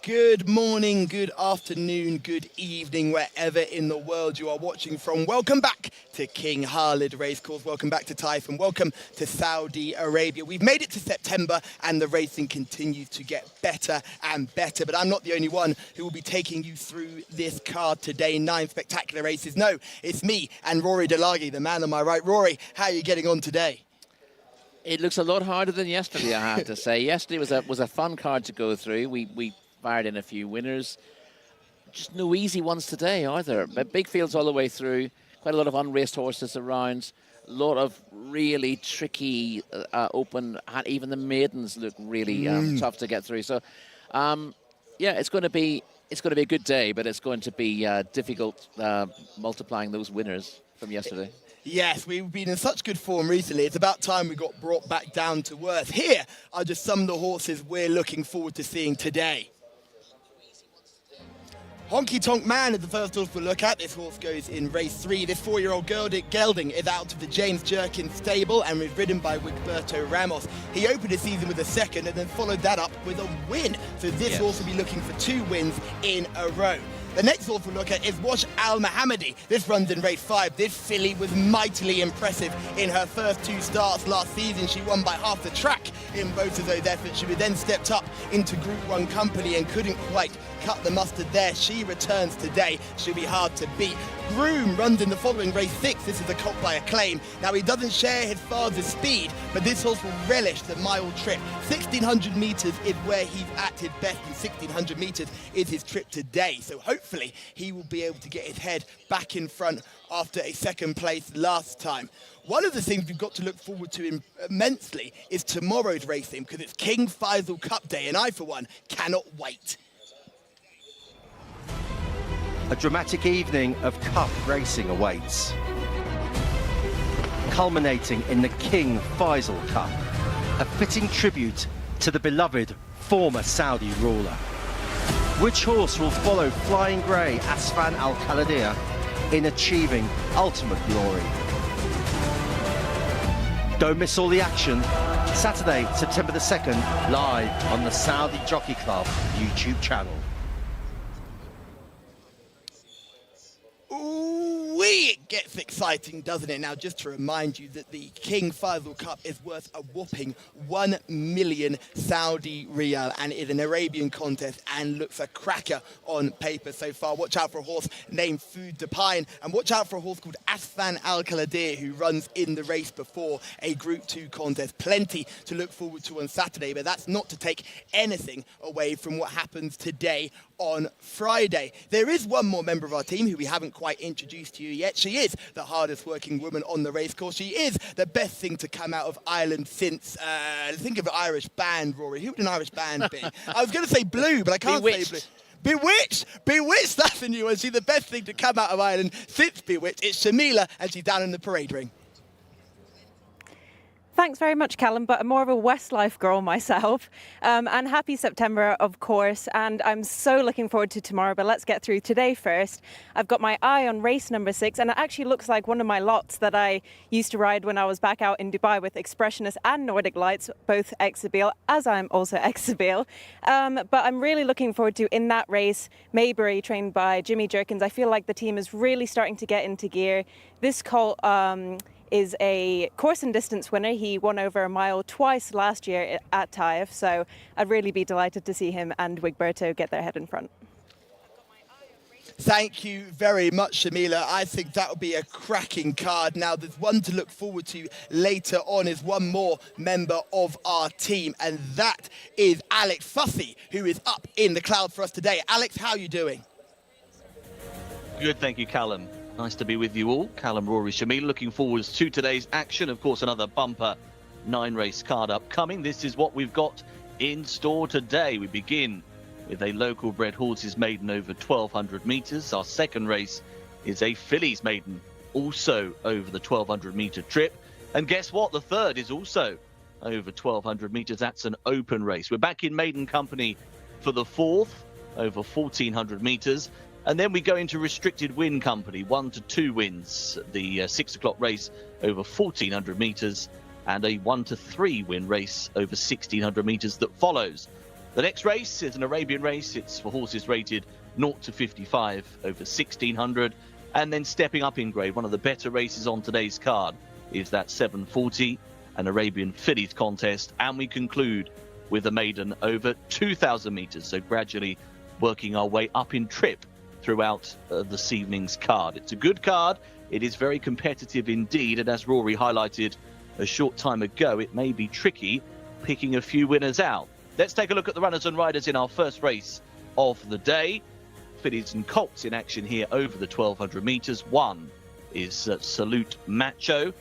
Good morning, good afternoon, good evening, wherever in the world you are watching from. Welcome back to King Khalid Racecourse. Welcome back to Taif and welcome to Saudi Arabia. We've made it to September and the racing continues to get better and better. But I'm not the only one who will be taking you through this card today. 9 spectacular races. No, it's me and Rory Delagi, the man on my right. Rory, how are you getting on today? It looks a lot harder than yesterday, I have to say. Yesterday was a fun card to go through. We fired in a few winners. Just no easy ones today either. But big fields all the way through. Quite a lot of unraced horses around. A lot of really tricky open. Even the maidens look really tough to get through. So, yeah, it's going to be a good day, but it's going to be difficult multiplying those winners from yesterday. Yes, we've been in such good form recently. It's about time we got brought back down to earth. Here are just some of the horses we're looking forward to seeing today. Honky Tonk Man is the first horse we'll look at. This horse goes in race 3. This 4-year-old Gelding is out of the James Jerkin stable and is ridden by Wigberto Ramos. He opened his season with a second and then followed that up with a win. So this horse will be looking for 2 wins in a row. The next horse we'll look at is Wash Al Mohammadi. This runs in race 5. This filly was mightily impressive in her first 2 starts last season. She won by half the track in both of those efforts. She was then stepped up into Group 1 company and couldn't quite cut the mustard there. She returns today. She'll be hard to beat. Groom runs in the following race 6. This is a colt by Acclaim. Now, he doesn't share his father's speed, but this horse will relish the mile trip. 1,600 metres is where he's at his best, and 1,600 metres is his trip today. So hopefully he will be able to get his head back in front after a second place last time. One of the things we've got to look forward to immensely is tomorrow's racing, because it's King Faisal Cup Day, and I, for one, cannot wait. A dramatic evening of cup racing awaits, culminating in the King Faisal Cup, a fitting tribute to the beloved former Saudi ruler. Which horse will follow Flying Grey Asfan Al Khaladir in achieving ultimate glory? Don't miss all the action. Saturday, September the 2nd, live on the Saudi Jockey Club YouTube channel. It gets exciting, doesn't it? Now, just to remind you that the King Faisal Cup is worth a whopping 1 million Saudi Riyal and is an Arabian contest and looks a cracker on paper so far. Watch out for a horse named Food de Pine, and watch out for a horse called Asfan Al Khaladir, who runs in the race before a Group 2 contest. Plenty to look forward to on Saturday, but that's not to take anything away from what happens today on Friday. There is one more member of our team who we haven't quite introduced to you yet. She is the hardest working woman on the racecourse. She is the best thing to come out of Ireland since, think of an Irish band, Rory. Who would an Irish band be? I was going to say Blue, but I can't say Blue. Bewitched! Bewitched, that's a new one. She's the best thing to come out of Ireland since Bewitched. It's Shamila, and she's down in the parade ring. Thanks very much, Callum, but I'm more of a Westlife girl myself. And happy September, of course, and I'm so looking forward to tomorrow, but let's get through today first. I've got my eye on race number 6, and it actually looks like one of my lots that I used to ride when I was back out in Dubai with Expressionist and Nordic Lights, both Exabil, as I'm also Exabil. But I'm really looking forward to, in that race, Maybury, trained by Jimmy Jerkins. I feel like the team is really starting to get into gear. This colt is a course and distance winner. He won over a mile twice last year at Taif, so I'd really be delighted to see him and Wigberto get their head in front. Thank you very much, Shamila. I think that will be a cracking card. Now, there's one to look forward to later on, is one more member of our team, and that is Alex Fussy, who is up in the cloud for us today. Alex, how are you doing? Good, thank you, Callum. Nice to be with you all. Callum, Rory, Shamil, looking forward to today's action. Of course, another bumper 9-race card upcoming. This is what we've got in store today. We begin with a local bred horses maiden over 1,200 metres. Our second race is a fillies maiden, also over the 1,200 metre trip. And guess what? The third is also over 1,200 metres. That's an open race. We're back in maiden company for the fourth, over 1,400 metres. And then we go into restricted win company, 1 to 2 wins. The 6 o'clock race over 1,400 metres and a 1 to 3 win race over 1,600 metres that follows. The next race is an Arabian race. It's for horses rated 0 to 55 over 1600. And then stepping up in grade, one of the better races on today's card is that 740, an Arabian Fillies contest. And we conclude with a maiden over 2,000 metres. So gradually working our way up in trip throughout this evening's card. It's a good card. It is very competitive indeed. And as Rory highlighted a short time ago, it may be tricky picking a few winners out. Let's take a look at the runners and riders in our first race of the day. Fillies and Colts in action here over the 1,200 metres. One is Salute Macho.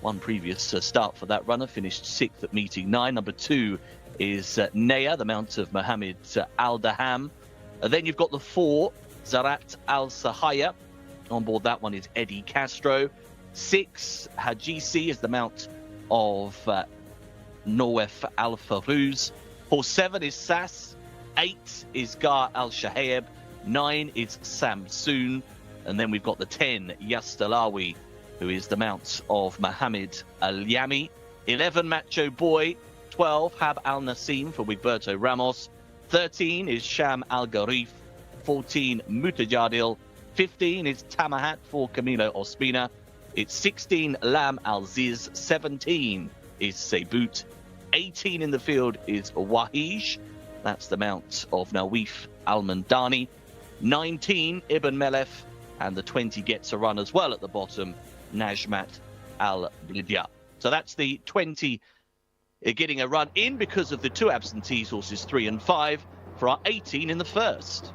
One previous start for that runner, finished 6th at meeting 9. Number 2 is Naya, the mount of Mohammed Al-Daham. Then you've got the 4, Zarat Al-Sahaya. On board that one is Eddie Castro. 6, Jcsa is the mount of Noef Al-Farouz. Horse 7 is Sas. 8 is Gar Al-Shahaib. 9 is Samsoon. And then we've got the 10, Yastalawi, who is the mount of Mohammed Al-Yami. 11, Macho Boy. 12, Hab Al-Nasim for Wigberto Ramos. 13 is Sham Al-Garif. 14, Mutajadil. 15 is Tamahat for Camilo Ospina. It's 16, Lam Al-Ziz. 17 is Sebut. 18 in the field is Wahij. That's the mount of Nawif Al-Mandani. 19, Ibn Melef. And the 20 gets a run as well at the bottom, Najmat Al-Blidya. So that's the 20 getting a run in because of the 2 absentees, horses 3 and 5, for our 18 in the first.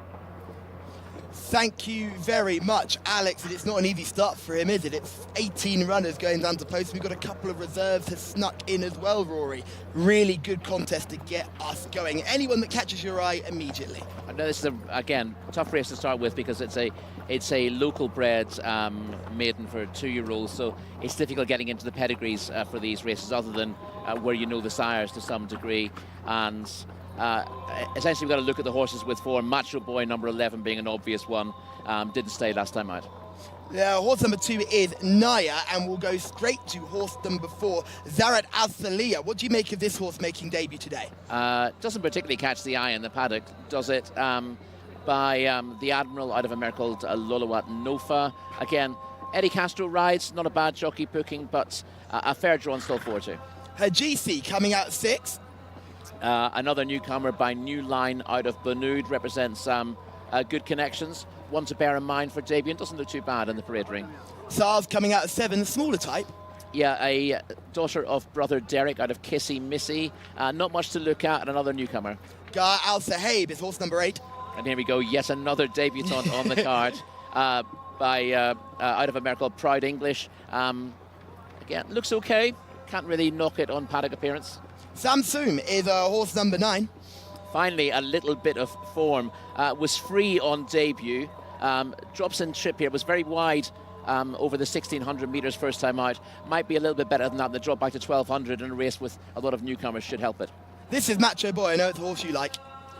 Thank you very much, Alex. And it's not an easy start for him, is it? It's 18 runners going down to post. We've got a couple of reserves have snuck in as well, Rory. Really good contest to get us going. Anyone that catches your eye immediately. I know this is, again, tough race to start with because it's a local bred maiden for 2-year-olds, so it's difficult getting into the pedigrees for these races other than where you know the sires to some degree. And essentially, we've got to look at the horses with form. Macho Boy, number 11, being an obvious one. Didn't stay last time out. Yeah, horse number 2 is Naya, and we'll go straight to horse number 4, Zarat Al-Saliya. What do you make of this horse making debut today? Doesn't particularly catch the eye in the paddock, does it? By the Admiral out of America called Lolawat Nofa. Again, Eddie Castro rides, not a bad jockey booking, but a fair draw and still 4-2. Jcsa coming out 6. Another newcomer by New Line out of Banud, represents good connections. One to bear in mind for debut, and doesn't look too bad in the parade ring. SARS coming out 7, smaller type. Yeah, a daughter of brother Derek out of Kissy Missy. Not much to look at, and another newcomer. Gar Al-Sahib is horse number 8. And here we go, yet another debutant on the card by out of America called Proud English. Again, looks okay. Can't really knock it on paddock appearance. Samsoon is horse number 9. Finally, a little bit of form. Was free on debut. Drops in trip here. Was very wide over the 1,600 metres first time out. Might be a little bit better than that. The drop back to 1,200 in a race with a lot of newcomers should help it. This is Macho Boy. I know it's a horse you like.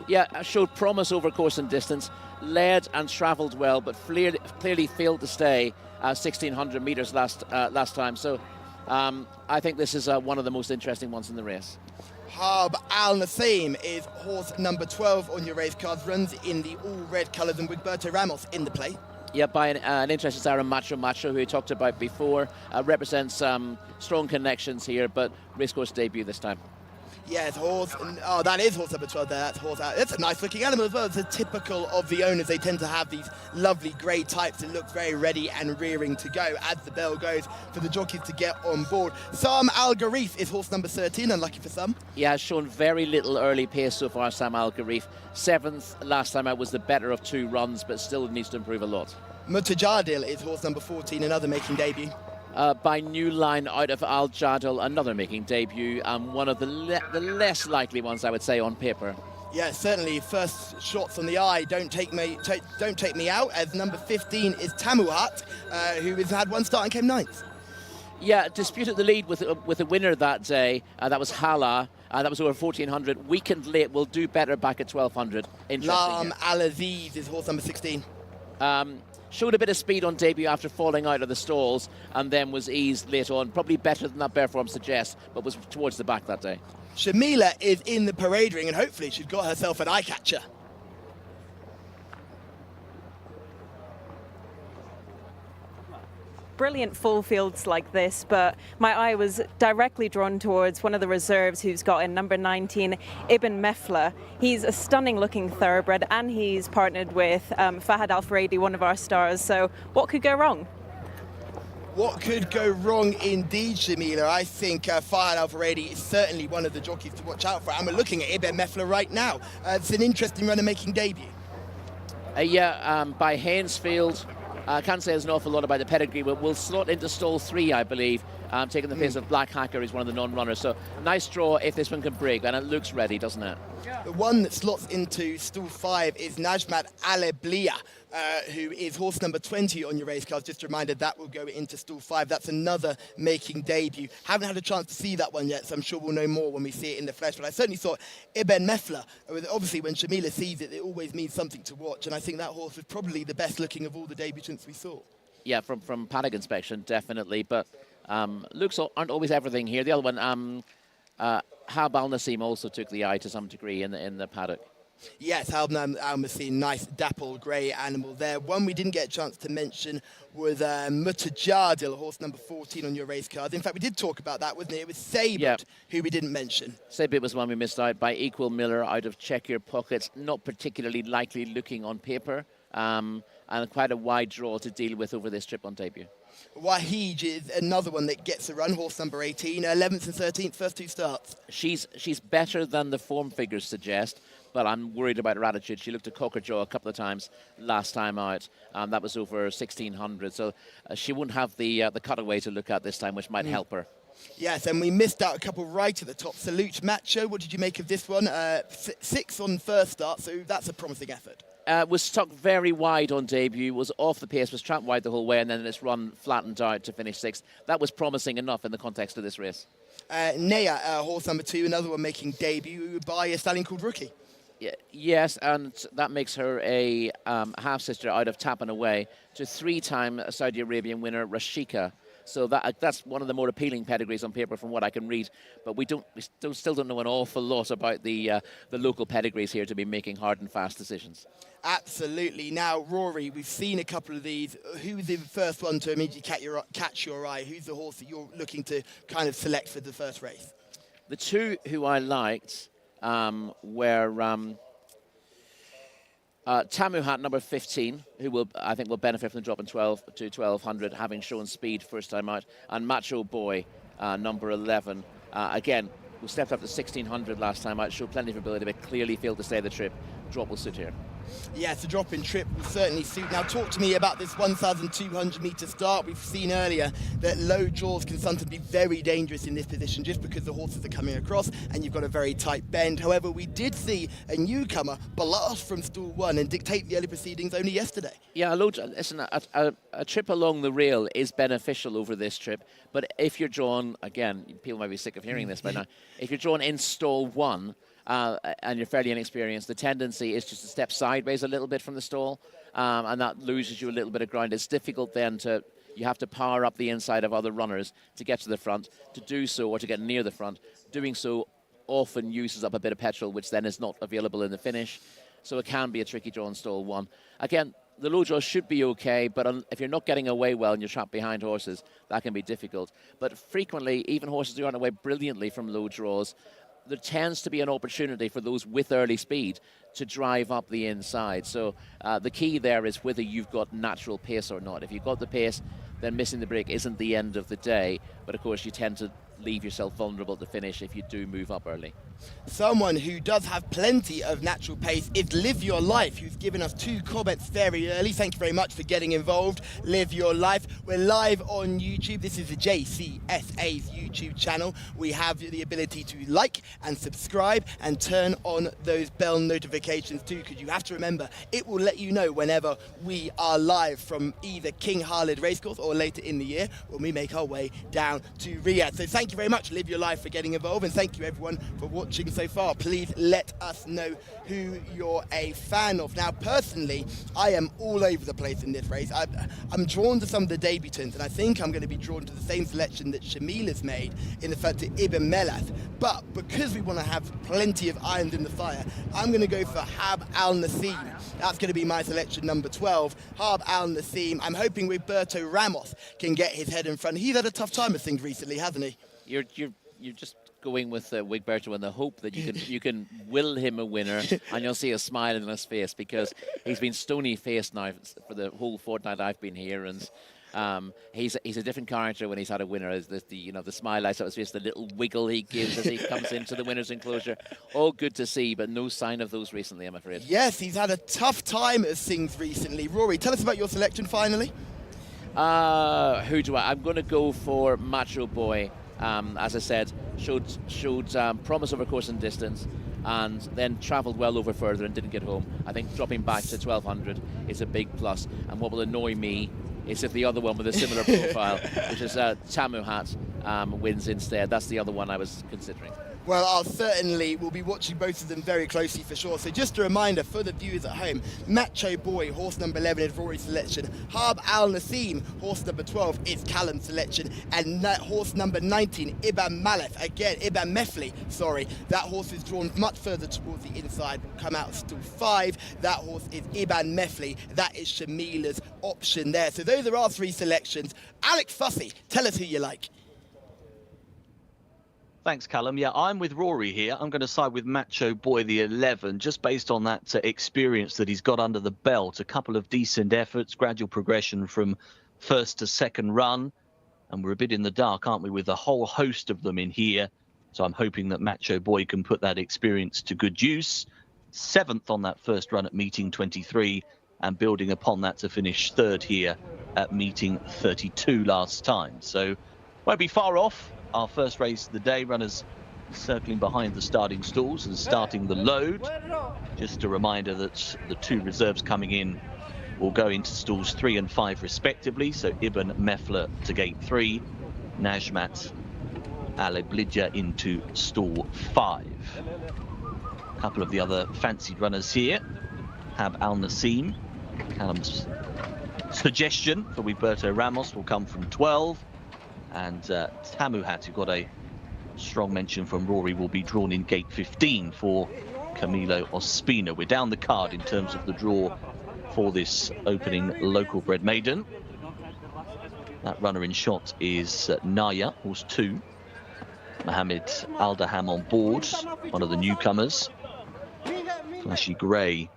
Yeah, showed promise over course and distance. Led and travelled well, but clearly failed to stay 1,600 metres last time. So I think this is one of the most interesting ones in the race. Hab Al-Nasim is horse number 12 on your race cards. Runs in the all-red colours, and Wigberto Ramos in the play. Yeah, by an interesting Sarah Macho, who we talked about before. Represents strong connections here, but racecourse debut this time. Yes, horse. Oh, that is horse number 12 there. That's horse out. It's a nice looking animal as well. It's a typical of the owners. They tend to have these lovely grey types that look very ready and rearing to go as the bell goes for the jockeys to get on board. Sam Al Garif is horse number 13, unlucky for some. Yeah, has shown very little early pace so far, Sam Al Garif. 7th last time out, was the better of 2 runs, but still needs to improve a lot. Mutajadil is horse number 14, another making debut. By New Line out of Al Jadal, another making debut, one of the less likely ones, I would say, on paper. Yeah, certainly. First shots on the eye don't take me out. As number 15 is Tamuhat, who has had one start and came 9th. Yeah, disputed the lead with a winner that day. That was Hala. That was over 1,400. Weakened late, will do better back at 1,200. Interesting. Lam Al-Aziz is horse number 16. Showed a bit of speed on debut after falling out of the stalls, and then was eased late on. Probably better than that bare form suggests, but was towards the back that day. Shamila is in the parade ring, and hopefully she's got herself an eye catcher. Brilliant full fields like this, but my eye was directly drawn towards one of the reserves who's got in number 19, Ibn Mefla. He's a stunning looking thoroughbred, and he's partnered with Fahad Al Faredi, one of our stars. So what could go wrong? What could go wrong indeed, Shamila? I think Fahad Al Faredi is certainly one of the jockeys to watch out for. And we're looking at Ibn Mefla right now. It's an interesting runner making debut. By Hainsfield. I can't say there's an awful lot about the pedigree, but we'll slot into stall 3, I believe, taking the pace of Black Hacker, who's one of the non-runners. So nice draw if this one can break, and it looks ready, doesn't it? The one that slots into stall 5 is Najmat Aleblia, who is horse number 20 on your race card. Just a reminder, that will go into stall 5. That's another making debut. Haven't had a chance to see that one yet, so I'm sure we'll know more when we see it in the flesh. But I certainly thought Ibn Mefla, obviously when Shamila sees it, it always means something to watch. And I think that horse was probably the best looking of all the debutants we saw. Yeah, from paddock inspection, definitely. But looks aren't always everything here. The other one, Hab Al Nasim also took the eye to some degree in the paddock. Yes, Al Nasim, nice dapple grey animal there. One we didn't get a chance to mention was Mutajadil, horse number 14 on your race card. In fact, we did talk about that, wasn't it? It was Sabert, who we didn't mention. Sabert was one we missed out by Equal Miller out of Check Your Pockets. Not particularly likely looking on paper, and quite a wide draw to deal with over this trip on debut. Wahij is another one that gets a run, horse number 18, 11th and 13th, first 2 starts. She's better than the form figures suggest, but I'm worried about her attitude. She looked a cocker jaw a couple of times last time out. That was over 1,600, so she wouldn't have the cutaway to look at this time, which might help her. Yes, and we missed out a couple right at the top. Salute Macho, what did you make of this one? 6 on first start, so that's a promising effort. Was stuck very wide on debut, was off the pace, was trapped wide the whole way, and then this run flattened out to finish 6th. That was promising enough in the context of this race. Nea, horse number 2, another one making debut by a stallion called Rookie. Yes, and that makes her a half-sister out of Tapping Away to 3-time Saudi Arabian winner Rashika. So that's one of the more appealing pedigrees on paper from what I can read. But we still don't know an awful lot about the local pedigrees here to be making hard and fast decisions. Absolutely. Now, Rory, we've seen a couple of these. Who's the first one to immediately catch your eye? Who's the horse that you're looking to kind of select for the first race? The two who I liked were Tamuhat, number 15, who I think will benefit from the drop in 12 to 1,200, having shown speed first time out, and Macho Boy, number 11. Again, who stepped up to 1,600 last time out, showed plenty of ability, but clearly failed to stay the trip. Drop will suit here. Yes, the drop in trip will certainly suit. Now, talk to me about this 1,200 metre start. We've seen earlier that low draws can sometimes be very dangerous in this position just because the horses are coming across and you've got a very tight bend. However, we did see a newcomer blast from stall 1 and dictate the early proceedings only yesterday. Yeah, listen, a trip along the rail is beneficial over this trip, but if you're drawn, again, people might be sick of hearing this by now, if you're drawn in stall 1, and you're fairly inexperienced, the tendency is just to step sideways a little bit from the stall, and that loses you a little bit of ground. It's difficult then you have to power up the inside of other runners to get to the front. To do so, or to get near the front, doing so often uses up a bit of petrol, which then is not available in the finish. So it can be a tricky draw in stall 1. Again, the low draw should be okay, but if you're not getting away well and you're trapped behind horses, that can be difficult. But frequently, even horses who aren't away brilliantly from low draws, there tends to be an opportunity for those with early speed to drive up the inside. So the key there is whether you've got natural pace or not. If you've got the pace, then missing the break isn't the end of the day. But of course, you tend to leave yourself vulnerable to finish if you do move up early. Someone who does have plenty of natural pace is Live Your Life, who's given us 2 comments very early. Thank you very much for getting involved. Live Your Life. We're live on YouTube. This is the JCSA's YouTube channel. We have the ability to like and subscribe and turn on those bell notifications too, because you have to remember, it will let you know whenever we are live from either King Khalid Racecourse or later in the year when we make our way down to Riyadh. So thank thank you very much, Live Your Life, for getting involved, and thank you everyone for watching so far. Please let us know who you're a fan of. Now, personally, I am all over the place in this race. I'm drawn to some of the debutants, and I think I'm going to be drawn to the same selection that Shamila's made in the fact to Ibn Melath. But because we want to have plenty of irons in the fire, I'm going to go for Hab Al Nassim. That's going to be my selection number 12. Hab Al Nassim. I'm hoping Roberto Ramos can get his head in front. He's had a tough time of things recently, hasn't he? You're just going with Wigberto in the hope that you can will him a winner, and you'll see a smile in his face, because he's been stony-faced now for the whole fortnight I've been here, and he's a different character when he's had a winner. Is the smile lights up his face, the little wiggle he gives as he comes into the winner's enclosure. All good to see, but no sign of those recently, I'm afraid. Yes, he's had a tough time at things recently. Rory, tell us about your selection finally. Who do I'm going to go for Macho Boy. As I said, showed promise over course and distance, and then travelled well over further and didn't get home. I think dropping back to 1200 is a big plus. And what will annoy me is if the other one with a similar profile, which is Tamuhat, wins instead. That's the other one I was considering. Well, we'll be watching both of them very closely for sure. So just a reminder for the viewers at home, Macho Boy, horse number 11 is Rory's selection. Hab Al Nassim, horse number 12, is Callum's selection. And horse number 19, Ibn Mefli, that horse is drawn much further towards the inside, will come out still 5. That horse is Ibn Mefli. That is Shamila's option there. So those are our 3 selections. Alex Fussy, tell us who you like. Thanks, Callum. Yeah, I'm with Rory here. I'm going to side with Macho Boy, the 11, just based on that experience that he's got under the belt. A couple of decent efforts, gradual progression from first to second run. And we're a bit in the dark, aren't we, with a whole host of them in here. So I'm hoping that Macho Boy can put that experience to good use. 7th on that first run at meeting 23, and building upon that to finish 3rd here at meeting 32 last time. So won't be far off. Our first race of the day, runners circling behind the starting stalls and starting the load. Just a reminder that the 2 reserves coming in will go into stalls 3 and 5 respectively. So Ibn Mefla to gate 3, Najmat Al-Eblidja into stall 5. A couple of the other fancied runners here. Hab Al Nassim, Callum's suggestion for Wigberto Ramos, will come from 12. And Tamuhat, who got a strong mention from Rory, will be drawn in gate 15 for Camilo Ospina. We're down the card in terms of the draw for this opening local bred maiden. That runner in shot is Naya, horse 2. Mohammed Aldaham on board, one of the newcomers. Flashy grey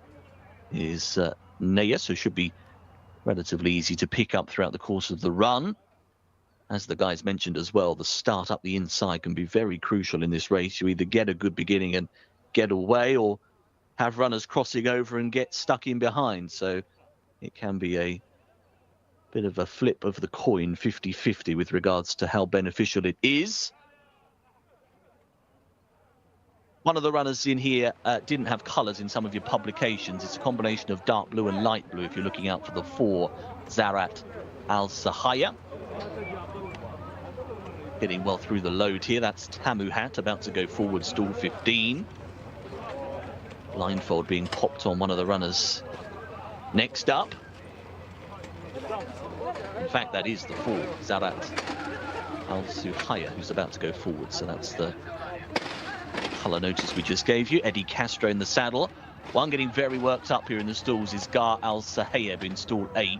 is Naya, so should be relatively easy to pick up throughout the course of the run. As the guys mentioned as well, the start up the inside can be very crucial in this race. You either get a good beginning and get away, or have runners crossing over and get stuck in behind. So it can be a bit of a flip of the coin, 50-50, with regards to how beneficial it is. One of the runners in here didn't have colours in some of your publications. It's a combination of dark blue and light blue if you're looking out for the 4, Zarat Al-Sahaya. Getting well through the load here. That's Tamuhat, about to go forward, stall 15. Blindfold being popped on one of the runners. Next up, in fact, that is the 4, Zarat Al-Suhaya, who's about to go forward. So that's the colour notice we just gave you. Eddie Castro in the saddle. One getting very worked up here in the stalls is Gar Al-Sahayeb in stall 8.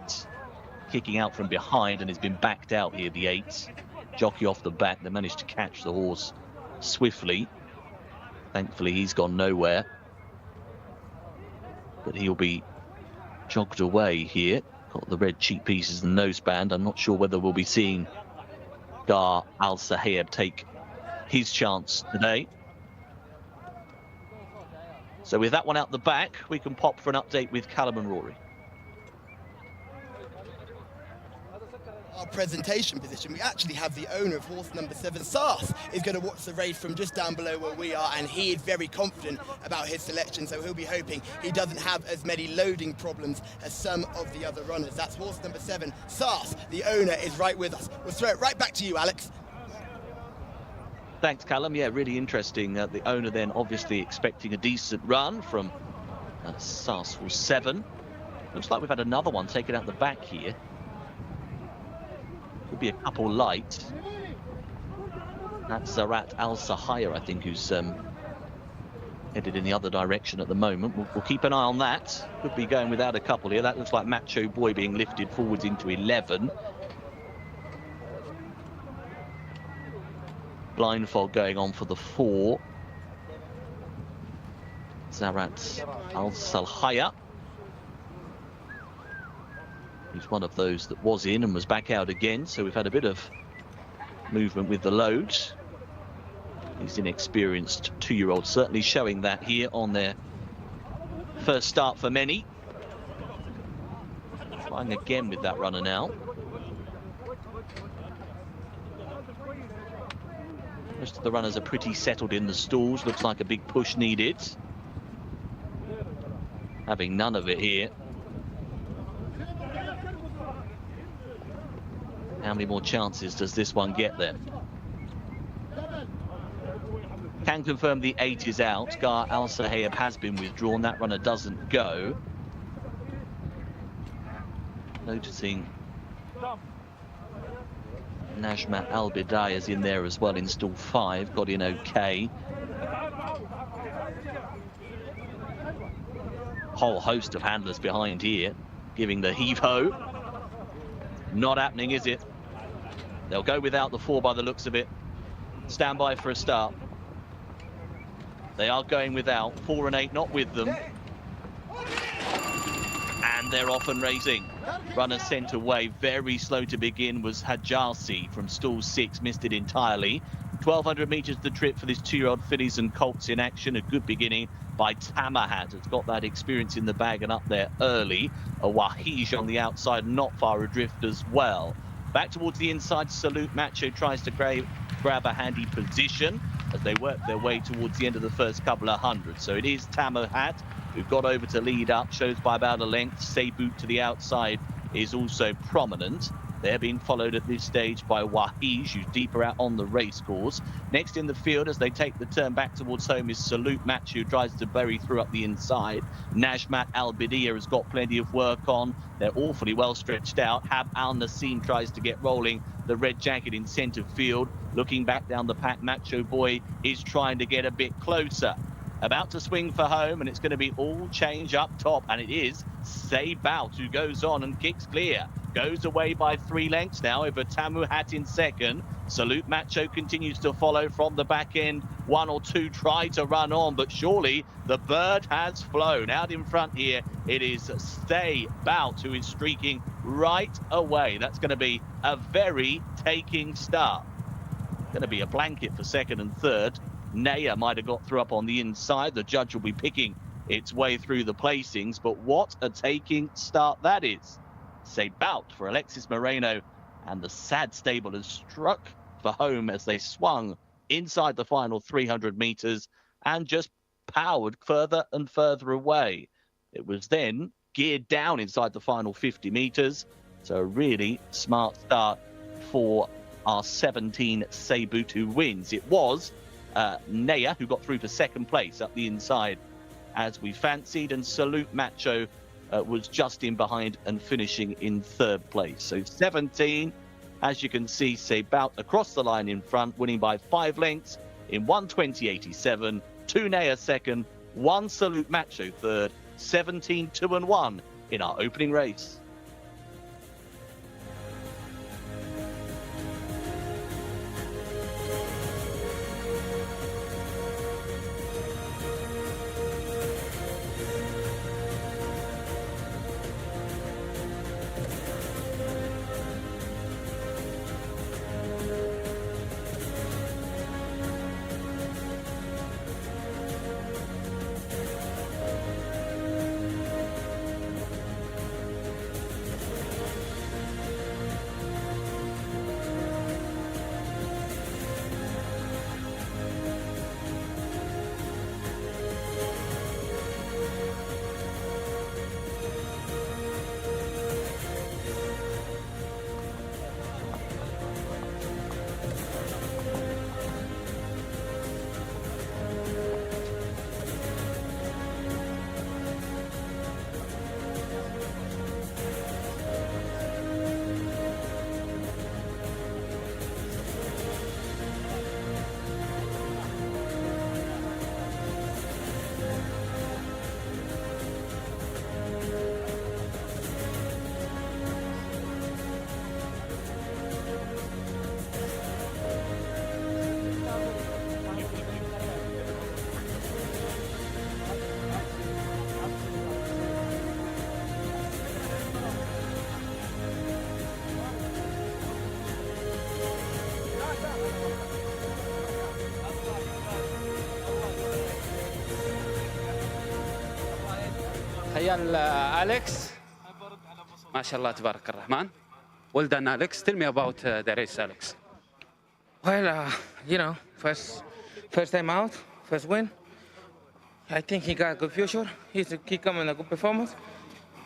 Kicking out from behind and has been backed out here, the 8. Jockey off the back. They managed to catch the horse swiftly. Thankfully, he's gone nowhere. But he'll be jogged away here. Got the red cheek pieces and noseband. I'm not sure whether we'll be seeing Gar Al-Sahayeb take his chance today. So with that one out the back, we can pop for an update with Callum and Rory. Our presentation position, we actually have the owner of horse number 7, Sars, is going to watch the race from just down below where we are, and he is very confident about his selection, so he'll be hoping he doesn't have as many loading problems as some of the other runners. That's horse number 7, Sars. The owner is right with us. We'll throw it right back to you, Alex. Thanks, Callum. Yeah, really interesting. The owner then obviously expecting a decent run from Sarsfield 7. Looks like we've had another one taken out the back here. Could be a couple light. That's Zarat Al Sahaya, I think, who's headed in the other direction at the moment. We'll keep an eye on that. Could be going without a couple here. That looks like Macho Boy being lifted forwards into 11. Blindfold going on for the 4. Zarat Al Salhaya. He's one of those that was in and was back out again, so we've had a bit of movement with the load. He's inexperienced 2-year-old, certainly showing that here on their first start for many. Flying again with that runner now. Most of the runners are pretty settled in the stalls. Looks like a big push needed. Having none of it here. How many more chances does this one get then? Can confirm the 8 is out. Gar Al Sahayab has been withdrawn. That runner doesn't go. Noticing Najma Al Bidayah is in there as well in stall 5. Got in okay. Whole host of handlers behind here, giving the heave-ho. Not happening, is it? They'll go without the 4 by the looks of it. Stand by for a start. They are going without. 4 and 8 not with them. And they're off and racing. Runner sent away. Very slow to begin was Jcsa from stall 6. Missed it entirely. 1,200 metres the trip for this 2-year-old fillies and colts in action. A good beginning by Tamahat. It's got that experience in the bag and up there early. A Wahij on the outside, not far adrift as well. Back towards the inside, Salute Macho tries to grab a handy position as they work their way towards the end of the first couple of hundred. So it is Tamahat who got over to lead up, shows by about a length. Sayboot to the outside is also prominent. They're being followed at this stage by Wahij, who's deeper out on the race course. Next in the field, as they take the turn back towards home, is Salute Match, who tries to bury through up the inside. Najmat Al Bidiyah has got plenty of work on. They're awfully well stretched out. Hab Al Nassim tries to get rolling the red jacket in centre field. Looking back down the pack, Macho Boy is trying to get a bit closer. About to swing for home, and it's going to be all change up top, and it is Saybout who goes on and kicks clear. Goes away by 3 lengths now over Tamuhat in second. Salute Macho continues to follow from the back end. 1 or 2 try to run on, but surely the bird has flown. Out in front here, it is Saybout who is streaking right away. That's going to be a very taking start. Going to be a blanket for second and third. Naya might have got through up on the inside. The judge will be picking its way through the placings, but what a taking start that is. Saybout for Alexis Moreno, and the Sad stable has struck for home as they swung inside the final 300 meters and just powered further and further away. It was then geared down inside the final 50 meters. So a really smart start for our 17 Saybout who wins. It was Naya who got through for second place up the inside as we fancied, and Salute Macho was just in behind and finishing in third place. So 17, as you can see, Saybout across the line in front, winning by 5 lengths in 1:20.87. 2 Naya second, 1 Salute Macho third, 17 2-1 in our opening race. هيا Alex. MashaAllah, تبارك الرحمن. Well done, Alex. Tell me about the race, Alex. Well, you know, first time out, first win. I think he got a good future. He come in a good performance.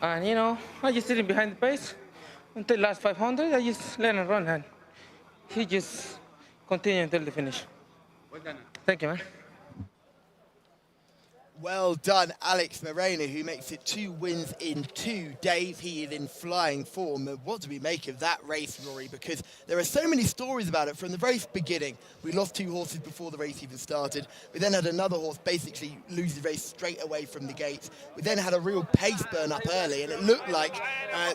And, you know, I just sitting behind the pace until last 500. I just let him run, and he just continued until the finish. Well done. Thank you, man. Well done, Alex Moreno, who makes it 2 wins in 2 days. He is in flying form. What do we make of that race, Rory? Because there are so many stories about it from the very beginning. We lost 2 horses before the race even started. We then had another horse basically lose the race straight away from the gates. We then had a real pace burn up early, and it looked like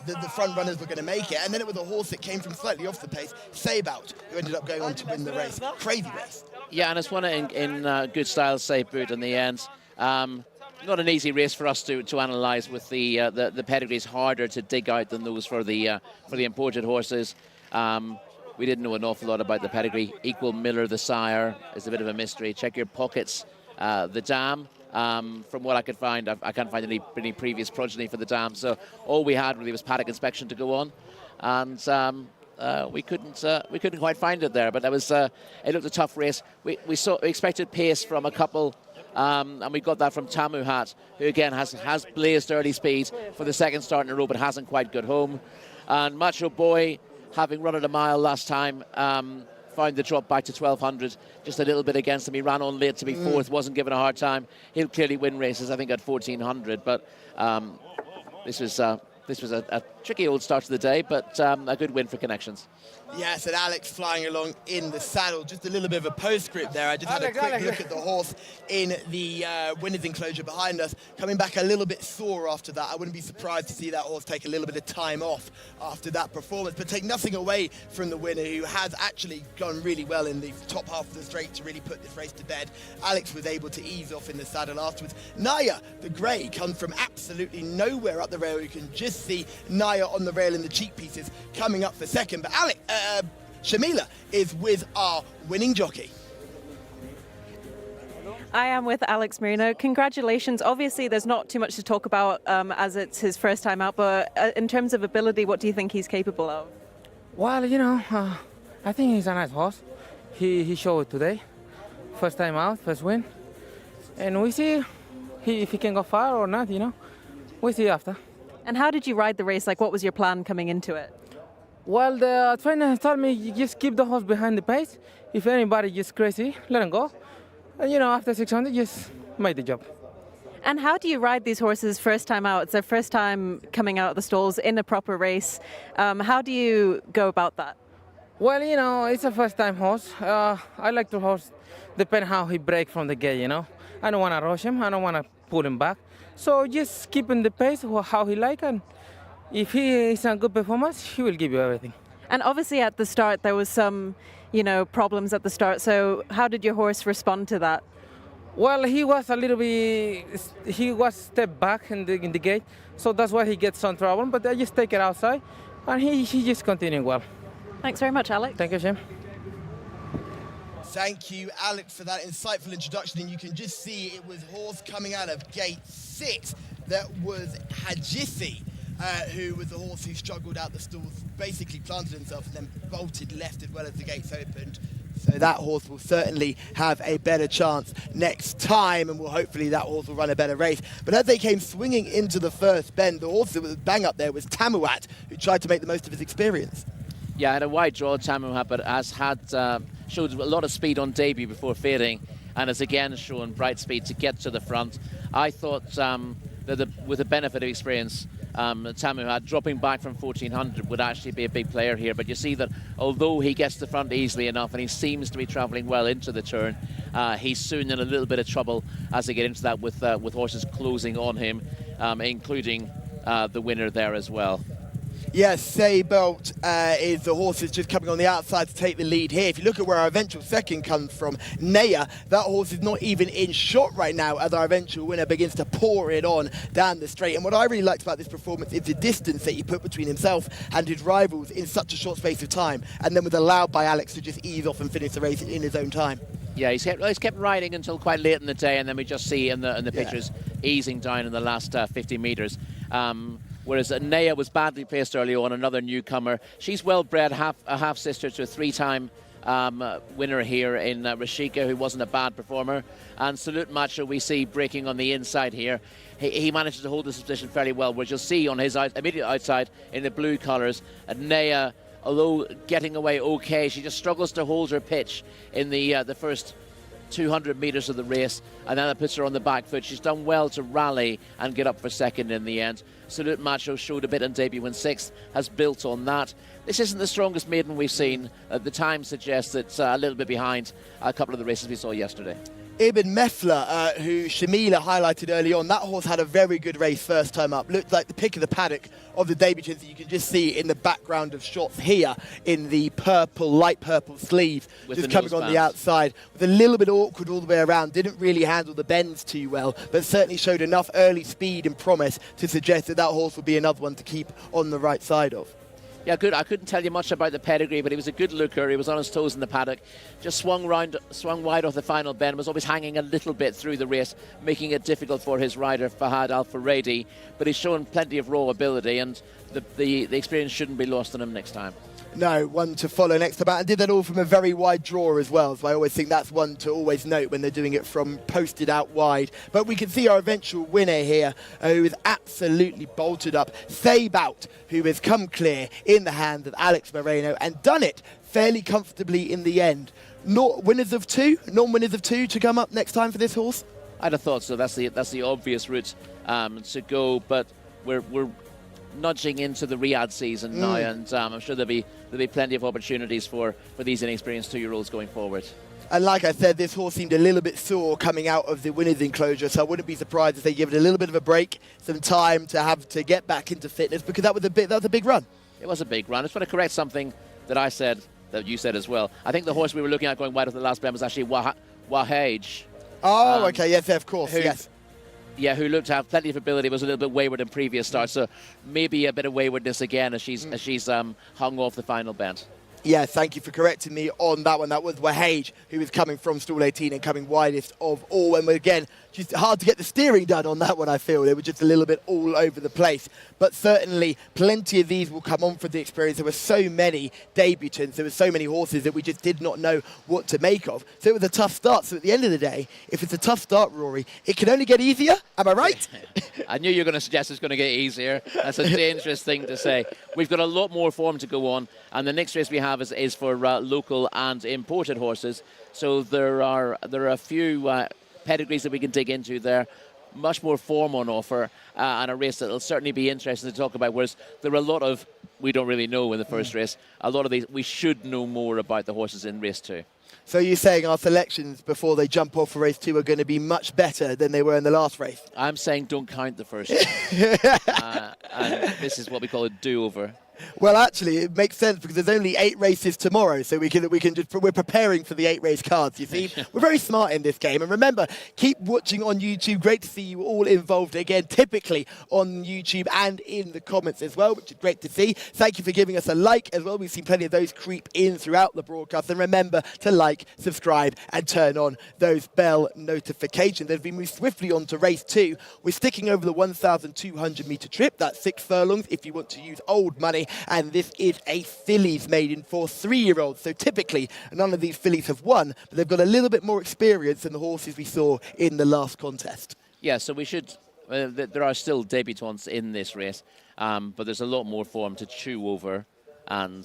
the front runners were going to make it. And then it was a horse that came from slightly off the pace, Sabout, who ended up going on to win the race. Crazy race. Yeah, and it's won it in good style, Sabout in the end. Not an easy race for us to analyse. With the pedigrees harder to dig out than those for the imported horses. We didn't know an awful lot about the pedigree. Equal Miller, the sire, is a bit of a mystery. Check your pockets. The dam, from what I could find, I can't find any previous progeny for the dam. So all we had really was paddock inspection to go on, and we couldn't quite find it there. But that was it looked a tough race. We expected pace from a couple. And we got that from Tamuhat, who again has blazed early speed for the second start in a row, but hasn't quite got home. And Macho Boy, having run it a mile last time, found the drop back to 1200, just a little bit against him. He ran on late to be fourth, wasn't given a hard time. He'll clearly win races, I think, at 1400. But this was a tricky old start to the day, but a good win for Connections. Yes, and Alex flying along in the saddle. Just a little bit of a postscript there. I just had a quick look at the horse in the winner's enclosure behind us, coming back a little bit sore after that. I wouldn't be surprised to see that horse take a little bit of time off after that performance, but take nothing away from the winner, who has actually gone really well in the top half of the straight to really put this race to bed. Alex was able to ease off in the saddle afterwards. Naya, the grey, comes from absolutely nowhere up the rail. You can just see Naya on the rail in the cheek pieces coming up for second, but Alex, Shamila is with our winning jockey. I am with Alex Marino. Congratulations. Obviously, there's not too much to talk about as it's his first time out, but in terms of ability, what do you think he's capable of? Well, you know, I think he's a nice horse. He showed it today. First time out, first win. And we see if he can go far or not, you know. We'll see after. And how did you ride the race? Like, what was your plan coming into it? Well, the trainer told me, you just keep the horse behind the pace. If anybody gets crazy, let him go. And, you know, after 600, just make the job. And how do you ride these horses first time out? It's their first time coming out of the stalls in a proper race. How do you go about that? Well, you know, it's a first time horse. I like the horse depend how he breaks from the gate, you know. I don't want to rush him. I don't want to pull him back. So just keeping the pace how he like, and if he is a good performance, he will give you everything. And obviously at the start there was some, you know, problems at the start. So how did your horse respond to that? Well, he was a little bit, he was step back in the gate, so that's why he gets some trouble. But I just take it outside, and he just continued well. Thanks very much, Alex. Thank you, Jim. Thank you, Alex, for that insightful introduction. And you can just see it was horse coming out of gate 6 that was Jcsa, who was the horse who struggled out the stalls, basically planted himself and then bolted left as well as the gates opened. So that horse will certainly have a better chance next time, and hopefully that horse will run a better race. But as they came swinging into the first bend, the horse that was bang up there was Tamuat, who tried to make the most of his experience. Yeah, had a wide draw, Tamuhat, but showed a lot of speed on debut before fading, and has again shown bright speed to get to the front. I thought that with the benefit of experience, Tamuhat dropping back from 1400 would actually be a big player here. But you see that although he gets to the front easily enough and he seems to be travelling well into the turn, he's soon in a little bit of trouble as they get into that with horses closing on him, including the winner there as well. Yes, Sabout is the horse that's just coming on the outside to take the lead here. If you look at where our eventual second comes from, Naya, that horse is not even in shot right now as our eventual winner begins to pour it on down the straight. And what I really liked about this performance is the distance that he put between himself and his rivals in such a short space of time, and then was allowed by Alex to just ease off and finish the race in his own time. Yeah, he's kept riding until quite late in the day, and then we just see in the pictures easing down in the last 50 metres. Whereas Naya was badly placed early on, another newcomer. She's well bred, a half sister to a 3-time winner here in Rashika, who wasn't a bad performer. And Salute Macho we see breaking on the inside here. He manages to hold this position fairly well, which you'll see on his immediate outside in the blue colours. And Naya, although getting away okay, she just struggles to hold her pitch in the first 200 metres of the race, and then that puts her on the back foot. She's done well to rally and get up for second in the end. Salute Macho showed a bit on debut in 6th, has built on that. This isn't the strongest maiden we've seen. The time suggests it's a little bit behind a couple of the races we saw yesterday. Ibn Mefla, who Shamila highlighted early on, that horse had a very good race first time up. Looked like the pick of the paddock of the debutants. You can just see in the background of shots here in the purple, light purple sleeve, With just the coming on the outside. Was a little bit awkward all the way around. Didn't really handle the bends too well, but certainly showed enough early speed and promise to suggest that that horse will be another one to keep on the right side of. Yeah, good. I couldn't tell you much about the pedigree, but he was a good looker. He was on his toes in the paddock. Just swung wide off the final bend. Was always hanging a little bit through the race, making it difficult for his rider, Fahad Al-Faredi. But he's shown plenty of raw ability, and the experience shouldn't be lost on him next time. No, one to follow next about, and did that all from a very wide draw as well. So I always think that's one to always note when they're doing it from posted out wide. But we can see our eventual winner here, who is absolutely bolted up. Sabout, who has come clear in the hands of Alex Moreno and done it fairly comfortably in the end. Non-winners of two to come up next time for this horse? I'd have thought so. That's the obvious route to go, but we're nudging into the Riyadh season now, and I'm sure there'll be plenty of opportunities for these inexperienced 2-year-olds going forward. And like I said, this horse seemed a little bit sore coming out of the winners' enclosure, so I wouldn't be surprised if they give it a little bit of a break, some time to have to get back into fitness, because that was a big run. It was a big run. I just want to correct something that I said, that you said as well. I think the horse we were looking at going wide off the last bend was actually Wahage. Oh, okay, yes, of course, yes. Yeah, who looked to have plenty of ability, was a little bit wayward in previous starts, so maybe a bit of waywardness again as she's hung off the final bend. Yeah, thank you for correcting me on that one. That was Wahage, who was coming from stall 18 and coming widest of all. And again, just hard to get the steering done on that one, I feel. They were just a little bit all over the place. But certainly, plenty of these will come on for the experience. There were so many debutants. There were so many horses that we just did not know what to make of. So it was a tough start. So at the end of the day, if it's a tough start, Rory, it can only get easier. Am I right? I knew you were going to suggest it's going to get easier. That's a dangerous thing to say. We've got a lot more form to go on. And the next race we have is for local and imported horses. So there are a few pedigrees that we can dig into there. Much more form on offer, and a race that will certainly be interesting to talk about. Whereas there are a lot of we don't really know in the first race. A lot of these we should know more about the horses in race 2. So you're saying our selections before they jump off for race 2 are going to be much better than they were in the last race? I'm saying don't count the first race. And this is what we call a do-over. Well, actually, it makes sense because there's only 8 races tomorrow, so we're preparing for the 8 race cards. You see, we're very smart in this game. And remember, keep watching on YouTube. Great to see you all involved again, typically on YouTube and in the comments as well, which is great to see. Thank you for giving us a like as well. We've seen plenty of those creep in throughout the broadcast. And remember to like, subscribe, and turn on those bell notifications. As we move swiftly on to race 2, we're sticking over the 1,200 meter trip. That's 6 furlongs if you want to use old money. And this is a fillies maiden for 3-year-olds. So typically, none of these fillies have won, but they've got a little bit more experience than the horses we saw in the last contest. Yeah, so we should... there are still debutants in this race, but there's a lot more form to chew over. And,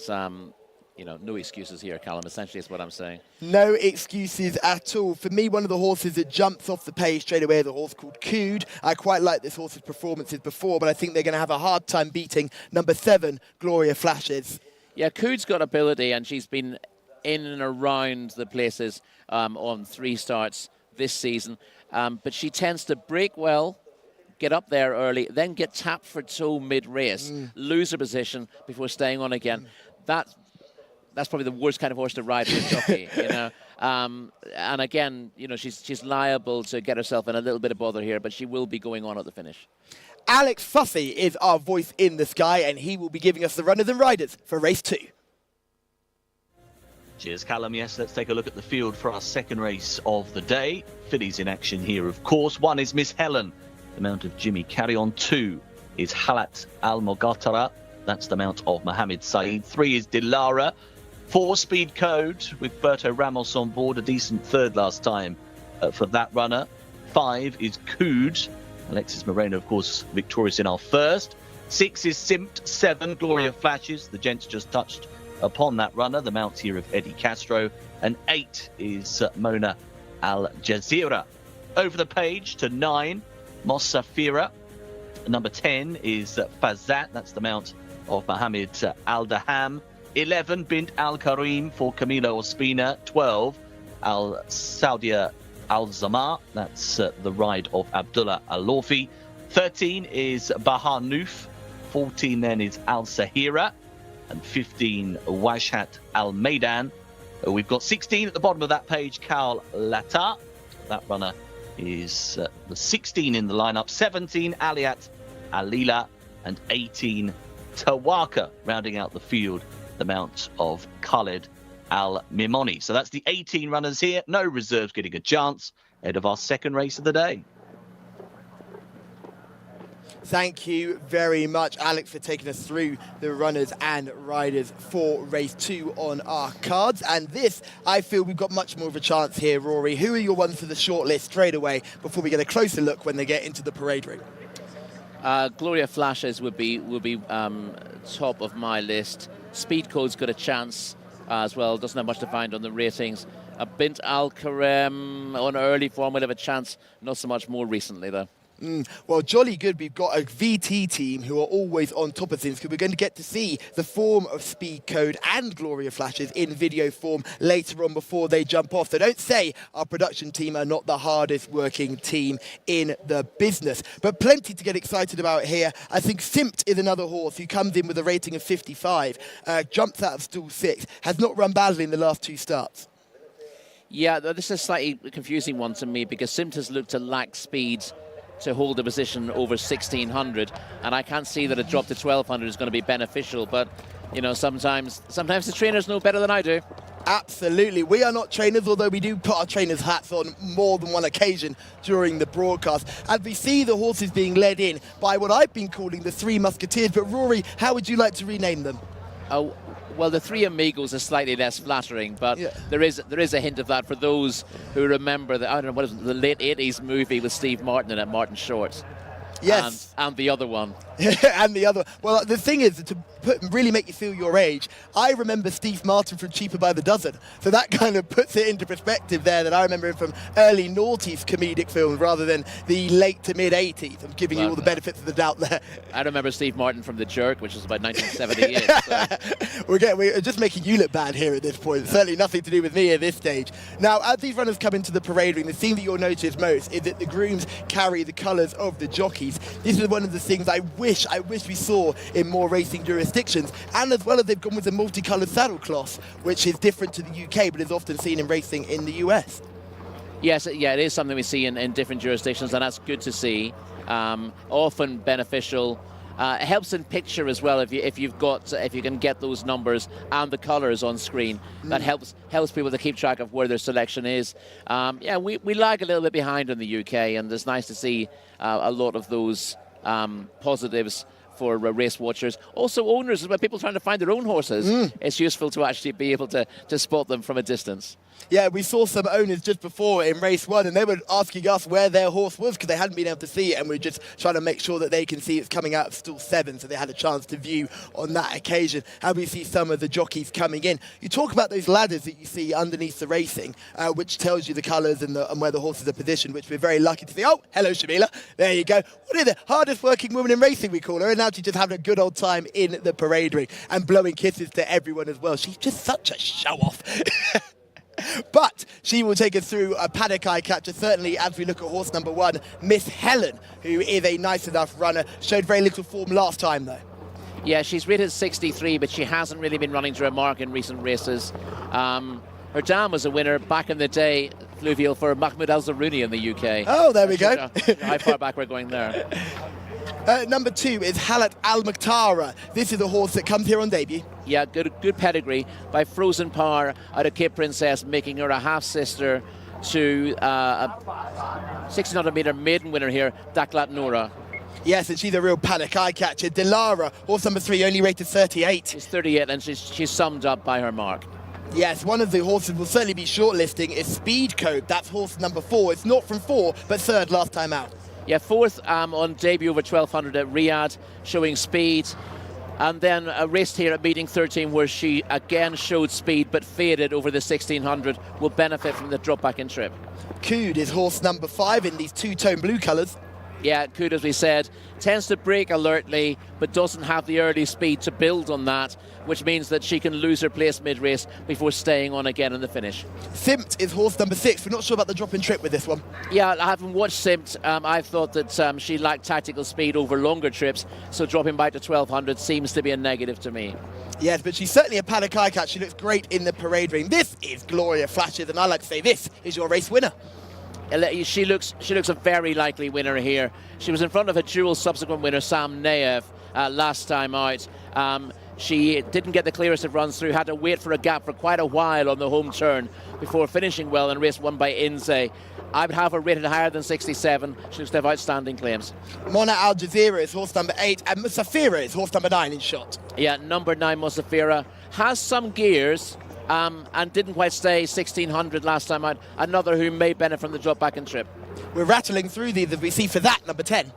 no excuses here, Callum, essentially is what I'm saying. No excuses at all. For me, one of the horses that jumps off the page straight away is a horse called Cood. I quite like this horse's performances before, but I think they're going to have a hard time beating number 7, Gloria Flashes. Yeah, Cood's got ability, and she's been in and around the places on 3 starts this season. But she tends to break well, get up there early, then get tapped for toe mid-race, lose her position before staying on again. That's probably the worst kind of horse to ride for a jockey, And again, she's liable to get herself in a little bit of bother here, but she will be going on at the finish. Alex Fussy is our voice in the sky, and he will be giving us the runners and riders for race 2. Cheers, Callum. Yes, let's take a look at the field for our second race of the day. Fillies in action here, of course. 1 is Miss Helen, the mount of Jimmy Carry-On. 2 is Halat Al-Mogatara. That's the mount of Mohammed Saeed. 3 is Dilara. 4, Speed Code, with Berto Ramos on board. A decent third last time for that runner. 5 is Cood. Alexis Moreno, of course, victorious in our first. 6 is Simpt. 7, Gloria Flashes. The gents just touched upon that runner, the mount here of Eddie Castro. And 8 is Mona Al Jazeera. Over the page to 9, Mossafira. Number 10 is Fazat, that's the mount of Mohammed Al Daham. 11, Bint Al Karim for Camilo Ospina. 12, Al Saudia Al Zamar, that's the ride of Abdullah Al Lawfi. 13 is Bahar Noof. 14 then is Al Sahira. And 15, Wajhat Al Maidan. We've got 16 at the bottom of that page, Kal Lata. That runner is the 16 in the lineup. 17, Aliat Alila. And 18, Tawaka, rounding out the field, the mount of Khaled Al Mimoni. So that's the 18 runners here. No reserves getting a chance ahead of our second race of the day. Thank you very much, Alex, for taking us through the runners and riders for race 2 on our cards. And this, I feel we've got much more of a chance here, Rory. Who are your ones for the shortlist straight away before we get a closer look when they get into the parade ring? Gloria Flashes would be top of my list. Speed Code's got a chance as well. Doesn't have much to find on the ratings. Bint Al Karem on early form will have a chance. Not so much more recently, though. Well, jolly good. We've got a VT team who are always on top of things, because we're going to get to see the form of Speed Code and Gloria Flashes in video form later on before they jump off. So don't say our production team are not the hardest working team in the business. But plenty to get excited about here. I think Simpt is another horse who comes in with a rating of 55, jumps out of stall 6, has not run badly in the last 2 starts. Yeah, this is a slightly confusing one to me, because Simpt has looked to lack speed to hold a position over 1,600, and I can't see that a drop to 1,200 is going to be beneficial. But you know, sometimes the trainers know better than I do. Absolutely. We are not trainers, although we do put our trainers' hats on more than one occasion during the broadcast. And we see the horses being led in by what I've been calling the 3 Musketeers. But Rory, how would you like to rename them? Oh, well, the 3 Amigos is slightly less flattering, but yeah, there is a hint of that for those who remember the, I don't know, what is it, the late 80s movie with Steve Martin in it, Martin Short. Yes. And the other one. And the other. Well, the thing is, to really make you feel your age, I remember Steve Martin from Cheaper by the Dozen. So that kind of puts it into perspective there, that I remember him from early noughties comedic films rather than the late to mid 80s. I'm giving you all the benefits of the doubt there. I remember Steve Martin from The Jerk, which was about 1978. So. We're just making you look bad here at this point. Certainly nothing to do with me at this stage. Now, as these runners come into the parade ring, the thing that you'll notice most is that the grooms carry the colours of the jockeys. This is one of the things I wish we saw in more racing jurisdictions, and as well as they've gone with a multicoloured saddle cloth, which is different to the UK but is often seen in racing in the US. Yes, yeah, it is something we see in different jurisdictions, and that's good to see. Often beneficial. It helps in picture as well if you can get those numbers and the colours on screen. That helps people to keep track of where their selection is. Yeah, we lag a little bit behind in the UK, and it's nice to see a lot of those positives for race watchers. Also owners, as well, people trying to find their own horses. It's useful to actually be able to spot them from a distance. Yeah, we saw some owners just before in race 1, and they were asking us where their horse was because they hadn't been able to see it, and we were just trying to make sure that they can see it's coming out of stall 7, so they had a chance to view on that occasion. And we see some of the jockeys coming in. You talk about those ladders that you see underneath the racing, which tells you the colours and where the horses are positioned, which we're very lucky to see. Oh, hello, Shamila. There you go. What is the hardest working woman in racing, we call her, and now she's just having a good old time in the parade ring and blowing kisses to everyone as well. She's just such a show-off. But she will take us through a paddock eye catcher, certainly as we look at horse number 1, Miss Helen, who is a nice enough runner. Showed very little form last time, though. Yeah, she's rated 63, but she hasn't really been running to a mark in recent races. Her dam was a winner back in the day, fluvial, for Mahmoud Al-Zarouni in the UK. Oh, there we go. How far back we're going there. Number 2 is Halat Al-Muktara. This is a horse that comes here on debut. Yeah, good pedigree by Frozen Power out of Cape Princess, making her a half-sister to a 1600 metre maiden winner here, Daklat Nora. Yes, and she's a real panic eye catcher. Dilara, horse number 3, only rated 38. She's 38 and she's summed up by her mark. Yes, one of the horses will certainly be shortlisting is Speed Code. That's horse number 4. It's not from 4, but 3rd last time out. Yeah, 4th on debut over 1200 at Riyadh, showing speed. And then a race here at meeting 13 where she again showed speed but faded over the 1600, will benefit from the drop back in trip. Cood is horse number 5 in these two-tone blue colours. Yeah, Cood, as we said, tends to break alertly but doesn't have the early speed to build on that, which means that she can lose her place mid-race before staying on again in the finish. Simt is horse number 6. We're not sure about the drop in trip with this one. Yeah, I haven't watched Simt. I thought that she lacked tactical speed over longer trips, so dropping back to 1200 seems to be a negative to me. Yes, but she's certainly a panic eye catch. She looks great in the parade ring. This is Gloria Flashes, and I like to say this is your race winner. She looks a very likely winner here. She was in front of a dual subsequent winner, Sam Naev, last time out. She didn't get the clearest of runs through, had to wait for a gap for quite a while on the home turn before finishing well in race 1 by Inze. I would have her rated higher than 67. She looks to have outstanding claims. Mona Al Jazeera is horse number 8, and Musafira is horse number 9 in shot. Yeah, number 9 Musafira has some gears. And didn't quite stay 1600 last time out. Another who may benefit from the drop back and trip. We're rattling through these as we see Fazat, number 10.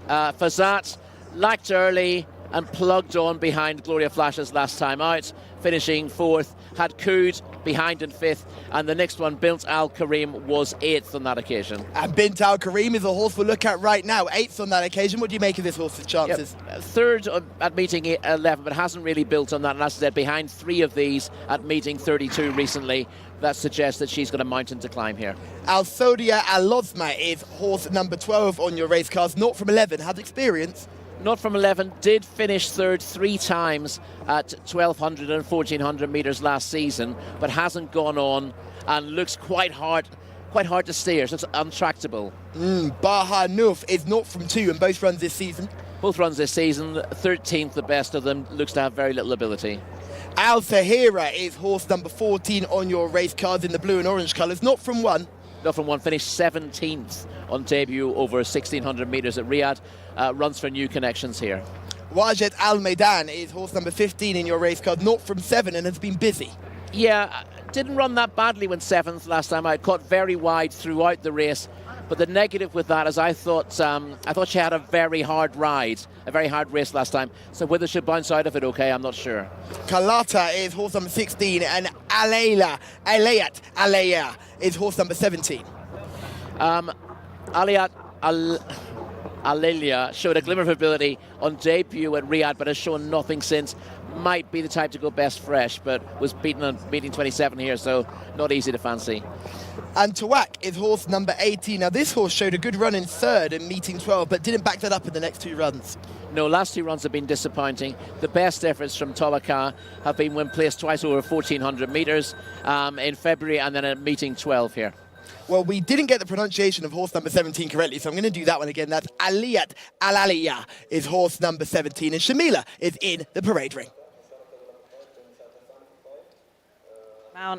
Fazat lacked early and plugged on behind Gloria Flashes last time out, finishing 4th. Had Cood behind in 5th, and the next one, Bint Al Karim, was 8th on that occasion. And Bint Al Karim is a horse we'll look at right now, 8th on that occasion. What do you make of this horse's chances? Yep. 3rd at meeting 11, but hasn't really built on that. And as I said, behind 3 of these at meeting 32 recently, that suggests that she's got a mountain to climb here. Al Sodia Al Lozma is horse number 12 on your race cards, not from 11, has experience. Not from 11, did finish 3rd 3 times at 1200 and 1400 metres last season, but hasn't gone on and looks quite hard to steer. So it's untractable. Baha Nuf is not from 2 in both runs this season. Both runs this season, 13th the best of them, looks to have very little ability. Al Sahira is horse number 14 on your race cards in the blue and orange colours, not from 1. Not from 1, finished 17th on debut over 1600 metres at Riyadh. Runs for new connections here. Wajet Al Maidan is horse number 15 in your race card, not from 7, and has been busy. Yeah, didn't run that badly when 7th last time out. Caught very wide throughout the race. But the negative with that is I thought she had a very hard ride, a very hard race last time. So whether she'll bounce out of it okay, I'm not sure. Kalata is horse number 16, and Alayat is horse number 17. Alelia showed a glimmer of ability on debut at Riyadh, but has shown nothing since. Might be the type to go best fresh, but was beaten on meeting 27 here, so not easy to fancy. And Tawak is horse number 18. Now this horse showed a good run in 3rd in meeting 12, but didn't back that up in the next 2 runs. No, last 2 runs have been disappointing. The best efforts from Tolaka have been when placed twice over 1400 metres in February and then at meeting 12 here. Well, we didn't get the pronunciation of horse number 17 correctly, so I'm going to do that one again. That's Aliyat Al-Aliyah is horse number 17, and Shamila is in the parade ring.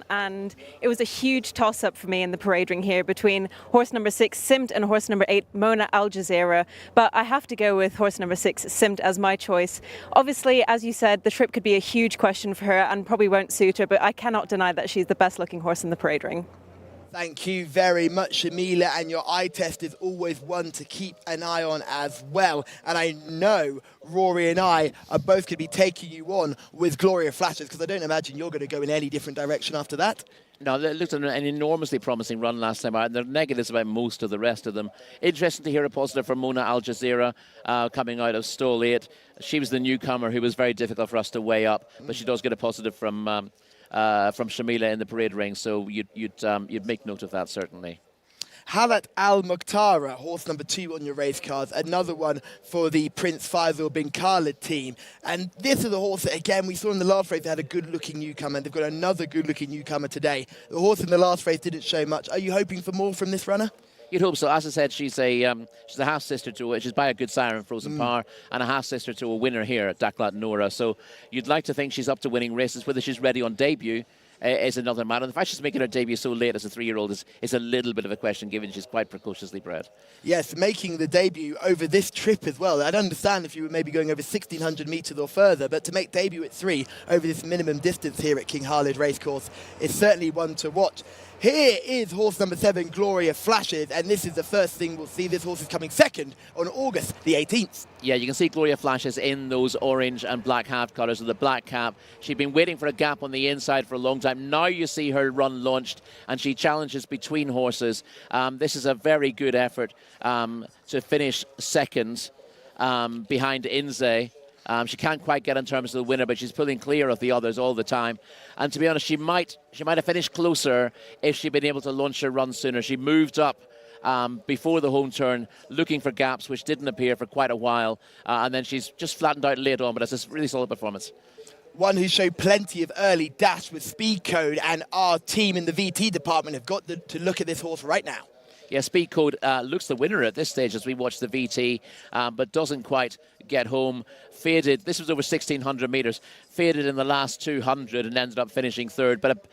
And it was a huge toss-up for me in the parade ring here between horse number 6, Simt, and horse number 8, Mona Al Jazeera. But I have to go with horse number 6, Simt, as my choice. Obviously, as you said, the trip could be a huge question for her and probably won't suit her, but I cannot deny that she's the best-looking horse in the parade ring. Thank you very much, Shamila, and your eye test is always one to keep an eye on as well. And I know Rory and I are both going to be taking you on with Gloria Flashes, because I don't imagine you're going to go in any different direction after that. No, it looked an enormously promising run last time out, and there are negatives about most of the rest of them. Interesting to hear a positive from Mona Al Jazeera coming out of stall 8. She was the newcomer who was very difficult for us to weigh up, but she does get a positive from Shamila in the parade ring, so you'd make note of that, certainly. Halat Al Mukhtara, horse number 2 on your race cards, another one for the Prince Faisal bin Khalid team. And this is a horse that, again, we saw in the last race, they had a good-looking newcomer, and they've got another good-looking newcomer today. The horse in the last race didn't show much. Are you hoping for more from this runner? You'd hope so. As I said, she's a half sister to she's by a good sire in Frozen Power, and a half sister to a winner here at Daklat Nora. So you'd like to think she's up to winning races. Whether she's ready on debut is another matter. And the fact she's making her debut so late as a 3-year-old is a little bit of a question, given she's quite precociously bred. Yes, making the debut over this trip as well. I'd understand if you were maybe going over 1,600 metres or further, but to make debut at 3 over this minimum distance here at King Khalid Racecourse is certainly one to watch. Here is horse number 7, Gloria Flashes, and this is the first thing we'll see. This horse is coming second on August the 18th. Yeah, you can see Gloria Flashes in those orange and black half colours with the black cap. She'd been waiting for a gap on the inside for a long time. Now you see her run launched, and she challenges between horses. This is a very good effort to finish second behind Inze. She can't quite get in terms of the winner, but she's pulling clear of the others all the time. And to be honest, she might have finished closer if she'd been able to launch her run sooner. She moved up before the home turn, looking for gaps, which didn't appear for quite a while. And then she's just flattened out late on, but it's a really solid performance. One who showed plenty of early dash with speed code, and our team in the VT department have got to look at this horse right now. Yeah, Speed Code looks the winner at this stage as we watch the VT, but doesn't quite get home. Faded, this was over 1,600 metres, faded in the last 200 and ended up finishing third. But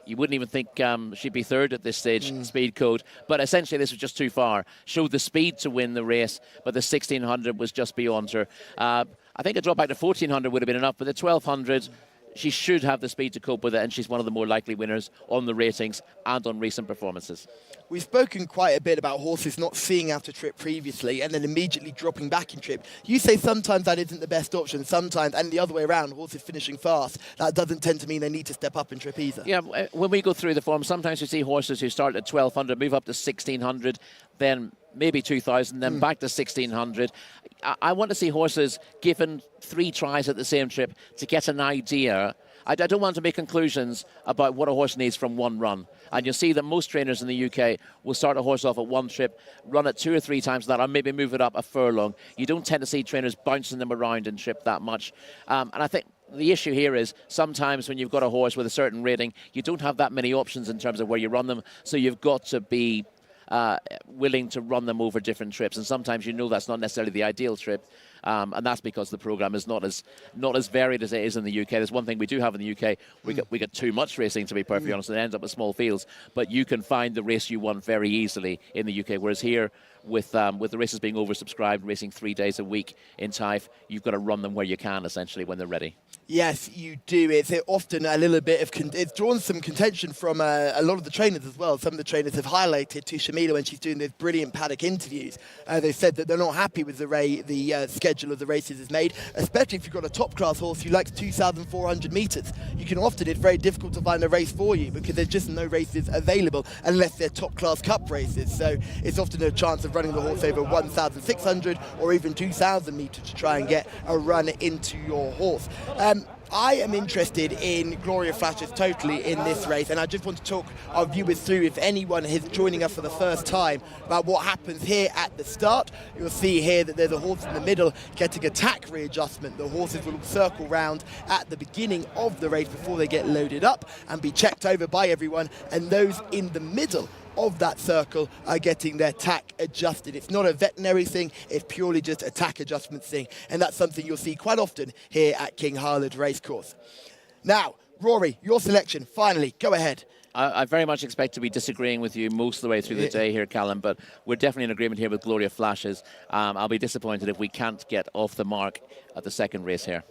you wouldn't even think she'd be third at this stage, Speed Code. But essentially this was just too far. Showed the speed to win the race, but the 1,600 was just beyond her. I think a drop back to 1,400 would have been enough, but the 1,200... she should have the speed to cope with it, and she's one of the more likely winners on the ratings and on recent performances. We've spoken quite a bit about horses not seeing out a trip previously and then immediately dropping back in trip. You say sometimes that isn't the best option, sometimes, and the other way around, horses finishing fast. That doesn't tend to mean they need to step up in trip either. Yeah, when we go through the form, sometimes we see horses who start at 1,200, move up to 1,600, then maybe 2,000, then back to 1,600. I want to see horses given 3 tries at the same trip to get an idea. I don't want to make conclusions about what a horse needs from one run. And you'll see that most trainers in the UK will start a horse off at one trip, run it 2 or 3 times that, or maybe move it up a furlong. You don't tend to see trainers bouncing them around in trip that much. And I think the issue here is sometimes when you've got a horse with a certain rating, you don't have that many options in terms of where you run them. So you've got to be willing to run them over different trips, and sometimes that's not necessarily the ideal trip, and that's because the program is not as varied as it is in the UK. There's one thing we do have in the UK: we get too much racing, to be perfectly honest, and it ends up with small fields. But you can find the race you want very easily in the UK, whereas here, with the races being oversubscribed, racing 3 days a week in Taif, you've got to run them where you can, essentially, when they're ready. Yes, you do. It's often a little bit of... it's drawn some contention from a lot of the trainers as well. Some of the trainers have highlighted to Shamila when she's doing those brilliant paddock interviews. They said that they're not happy with the schedule of the races is made, especially if you've got a top-class horse who likes 2,400 metres. It's very difficult to find a race for you because there's just no races available unless they're top-class cup races. So it's often a chance of running the horse over 1,600 or even 2,000 metres to try and get a run into your horse. I am interested in Gloria Flashes totally in this race, and I just want to talk our viewers through, if anyone is joining us for the first time, about what happens here at the start. You'll see here that there's a horse in the middle getting a tack readjustment. The horses will circle round at the beginning of the race before they get loaded up and be checked over by everyone, and those in the middle of that circle are getting their tack adjusted. It's not a veterinary thing, it's purely just a tack adjustment thing, and that's something you'll see quite often here at King Khalid Racecourse. Now, Rory, your selection, finally, go ahead. I very much expect to be disagreeing with you most of the way through the day here, Callum, but we're definitely in agreement here with Gloria Flashes. I'll be disappointed if we can't get off the mark at the second race here.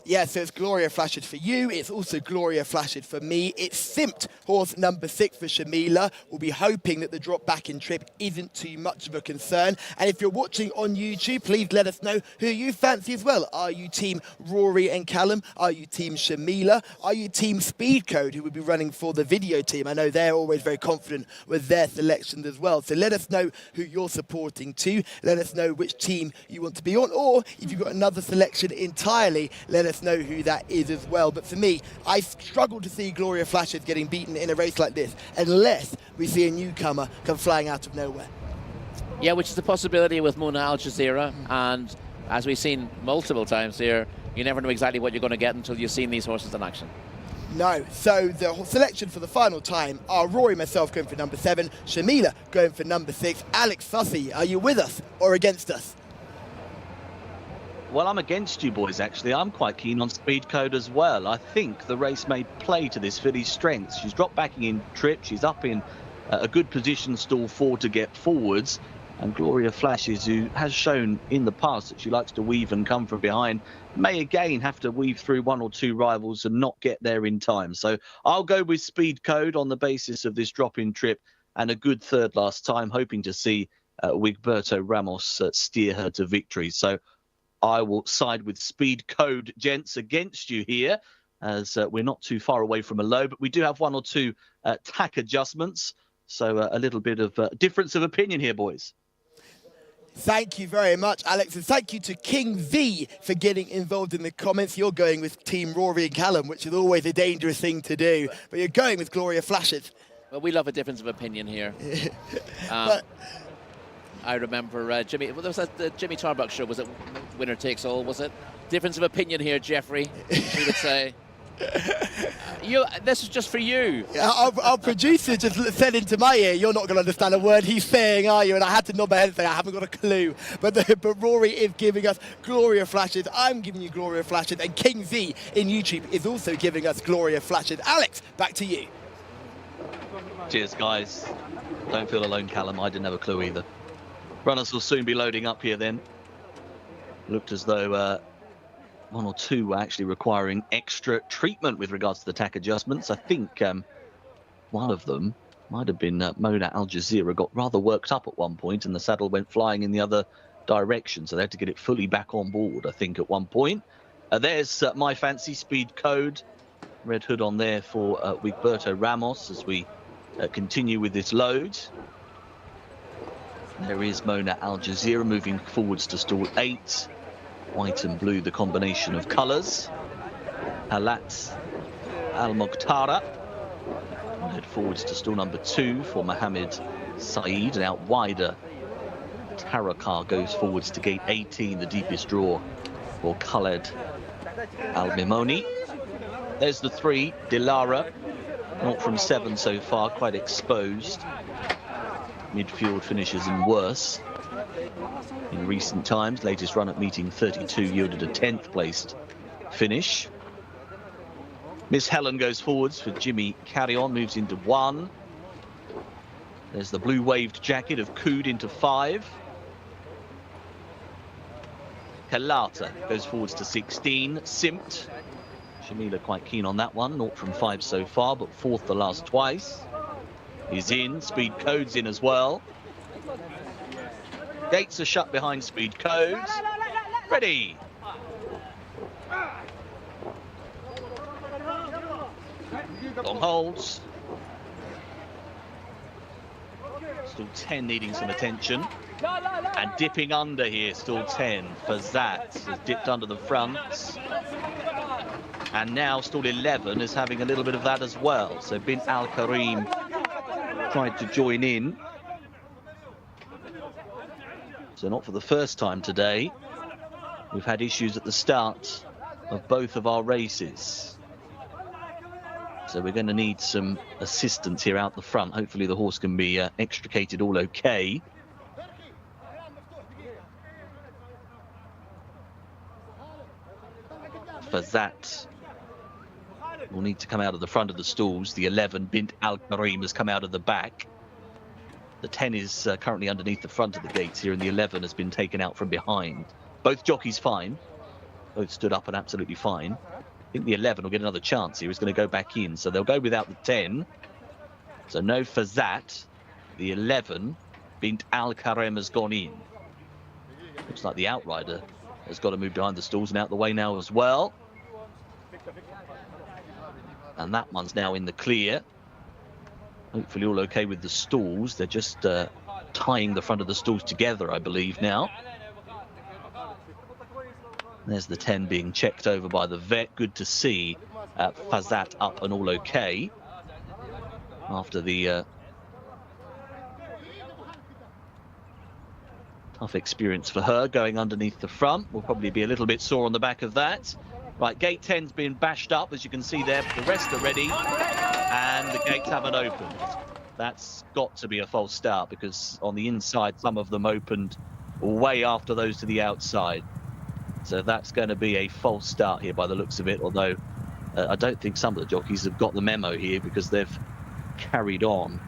Yeah, so it's Gloria Flashed for you. It's also Gloria Flashed for me. It's simped horse number 6 for Shamila. We'll be hoping that the drop back in trip isn't too much of a concern. And if you're watching on YouTube, please let us know who you fancy as well. Are you team Rory and Callum? Are you team Shamila? Are you team Speed Code, who will be running for the video team? I know they're always very confident with their selections as well. So let us know who you're supporting too. Let us know which team you want to be on. Or if you've got another selection entirely, let us know who that is as well. But for me, I struggle to see Gloria Flashes getting beaten in a race like this unless we see a newcomer come flying out of nowhere. Yeah, which is a possibility with Mona Al Jazeera, and as we've seen multiple times here, you never know exactly what you're going to get until you've seen these horses in action. No. So the selection for the final time are Rory, myself going for number 7, Shamila going for number 6. Alex Sussy, are you with us or against us? Well, I'm against you boys, actually. I'm quite keen on Speed Code as well. I think the race may play to this filly's strengths. She's dropped backing in trip. She's up in a good position, stall 4 to get forwards. And Gloria Flashes, who has shown in the past that she likes to weave and come from behind, may again have to weave through 1 or 2 rivals and not get there in time. So I'll go with Speed Code on the basis of this drop-in trip and a good third last time, hoping to see Wigberto Ramos steer her to victory. So I will side with Speed Code, gents, against you here, as we're not too far away from a low, but we do have 1 or 2 tack adjustments. So a little bit of difference of opinion here, boys. Thank you very much, Alex, and thank you to King V for getting involved in the comments. You're going with Team Rory and Callum, which is always a dangerous thing to do, but you're going with Gloria Flashes. Well, we love a difference of opinion here. I remember Jimmy, well, there was the Jimmy Tarbuck show, was it Winner Takes All, was it? Difference of opinion here, Jeffrey, we would say. This is just for you. Our producer just said into my ear, you're not going to understand a word he's saying, are you? And I had to nod my head and say, I haven't got a clue. But Rory is giving us Gloria Flashes. I'm giving you Gloria Flashes. And King Z in YouTube is also giving us Gloria Flashes. Alex, back to you. Cheers, guys. Don't feel alone, Callum. I didn't have a clue either. Runners will soon be loading up here then. Looked as though 1 or 2 were actually requiring extra treatment with regards to the tack adjustments. I think one of them might have been Mona Al Jazeera, got rather worked up at one point and the saddle went flying in the other direction. So they had to get it fully back on board, I think, at one point. There's My Fancy Speed Code. Red hood on there for Wigberto Ramos as we continue with this load. There is Mona Al Jazeera moving forwards to stall 8. White and blue, the combination of colours. Halat Al Mokhtara will head forwards to stall number 2 for Mohammed Saeed. And out wider, Tarakar goes forwards to gate 18, the deepest draw for Khaled Al Mimoni. There's the 3, Dilara, 0 from 7 so far, quite exposed. Midfield finishes in worse in recent times. Latest run at meeting 32 yielded a 10th placed finish. Miss Helen goes forwards for Jimmy Carry-On, moves into 1. There's the blue waved jacket of Kood into 5. Kalata goes forwards to 16. Simt. Shamila quite keen on that one, 0 from 5 so far, but 4th the last twice. He's in, Speed Code's in as well. Gates are shut behind Speed Codes. Ready. Long holds. Still 10 needing some attention. And dipping under here, still 10. Fazat has dipped under the front. And now still 11 is having a little bit of that as well. So Bint Al Karim tried to join in. So not for the first time today. We've had issues at the start of both of our races. So we're going to need some assistance here out the front. Hopefully the horse can be extricated all okay. Fazat will need to come out of the front of the stalls. The 11, Bint Al Karim, has come out of the back. The 10 is currently underneath the front of the gates here, and the 11 has been taken out from behind. Both jockeys fine. Both stood up and absolutely fine. I think the 11 will get another chance here. He's going to go back in, so they'll go without the 10. So no Fazat. The 11, Bint Al Karim, has gone in. Looks like the outrider has got to move behind the stalls and out the way now as well. And that one's now in the clear. Hopefully all okay with the stalls. They're just tying the front of the stalls together, I believe, now. There's the 10 being checked over by the vet. Good to see Fazat up and all okay. After the tough experience for her going underneath the front. Will probably be a little bit sore on the back of that. Right, gate 10's been bashed up, as you can see there, but the rest are ready, and the gates haven't opened. That's got to be a false start, because on the inside, some of them opened way after those to the outside. So that's going to be a false start here by the looks of it, although I don't think some of the jockeys have got the memo here because they've carried on.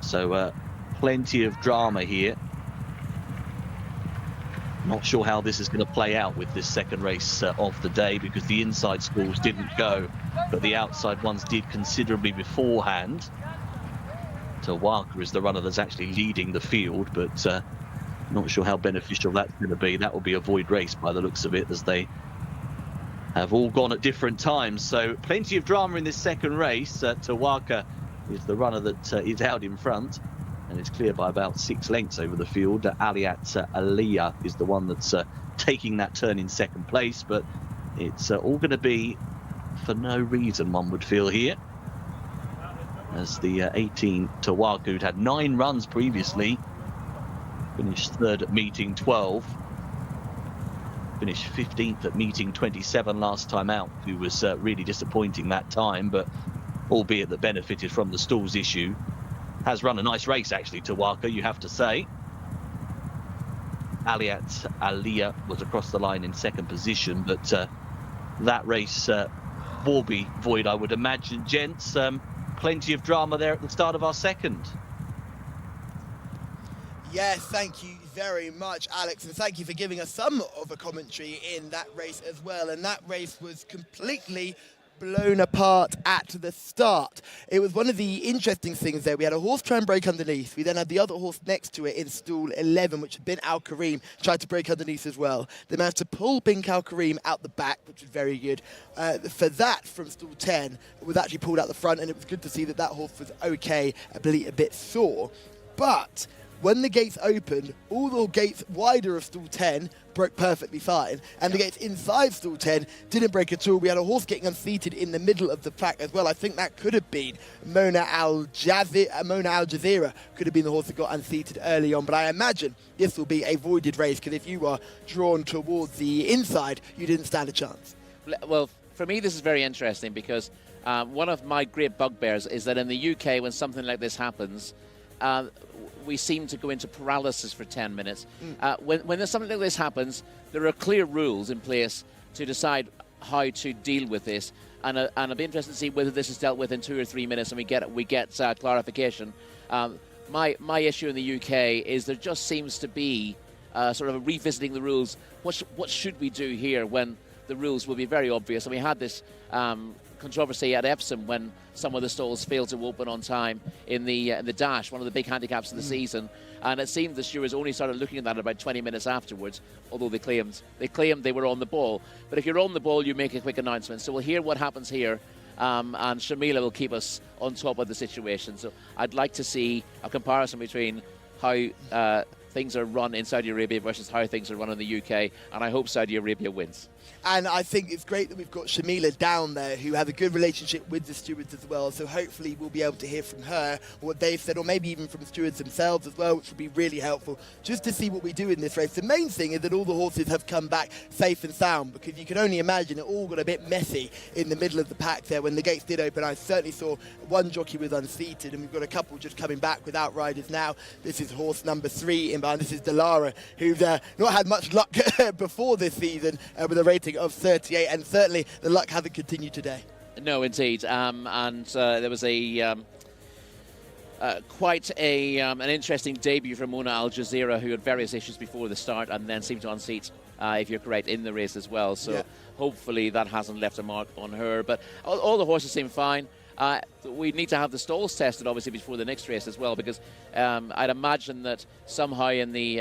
So plenty of drama here. Not sure how this is going to play out with this second race of the day, because the inside schools didn't go, but the outside ones did considerably beforehand. Tawaka is the runner that's actually leading the field, but not sure how beneficial that's going to be. That will be a void race by the looks of it, as they have all gone at different times. So plenty of drama in this second race. Tawaka is the runner that is out in front, and it's clear by about 6 lengths over the field. Aliyat Aliyah is the one that's taking that turn in second place, but it's all going to be for no reason, one would feel here, as the 18 Tawaka, who'd had 9 runs previously, finished third at meeting 12, finished 15th at meeting 27 last time out, who was really disappointing that time, but albeit that benefited from the stalls issue. Has run a nice race, actually, Tawaka, you have to say. Aliyat Aliyah was across the line in second position, but that race will be void, I would imagine. Gents, plenty of drama there at the start of our second. Yes, thank you very much, Alex, and thank you for giving us some of a commentary in that race as well. And that race was completely blown apart at the start. It was one of the interesting things there. We had a horse try and break underneath. We then had the other horse next to it in stall 11, which had been Al Kareem, tried to break underneath as well. They managed to pull Bink Al Kareem out the back, which was very good. For that, from stall 10, it was actually pulled out the front, and it was good to see that that horse was okay, a bit sore. But when the gates opened, all the gates wider of stall 10 broke perfectly fine, and the gates inside stall 10 didn't break at all. We had a horse getting unseated in the middle of the pack as well. I think that could have been Mona Al Jazeera could have been the horse that got unseated early on, but I imagine this will be a voided race, because if you are drawn towards the inside, you didn't stand a chance. Well, for me, this is very interesting, because one of my great bugbears is that in the UK, when something like this happens, we seem to go into paralysis for 10 minutes. When there's something like this happens, there are clear rules in place to decide how to deal with this, and I'll be interested to see whether this is dealt with in 2 or 3 minutes and we get clarification. My issue in the UK is there just seems to be sort of a revisiting the rules. What should we do here when the rules will be very obvious? And we had this controversy at Epsom when some of the stalls failed to open on time in the dash, one of the big handicaps of the season, and it seemed the stewards only started looking at that about 20 minutes afterwards, although they claimed they were on the ball. But if you're on the ball, you make a quick announcement. So we'll hear what happens here, and Shamila will keep us on top of the situation. So I'd like to see a comparison between how things are run in Saudi Arabia versus how things are run in the UK, and I hope Saudi Arabia wins. And I think it's great that we've got Shamila down there, who have a good relationship with the stewards as well. So hopefully we'll be able to hear from her what they've said, or maybe even from the stewards themselves as well, which would be really helpful just to see what we do in this race. The main thing is that all the horses have come back safe and sound, because you can only imagine it all got a bit messy in the middle of the pack there when the gates did open. I certainly saw one jockey was unseated, and we've got a couple just coming back with outriders now. This is horse number 3 inbound. This is Delara, who's not had much luck before this season with a rating of 38, and certainly the luck hasn't continued today. No, indeed, and there was a quite an interesting debut from Mona Al Jazeera, who had various issues before the start and then seemed to unseat, if you're correct, in the race as well. So hopefully that hasn't left a mark on her. But all the horses seem fine. We need to have the stalls tested, obviously, before the next race as well, because I'd imagine that somehow in the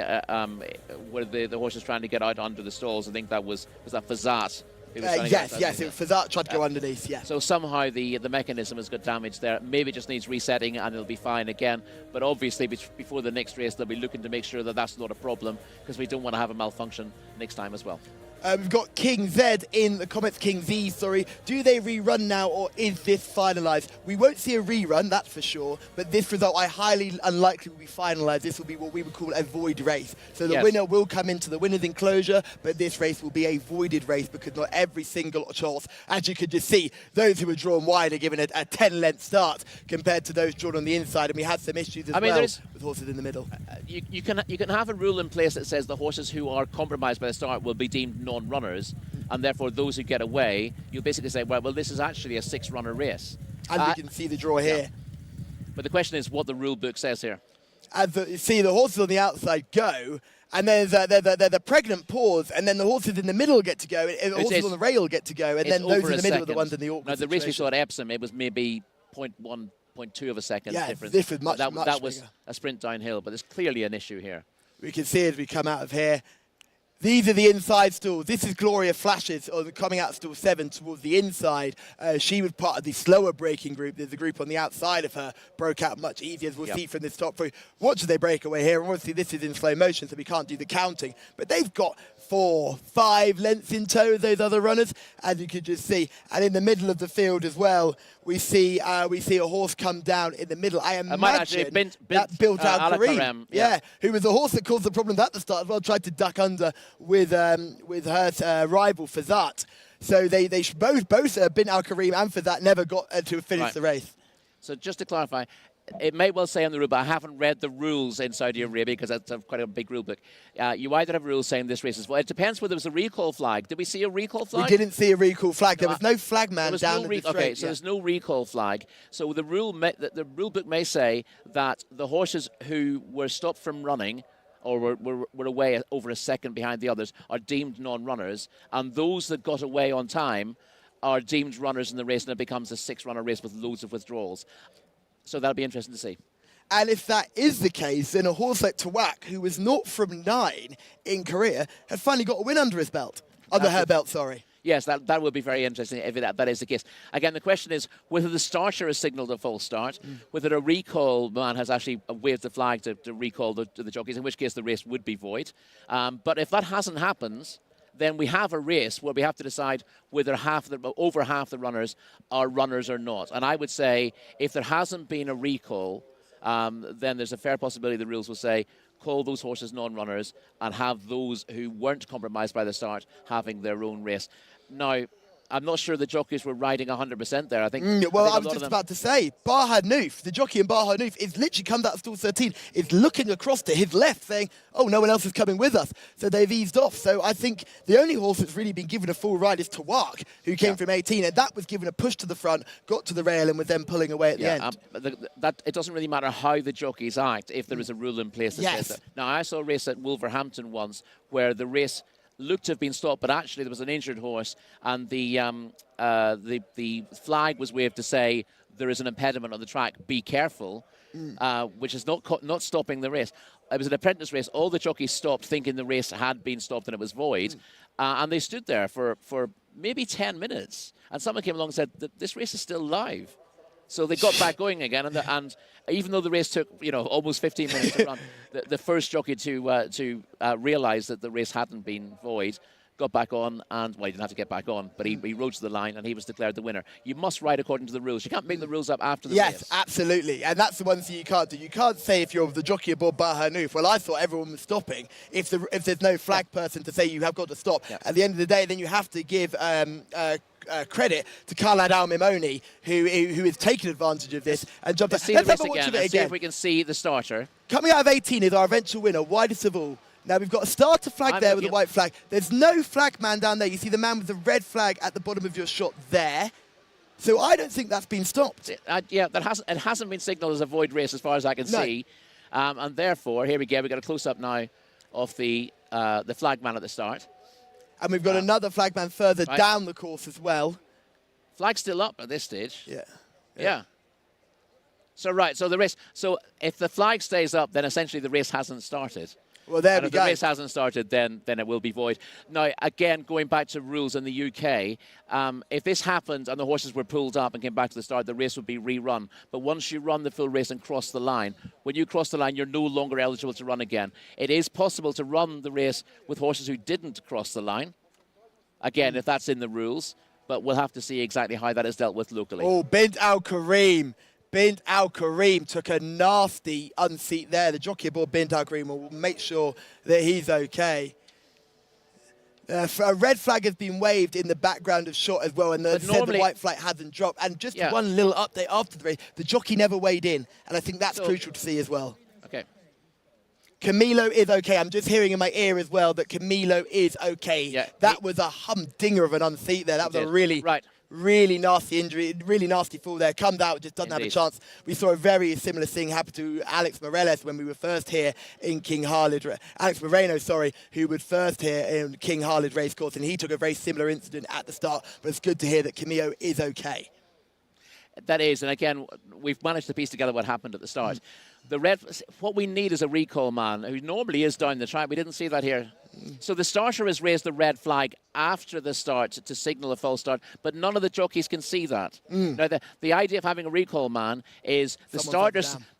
where the horse is trying to get out under the stalls, I think that was that Fazat. Yes, it was Fazat tried to go underneath, yeah. So somehow the mechanism has got damage there. Maybe it just needs resetting and it'll be fine again. But obviously before the next race, they'll be looking to make sure that that's not a problem, because we don't want to have a malfunction next time as well. We've got King Z in the comments, King Z, sorry. Do they rerun now, or is this finalised? We won't see a rerun, that's for sure, but this result I highly unlikely will be finalised. This will be what we would call a void race. So the winner will come into the winner's enclosure, but this race will be a voided race because not every single horse, as you could just see, those who were drawn wide are given a 10-length start compared to those drawn on the inside, and we had some issues as well with horses in the middle. You can have a rule in place that says the horses who are compromised by the start will be deemed non-runners, and therefore those who get away, you basically say, well, this is actually a 6-runner race. And we can see the draw here. Yeah. But the question is what the rule book says here. As you see, the horses on the outside go, and then there's the pregnant pause, and then the horses in the middle get to go, and the horses on the rail get to go, and then those in the middle are the ones in the awkward Now, the race we situation. saw at Epsom, it was maybe 0.1, 0.2 of a second difference. This was much that bigger. was a sprint downhill, but there's clearly an issue here. We can see as we come out of here. These are the inside stalls. This is Gloria Flashes coming out of stall 7 towards the inside. She was part of the slower braking group. There's a group on the outside of her, broke out much easier, as we'll see from this top 3. Watch as they break away here. And obviously this is in slow motion, so we can't do the counting. But they've got 4, 5 lengths in tow, those other runners, as you could just see. And in the middle of the field as well, we see a horse come down in the middle. I imagine that built out Kareem, who was the horse that caused the problems at the start as well, tried to duck under with her rival Fazat. So they both Bint Al Kareem and Fazat never got to finish the race. So just to clarify, it may well say on the rule, but I haven't read the rules in Saudi Arabia because that's quite a big rule book. You either have rules saying this race is... Well, it depends whether there was a recall flag. Did we see a recall flag? We didn't see a recall flag. There was no flagman down the straight. Okay, so there's no recall flag. So the rule book may say that the horses who were stopped from running or were away over a second behind the others are deemed non-runners, and those that got away on time are deemed runners in the race, and it becomes a 6-runner race with loads of withdrawals. So that'll be interesting to see. And if that is the case, then a horse like Tawak, who was 0 from 9 in Korea, has finally got a win under his belt. Under her belt, sorry. Yes, that would be very interesting if that is the case. Again, the question is whether the starter has signalled a false start, whether a recall man has actually waved the flag to recall the jockeys, in which case the race would be void. But if that hasn't happened, then we have a race where we have to decide whether over half the runners are runners or not. And I would say if there hasn't been a recall, then there's a fair possibility the rules will say call those horses non-runners and have those who weren't compromised by the start having their own race. Now, I'm not sure the jockeys were riding 100% there. I think. I was just about to say, Bahad Noof, the jockey in Bahad Noof, is literally come out of stall 13, is looking across to his left, saying, "Oh, no one else is coming with us." So they've eased off. So I think the only horse that's really been given a full ride is Tawak, who came from 18, and that was given a push to the front, got to the rail, and was then pulling away at the end. It doesn't really matter how the jockeys act if there is a rule in place that says that. Now, I saw a race at Wolverhampton once where the race looked to have been stopped, but actually there was an injured horse, and the flag was waved to say there is an impediment on the track, be careful, which is not stopping the race. It was an apprentice race. All the jockeys stopped thinking the race had been stopped and it was void, and they stood there for maybe 10 minutes, and someone came along and said that this race is still live. So they got back going again, and even though the race took almost 15 minutes to run, the first jockey to realise that the race hadn't been void got back on, and well, he didn't have to get back on, but he rode to the line and he was declared the winner. You must ride according to the rules. You can't make the rules up after the race. Yes, absolutely, and that's the one thing you can't do. You can't say if you're the jockey aboard Bahar Noof, well, I thought everyone was stopping. If there's no flag person to say you have got to stop, at the end of the day, then you have to give credit to Khaled Al-Mimoni, who has taken advantage of this and jumped. Let's have a watch of it again. See if we can see the starter. Coming out of 18 is our eventual winner, widest of all. Now, we've got a starter flag there with a white flag. There's no flag man down there. You see the man with the red flag at the bottom of your shot there. So I don't think that's been stopped. It hasn't been signalled as a void race as far as I can see. And therefore, here we go. We've got a close-up now of the flag man at the start. And we've got another flag man further down the course as well. Flag's still up at this stage. Yeah. So the race. So if the flag stays up, then essentially the race hasn't started. Well, there we go. If the race hasn't started, then it will be void. Now, again, going back to rules in the UK, if this happened and the horses were pulled up and came back to the start, the race would be rerun. But once you run the full race and cross the line, when you cross the line, you're no longer eligible to run again. It is possible to run the race with horses who didn't cross the line. again, if that's in the rules. But we'll have to see exactly how that is dealt with locally. Oh, Bint Al Kareem. Bint Al Kareem took a nasty unseat there. The jockey aboard Bint Al Kareem will make sure that he's okay. A red flag has been waved in the background of shot as well, and the white flag hasn't dropped. And just one little update after the race, the jockey never weighed in, and I think that's crucial to see as well. Okay. Camilo is okay. I'm just hearing in my ear as well that Camilo is okay. Yeah. That was a humdinger of an unseat there. That was a really nasty injury, really nasty fall there. Comes out, just doesn't have a chance. We saw a very similar thing happen to Alex Morales when we were first here in King Khalid. Alex Moreno, sorry, who was first here in King Khalid racecourse, and he took a very similar incident at the start. But it's good to hear that Camilo is okay. That is, and again, we've managed to piece together what happened at the start. What we need is a recall man who normally is down the track. We didn't see that here. So the starter has raised the red flag after the start to signal a false start, but none of the jockeys can see that. Now, the idea of having a recall man is the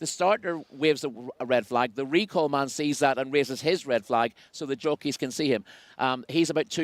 starter waves a red flag, the recall man sees that and raises his red flag so the jockeys can see him. He's about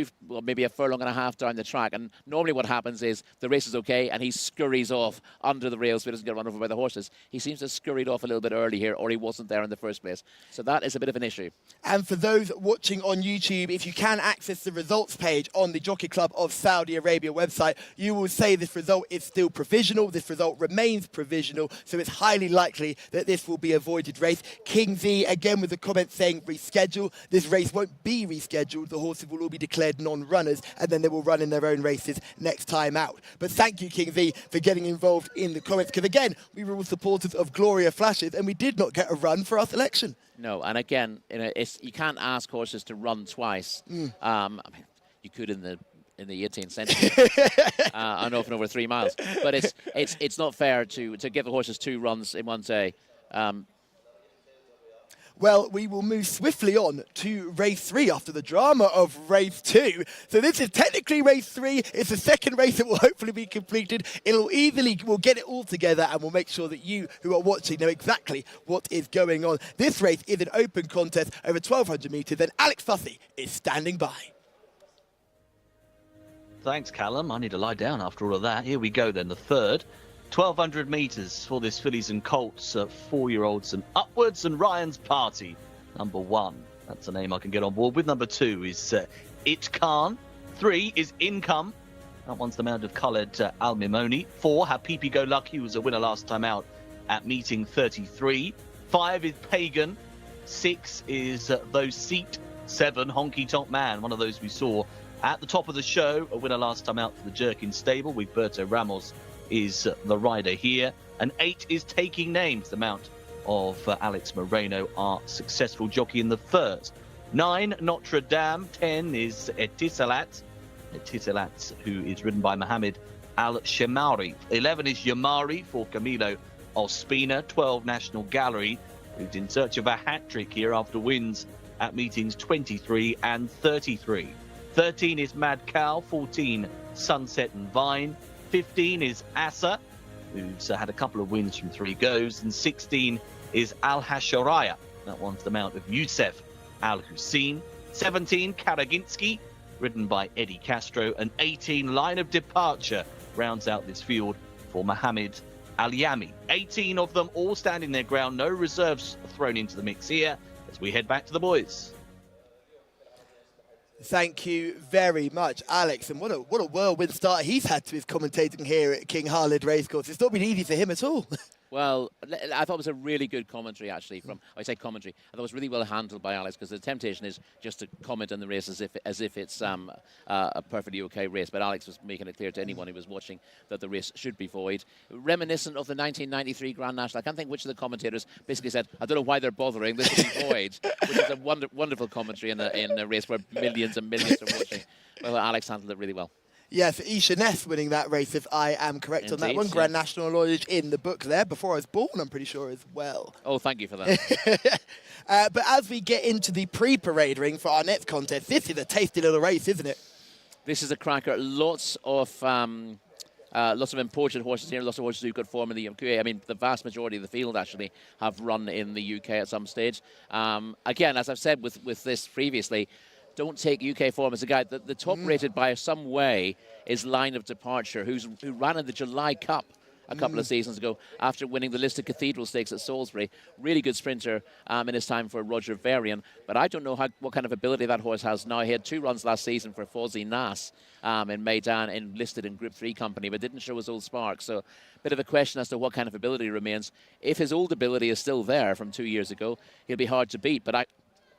maybe a furlong and a half down the track, and normally what happens is the race is okay and he scurries off under the rails so he doesn't get run over by the horses. He seems to have scurried off a little bit early here, or he wasn't there in the first place. So that is a bit of an issue. And for those watching on YouTube, if you can access the results page on the Jockey Club of Saudi Arabia website, you will say this result is still provisional. This result remains provisional, so it's highly likely that this will be a voided race. King Z, again with the comment saying reschedule. This race won't be rescheduled. The horses will all be declared non-runners, and then they will run in their own races next time out. But thank you, King Z, for getting involved in the comments, because again, we were all supporters of Gloria Flashes, and we did not get a run for our selection. No, and again, you can't ask horses to run twice. I mean, you could in the 18th century, and often over 3 miles. But it's not fair to give the horses 2 runs in one day. Well, we will move swiftly on to race 3 after the drama of race 2. So this is technically race 3. It's the second race that will hopefully be completed. We'll get it all together, and we'll make sure that you who are watching know exactly what is going on. This race is an open contest over 1,200 metres, and Alex Fussy is standing by. Thanks, Callum. I need to lie down after all of that. Here we go then, the third. 1,200 metres for this fillies and colts, 4-year-olds and upwards, and Ryan's Party, number 1. That's a name I can get on board with. Number 2 is It Khan. 3 is Income. That one's the mount of Khaled Al-Mimoni. 4, Habibi Go Lucky, who was a winner last time out at meeting 33. 5 is Pagan. 6 is Those Seat. 7, Honky Tonk Man, one of those we saw at the top of the show, a winner last time out for the Jerkin stable with Berto Ramos is the rider here. And 8 is Taking Names, the mount of Alex Moreno, our successful jockey in the first. 9, Notre Dame. 10 is Etisalat, who is ridden by Mohammed Al-Shemari. 11 is Yamari for Camilo Ospina. 12, National Gallery, who's in search of a hat-trick here after wins at meetings 23 and 33. 13 is Mad Cow. 14, Sunset and Vine. 15 is Asa, who's had a couple of wins from 3 goes. And 16 is Al Hasharaya. That one's the mount of Youssef Al Hussein. 17, Karaginski, ridden by Eddie Castro. And 18, Line of Departure, rounds out this field for Mohammed Al Yami. 18 of them all standing their ground. No reserves thrown into the mix here as we head back to the boys. Thank you very much, Alex. And what a whirlwind start he's had to his commentating here at King Khalid Racecourse. It's not been easy for him at all. Well, I thought it was a really good commentary, actually. I say commentary. I thought it was really well handled by Alex, because the temptation is just to comment on the race as if it's a perfectly okay race. But Alex was making it clear to anyone who was watching that the race should be void. Reminiscent of the 1993 Grand National. I can't think which of the commentators basically said, I don't know why they're bothering, this should be void, which is a wonderful commentary in a race where millions and millions are watching. Well, Alex handled it really well. Yes, Jcsa winning that race, if I am correct on that one. Grand National knowledge in the book there, before I was born, I'm pretty sure, as well. Oh, thank you for that. But as we get into the pre-parade ring for our next contest, this is a tasty little race, isn't it? This is a cracker. Lots of imported horses here, lots of horses who've got form in the UMQA. I mean, the vast majority of the field actually have run in the UK at some stage. Again, as I've said with this previously, don't take UK form as a guide. The top rated by some way is Line of Departure, who ran in the July Cup a couple of seasons ago after winning the listed Cathedral Stakes at Salisbury. Really good sprinter in his time for Roger Varian. But I don't know what kind of ability that horse has now. He had 2 runs last season for Fozzie Nas in Meydan, listed in Group 3 company, but didn't show his old spark. So a bit of a question as to what kind of ability remains. If his old ability is still there from 2 years ago, he'll be hard to beat. But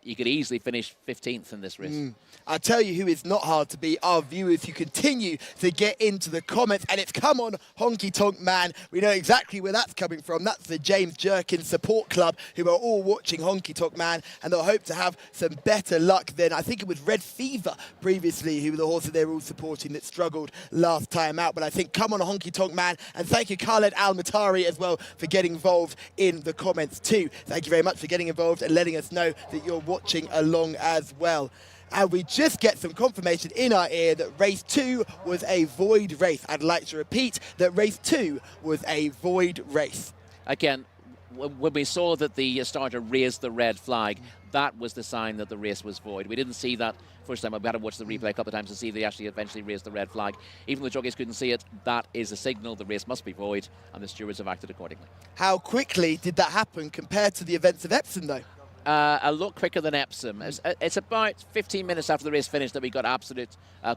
you could easily finish 15th in this race. I'll tell you who is not hard to beat, our viewers who continue to get into the comments, and it's Come On Honky Tonk Man. We know exactly where that's coming from. That's the James Jerkin Support Club, who are all watching Honky Tonk Man, and they'll hope to have some better luck than, I think it was Red Fever previously, who were the horse that they were all supporting that struggled last time out. But I think Come On Honky Tonk Man, and thank you Khaled Al-Matari as well for getting involved in the comments too. Thank you very much for getting involved and letting us know that you're watching along as well. And we just get some confirmation in our ear that race 2 was a void race. I'd like to repeat that race 2 was a void race. Again, when we saw that the starter raised the red flag, that was the sign that the race was void. We didn't see that first time. We had to watch the replay a couple of times to see they actually eventually raised the red flag. Even though the jockeys couldn't see it, that is a signal the race must be void, and the stewards have acted accordingly. How quickly did that happen compared to the events of Epsom, though? A lot quicker than Epsom. It's about 15 minutes after the race finished that we got absolute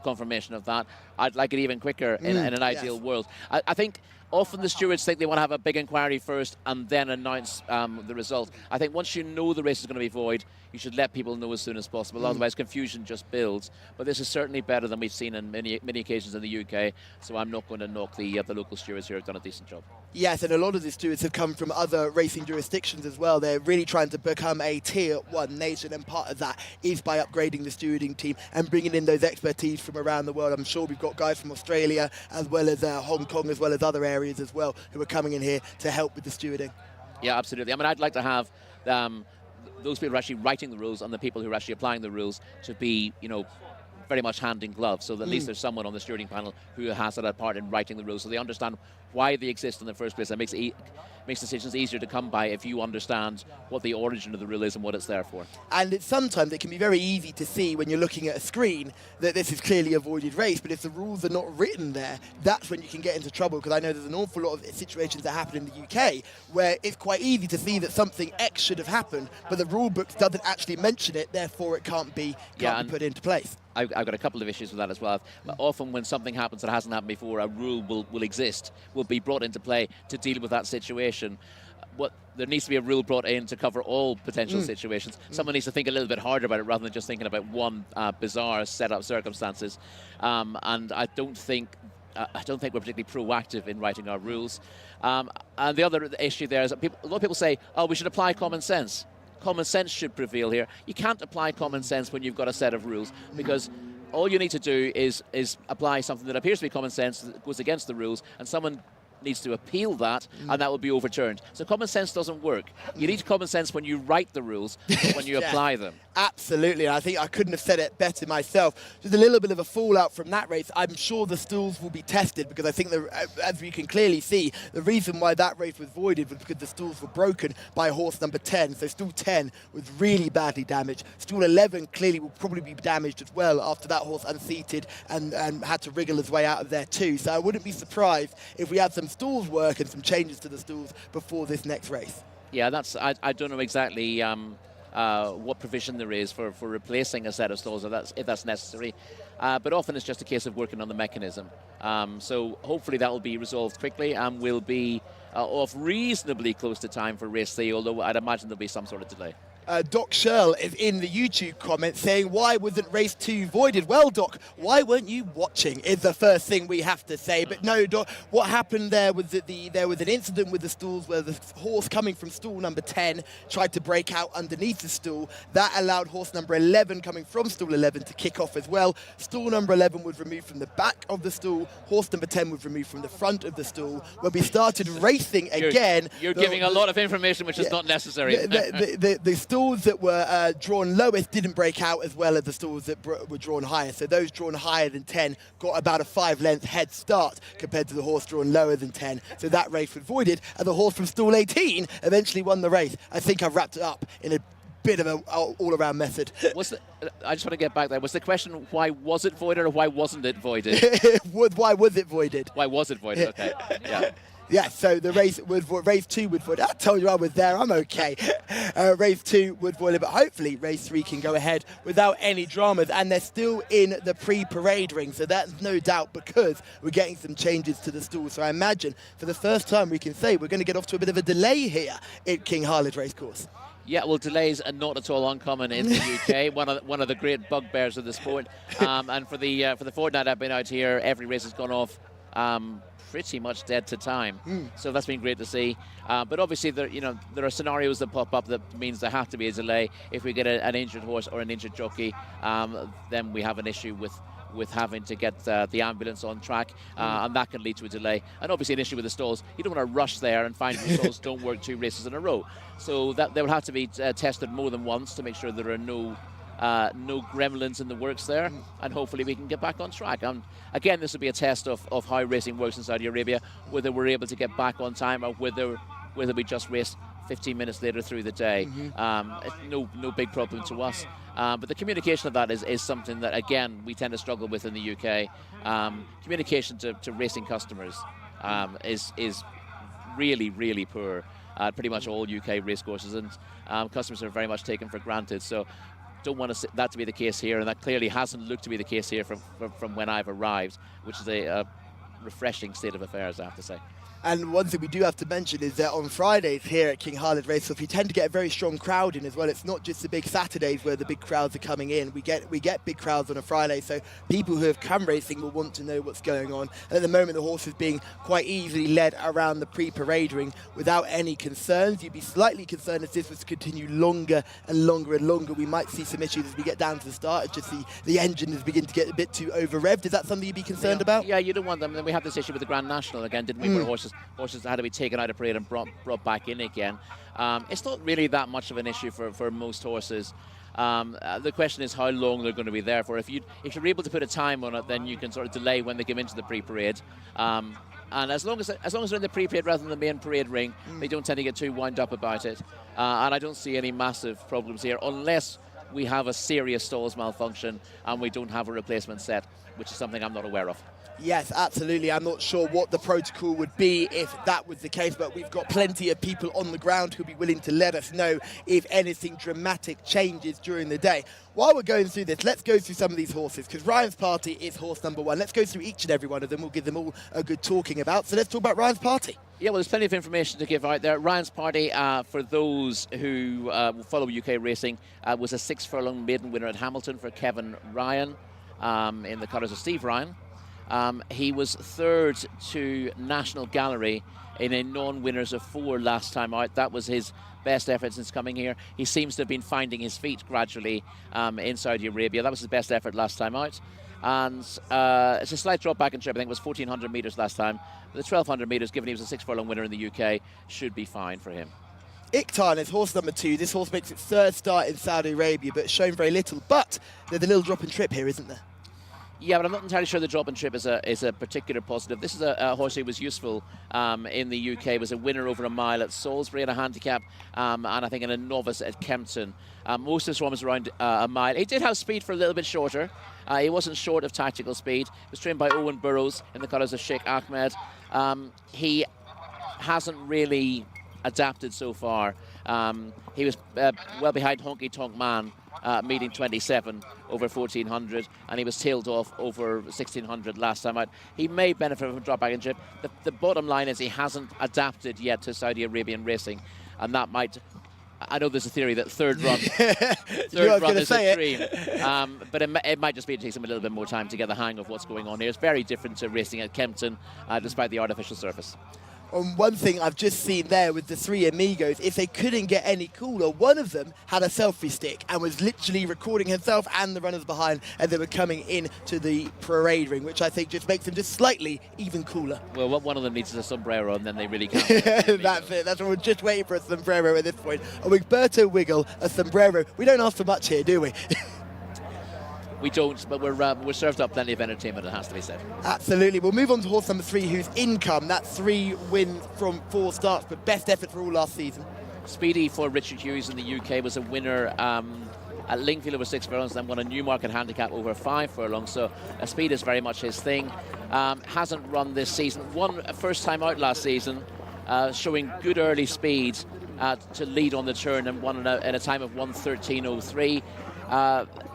confirmation of that. I'd like it even quicker in an ideal world. I think often the stewards think they want to have a big inquiry first and then announce the result. I think once you know the race is going to be void, you should let people know as soon as possible. Otherwise, confusion just builds. But this is certainly better than we've seen on many occasions in the UK. So I'm not going to knock the local stewards here have done a decent job. Yes, and a lot of the stewards have come from other racing jurisdictions as well. They're really trying to become a tier 1 nation, and part of that is by upgrading the stewarding team and bringing in those expertise from around the world. I'm sure we've got guys from Australia as well as Hong Kong as well as other areas as well who are coming in here to help with the stewarding. Yeah, absolutely. I mean, I'd like to have those people who are actually writing the rules and the people who are actually applying the rules to be, very much hand in glove, so that at least there's someone on the stewarding panel who has that part in writing the rules, so they understand why they exist in the first place. That makes decisions easier to come by if you understand what the origin of the rule is and what it's there for. And sometimes it can be very easy to see when you're looking at a screen that this is clearly a voided race, but if the rules are not written there, that's when you can get into trouble, because I know there's an awful lot of situations that happen in the UK where it's quite easy to see that something X should have happened, but the rule book doesn't actually mention it, therefore it can't be put into place. I've got a couple of issues with that as well. But often when something happens that hasn't happened before, a rule will exist, will be brought into play to deal with that situation. There needs to be a rule brought in to cover all potential situations. Someone needs to think a little bit harder about it rather than just thinking about one bizarre set of circumstances. And I don't think we're particularly proactive in writing our rules. And the other issue there is that a lot of people say, oh, we should apply common sense. Common sense should prevail here. You can't apply common sense when you've got a set of rules, because all you need to do is apply something that appears to be common sense that goes against the rules, and someone needs to appeal that, and that will be overturned. So common sense doesn't work. You need common sense when you write the rules, not when you apply them. Absolutely, and I think I couldn't have said it better myself. Just a little bit of a fallout from that race. I'm sure the stools will be tested, because I think, as we can clearly see, the reason why that race was voided was because the stools were broken by horse number 10. So stool 10 was really badly damaged. Stool 11 clearly will probably be damaged as well after that horse unseated and had to wriggle his way out of there too. So I wouldn't be surprised if we had some stools work and some changes to the stools before this next race. Yeah, I don't know exactly what provision there is for replacing a set of stalls if that's necessary. But often it's just a case of working on the mechanism. So hopefully that will be resolved quickly and will be off reasonably close to time for race 3, although I'd imagine there'll be some sort of delay. Doc Sherl is in the YouTube comments saying, why wasn't race 2 voided? Well, Doc, why weren't you watching is the first thing we have to say. But no, Doc, what happened there was that there was an incident with the stools where the horse coming from stool number 10 tried to break out underneath the stool. That allowed horse number 11 coming from stool 11 to kick off as well. Stool number 11 was removed from the back of the stool. Horse number 10 was removed from the front of the stool. When we started racing again... You're giving a lot of information which is not necessary. The stalls that were drawn lowest didn't break out as well as the stalls that were drawn higher. So those drawn higher than 10 got about a 5-length head start compared to the horse drawn lower than 10. So that race was voided, and the horse from stall 18 eventually won the race. I think I've wrapped it up in a bit of an all-around method. I just want to get back there. Was the question why was it voided or why wasn't it voided? Why was it voided? Why was it voided? Okay. Yeah. Yeah, so the race 2 would void. I told you I was there. I'm okay. Race 2 would void it, but hopefully race 3 can go ahead without any dramas. And they're still in the pre-parade ring, so that's no doubt because we're getting some changes to the stall. So I imagine for the first time we can say we're going to get off to a bit of a delay here at King Khalid Racecourse. Yeah, well, delays are not at all uncommon in the UK. one of the great bugbears of the sport. And for the fortnight I've been out here, every race has gone off pretty much dead to time. So that's been great to see. But obviously, there are scenarios that pop up that means there have to be a delay. If we get an injured horse or an injured jockey, then we have an issue with having to get the ambulance on track, and that can lead to a delay. And obviously an issue with the stalls. You don't want to rush there and find the stalls don't work 2 races in a row. So that they will have to be tested more than once to make sure there are no gremlins in the works there, and hopefully we can get back on track. Again, this will be a test of how racing works in Saudi Arabia, whether we're able to get back on time or whether we just race 15 minutes later through the day. It's no big problem to us. But the communication of that is something that, again, we tend to struggle with in the UK. Communication to racing customers is really, really poor at pretty much all UK racecourses, and customers are very much taken for granted. So don't want that to be the case here, and that clearly hasn't looked to be the case here from when I've arrived, which is a refreshing state of affairs, I have to say. And one thing we do have to mention is that on Fridays here at King Khalid Racecourse, we tend to get a very strong crowd in as well. It's not just the big Saturdays where the big crowds are coming in. We get big crowds on a Friday, so people who have come racing will want to know what's going on. And at the moment, the horse is being quite easily led around the pre-parade ring without any concerns. You'd be slightly concerned if this was to continue longer and longer and longer. We might see some issues as we get down to the start. It's just the engine is beginning to get a bit too over-revved. Is that something you'd be concerned about? Yeah, you don't want them. And then we had this issue with the Grand National again, didn't we, where horses had to be taken out of parade and brought back in again. It's not really that much of an issue for most horses. The question is how long they're going to be there for. If you're able to put a time on it, then you can sort of delay when they come into the pre-parade. And as long as they're in the pre-parade rather than the main parade ring, they don't tend to get too wound up about it. And I don't see any massive problems here unless we have a serious stalls malfunction and we don't have a replacement set, which is something I'm not aware of. Yes, absolutely. I'm not sure what the protocol would be if that was the case, but we've got plenty of people on the ground who'll be willing to let us know if anything dramatic changes during the day. While we're going through this, let's go through some of these horses, because Ryan's Party is horse number 1. Let's go through each and every one of them. We'll give them all a good talking about. So let's talk about Ryan's Party. Yeah, well, there's plenty of information to give out there. Ryan's Party, for those who follow UK racing, was a 6-furlong maiden winner at Hamilton for Kevin Ryan in the colours of Steve Ryan. He was 3rd to National Gallery in a non-winners of 4 last time out. That was his best effort since coming here. He seems to have been finding his feet gradually in Saudi Arabia. That was his best effort last time out. And it's a slight drop back in trip. I think it was 1,400 metres last time. But the 1,200 metres, given he was a 6-furlong winner in the UK, should be fine for him. Iktan is horse number 2. This horse makes its 3rd start in Saudi Arabia, but shown very little. But there's a little drop in trip here, isn't there? Yeah, but I'm not entirely sure the drop in trip is a particular positive. This is a horse who was useful in the UK, was a winner over a mile at Salisbury in a handicap, and I think in a novice at Kempton. Most of his run was around a mile. He did have speed for a little bit shorter. He wasn't short of tactical speed. He was trained by Owen Burrows in the colours of Sheikh Ahmed. He hasn't really adapted so far. He was well behind Honky Tonk Man, meeting 27 over 1,400, and he was tailed off over 1,600 last time out. He may benefit from a drop back in trip. The bottom line is he hasn't adapted yet to Saudi Arabian racing, and that might... I know there's a theory that third run is a dream, but it might just be it takes him a little bit more time to get the hang of what's going on here. It's very different to racing at Kempton, despite the artificial surface. One thing I've just seen there with the 3 amigos, if they couldn't get any cooler, one of them had a selfie stick and was literally recording himself and the runners behind as they were coming into the parade ring, which I think just makes them just slightly even cooler. Well, one of them needs a sombrero, and then they really can't. That's it. That's what we're just waiting for, a sombrero at this point. A Wigberto Wiggle, a sombrero. We don't ask for much here, do we? We don't, but we're served up plenty of entertainment, it has to be said. Absolutely. We'll move on to horse number 3, whose income, that's 3 wins from 4 starts, but best effort for all last season. Speedy for Richard Hughes in the UK was a winner at Lingfield over 6 furlongs, then won a Newmarket handicap over 5 furlongs. So speed is very much his thing. Hasn't run this season. Won a first time out last season, showing good early speed to lead on the turn, and won in a time of 1:13.03.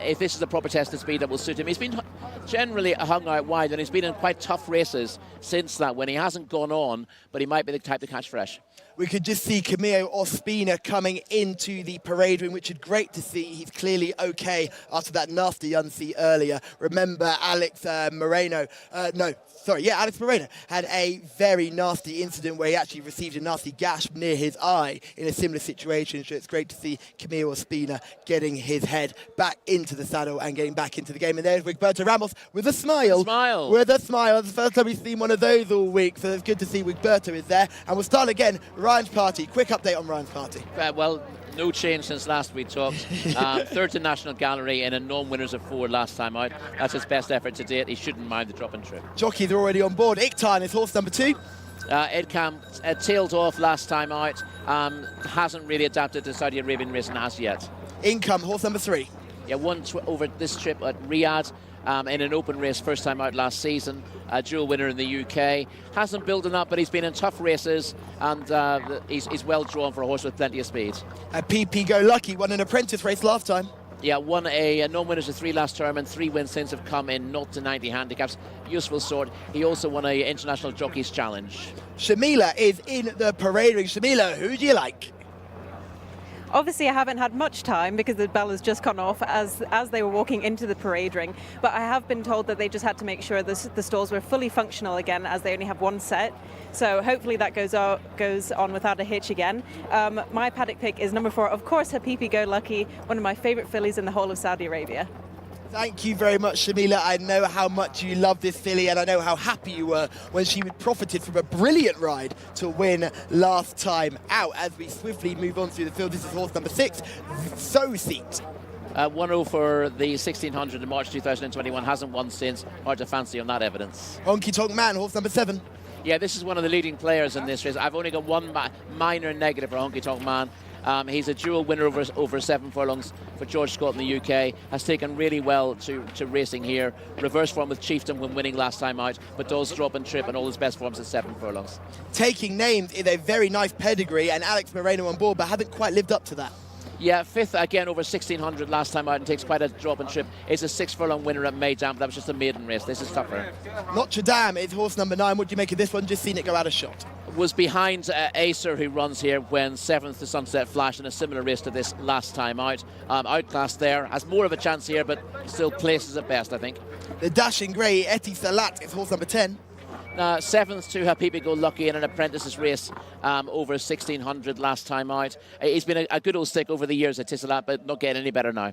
If this is a proper test of speed that will suit him, he's been generally hung out wide, and he's been in quite tough races since that, when he hasn't gone on, but he might be the type to catch fresh. We could just see Camillo Ospina coming into the parade ring, which is great to see. He's clearly okay after that nasty unsee earlier. Remember, Alex Moreno had a very nasty incident where he actually received a nasty gash near his eye in a similar situation. So it's great to see Camillo Ospina getting his head back into the saddle and getting back into the game. And there's Wigberto Ramos with a smile. With a smile. It's the first time we've seen one of those all week, so it's good to see Wigberto is there. And we'll start again. Ryan's party. Quick update on Ryan's party. Well, no change since last we talked. Third to National Gallery in a non-winners of 4 last time out. That's his best effort to date. He shouldn't mind the drop and trip. Jockeys are already on board. Iktan is horse number 2. Edcam tailed off last time out. Hasn't really adapted to Saudi Arabian racing as yet. Income, horse number 3. Yeah, won over this trip at Riyadh. In an open race first time out last season, a dual winner in the UK. Hasn't built up, but he's been in tough races, and he's well drawn for a horse with plenty of speed. PP Go Lucky won an apprentice race last time. Yeah, won a non-winners of 3 last term, and 3 wins since have come in 0 to 90 handicaps. Useful sort. He also won a International Jockeys Challenge. Shamila is in the parade ring. Shamila, who do you like? Obviously, I haven't had much time because the bell has just gone off as they were walking into the parade ring. But I have been told that they just had to make sure the stalls were fully functional again, as they only have 1 set. So hopefully that goes on without a hitch again. My paddock pick is number 4, of course, Habibi Go Lucky, one of my favourite fillies in the whole of Saudi Arabia. Thank you very much, Shamila. I know how much you love this filly, and I know how happy you were when she profited from a brilliant ride to win last time out. As we swiftly move on through the field, this is horse number 6, So Seat. 1-0 for the 1600 in March 2021. Hasn't won since. Hard to fancy on that evidence. Honky Tonk Man, horse number 7. Yeah, this is one of the leading players in this race. I've only got one minor negative for Honky Tonk Man. He's a dual winner over 7 furlongs for George Scott in the UK. Has taken really well to racing here. Reverse form with Chieftain when winning last time out, but does drop and trip, and all his best forms at 7 furlongs. Taking names is a very nice pedigree, and Alex Moreno on board, but hasn't quite lived up to that. Yeah, 5th again over 1600 last time out, and takes quite a drop and trip. Is a 6 furlong winner at Meydan, but that was just a maiden race. This is tougher. Notre Dame is horse number 9. What do you make of this one? Just seen it go out of shot. Was behind Acer, who runs here, when 7th to Sunset Flash in a similar race to this last time out. Outclassed there, has more of a chance here, but still places at best, I think. The dashing grey Eti Salat is horse number 10. 7th to Habibi Go Lucky in an apprentice's race over 1600 last time out. He's been a good old stick over the years at Tissalat, but not getting any better now.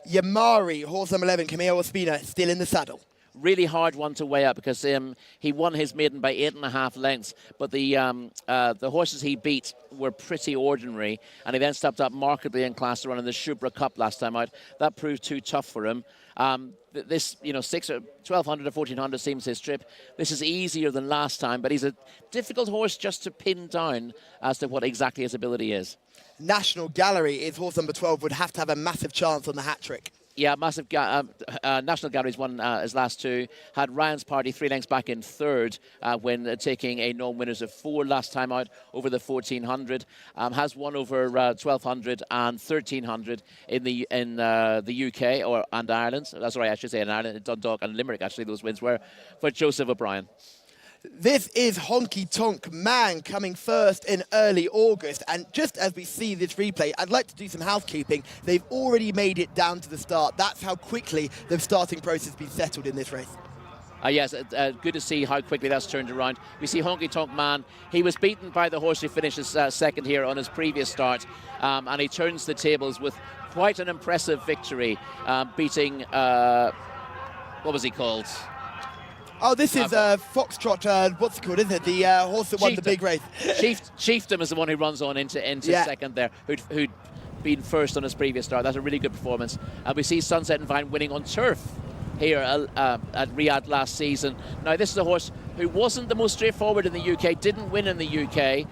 Yamari, horse number 11, Camillo Ospina, still in the saddle. Really hard one to weigh up, because he won his maiden by 8.5 lengths, but the horses he beat were pretty ordinary, and he then stepped up markedly in class to run in the Shubra Cup last time out. That proved too tough for him. This, 1200 to 1400 seems his trip. This is easier than last time, but he's a difficult horse just to pin down as to what exactly his ability is. National Gallery is horse number 12, would have to have a massive chance on the hat trick. Yeah, massive. National Gallery's won his last 2. Had Ryan's party 3 lengths back in 3rd when taking a non-winners of 4 last time out over the 1400. Has won over 1200 and 1300 in the UK and Ireland. That's right, I should say in Ireland, Dundalk and Limerick. Actually, those wins were for Joseph O'Brien. This is Honky Tonk Man coming first in early August, and just as we see this replay, I'd like to do some housekeeping. They've already made it down to the start. That's how quickly the starting process has been settled in this race. Yes, good to see how quickly that's turned around. We see Honky Tonk Man. He was beaten by the horse who finishes 2nd here on his previous start, and he turns the tables with quite an impressive victory, beating, what was he called? Oh, this is Foxtrot, what's it called, isn't it? The horse that won the big race. Chieftain is the one who runs on into 2nd there, who'd been 1st on his previous start. That's a really good performance. And we see Sunset and Vine winning on turf here at Riyadh last season. Now, this is a horse who wasn't the most straightforward in the UK, didn't win in the UK,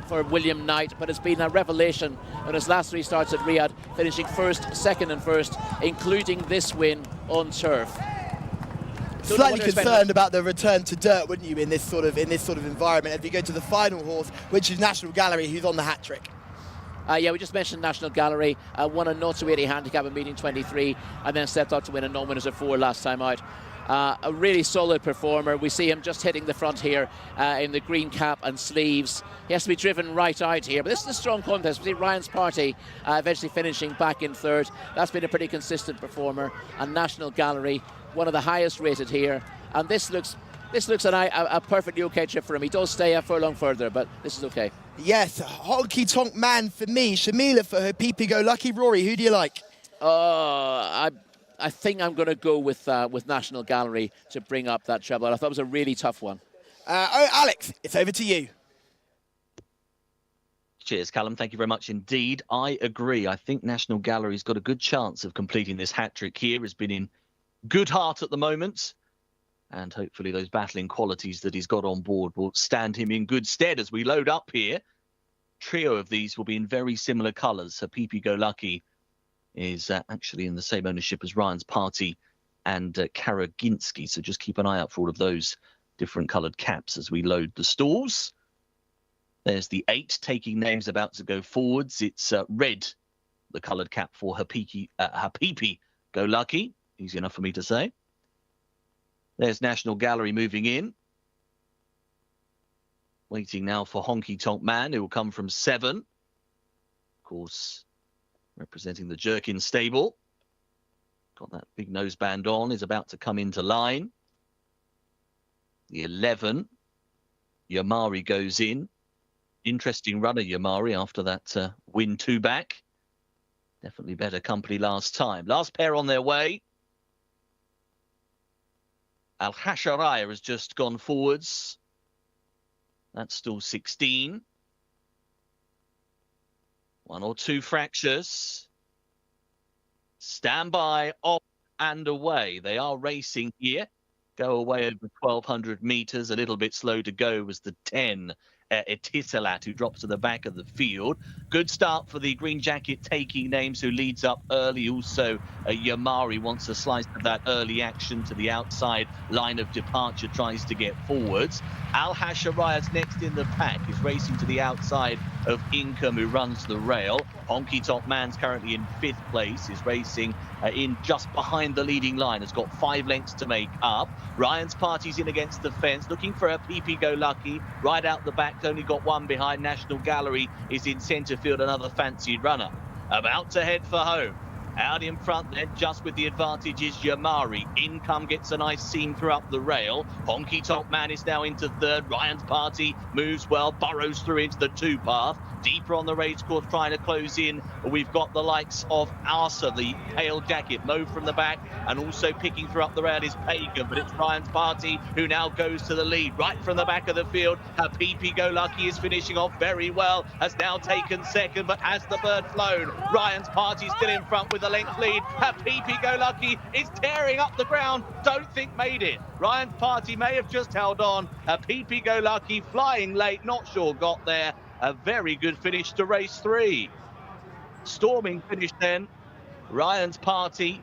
for William Knight, but it's been a revelation in his last 3 starts at Riyadh, finishing first, second and first, including this win on turf. Slightly concerned about the return to dirt, wouldn't you, in this sort of environment, as we go to the final horse, which is National Gallery, who's on the hat trick. Yeah, we just mentioned National Gallery, won a 0-80 handicap in meeting 23, and then stepped up to win a non-winners at 4 last time out. A really solid performer. We see him just hitting the front here in the green cap and sleeves. He has to be driven right out here, but this is a strong contest. We see Ryan's Party eventually finishing back in 3rd. That's been a pretty consistent performer. And National Gallery, one of the highest rated here. And this looks a perfectly okay trip for him. He does stay a furlong further, but this is okay. Yes, honky tonk man for me. Shamila for her Pee Go Lucky. Rory, who do you like? I think I'm going to go with National Gallery to bring up that treble. I thought it was a really tough one. Alex, it's over to you. Cheers, Callum. Thank you very much indeed. I agree. I think National Gallery's got a good chance of completing this hat-trick here. Has been in good heart at the moment. And hopefully those battling qualities that he's got on board will stand him in good stead as we load up here. Trio of these will be in very similar colours. Her Pee Go Lucky is actually in the same ownership as Ryan's Party and Karaginski. So just keep an eye out for all of those different coloured caps as we load the stalls. There's the 8 taking names about to go forwards. It's red, the coloured cap for her Pee Go Lucky. Easy enough for me to say. There's National Gallery moving in. Waiting now for Honky Tonk Man, who will come from 7. Of course, representing the Jerkin stable. Got that big noseband on, is about to come into line. The 11, Yamari goes in. Interesting runner, Yamari, after that win 2 back. Definitely better company last time. Last pair on their way. Al Hasharaya has just gone forwards. That's still 16. 1 or 2 fractures. Stand by, off and away. They are racing here. Go away over 1,200 metres. A little bit slow to go was the 10, Etisalat, who drops to the back of the field. Good start for the green jacket taking names, who leads up early. Also, Yamari wants a slice of that early action to the outside line of departure, tries to get forwards. Al Hasharaya's next in the pack, is racing to the outside of Income, who runs the rail. Honky Tonk Man's currently in 5th place, is racing in just behind the leading line, has got 5 lengths to make up. Ryan's Party's in against the fence, looking for a Pee Go Lucky. Right out the back, only got 1 behind. National Gallery is in centre field, another fancied runner. About to head for home. Out in front then, just with the advantage, is Yamari. Income gets a nice seam through up the rail. Honky Tonk Man is now into 3rd. Ryan's Party moves well, burrows through into the 2 path. Deeper on the race course, trying to close in. We've got the likes of Arsa, the pale jacket, Mo from the back, and also picking through up the rail is Pagan, but it's Ryan's Party who now goes to the lead. Right from the back of the field, her Pee Go Lucky is finishing off very well, has now taken 2nd, but has the bird flown? Ryan's Party still in front with a length lead. Her Pee Go Lucky is tearing up the ground, don't think made it. Ryan's Party may have just held on. Her Pee Go Lucky flying late, not sure got there. A very good finish to race 3. Storming finish then. Ryan's Party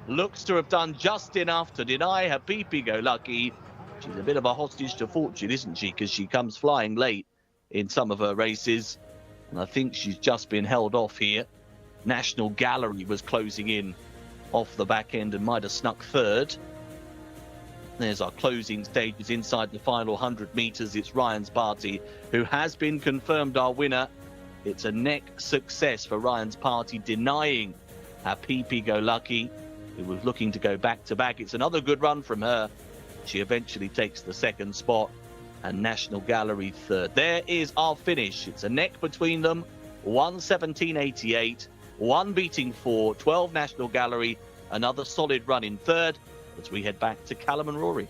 looks to have done just enough to deny her Pee Go Lucky. She's a bit of a hostage to fortune, isn't she? Because she comes flying late in some of her races. And I think she's just been held off here. National Gallery was closing in off the back end and might have snuck 3rd. There's our closing stages inside the final 100 metres. It's Ryan's Party, who has been confirmed our winner. It's a neck success for Ryan's Party, denying her Pee Go Lucky, who was looking to go back-to-back. It's another good run from her. She eventually takes the 2nd spot, and National Gallery 3rd. There is our finish. It's a neck between them, 1:17.88, 1 beating 4, 12 National Gallery, another solid run in 3rd, as we head back to Callum and Rory.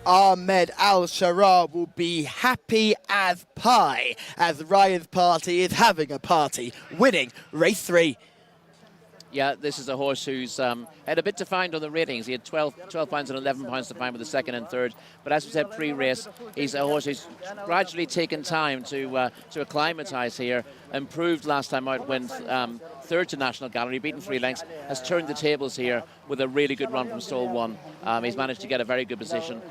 Ahmed Al-Sharar will be happy as pie as Ryan's Party is having a party, winning race 3. Yeah, this is a horse who's had a bit to find on the ratings. He had 12 pounds and 11 pounds to find with the second and third. But as we said pre-race, he's a horse who's gradually taken time to acclimatise here. Improved last time out when third to National Gallery, beaten 3 lengths, has turned the tables here with a really good run from stall 1. He's managed to get a very good position.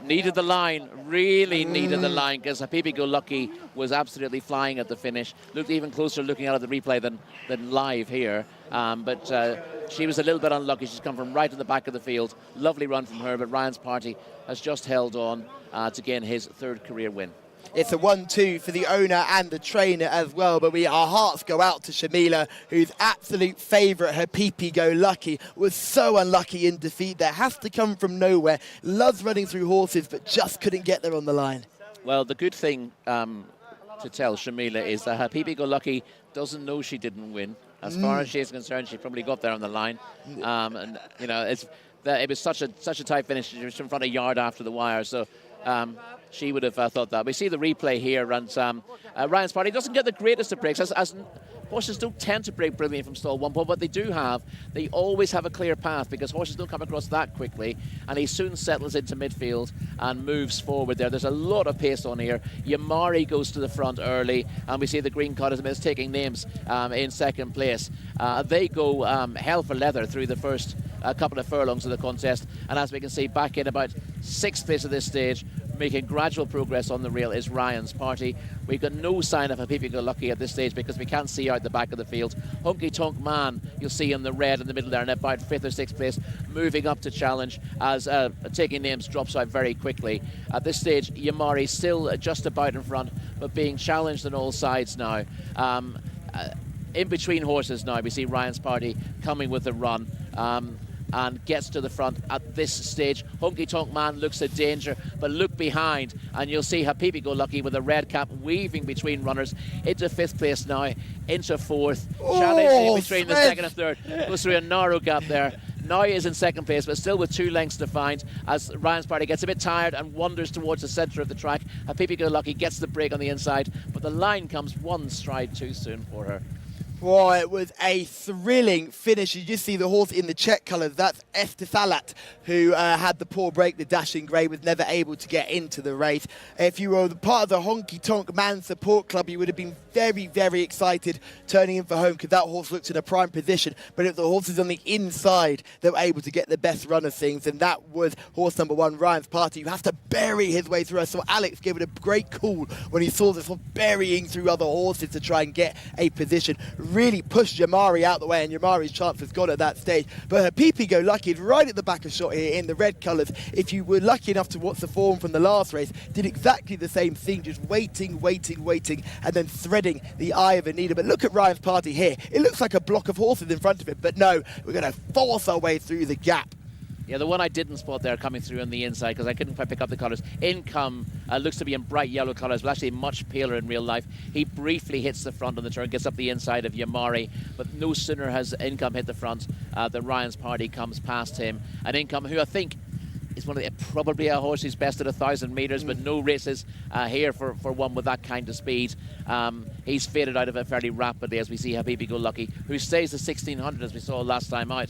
Needed the line, really needed the line, because Habibi Go Lucky was absolutely flying at the finish. Looked even closer looking at the replay than live here. But she was a little bit unlucky. She's come from right at the back of the field. Lovely run from her, but Ryan's Party has just held on to gain his 3rd career win. It's a 1-2 for the owner and the trainer as well, but our hearts go out to Shamila, whose absolute favourite, Habibi Go Lucky, was so unlucky in defeat. That has to come from nowhere. Loves running through horses, but just couldn't get there on the line. Well, the good thing to tell Shamila is that Habibi Go Lucky doesn't know she didn't win. As far as she is concerned, she probably got there on the line. And, you know, it was such a tight finish. She was in front of yard after the wire, so she would have thought that. We see the replay here, and Ryan's Party doesn't get the greatest of breaks, as horses don't tend to break brilliantly from stall 1, but what they always have a clear path, because horses don't come across that quickly, and he soon settles into midfield and moves forward there. There's a lot of pace on here. Yamari goes to the front early, and we see the Green Cottage is taking names in second place. They go hell for leather through the first couple of furlongs of the contest, and as we can see, back in about 6th place at this stage, making gradual progress on the rail, is Ryan's Party. We've got no sign of Habibi Go Lucky at this stage because we can't see out the back of the field. Honky Tonk Man, you'll see in the red in the middle there, in about 5th or 6th place, moving up to challenge as Taking Names drops out very quickly. At this stage, Yamari still just about in front, but being challenged on all sides now. In between horses now, we see Ryan's Party coming with a run. And gets to the front at this stage. Honky Tonk Man looks at danger, but look behind and you'll see Habibi Go Lucky with a red cap weaving between runners into 5th place now, into 4th, challenging between the 2nd and 3rd, goes through a narrow gap there. Now he is in 2nd place, but still with 2 lengths to find as Ryan's Party gets a bit tired and wanders towards the centre of the track. Habibi Go Lucky gets the break on the inside, but the line comes 1 stride too soon for her. Boy, it was a thrilling finish. You just see the horse in the check colours. That's Estisalat, who had the poor break. The Dashing Grey was never able to get into the race. If you were part of the Honky Tonk Man support club, you would have been very, very excited turning in for home, because that horse looked in a prime position. But if the horses on the inside that were able to get the best run of things, and that was horse number 1, Ryan's Party, who has to bury his way through. I saw Alex give it a great call when he saw this horse burying through other horses to try and get a position. Really pushed Yamari out the way, and Yamari's chance was gone at that stage. But Habibi Go Lucky is right at the back of shot here in the red colours. If you were lucky enough to watch the form from the last race, did exactly the same thing, just waiting, and then threading the eye of a needle. But look at Ryan's Party here. It looks like a block of horses in front of him, but no, we're going to force our way through the gap. Yeah, the one I didn't spot there coming through on the inside, because I couldn't quite pick up the colours. Income looks to be in bright yellow colours, but actually much paler in real life. He briefly hits the front on the turn, gets up the inside of Yamari, but no sooner has Income hit the front than Ryan's Party comes past him. And Income, who I think is probably a horse who's best at 1,000 metres, but no races here for one with that kind of speed. He's faded out of it fairly rapidly as we see Habibi Go Lucky, who stays the 1,600 as we saw last time out.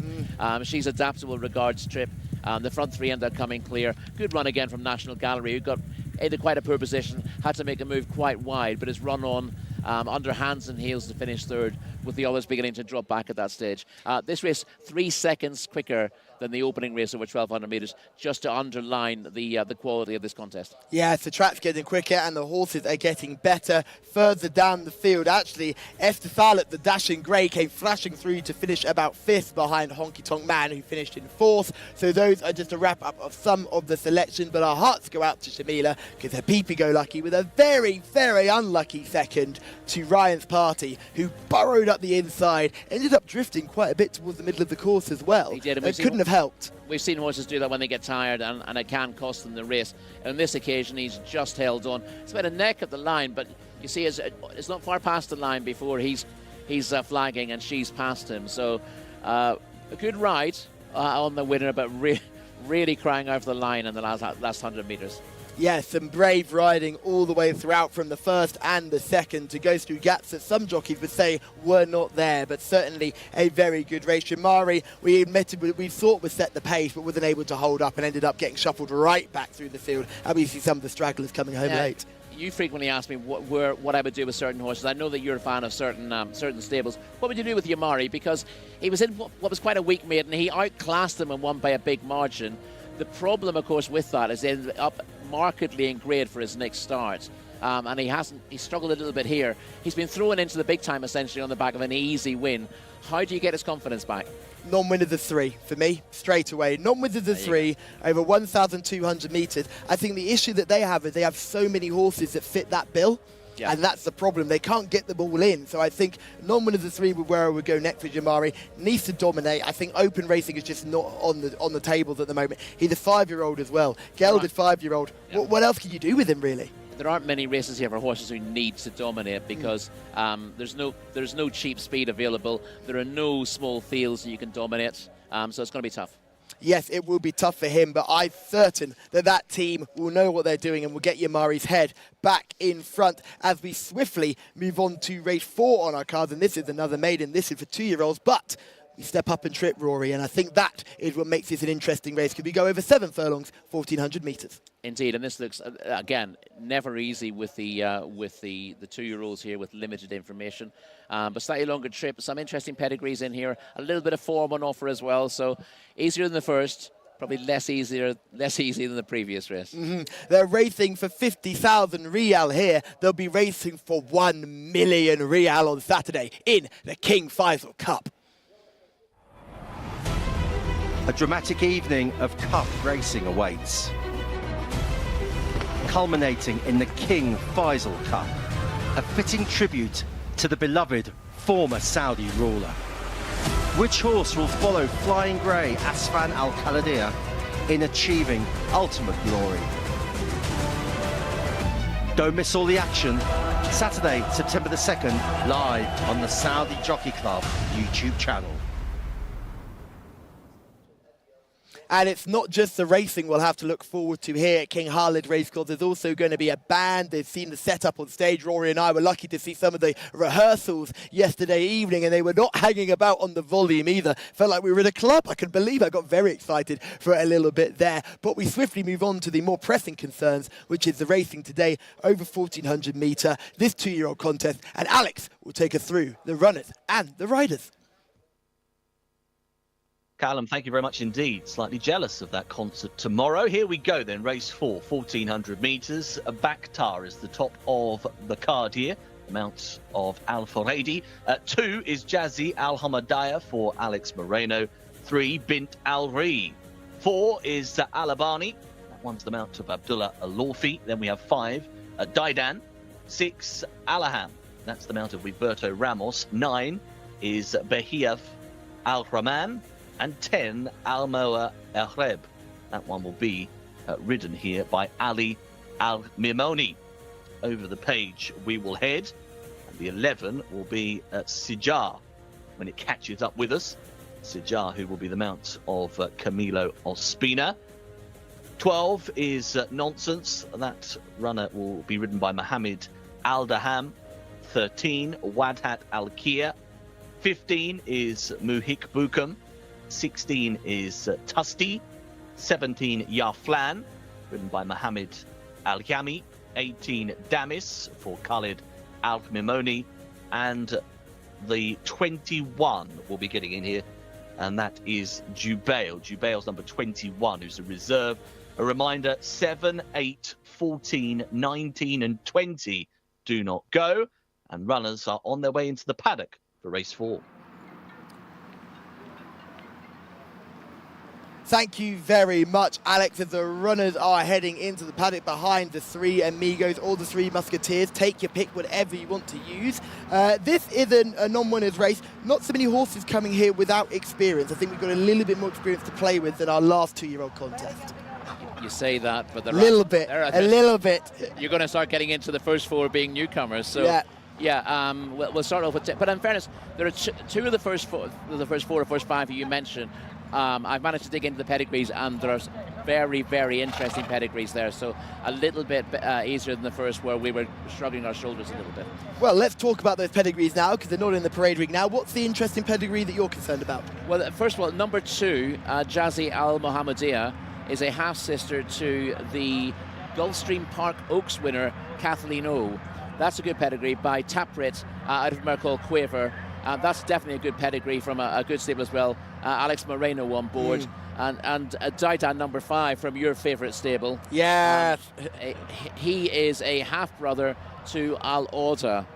She's adaptable regards trip. The front 3 end up coming clear. Good run again from National Gallery, who got into quite a poor position, had to make a move quite wide, but has run on under hands and heels to finish 3rd, with the others beginning to drop back at that stage. This race 3 seconds quicker than the opening race over 1,200 metres, just to underline the quality of this contest. Yes, the track's getting quicker and the horses are getting better further down the field. Actually, Estisalat, the Dashing Grey, came flashing through to finish about 5th behind Honky Tonk Man, who finished in 4th. So those are just a wrap-up of some of the selection, but our hearts go out to Shamila, because Habibi Go Lucky with a very, very unlucky second to Ryan's Party, who burrowed up the inside, ended up drifting quite a bit towards the middle of the course as well. He did, and it couldn't have helped. We've seen horses do that when they get tired, and it can cost them the race. On this occasion, he's just held on. It's about a neck at the line, but you see it's not far past the line before he's flagging, and she's past him. So a good ride on the winner, but really crying out for the line in the last 100 metres. Yes, some brave riding all the way throughout from the first and the second to go through gaps that some jockeys would say were not there, but certainly a very good race. Jamari, we admitted we thought was set the pace, but wasn't able to hold up and ended up getting shuffled right back through the field. And we see some of the stragglers coming home late. You frequently ask me what I would do with certain horses. I know that you're a fan of certain stables. What would you do with Yamari? Because he was in what was quite a weak maiden. He outclassed them and won by a big margin. The problem, of course, with that is he ended up markedly in grade for his next start. And he struggled a little bit here. He's been thrown into the big time essentially on the back of an easy win. How do you get his confidence back? Non-winners of 3 for me, straight away. Non-winners of 3 over 1,200 metres. I think the issue that they have is they have so many horses that fit that bill. Yeah. And that's the problem. They can't get them all in. So I think non-winners of 3 would where I would go next for Jamari. Needs to dominate. I think open racing is just not on the tables at the moment. He's a 5-year-old as well. Gelded 5-year-old. Yeah. What else can you do with him, really? There aren't many races here for horses who need to dominate because there's no cheap speed available. There are no small fields that you can dominate. So it's going to be tough. Yes, it will be tough for him, but I'm certain that team will know what they're doing and will get Yamari's head back in front as we swiftly move on to race 4 on our cards. And this is another maiden. This is for 2-year-olds, but we step up and trip, Rory, and I think that is what makes this an interesting race. Could we go over 7 furlongs, 1,400 metres? Indeed, and this looks, again, never easy with the 2-year-olds here with limited information. But slightly longer trip, some interesting pedigrees in here, a little bit of form on offer as well, so easier than the first. Probably less easy than the previous race. They're racing for 50,000 Rial here. They'll be racing for 1 million Rial on Saturday in the King Faisal Cup. A dramatic evening of cup racing awaits, culminating in the King Faisal Cup, a fitting tribute to the beloved former Saudi ruler. Which horse will follow Flying Grey Asfan Al Khaladir in achieving ultimate glory? Don't miss all the action. Saturday, September the 2nd, live on the Saudi Jockey Club YouTube channel. And it's not just the racing we'll have to look forward to here at King Khalid Racecourse. There's also going to be a band. They've seen the setup on stage. Rory and I were lucky to see some of the rehearsals yesterday evening, and they were not hanging about on the volume either. Felt like we were in a club. I can believe I got very excited for it a little bit there. But we swiftly move on to the more pressing concerns, which is the racing today over 1,400 metre, this 2-year-old contest. And Alex will take us through the runners and the riders. Callum, thank you very much indeed. Slightly jealous of that concert tomorrow. Here we go then, race 4, 1,400 metres. Bakhtar is the top of the card here, the mount of Al Furedi. 2 is Jazzy Al Hamadaya for Alex Moreno. 3, Bint Al Ri. 4 is Alabani. That one's the mount of Abdullah Al-Lawfi. Then we have 5, Daidan. 6, Alaham. That's the mount of Wigberto Ramos. 9 is Behiyaf Al-Rahman. And 10, Al-Moa Ehreb. That one will be ridden here by Ali Al-Mimoni. Over the page we will head. And the 11 will be Sijar when it catches up with us. Sijar, who will be the mount of Camilo Ospina. 12 is Nonsense. That runner will be ridden by Mohammed Al-Daham. 13, Wadhat Al-Kia. 15 is Muhik Bukum. 16 is Tusti. 17, Yaflan, ridden by Mohammed Al-Yami. 18, Damis for Khalid Al-Mimoni. And the 21 will be getting in here, and that is Jubail. Jubail's number 21, who's a reserve. A reminder, 7, 8, 14, 19 and 20 do not go. And runners are on their way into the paddock for race 4. Thank you very much, Alex, as the runners are heading into the paddock behind the 3 amigos, all the 3 musketeers. Take your pick, whatever you want to use. This isn't a non-winners race. Not so many horses coming here without experience. I think we've got a little bit more experience to play with than our last 2-year-old contest. You say that, but a little bit. You're going to start getting into the first 4 being newcomers. So we'll start off with. But in fairness, there are 2 of the first 4 or first 5 you mentioned I've managed to dig into the pedigrees, and there's very, very interesting pedigrees there. So a little bit easier than the first, where we were shrugging our shoulders a little bit. Well, let's talk about those pedigrees now, because they're not in the parade ring now. What's the interesting pedigree that you're concerned about? Well, first of all, number 2, Jcsa Al-Mohammadiyah, is a half-sister to the Gulfstream Park Oaks winner, Kathleen O. That's a good pedigree by Taprit out of Merkel Quaver. That's definitely a good pedigree from a good stable as well. Alex Moreno on board. And Daidan number 5 from your favourite stable. Yes. He is a half-brother to Al Auda.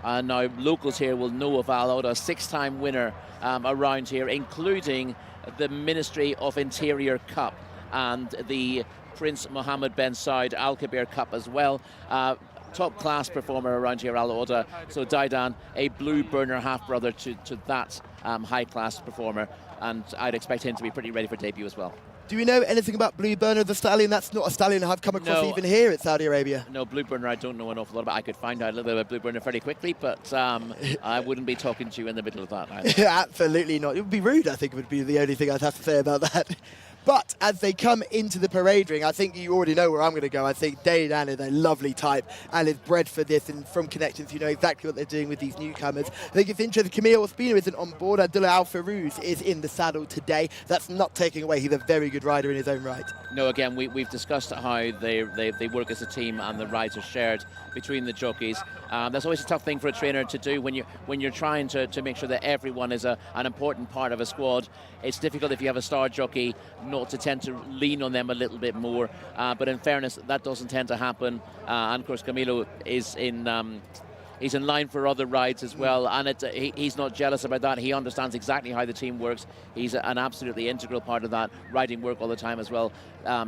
Now, locals here will know of Al Auda, 6-time winner around here, including the Ministry of Interior Cup and the Prince Mohammed bin Saud Al Kabir Cup as well. Top class performer around here, Al Auda. So Daidan, a blue burner half-brother to that high class performer, and I'd expect him to be pretty ready for debut as well. Do we know anything about Blue Burner, the stallion? That's not a stallion I've come across even here at Saudi Arabia. No, Blue Burner I don't know an awful lot about. I could find out a little bit about Blue Burner fairly quickly, but I wouldn't be talking to you in the middle of that either. Absolutely not. It would be rude, I think, would be the only thing I'd have to say about that. But as they come into the parade ring, I think you already know where I'm going to go. I think Daidan is a lovely type and is bred for this, and from connections you know exactly what they're doing with these newcomers. I think it's interesting Camille Ospina isn't on board. Abdullah Al-Farouz is in the saddle today. That's not taking away. He's a very good rider in his own right. No, again, we've discussed how they work as a team and the rides are shared between the jockeys. That's always a tough thing for a trainer to do when you're trying to make sure that everyone is an important part of a squad. It's difficult if you have a star jockey not to tend to lean on them a little bit more, but in fairness, that doesn't tend to happen. And of course, Camilo is he's in line for other rides as well, and he's not jealous about that. He understands exactly how the team works. He's an absolutely integral part of that, riding work all the time as well,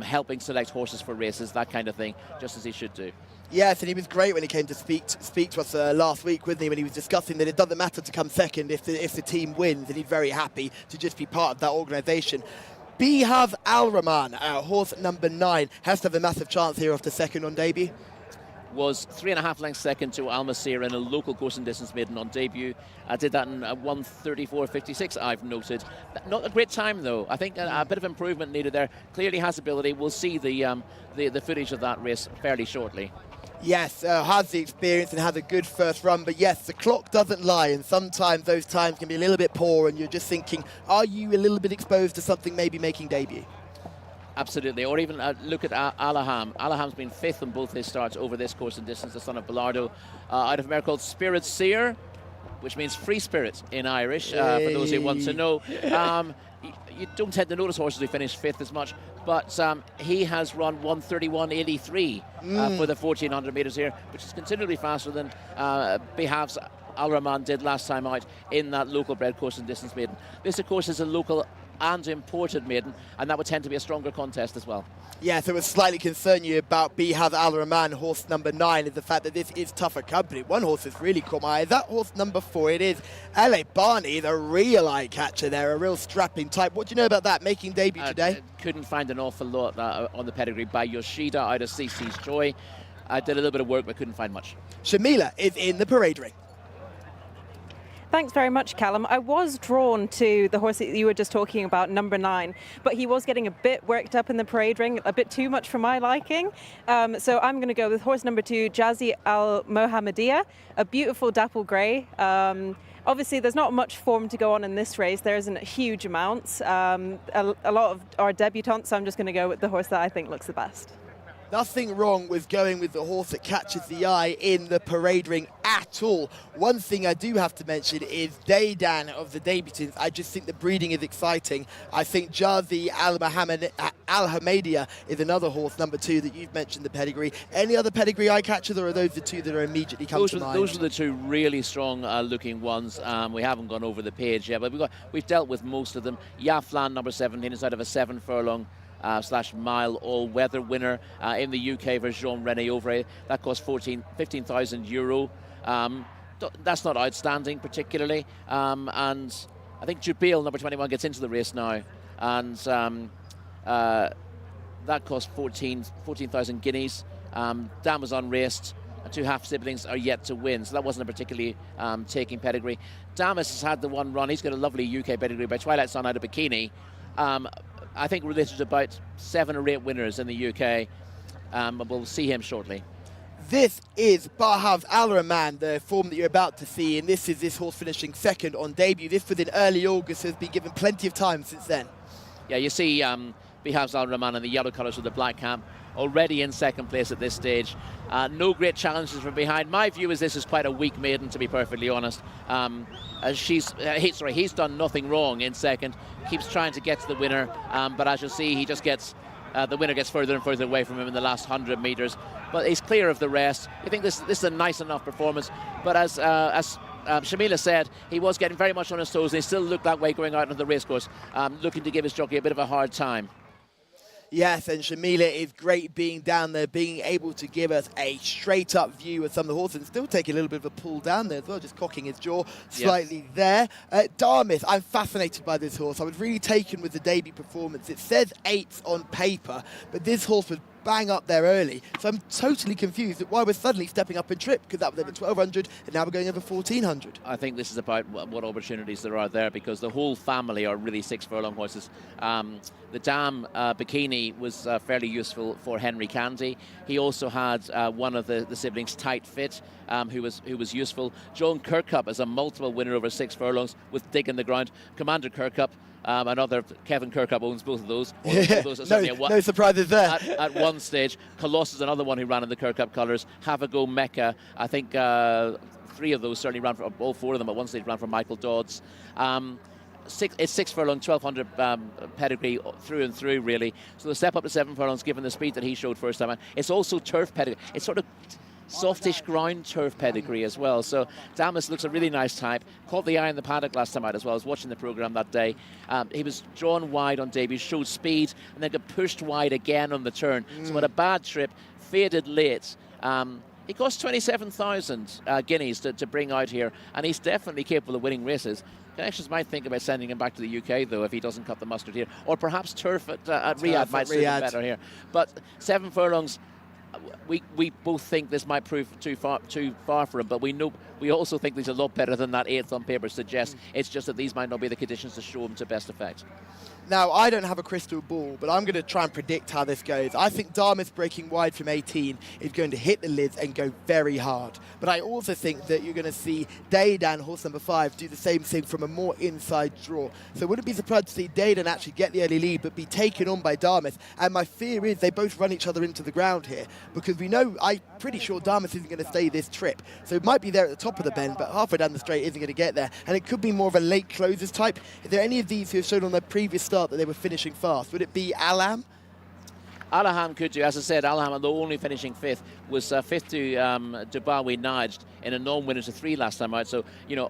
helping select horses for races, that kind of thing, just as he should do. Yes, and he was great when he came to speak to us last week, wasn't he, when he was discussing that it doesn't matter to come second if the team wins, and he's very happy to just be part of that organisation. Bihaz Al Rahman, horse number 9, has to have a massive chance here after second on debut. Was 3.5 lengths second to Al Masir in a local course and distance maiden on debut. I did that in 1:34.56, I've noted. Not a great time though. I think a bit of improvement needed there. Clearly has ability. We'll see the footage of that race fairly shortly. Yes, has the experience and has a good first run, but yes, the clock doesn't lie, and sometimes those times can be a little bit poor, and you're just thinking, are you a little bit exposed to something maybe making debut? Absolutely, or even look at Alaham. Alaham's been 5th in both his starts over this course and distance, the son of Bilardo, out of a mare called Spirit Seer, which means free spirit in Irish, for those who want to know. You don't tend to notice horses who finish 5th as much, but he has run 1:31.83 for the 1,400 metres here, which is considerably faster than Bihaz Al Rahman did last time out in that local bred course and distance maiden. This, of course, is a local and imported maiden, and that would tend to be a stronger contest as well. Yeah, so it would slightly concern you about Bihaz Al Rahman, horse number 9, is the fact that this is tougher company. One horse has really caught my eye. That horse number 4, it is LA Barney, the real eye catcher there, a real strapping type. What do you know about that, making debut today? Couldn't find an awful lot on the pedigree by Yoshida out of CC's Joy. I did a little bit of work, but couldn't find much. Shamila is in the parade ring. Thanks very much, Callum. I was drawn to the horse that you were just talking about, number 9, but he was getting a bit worked up in the parade ring, a bit too much for my liking. So I'm going to go with horse number 2, Jcsa Al-Mohammadiyah, a beautiful dapple grey. Obviously, there's not much form to go on in this race. There isn't huge amounts. A lot of our debutants, so I'm just going to go with the horse that I think looks the best. Nothing wrong with going with the horse that catches the eye in the parade ring at all. One thing I do have to mention is Daidan of the debutants. I just think the breeding is exciting. I think Jcsa Al-Mohammadiyah is another horse, number 2, that you've mentioned the pedigree. Any other pedigree eye catchers, or are those the 2 that are immediately come to mind? Those are the 2 really strong looking ones. We haven't gone over the page yet, but we've dealt with most of them. Yaflan, number 17, is out of a 7 furlong / mile all-weather winner in the UK for Jean-René Auvray. That cost 15,000 euro. That's not outstanding particularly. And I think Jubil, number 21, gets into the race now. And that cost 14,000 guineas. Dam was unraced. 2 half-siblings are yet to win, so that wasn't a particularly taking pedigree. Damas has had the one run. He's got a lovely UK pedigree by Twilight Sun out of Bikini, I think this is about 7 or 8 winners in the UK. We'll see him shortly. This is Bahav's Al-Rahman, the form that you're about to see, and this is this horse finishing second on debut. This was in early August, so has been given plenty of time since then. Yeah, you see Bahav's Al-Rahman in the yellow colours with the black cap, already in second place at this stage. No great challenges from behind. My view is this is quite a weak maiden, to be perfectly honest. He's done nothing wrong in second, keeps trying to get to the winner, but as you'll see, he just gets the winner gets further and further away from him in the last 100 metres. But he's clear of the rest. I think this is a nice enough performance. But as Shamila said, he was getting very much on his toes, and he still looked that way going out into the racecourse, looking to give his jockey a bit of a hard time. Yes, and Shamila is great being down there, being able to give us a straight-up view of some of the horses, and still taking a little bit of a pull down there as well, just cocking his jaw slightly there. Dartmouth, I'm fascinated by this horse. I was really taken with the debut performance. It says 8s on paper, but this horse was bang up there early, so I'm totally confused at why we're suddenly stepping up in trip, because that was over 1,200 and now we're going over 1,400. I think this is about what opportunities there are there, because the whole family are really 6 furlong horses. The Dam Bikini was fairly useful for Henry Candy. He also had one of the siblings, Tight Fit, who was useful. Joan Kirkup is a multiple winner over 6 furlongs with Dig in the Ground. Commander Kirkup, another Kevin Kirkup owns both of those. No surprises there. At one stage, Colossus, another one who ran in the Kirkup colours. Have a Go Mecca, I think 3 of those certainly ran for, all 4 of them at one stage ran for Michael Dodds. It's 6 furlong, 1,200 pedigree through and through, really. So the step up to 7 furlongs, given the speed that he showed first time. It's also turf pedigree. It's sort of softish ground turf pedigree as well. So Damas looks a really nice type. Caught the eye in the paddock last time out as well. I was watching the programme that day. He was drawn wide on debut, showed speed, and then got pushed wide again on the turn. So had a bad trip, faded late. He cost 27,000 guineas to bring out here, and he's definitely capable of winning races. Connections might think about sending him back to the UK, though, if he doesn't cut the mustard here. Or perhaps turf at Riyadh might suit him better here. But 7 furlongs, we both think this might prove too far for him, but we also think he's a lot better than that 8th on paper suggests. It's just that these might not be the conditions to show him to best effect. Now, I don't have a crystal ball, but I'm going to try and predict how this goes. I think Dartmouth breaking wide from 18 is going to hit the lids and go very hard. But I also think that you're going to see Daydan, horse number 5, do the same thing from a more inside draw. So wouldn't be surprised to see Daydan actually get the early lead, but be taken on by Dartmouth. And my fear is they both run each other into the ground here, because we know, I'm pretty sure Dartmouth isn't going to stay this trip. So it might be there at the top of the bend, but halfway down the straight isn't going to get there. And it could be more of a late closers type. Is there any of these who have shown on their previous start that they were finishing fast? Would it be Alam? Alaham could do. As I said, Alaham, though only finishing 5th, was 5th to Dubawi Najd in a non-winner to 3 last time out. So, you know,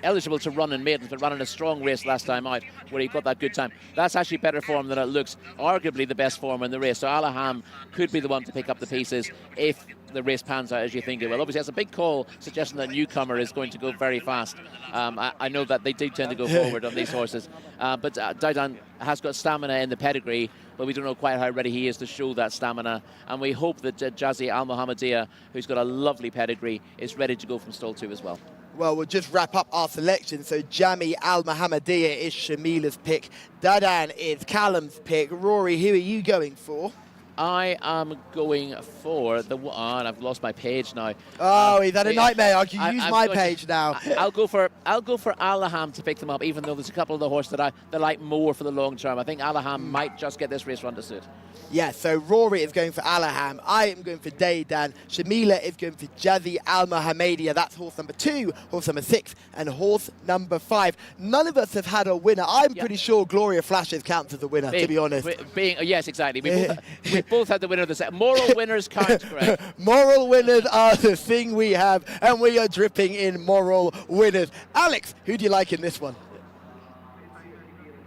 eligible to run in maidens, but running a strong race last time out where he got that good time. That's actually better form than it looks. Arguably the best form in the race. So Alaham could be the one to pick up the pieces if the race pans out as you think it will. Obviously, that's a big call, suggesting that newcomer is going to go very fast. I know that they do tend to go forward on these horses, but Daydan has got stamina in the pedigree, but we don't know quite how ready he is to show that stamina. And we hope that Jazzy Al-Mohammadiyah, who's got a lovely pedigree, is ready to go from stall 2 as well. Well, we'll just wrap up our selection. So Jami Al-Mohammadiyah is Shamila's pick. Daydan is Callum's pick. Rory, who are you going for? I am going for the one. And I've lost my page now. Oh, he's had a nightmare. I can use my page now. I'll go for Alaham to pick them up, even though there's a couple of the horses that I like more for the long term. I think Alaham might just get this race run to suit. Yeah, so Rory is going for Alaham. I am going for Daydan. Shamila is going for Jazzy Al-Mohammadiyah. That's horse number 2, horse number 6, and horse number 5. None of us have had a winner. I'm pretty sure Gloria Flashes counts as a winner, to be honest. Yes, exactly. We both had the winner of the set. Moral winners count, Greg. Moral winners are the thing we have, and we are dripping in moral winners. Alex, who do you like in this one?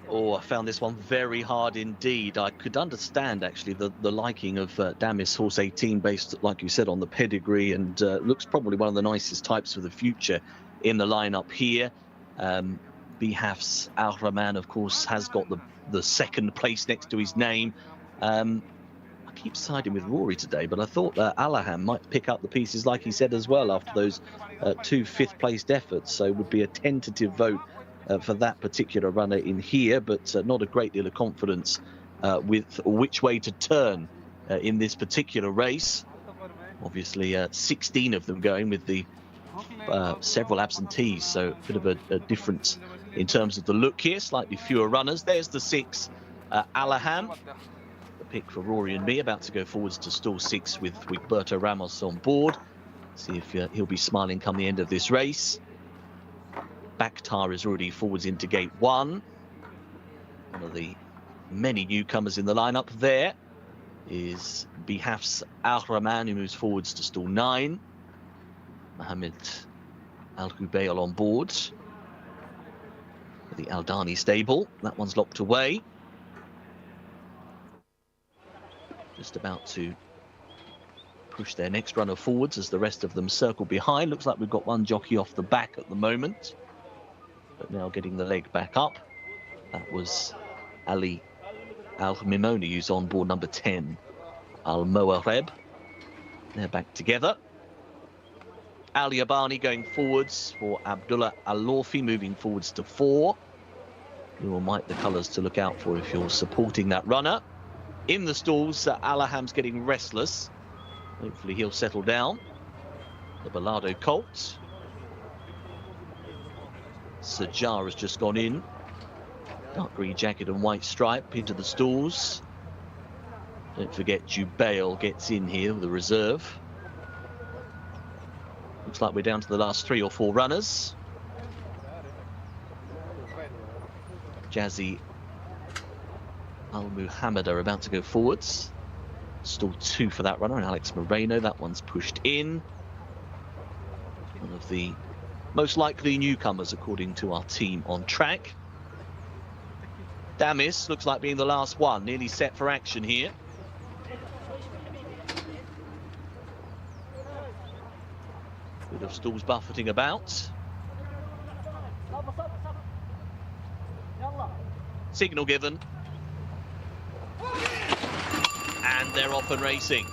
Oh, I found this one very hard indeed. I could understand, actually, the liking of Damis horse 18, based, like you said, on the pedigree, and looks probably one of the nicest types for the future in the lineup here. Behaf's Al-Rahman, of course, has got the second place next to his name. I keep siding with Rory today, but I thought that Alaham might pick up the pieces, like he said as well, after those 2 5th-placed efforts. So it would be a tentative vote for that particular runner in here, but not a great deal of confidence with which way to turn in this particular race. Obviously 16 of them going with the several absentees, so a bit of a difference in terms of the look here. Slightly fewer runners. There's the 6 Alaham, the pick for Rory and me, about to go forwards to stall 6 with Wigberto Ramos on board. See if he'll be smiling come the end of this race. Bakhtar is already forwards into gate 1. One of the many newcomers in the lineup there is Bihafs Al-Rahman, who moves forwards to stall 9. Mohammed Al-Hubayl on board for the Aldani stable. That one's locked away. Just about to push their next runner forwards as the rest of them circle behind. Looks like we've got one jockey off the back at the moment, but now getting the leg back up. That was Ali Al-Mimoni, who's on board number 10, Al-Moareb. They're back together. Ali Abani going forwards for Abdullah Al-Lawfi, moving forwards to 4. You might the colours to look out for if you're supporting that runner. In the stalls, Alaham's getting restless. Hopefully he'll settle down. The Bellardo Colt. Sajar has just gone in. Dark green jacket and white stripe into the stalls. Don't forget Jubail gets in here with the reserve. Looks like we're down to the last 3 or 4 runners. Jazzy Al-Muhammad are about to go forwards. Stall 2 for that runner, and Alex Moreno, that one's pushed in. One of the most likely newcomers according to our team on track. Damis looks like being the last one, nearly set for action here. Bit of stalls buffeting about. Signal given. And they're off and racing.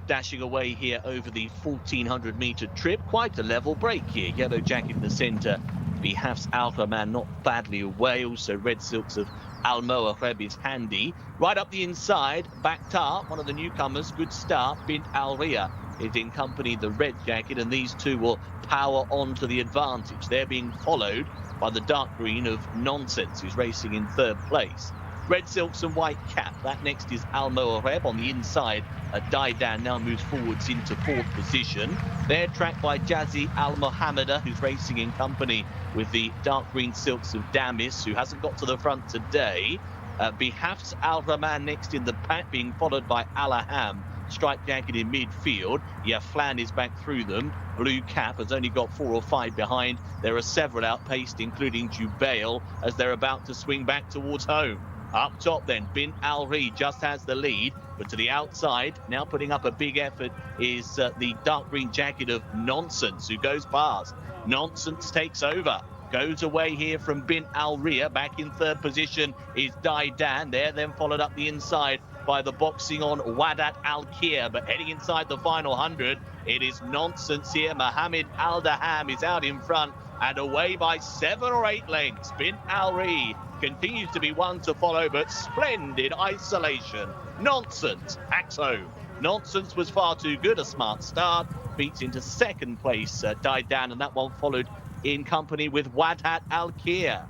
Dashing away here over the 1400-metre trip. Quite a level break here. Yellow jacket in the centre. Bihafs Al-Rahman not badly away. Also red silks of Al-Moareb is handy. Right up the inside, Bakhtar, one of the newcomers. Good start. Bint Al-Ria is in company the red jacket, and these two will power on to the advantage. They're being followed by the dark green of Nonsense, who's racing in 3rd place. Red silks and white cap. That next is Al-Moareb on the inside. Daidan now moves forwards into 4th position. They're tracked by Jazzy Al-Mohammada, who's racing in company with the dark green silks of Damis, who hasn't got to the front today. Bihafs Al-Rahman next in the pack, being followed by Alaham. Striped jacket in midfield. Flan is back through them. Blue cap has only got 4 or 5 behind. There are several outpaced, including Jubail, as they're about to swing back towards home. Up top then, Bint Al-Ri just has the lead, but to the outside, now putting up a big effort, is the dark green jacket of Nonsense, who goes past. Nonsense takes over. Goes away here from Bint Al-Ria. Back in 3rd position is Daidan. There then followed up the inside by the boxing on Wadat Al-Kir. But heading inside the final 100, it is Nonsense here. Mohammed Al-Daham is out in front and away by 7 or 8 lengths. Bint Al-Ri continues to be one to follow, but splendid isolation. Nonsense hacks home. Nonsense was far too good. A smart start. Beats into 2nd place Daidan, and that one followed in company with Wadat Al-Kir.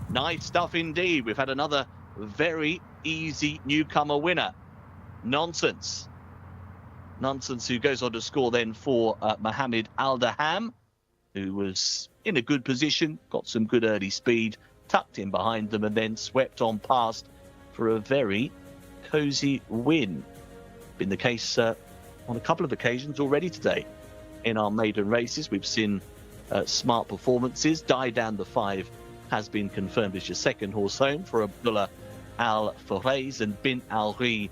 Nice stuff indeed. We've had another very easy newcomer winner. Nonsense, who goes on to score then for Mohammed Al-Daham, who was in a good position, got some good early speed, tucked in behind them, and then swept on past for a very cosy win. Been the case on a couple of occasions already today in our maiden races. We've seen smart performances. Daidan the 5 has been confirmed as your 2nd horse home for Abdullah Al-Furaiz, and Bint Al-Ri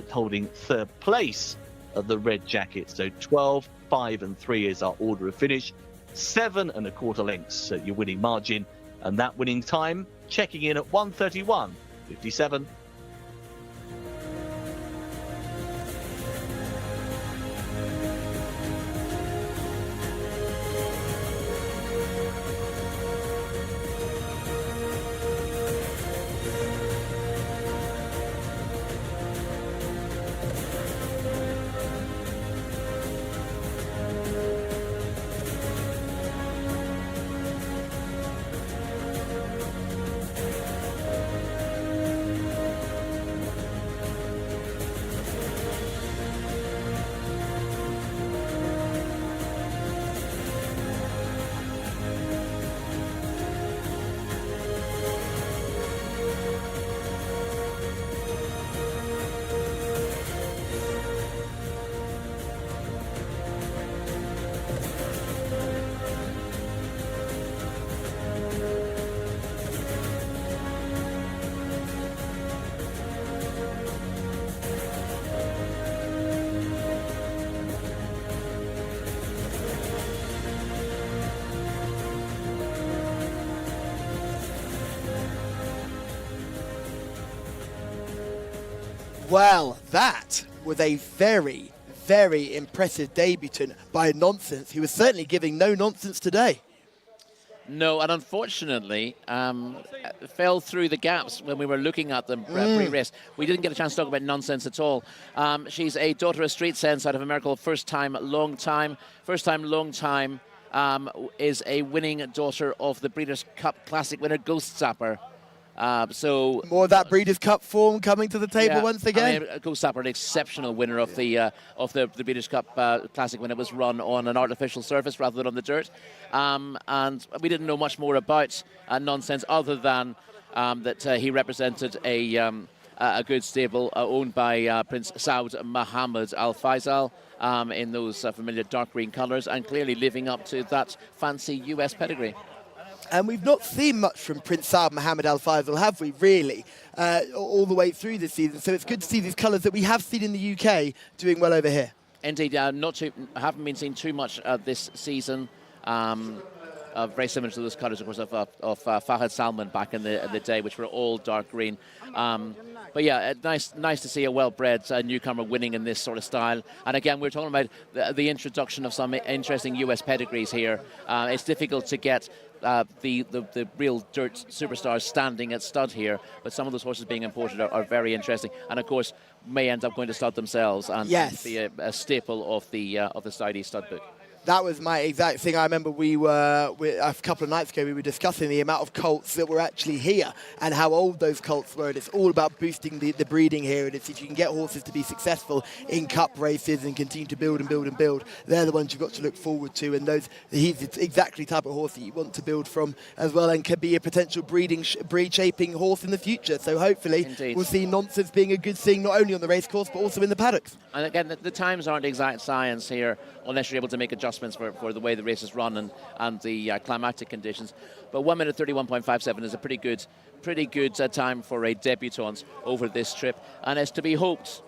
holding 3rd place of the red jacket. So 12, 5 and 3 is our order of finish. 7 1/4 lengths your winning margin, and that winning time checking in at 1:31.57. Well, that was a very, very impressive debutant by Nonsense, who was certainly giving no nonsense today. No, and unfortunately, fell through the gaps when we were looking at them pre-race. We didn't get a chance to talk about Nonsense at all. She's a daughter of Street Sense out of America, first time, long time, is a winning daughter of the Breeders' Cup Classic winner, Ghost Zapper. So more of that Breeders' Cup form coming to the table once again. I mean, Ghost Zapper, an exceptional winner of the Breeders' Cup Classic when it was run on an artificial surface rather than on the dirt. And we didn't know much more about Nonsense other than that he represented a good stable owned by Prince Saud Mohammed Al Faisal in those familiar dark green colours, and clearly living up to that fancy US pedigree. And we've not seen much from Prince Saud Mohammed Al Faisal, have we, really, all the way through this season? So it's good to see these colours that we have seen in the UK doing well over here. Indeed, haven't been seen too much this season. Very similar to those colours, of course, of Fahad Salman back in the day, which were all dark green. But yeah, nice to see a well-bred newcomer winning in this sort of style. And again, we're talking about the introduction of some interesting US pedigrees here. It's difficult to get the real dirt superstars standing at stud here, but some of those horses being imported are very interesting, and of course may end up going to stud themselves and be a staple of the Saudi stud book. That was my exact thing. I remember a couple of nights ago, we were discussing the amount of colts that were actually here and how old those colts were. And it's all about boosting the breeding here. And it's if you can get horses to be successful in cup races and continue to build and build and build, they're the ones you've got to look forward to. And he's exactly the type of horse that you want to build from as well, and can be a potential breed-shaping horse in the future. So hopefully we'll see Nonsense being a good thing, not only on the racecourse, but also in the paddocks. And again, the times aren't exact science here, unless you're able to make adjustments for the way the race is run and the climatic conditions. But 1 minute 31.57 is a pretty good time for a debutante over this trip, and it's to be hoped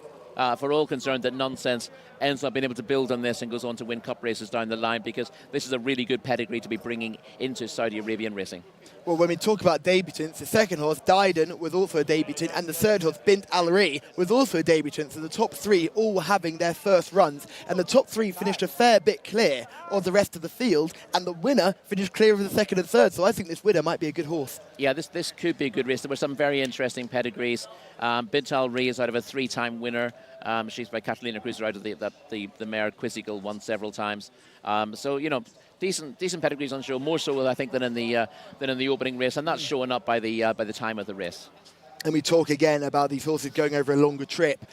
for all concerned that Nonsense ends up being able to build on this and goes on to win cup races down the line, because this is a really good pedigree to be bringing into Saudi Arabian racing. Well, when we talk about debutants, the second horse, Daidan, was also a debutant, and the third horse, Bint Al-Ri, was also a debutant. So the top three all having their first runs, and the top three finished a fair bit clear of the rest of the field, and the winner finished clear of the second and third. So I think this winner might be a good horse. Yeah, this could be a good race. There were some very interesting pedigrees. Bint Al-Ri is out of a three-time winner. She's by Catalina Cruz, out of the mare Quizzical, won several times. So, you know, decent pedigrees on show, more so I think than in the opening race, and that's showing up by the time of the race. And we talk again about these horses going over a longer trip.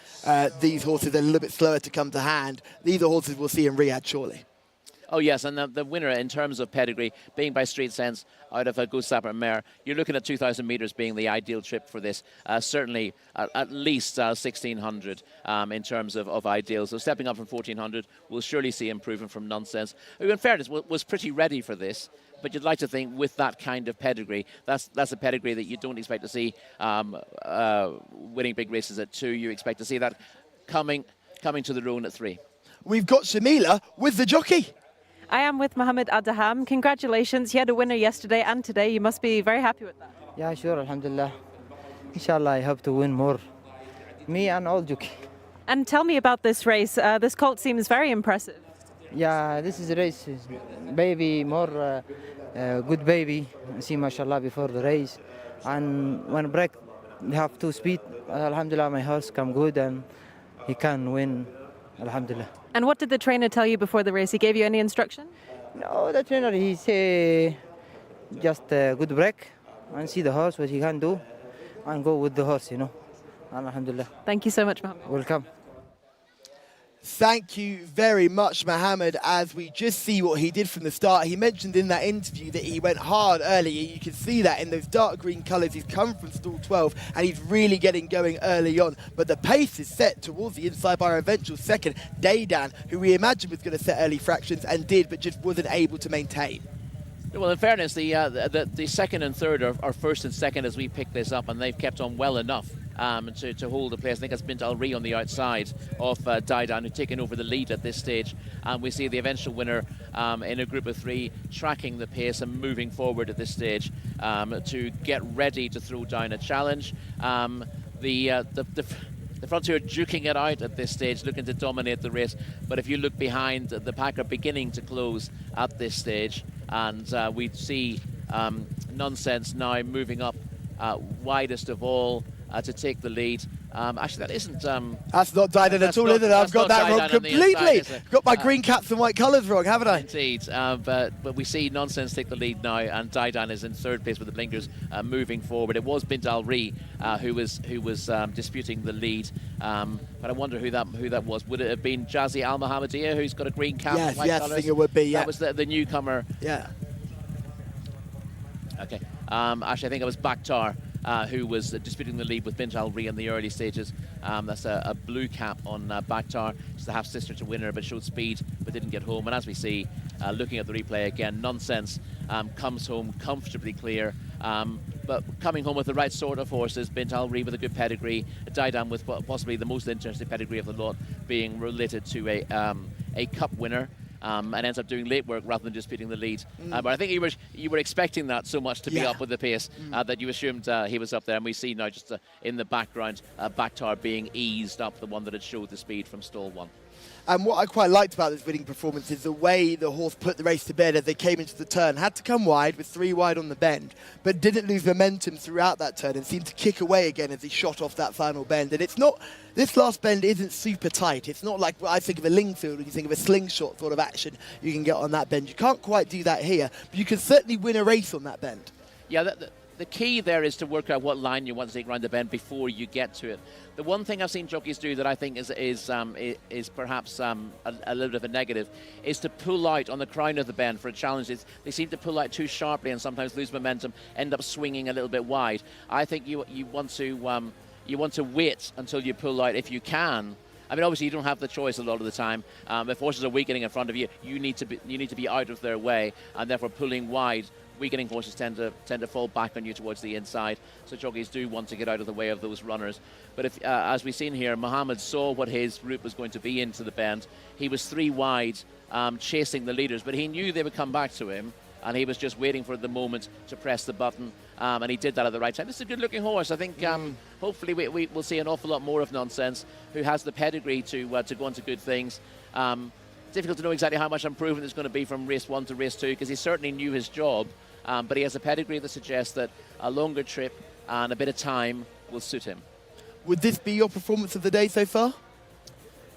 These horses are a little bit slower to come to hand. These are horses we'll see in Riyadh shortly. Oh yes, and the winner in terms of pedigree being by Street Sense out of a Ghost Zapper mare. You're looking at 2,000 metres being the ideal trip for this. Certainly at least 1,600 in terms of ideal. So stepping up from 1,400, we'll surely see improvement from Nonsense, who in fairness was pretty ready for this. But you'd like to think with that kind of pedigree, that's a pedigree that you don't expect to see winning big races at 2. You expect to see that coming to the Roan at 3. We've got Shamila with the jockey. I am with Mohammed Adaham. Congratulations. You had a winner yesterday and today. You must be very happy with that. Yeah, sure, alhamdulillah. Inshallah, I hope to win more. Me and all jockey. And tell me about this race. This colt seems very impressive. Yeah, this is a race. Baby, more good baby. See, mashallah, before the race. And when break, they have 2 speed. Alhamdulillah, my horse come good and he can win. Alhamdulillah. And what did the trainer tell you before the race? He gave you any instruction? No, the trainer, he say just a good break and see the horse, what he can do, and go with the horse, you know. And alhamdulillah. Thank you so much, Mohammed. Welcome. Thank you very much, Mohammed. As we just see what he did from the start, he mentioned in that interview that he went hard earlier. You can see that in those dark green colours. He's come from stall 12 and he's really getting going early on. But the pace is set towards the inside by our eventual second, Daidan, who we imagined was going to set early fractions and did, but just wasn't able to maintain. Well, in fairness, the second and third are first and second as we pick this up, and they've kept on well enough to hold the place. I think it's Bint Al-Ri on the outside of Daidan, who's taken over the lead at this stage. And we see the eventual winner in a group of 3 tracking the pace and moving forward at this stage to get ready to throw down a challenge. The the front two are duking it out at this stage, looking to dominate the race. But if you look behind, the pack are beginning to close at this stage, and we see Nonsense now moving up widest of all to take the lead. Actually, that isn't... that's not Didan at all, is it? I've got that wrong completely. Got my green caps and white colours wrong, haven't I? Indeed. But we see Nonsense take the lead now, and Didan is in third place with the blinkers moving forward. It was Bint Al Ri who was disputing the lead. But I wonder who that was. Would it have been Jazzy Al Mohammedia, who's got a green cap and white colours? I think it would be, yeah. That was the newcomer. Yeah. Okay. Actually, I think it was Bakhtar who was disputing the lead with Bint Al Ri in the early stages. That's a blue cap on Bakhtar. She's the half-sister to Winner, but showed speed but didn't get home. And as we see, looking at the replay again, Nonsense comes home comfortably clear. But coming home with the right sort of horses, Bint Al Ri with a good pedigree, Didan with possibly the most interesting pedigree of the lot, being related to a cup winner. And ends up doing late work rather than just beating the lead. But I think you were expecting that so much to be up with the pace that you assumed he was up there. And we see now just in the background, Bakhtar being eased up, the one that had showed the speed from stall 1. And what I quite liked about this winning performance is the way the horse put the race to bed as they came into the turn. Had to come wide with 3 wide on the bend, but didn't lose momentum throughout that turn and seemed to kick away again as he shot off that final bend. And it's not, this last bend isn't super tight. It's not like what I think of a Lingfield when you think of a slingshot sort of action you can get on that bend. You can't quite do that here, but you can certainly win a race on that bend. Yeah, the key there is to work out what line you want to take around the bend before you get to it. The one thing I've seen jockeys do that I think is perhaps a little bit of a negative is to pull out on the crown of the bend for a challenge. They seem to pull out too sharply and sometimes lose momentum, end up swinging a little bit wide. I think you want to wait until you pull out if you can. I mean, obviously you don't have the choice a lot of the time. If horses are weakening in front of you, you need to be out of their way, and therefore pulling wide. Weakening horses tend to fall back on you towards the inside, so jockeys do want to get out of the way of those runners. But if, as we've seen here, Mohammed saw what his route was going to be into the bend. He was 3 wide, chasing the leaders, but he knew they would come back to him, and he was just waiting for the moment to press the button, and he did that at the right time. This is a good-looking horse. I think hopefully we will see an awful lot more of Nonsense, who has the pedigree to go on to good things. Difficult to know exactly how much improvement there's going to be from race 1 to race 2, because he certainly knew his job. But he has a pedigree that suggests that a longer trip and a bit of time will suit him. Would this be your performance of the day so far?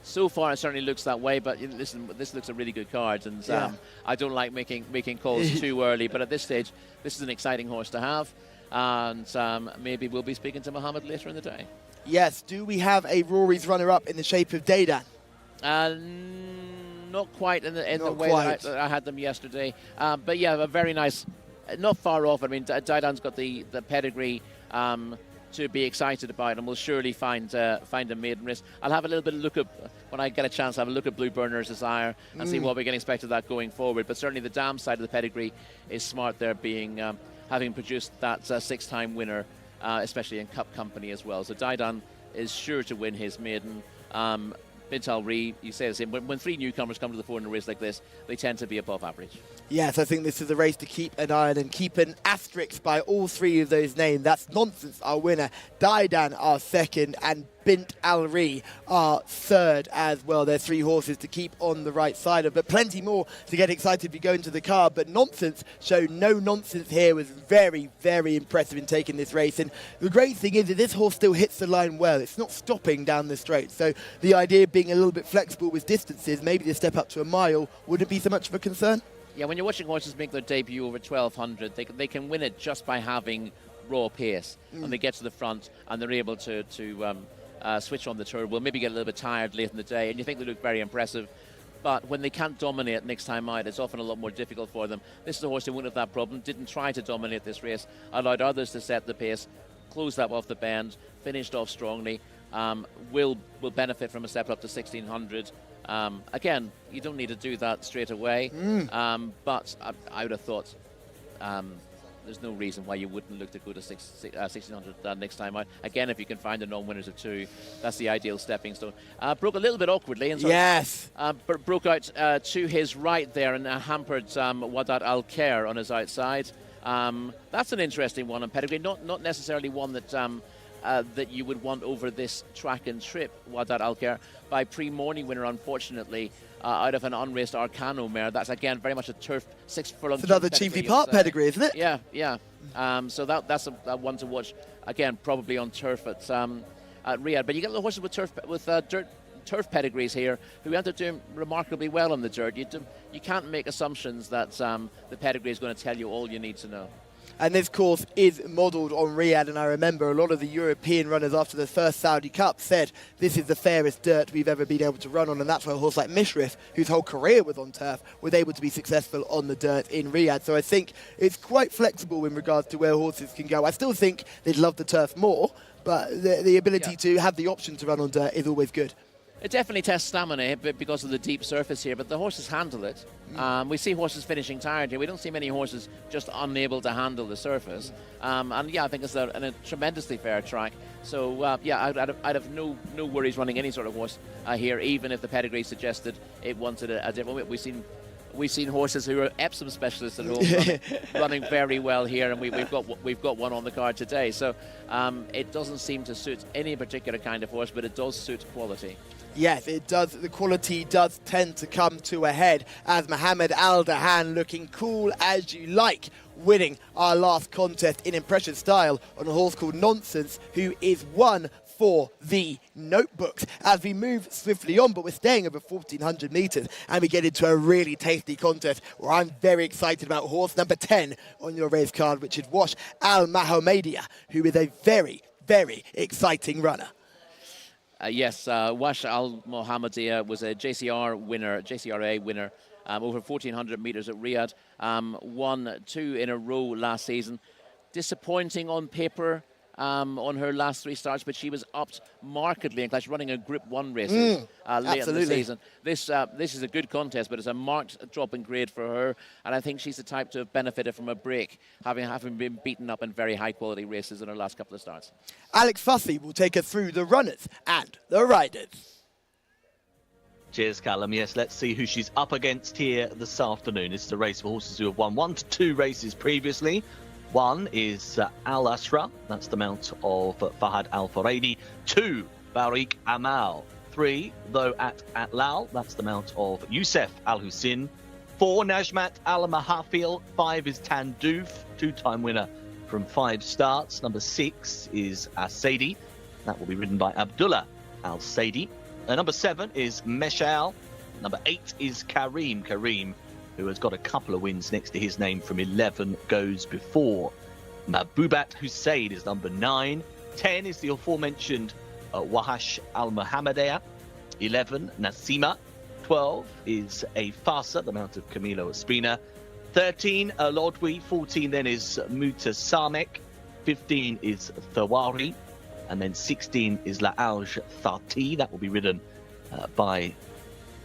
So far, it certainly looks that way. But listen, this looks a really good card, and I don't like making calls too early. But at this stage, this is an exciting horse to have, and maybe we'll be speaking to Mohammed later in the day. Yes. Do we have a Rory's runner-up in the shape of Didan? Not quite in the way that I had them yesterday. But yeah, a very nice. Not far off. I mean, Didan's got the pedigree to be excited about, and we'll surely find a maiden race. I'll have a little bit of look at, when I get a chance, have a look at Blue Burner's Desire and see what we can expect of that going forward. But certainly the dam side of the pedigree is smart there, being having produced that 6-time winner, especially in Cup company as well. So Didan is sure to win his maiden. Bint Al Ri, you say the same. When 3 newcomers come to the fore in a race like this, they tend to be above average. Yes, I think this is a race to keep an eye on and keep an asterisk by all 3 of those names. That's Nonsense, our winner, Didan, our second, and Bint Al Ri, our third as well. There's 3 horses to keep on the right side of, but plenty more to get excited if you go into the car. But Nonsense showed no nonsense here, was very, very impressive in taking this race. And the great thing is that this horse still hits the line well. It's not stopping down the straight. So the idea of being a little bit flexible with distances, maybe the step up to a mile, wouldn't be so much of a concern. Yeah, when you're watching horses make their debut over 1,200, they can win it just by having raw pace. And they get to the front and they're able to switch on the turbo, maybe get a little bit tired late in the day, and you think they look very impressive. But when they can't dominate next time out, it's often a lot more difficult for them. This is a horse who wouldn't have that problem, didn't try to dominate this race, allowed others to set the pace, closed that off the bend, finished off strongly, will benefit from a step up to 1,600. Again, you don't need to do that straight away, but I would have thought there's no reason why you wouldn't look to go to 1,600 next time out. Again, if you can find the non-winners of 2, that's the ideal stepping stone. Broke a little bit awkwardly. And broke out to his right there and hampered Wadat Al-Khair on his outside. That's an interesting one on pedigree, not necessarily one that that you would want over this track and trip, Wadat Alker, by pre-morning winner, unfortunately, out of an unraced Arcano mare. That's, again, very much a turf, 6 furlong. It's another Chiefly Park pedigree, isn't it? Yeah, yeah. So that's a one to watch, again, probably on turf at Riyadh. But you get the horses with dirt turf pedigrees here who end up doing remarkably well on the dirt. You can't make assumptions that the pedigree is going to tell you all you need to know. And this course is modelled on Riyadh, and I remember a lot of the European runners after the first Saudi Cup said this is the fairest dirt we've ever been able to run on, and that's why a horse like Mishrif, whose whole career was on turf, was able to be successful on the dirt in Riyadh. So I think it's quite flexible in regards to where horses can go. I still think they'd love the turf more, but the ability to have the option to run on dirt is always good. It definitely tests stamina because of the deep surface here, but the horses handle it. We see horses finishing tired here. We don't see many horses just unable to handle the surface. And yeah, I think it's a tremendously fair track. So yeah, I'd have no worries running any sort of horse here, even if the pedigree suggested it wanted a different. We've seen horses who are Epsom specialists at home running very well here, and we've got one on the card today. So it doesn't seem to suit any particular kind of horse, but it does suit quality. Yes, it does. The quality does tend to come to a head as Mohammed Al Dahan, looking cool as you like, winning our last contest in impressive style on a horse called Nonsense, who is one for the notebooks. As we move swiftly on, but we're staying over 1,400 metres, and we get into a really tasty contest where I'm very excited about horse number 10 on your race card, which is Wash Al Mohammedia, who is a very, very exciting runner. Yes, Wash Al Mohammedia was a JCRA winner over 1,400 metres at Riyadh. Won 2 in a row last season. Disappointing on paper on her last 3 starts, but she was upped markedly in class, running a Group 1 races late in the season. This is a good contest, but it's a marked drop in grade for her, and I think she's the type to have benefited from a break, having been beaten up in very high-quality races in her last couple of starts. Alex Fussy will take us through the runners and the riders. Cheers, Callum. Yes, let's see who she's up against here this afternoon. This is a race for horses who have won 1 to 2 races previously. 1 is Al Asra, that's the mount of Fahad Al Faradi. 2, Barik Amal. 3, though at Atlal, that's the mount of Youssef Al Hussein. 4, Najmat Al Mahafil. 5 is Tandoof, 2-time winner from 5 starts. Number 6 is As-Saidi, that will be ridden by Abdullah Al Saidi. Number 7 is Meshal. Number 8 is Kareem, who has got a couple of wins next to his name from 11 goes before. Mahbubat Hussein is number 9. 10 is the aforementioned Wahash Al Mohammedia. 11, Nasima. 12 is a Fasa, the mount of Camilo Espina. 13, Lodwi. 14 then is Mutasamek. 15 is Thawari. And then 16 is La Auj Thati. That will be ridden by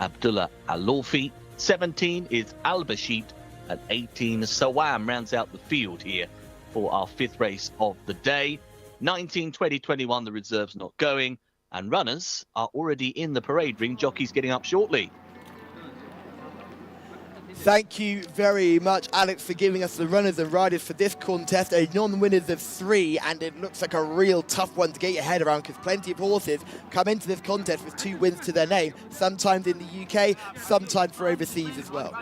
Abdullah Al-Lawfi. 17 is Al-Bashid, and 18 Sawam rounds out the field here for our 5th race of the day. 19, 20, 21, the reserves not going, and runners are already in the parade ring. Jockeys getting up shortly. Thank you very much, Alex, for giving us the runners and riders for this contest. A non-winners of 3, and it looks like a real tough one to get your head around because plenty of horses come into this contest with 2 wins to their name, sometimes in the UK, sometimes for overseas as well.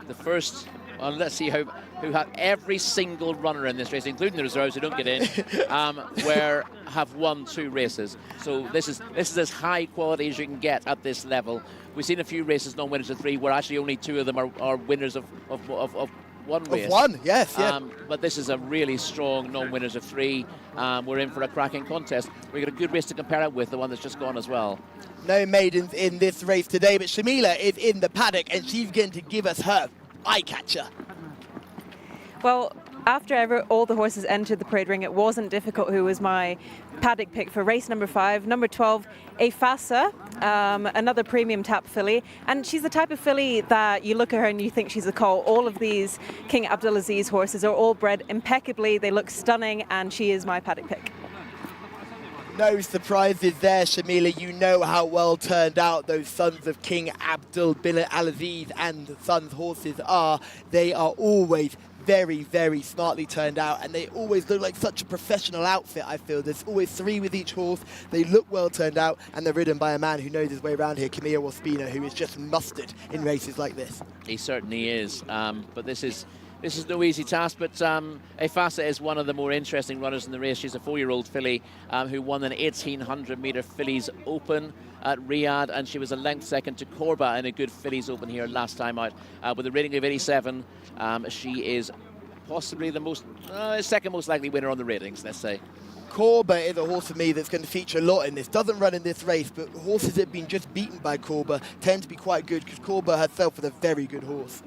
The first, well, let's see who have every single runner in this race, including the reserves who don't get in, have won 2 races. So this is as high quality as you can get at this level. We've seen a few races, non-winners of 3, where actually only 2 of them are winners of 1 race. Of 1, yes, yeah. But this is a really strong non-winners of 3. We're in for a cracking contest. We've got a good race to compare it with, the one that's just gone as well. No maidens in this race today, but Shamila is in the paddock, and she's going to give us her eye-catcher. Well, after all the horses entered the parade ring, it wasn't difficult who was my paddock pick for race number 5. Number 12, Afasa, another premium tap filly. And she's the type of filly that you look at her and you think she's a colt. All of these King Abdulaziz horses are all bred impeccably. They look stunning, and she is my paddock pick. No surprises there, Shamila. You know how well turned out those sons of King Abdul bin Al-Aziz and Sons horses are. They are always very, very smartly turned out, and they always look like such a professional outfit, I feel. There's always 3 with each horse. They look well turned out, and they're ridden by a man who knows his way around here, Camille Ospina, who is just mustard in races like this. He certainly is, but this is no easy task, but Jcsa is one of the more interesting runners in the race. She's a 4-year-old filly who won an 1,800-metre Fillies Open at Riyadh, and she was a length second to Corba in a good Fillies Open here last time out. With a rating of 87, she is possibly the second most likely winner on the ratings, let's say. Corba is a horse for me that's going to feature a lot in this. Doesn't run in this race, but horses that have been just beaten by Corba tend to be quite good, because Corba herself is a very good horse.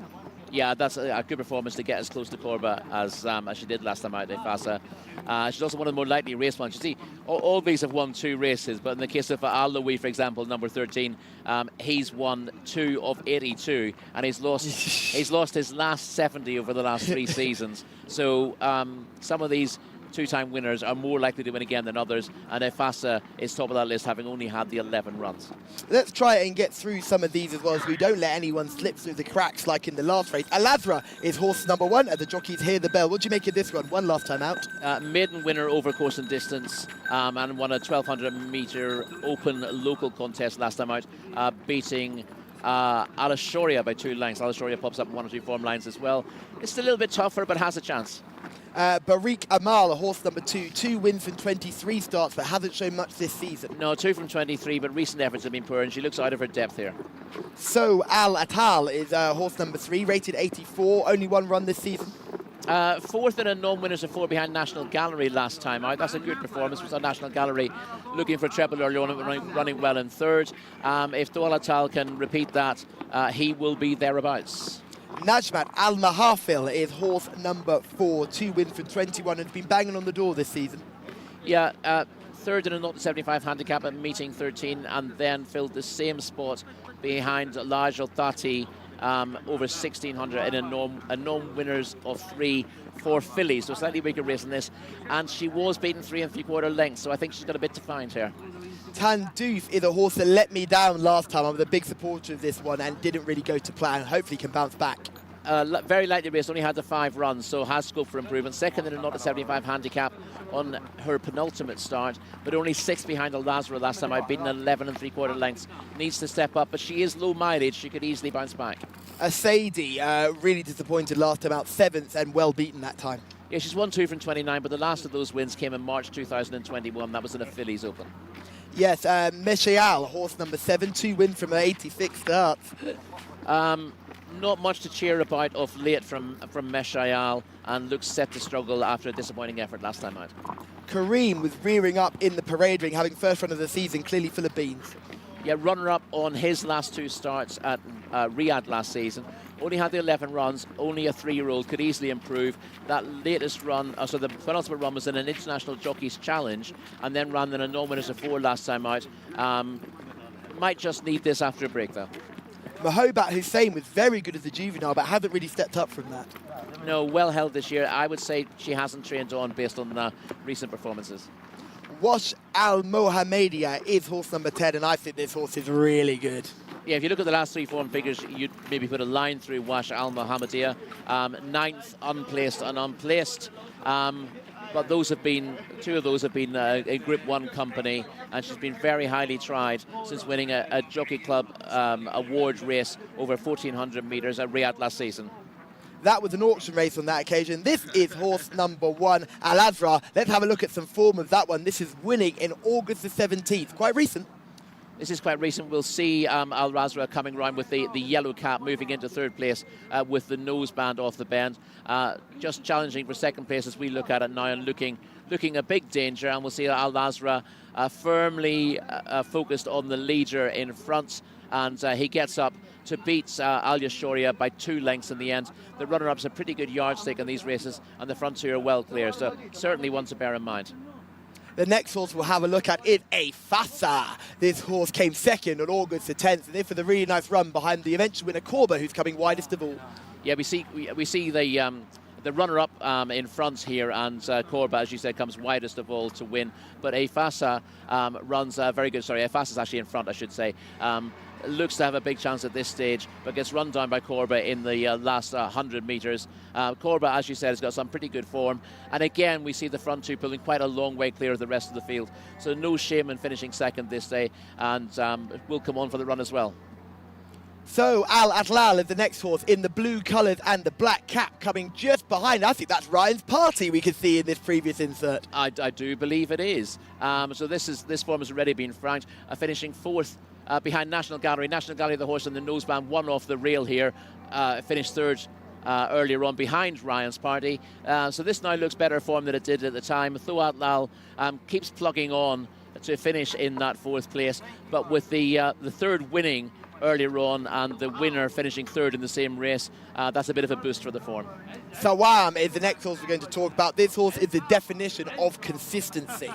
Yeah, that's a good performance to get as close to Corba as she did last time out at Jcsa. She's also one of the more likely race ones. You see, all these have won 2 races, but in the case of Al Louis, for example, number 13, he's won 2 of 82, and he's lost his last 70 over the last 3 seasons. So some of these 2-time winners are more likely to win again than others, and Jcsa is top of that list, having only had the 11 runs. Let's try and get through some of these as well, so we don't let anyone slip through the cracks like in the last race. Al-Azra is horse number 1 as the jockeys hear the bell. What do you make of this one? One last time out. Maiden winner over course and distance, and won a 1,200-metre open local contest last time out, beating Alashoria by 2 lengths. Alashoria pops up in 1 or 2 form lines as well. It's a little bit tougher, but has a chance. Barik Amal, a horse number 2, 2 wins from 23 starts, but hasn't shown much this season. No, 2 from 23, but recent efforts have been poor, and she looks out of her depth here. So Al Atal is horse number 3, rated 84, only 1 run this season. 4th in a non-winners of 4 behind National Gallery last time out. That's a good performance. We saw National Gallery looking for treble early on and running well in 3rd. If Doal Atal can repeat that, he will be thereabouts. Najmat Al Mahafil is horse number 4, 2 wins from 21, and has been banging on the door this season. Yeah, 3rd in a 0-75 handicap at meeting 13, and then filled the same spot behind Laj Al-Thati over 1,600 in a non-winners of 3 for Fillies, so slightly bigger race than this, and she was beaten 3 3/4 lengths, so I think she's got a bit to find here. Tandoof is a horse that let me down last time. I was a big supporter of this one and didn't really go to plan. Hopefully can bounce back. Very lightly raced, only had the 5 runs, so has scope for improvement. 2nd in a 0-75 handicap on her penultimate start, but only 6th behind Al-Azra last time out, beaten 11 3/4 lengths. Needs to step up, but she is low mileage. She could easily bounce back. Sadie, really disappointed last time out, 7th and well beaten that time. Yeah, she's won 2 from 29, but the last of those wins came in March 2021. That was in a Fillies Open. Yes, Meshaal, horse number 7, 2 wins from 86 starts. Not much to cheer about of late from Meshaal, and looks set to struggle after a disappointing effort last time out. Kareem was rearing up in the parade ring, having first run of the season, clearly full of beans. Yeah, runner-up on his last 2 starts at Riyadh last season. Only had the 11 runs, only a 3-year-old, could easily improve. That latest run, so the penultimate run was in an International Jockeys Challenge, and then ran in a non-winners of 4 last time out. Might just need this after a break, though. Mahobat Hussein was very good as a juvenile, but hasn't really stepped up from that. No, well held this year. I would say she hasn't trained on based on recent performances. Wash Al Mohammedia is horse number 10, and I think this horse is really good. Yeah, if you look at the last 3 form figures, you'd maybe put a line through Wash Al Mohammedia. 9th, unplaced and unplaced. But those have been, 2 of those have been a Group 1 company, and she's been very highly tried since winning a Jockey Club award race over 1,400 metres at Riyadh last season. That was an auction race on that occasion. This is horse number 1, Al-Azra. Let's have a look at some form of that one. This is winning in August the 17th. Quite recent. This is quite recent. We'll see Al-Razra coming round with the yellow cap, moving into 3rd place with the noseband off the bend. Just challenging for 2nd place as we look at it now, and looking a big danger. And we'll see Al-Razra firmly focused on the leader in front, and he gets up to beat Al Yashoria by 2 lengths in the end. The runner-up's a pretty good yardstick in these races, and the front 2 are well clear, so certainly one to bear in mind. The next horse we'll have a look at is Jcsa. This horse came 2nd on August the 10th, and this with a really nice run behind the eventual winner Corba, who's coming widest of all. Yeah, we see the the runner-up in front here, and Korba, as you said, comes widest of all to win. But Efasa runs very good. Sorry, Efasa's actually in front, I should say. Looks to have a big chance at this stage, but gets run down by Korba in the last 100 metres. Korba, as you said, has got some pretty good form. And again, we see the front two pulling quite a long way clear of the rest of the field. So no shame in finishing second this day, and will come on for the run as well. So Al Atlal is the next horse in the blue colours and the black cap, coming just behind. I think that's Ryan's Party we could see in this previous insert. I do believe it is. So this form has already been franked, finishing fourth behind National Gallery. National Gallery, the horse in the noseband, one off the rail here, finished third earlier on behind Ryan's Party. So this now looks better form than it did at the time. Thoat Lal keeps plugging on to finish in that fourth place, but with the third winning earlier on and the winner finishing third in the same race, that's a bit of a boost for the form. Sawam is the next horse we're going to talk about. This horse is the definition of consistency.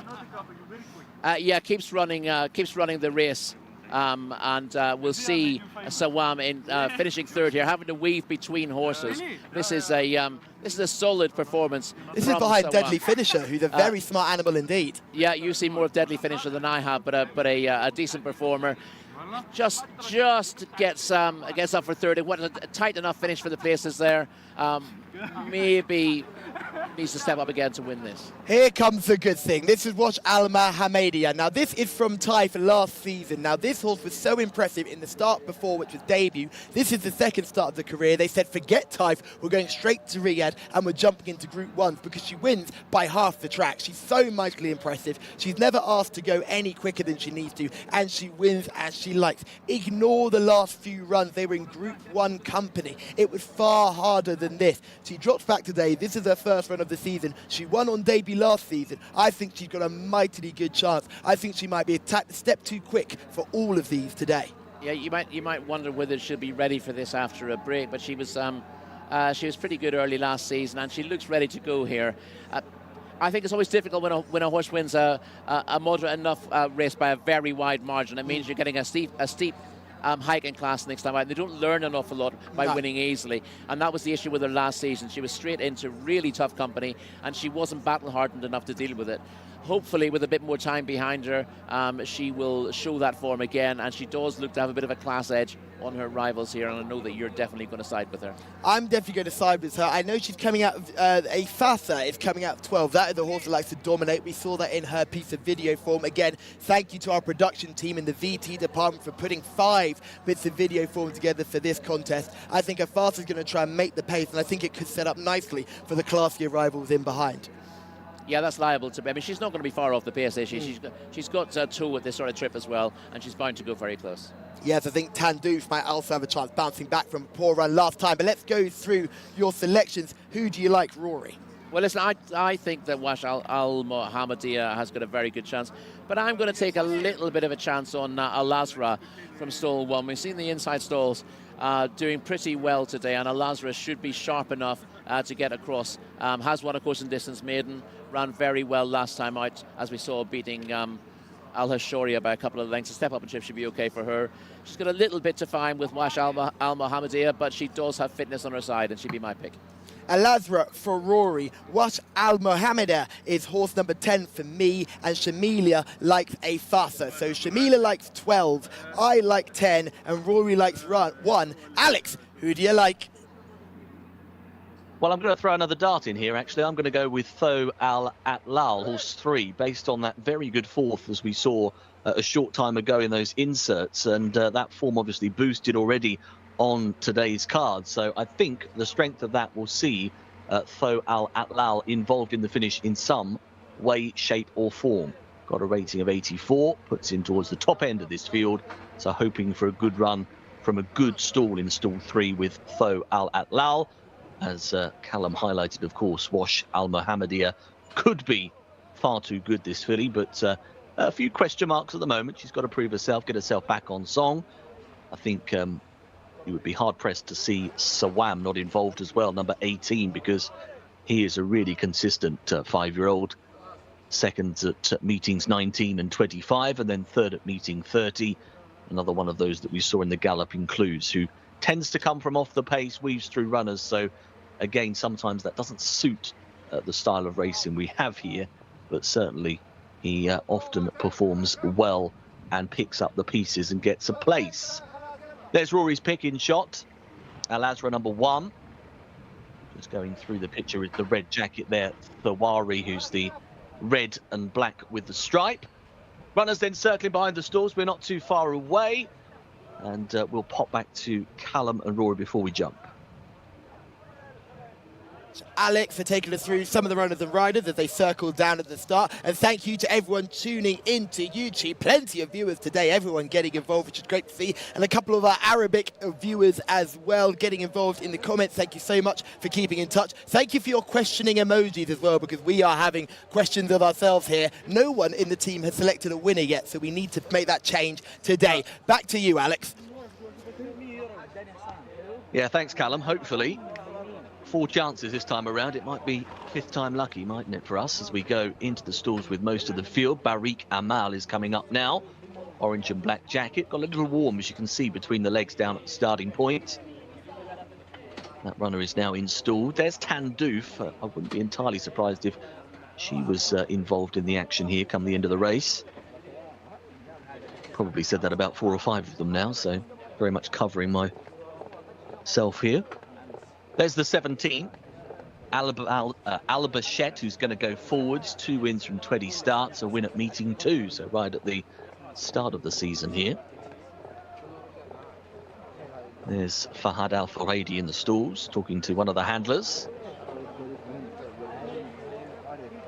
Keeps running the race. And we'll see Sawam in finishing third here, having to weave between horses. This is a solid performance. This is behind Sawam. Deadly Finisher, who's a very smart animal indeed. Yeah, you see more of Deadly Finisher than I have, but a decent performer. Just gets up for third. It wasn't a tight enough finish for the places there. Maybe needs to step up again to win this. Here comes the good thing. This is Wash Al Mohammedia. Now this is from Taif last season. Now this horse was so impressive in the start before, which was debut. This is the second start of the career. They said forget Taif, we're going straight to Riyadh and we're jumping into Group 1 because she wins by half the track. She's so mightily impressive. She's never asked to go any quicker than she needs to, and she wins as she likes. Ignore the last few runs. They were in Group 1 company. It was far harder than this. She drops back today. This is her first run of the season. She won on debut last season. I think she's got a mightily good chance. I think she might be a step too quick for all of these today. Yeah, you might wonder whether she'll be ready for this after a break, but she was pretty good early last season, and she looks ready to go here. I think it's always difficult when a horse wins a moderate enough race by a very wide margin. It means you're getting a steep hike in class next time out. They don't learn an awful lot by winning easily, and that was the issue with her last season. She was straight into really tough company, and she wasn't battle hardened enough to deal with it. Hopefully, with a bit more time behind her, she will show that form again, and she does look to have a bit of a class edge on her rivals here, and I know that you're definitely going to side with her. I'm definitely going to side with her. I know she's coming out of Efasa is coming out of 12. That is the horse that likes to dominate. We saw that in her piece of video form. Again, thank you to our production team in the VT department for putting 5 bits of video form together for this contest. I think Efasa is going to try and make the pace, and I think it could set up nicely for the classier rivals in behind. Yeah, that's liable to be. I mean, she's not going to be far off the pace, is she? She's got toe at this sort of trip as well, and she's bound to go very close. Yes, I think Tandouf might also have a chance bouncing back from a poor run last time. But let's go through your selections. Who do you like, Rory? Well, listen, I think that Wash Al Mohammedia has got a very good chance, but I'm going to take a little bit of a chance on Al Azra from stall 1. We've seen the inside stalls doing pretty well today, and Al Azra should be sharp enough to get across. Has won a course and distance maiden, ran very well last time out, as we saw, beating Al-Hashoria by a couple of lengths. A step up and chip should be okay for her. She's got a little bit to find with Wash Al Mohammedia, but she does have fitness on her side, and she'd be my pick. Al Azra for Rory. Wash Al Mohammedia is horse number 10 for me, and Shamilia likes Efasa. So Shamilia likes 12, I like 10, and Rory likes 1. Alex, who do you like? Well, I'm going to throw another dart in here, actually. I'm going to go with Tho Al Atlal, horse 3, based on that very good fourth, as we saw a short time ago in those inserts. And that form obviously boosted already on today's card. So I think the strength of that will see Tho Al Atlal involved in the finish in some way, shape or form. Got a rating of 84, puts him towards the top end of this field. So hoping for a good run from a good stall in stall 3 with Tho Al Atlal. As Callum highlighted, of course, Wash Al Mohammedia could be far too good, this filly, but a few question marks at the moment. She's got to prove herself, get herself back on song. I think you would be hard-pressed to see Sawam not involved as well, number 18, because he is a really consistent 5-year-old. Second at meetings 19 and 25, and then third at meeting 30. Another one of those that we saw in the Galloping Clues, who tends to come from off the pace, weaves through runners, so again, sometimes that doesn't suit the style of racing we have here, but certainly he often performs well and picks up the pieces and gets a place. There's Rory's pick-in shot. Al Azra number 1. Just going through the picture with the red jacket there, Thawari, who's the red and black with the stripe. Runners then circling behind the stalls. We're not too far away. And we'll pop back to Callum and Rory before we jump. Alex for taking us through some of the runners and riders as they circle down at the start. And thank you to everyone tuning into YouTube. Plenty of viewers today, everyone getting involved, which is great to see. And a couple of our Arabic viewers as well getting involved in the comments. Thank you so much for keeping in touch. Thank you for your questioning emojis as well, because we are having questions of ourselves here. No one in the team has selected a winner yet, so we need to make that change today. Back to you, Alex. Yeah, thanks, Callum. Hopefully 4 chances this time around. It might be 5th time lucky, mightn't it, for us, as we go into the stalls with most of the field. Barik Amal is coming up now. Orange and black jacket. Got a little warm, as you can see, between the legs down at the starting point. That runner is now installed. There's Tandouf. I wouldn't be entirely surprised if she was involved in the action here come the end of the race. Probably said that about 4 or 5 of them now, so very much covering myself here. There's the 17, Albachet, who's going to go forwards. 2 wins from 20 starts, a win at meeting 2, so right at the start of the season here. There's Fahad Al-Furaidi in the stalls, talking to one of the handlers.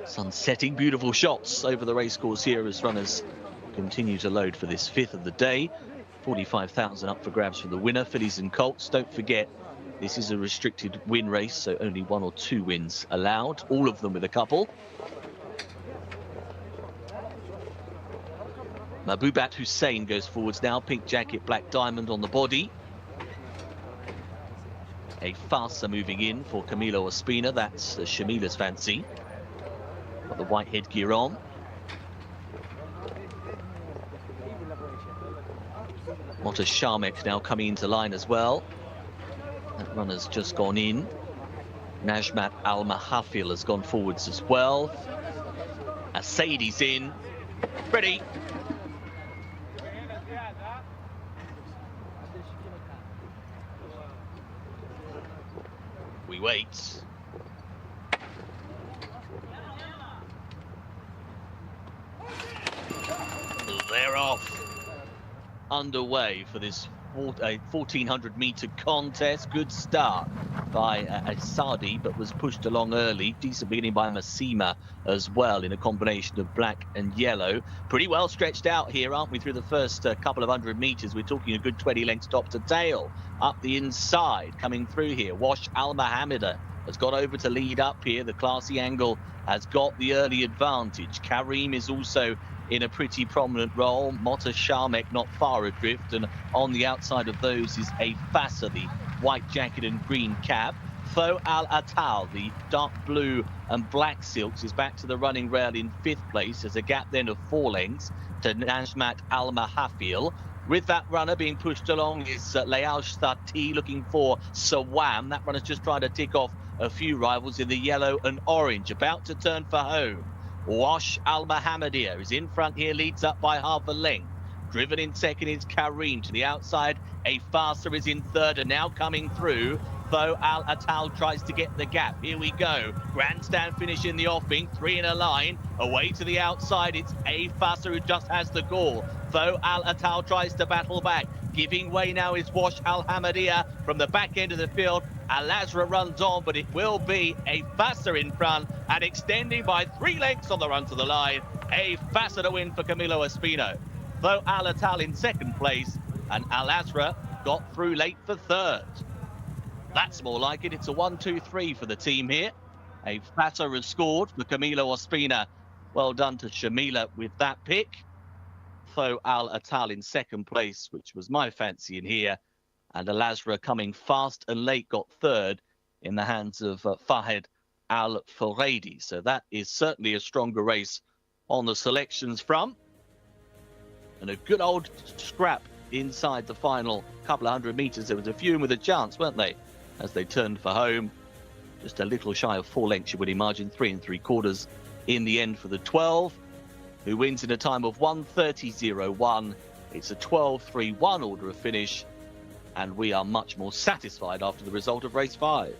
Sun setting, beautiful shots over the racecourse here as runners continue to load for this 5th of the day. 45,000 up for grabs for the winner, fillies and colts. Don't forget, this is a restricted win race, so only 1 or 2 wins allowed, all of them with a couple. Mahboubat Hussein goes forwards now, pink jacket, black diamond on the body. A Farsa moving in for Camilo Ospina, that's Shamila's fancy. Got the white headgear on. Mota Shamek now coming into line as well. That runner's just gone in. Najmat Al Mahafil has gone forwards as well. Asadi's in. Ready. We wait. They're off. Underway for this 1400 meter contest. Good start by Asadi, but was pushed along early. Decent beginning by Masima as well, in a combination of black and yellow. Pretty well stretched out here, aren't we, through the first couple of 100 meters. We're talking a good 20 lengths top to tail. Up the inside, coming through here, Wash Al Mohammeda has got over to lead up here. The classy angle has got the early advantage. Karim is also in a pretty prominent role. Mota Shamek not far adrift, and on the outside of those is a Fassa, the white jacket and green cap. Fo Al Atal, the dark blue and black silks, is back to the running rail in 5th place. There's a gap then of 4 lengths to Najmat Al Mahafil. With that runner being pushed along is Leal Stati looking for Sawam. That runner's just trying to tick off a few rivals in the yellow and orange, about to turn for home. Wash Al Mohammedia is in front here, leads up by half a length. Driven in 2nd is Karim to the outside. A Farsa is in 3rd and now coming through. Fo Al Atal tries to get the gap. Here we go. Grandstand finish in the offing. 3 in a line. Away to the outside. It's A Farsa who just has the gall. Fo Al Atal tries to battle back. Giving way now is Wash Al Hamadia from the back end of the field. Al Azra runs on, but it will be A Farsa in front and extending by 3 lengths on the run to the line. A Farsa to win for Camilo Espino. Fo Al Atal in 2nd place, and Al Azra got through late for 3rd. That's more like it. It's a 1-2-3 for the team here. A Farsa has scored for Camilo Ospina. Well done to Shamila with that pick. Fo Al Atal in 2nd place, which was my fancy in here. And Al Azra coming fast and late got 3rd in the hands of Fahed Al Furaidi. So that is certainly a stronger race on the selections front. And a good old scrap inside the final couple of 100 meters. There was a few with a chance, weren't they, as they turned for home. just a little shy of 4 lengths, you would imagine, 3 3/4 in the end for the 12, who wins in a time of 1:30.01. It's a 12.31 order of finish, and we are much more satisfied after the result of race 5.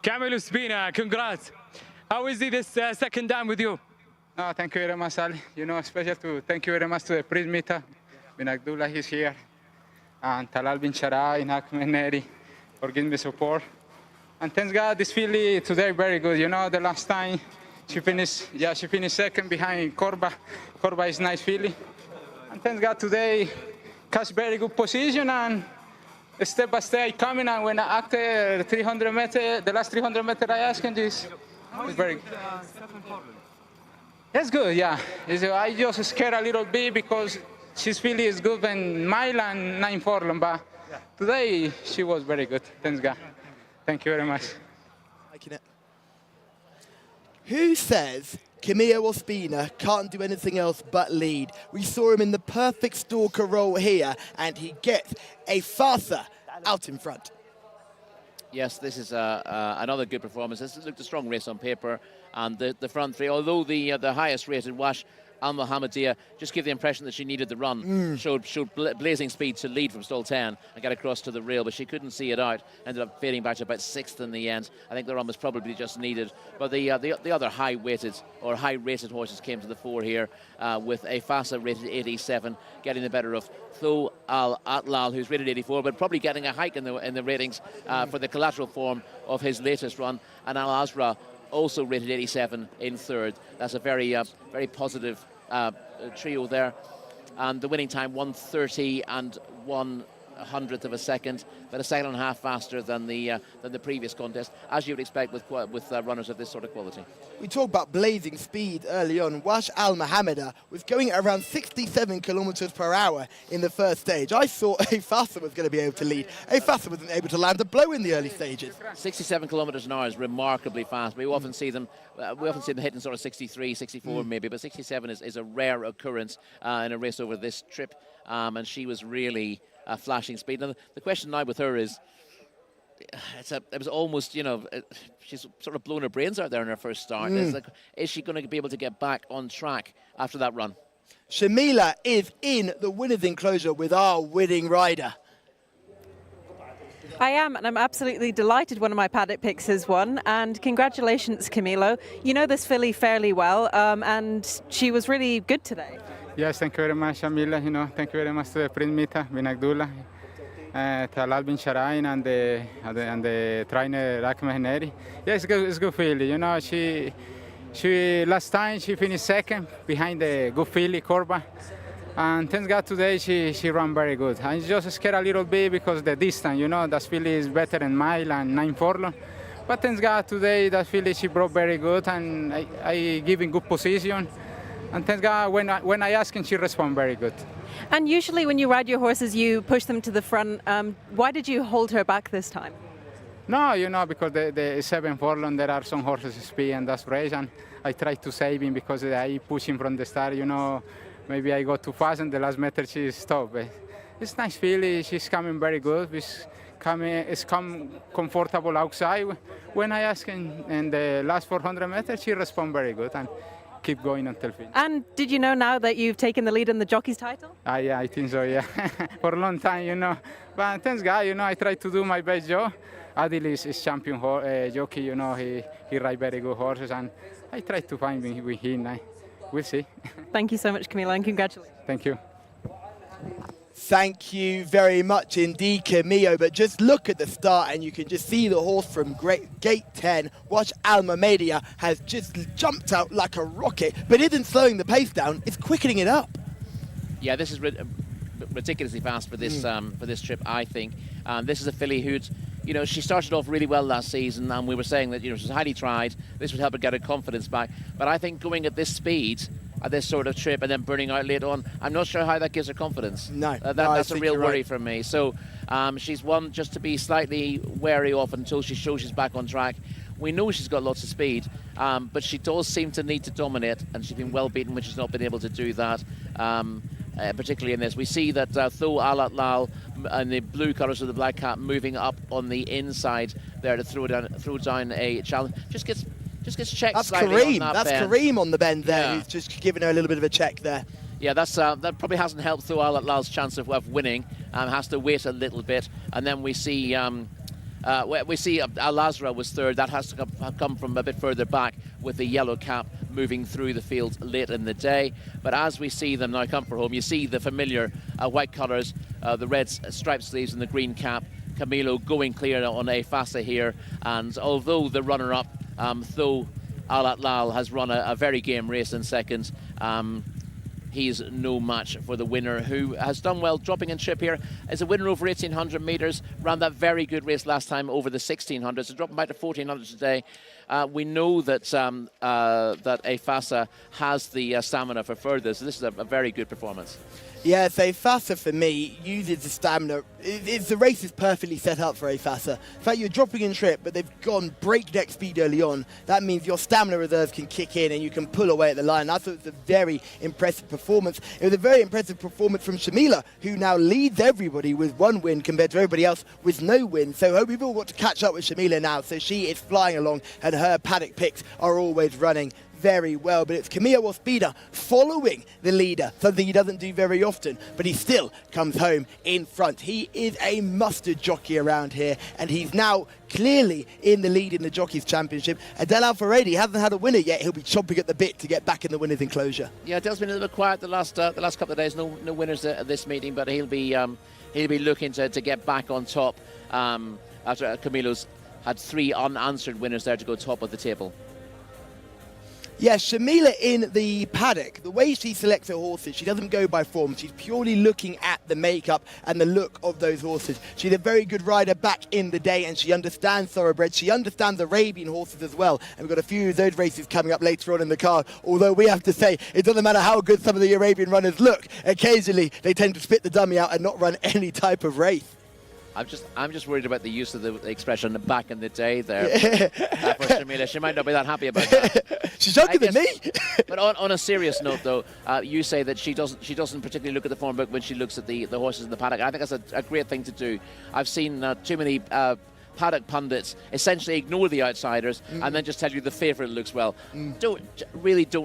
Camilo Spina, congrats. How is it this second time with you? No, thank you very much, Ali. You know, special to thank you very much to the Prince Mita. Bin Abdullah is here. And Talal bin Shara in Hakmeneri for giving me support. And thanks God, this filly today very good. You know, the last time she finished second behind Korba. Korba is nice filly. And thanks God today, catch very good position and step by step coming, and when after 300 meters, the last 300 meters I asked him this, it's very good. That's good, yeah. I just scared a little bit because she's filly is good in mile and 9 furlong, but today she was very good. Thanks God. Thank you very much. Liking it. Who says Camillo Ospina can't do anything else but lead? We saw him in the perfect stalker role here, and he gets a farsa out in front. Yes, this is another good performance. This looked a strong race on paper, and the front three, although the highest rated Wash Al Mohammedia just gave the impression that she needed the run. Showed blazing speed to lead from stall 10 and get across to the rail, but she couldn't see it out. Ended up fading back to about 6th in the end. I think the run was probably just needed. But the other high-weighted or high-rated horses came to the fore here with a FASA rated 87 getting the better of Tho Al Atlal, who's rated 84, but probably getting a hike in the ratings for the collateral form of his latest run. And Al Azra also rated 87 in third. That's a very positive trio there, and the winning time 1:30 and 1/100th of a second, but a second and a half faster than the previous contest, as you would expect with runners of this sort of quality. We talked about blazing speed early on. Wash Al Mohammeda was going at around 67 kilometers per hour in the first stage. I thought A Fassa was going to be able to lead. A Fassa wasn't able to land a blow in the early stages. 67 kilometers an hour is remarkably fast. We often see them hitting sort of 63, 64 maybe, but 67 is a rare occurrence in a race over this trip, and she was really flashing speed. Now the question now with her is, it was almost, she's sort of blown her brains out there in her first start. It's like, is she going to be able to get back on track after that run? Shamila is in the winner's enclosure with our winning rider. I am, and I'm absolutely delighted one of my paddock picks has won. And congratulations, Camilo. You know this filly fairly well, and she was really good today. Yes, thank you very much, Shamila. Thank you very much to the Prince Mita, bin Abdullah, Talal bin Sharain, and the trainer Rakmehneri. Yes, it's good filly. She last time she finished second behind the good filly Korba. And thanks God today she ran very good. I just scared a little bit because the distance, that filly is better in mile and 9 furlong. But thanks God today that filly she broke very good, and I give in good position. And thank God, when I ask him, she responds very good. And usually when you ride your horses, you push them to the front. Why did you hold her back this time? No, because the 7 furlong, there are some horses speed and that's race, and I try to save him because I push him from the start, maybe I go too fast and the last meter she stopped. But it's nice filly, she's coming very good. It's come comfortable outside. When I ask him in the last 400 meters, she responds very good and keep going until finish. And did you know now that you've taken the lead in the jockey's title? Yeah, I think so, yeah. For a long time, But thanks God, I try to do my best job. Adil is champion jockey, he rides very good horses, and I try to find me with him. We'll see. Thank you so much, Camilo, and congratulations. Thank you. Thank you very much indeed, Camillo. But just look at the start and you can just see the horse from gate 10. Watch Alma Media has just jumped out like a rocket, but isn't slowing the pace down, it's quickening it up. Yeah, this is ridiculously fast for this trip, I think. This is a filly who'd, she started off really well last season, and we were saying that, she was highly tried. This would help her get her confidence back. But I think going at this speed, at this sort of trip, and then burning out later on, I'm not sure how that gives her confidence. No, that's a real worry for me. So she's one just to be slightly wary of until she shows she's back on track. We know she's got lots of speed, but she does seem to need to dominate, and she's been well beaten when she's not been able to do that. Particularly in this, we see that Tho Alat Lal and the blue colours of the black cap moving up on the inside there to throw down a challenge. Just gets checked. That's slightly Kareem. On that That's bend. Kareem on the bend there. Yeah. Who's just giving her a little bit of a check there. Yeah, that probably hasn't helped Tho Alat Lal's chance of winning. Has to wait a little bit, and then we see. We see Al-Azra was third. That has to come from a bit further back with the yellow cap moving through the field late in the day. But as we see them now come for home, you see the familiar white colours, the red striped sleeves and the green cap. Camilo going clear on a Fasa here. And although the runner-up, Tho Alat Lal, has run a very game race in second, he's no match for the winner, who has done well dropping in trip here. Is a winner over 1,800 metres, ran that very good race last time over the 1,600, so dropping back to 1,400 today. We know that that Afasa has the stamina for further, so this is a very good performance. Yeah, so Afasa for me uses the stamina. The race is perfectly set up for Afasa. In fact, you're dropping in trip, but they've gone breakneck speed early on. That means your stamina reserves can kick in and you can pull away at the line. I thought it was a very impressive performance. It was a very impressive performance from Shamila, who now leads everybody with 1 win compared to everybody else with no win. So we've all got to catch up with Shamila now. So she is flying along and her paddock picks are always running very well, but it's Camilo Ospina following the leader, something he doesn't do very often, but he still comes home in front. He is a mustard jockey around here, and he's now clearly in the lead in the Jockeys Championship. Adel Al-Faredi hasn't had a winner yet. He'll be chomping at the bit to get back in the winners' enclosure. Yeah, Adel's been a little bit quiet the last couple of days. No winners at this meeting, but he'll be looking to get back on top after Camilo's had 3 unanswered winners there to go top of the table. Yeah, Shamila in the paddock, the way she selects her horses, she doesn't go by form. She's purely looking at the makeup and the look of those horses. She's a very good rider back in the day, and she understands thoroughbreds. She understands Arabian horses as well. And we've got a few of those races coming up later on in the card. Although we have to say, it doesn't matter how good some of the Arabian runners look. Occasionally, they tend to spit the dummy out and not run any type of race. I'm just worried about the use of the expression "back in the day" there for Shamila. She might not be that happy about that. She's younger than me. But on a serious note, though, you say that she doesn't particularly look at the form book when she looks at the horses in the paddock. I think that's a great thing to do. I've seen too many paddock pundits essentially ignore the outsiders and then just tell you the favourite looks well. Don't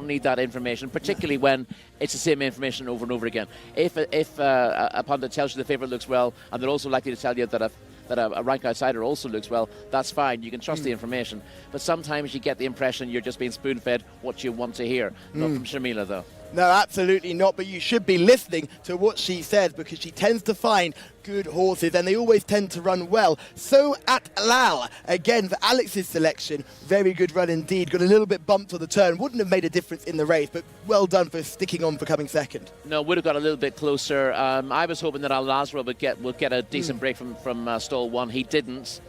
need that information, particularly when it's the same information over and over again. If a pundit tells you the favourite looks well, and they're also likely to tell you that a rank outsider also looks well, that's fine. You can trust the information. But sometimes you get the impression you're just being spoon-fed what you want to hear. Not from Shamila, though. No, absolutely not, but you should be listening to what she says, because she tends to find good horses and they always tend to run well. So at Lal, again for Alex's selection, very good run indeed. Got a little bit bumped on the turn, wouldn't have made a difference in the race, but well done for sticking on for coming second. No, would have got a little bit closer. I was hoping that Al-Azra would get a decent break from stall 1. He didn't.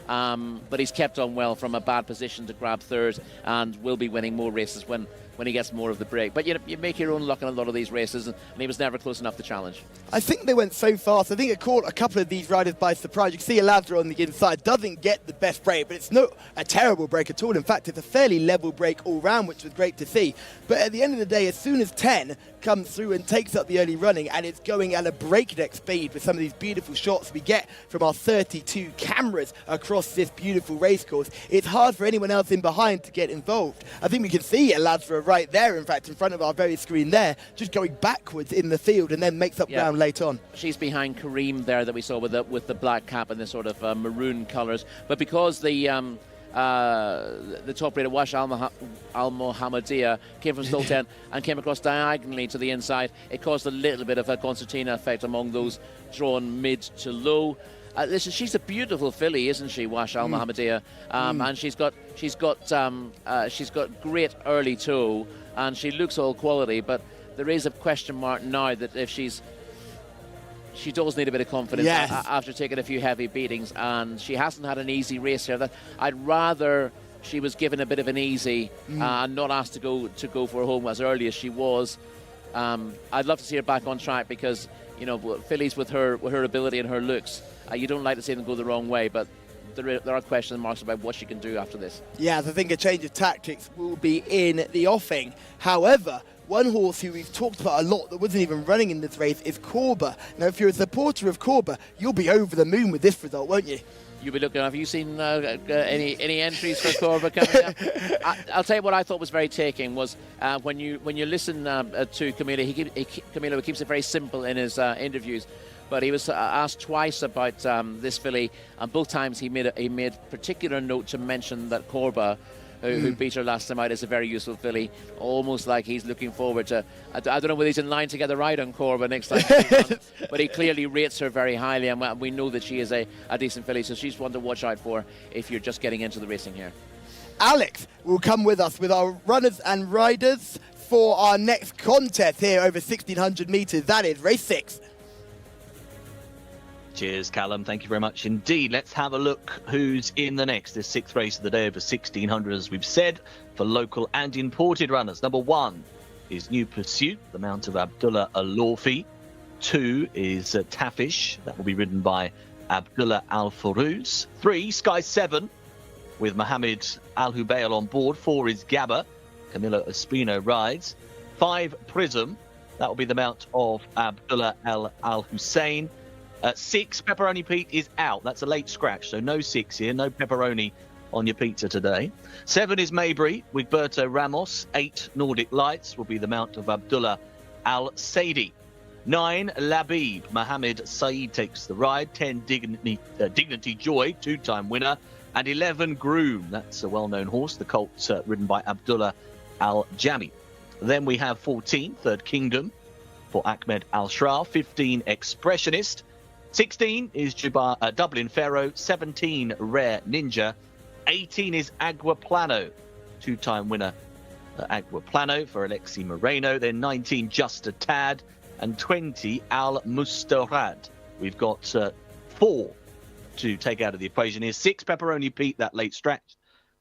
but he's kept on well from a bad position to grab third, and will be winning more races when he gets more of the break. But you make your own luck in a lot of these races, and he was never close enough to challenge. I think they went so fast. I think it caught a couple of these riders by surprise. You can see Eladra on the inside doesn't get the best break, but it's not a terrible break at all. In fact, it's a fairly level break all round, which was great to see. But at the end of the day, as soon as 10 comes through and takes up the early running, and it's going at a breakneck speed with some of these beautiful shots we get from our 32 cameras across this beautiful racecourse, it's hard for anyone else in behind to get involved. I think we can see Eladra right there, in fact, in front of our very screen there, just going backwards in the field and then makes up ground late on. She's behind Kareem there that we saw with the black cap and the sort of maroon colours. But because the top rider, Wash Al-Mohammadiyah, came from Sultan and came across diagonally to the inside, it caused a little bit of a concertina effect among those drawn mid to low. Listen, she's a beautiful filly, isn't she, Wash Al-Mohammadiyah? And she's got great early toe, and she looks all quality. But there is a question mark now that if she does need a bit of confidence after taking a few heavy beatings, and she hasn't had an easy race here. I'd rather she was given a bit of an easy and not asked to go for home as early as she was. I'd love to see her back on track, because fillies with her ability and her looks, you don't like to see them go the wrong way, but there are question marks about what she can do after this. Yeah, I think a change of tactics will be in the offing. However, one horse who we've talked about a lot that wasn't even running in this race is Corba. Now, if you're a supporter of Corba, you'll be over the moon with this result, won't you? You'll be looking. Have you seen any entries for Corba coming up? I'll tell you what I thought was very taking was when you listen to Camilo. Camilo keeps it very simple in his interviews. But he was asked twice about this filly, and both times he made particular note to mention that Corba, who beat her last time out, is a very useful filly, almost like he's looking forward to, I don't know whether he's in line to get the ride on Corba next time, but he clearly rates her very highly, and we know that she is a decent filly, so she's one to watch out for if you're just getting into the racing here. Alex will come with us with our runners and riders for our next contest here over 1,600 metres. That is race 6. Cheers, Callum. Thank you very much indeed. Let's have a look who's in the next. This 6th race of the day over 1,600, as we've said, for local and imported runners. Number 1 is New Pursuit, the mount of Abdullah Al-Lawfi. 2 is Tafish. That will be ridden by Abdullah Al-Furuz. 3, Sky 7, with Mohammed Al-Hubayl on board. 4 is Gabba. Camilo Espino rides. 5, Prism. That will be the mount of Abdullah Al-Hussein. 6, Pepperoni Pete is out. That's a late scratch, so no 6 here. No pepperoni on your pizza today. 7 is Maybury with Berto Ramos. 8, Nordic Lights will be the mount of Abdullah Al-Saidi. 9, Labib. Mohammed Saeed takes the ride. 10, Dignity Joy, 2-time winner. And 11, Groom. That's a well-known horse, the colt ridden by Abdullah Al-Jami. Then we have 14, Third Kingdom for Ahmed Al-Shraf. 15, Expressionist. 16 is Dublin Pharaoh. 17, Rare Ninja. 18 is Agua Plano, 2-time winner Agua Plano for Alexi Moreno. Then 19, Just a Tad. And 20, Al Mustarad. We've got 4 to take out of the equation here. 6, Pepperoni Pete, that late stretch.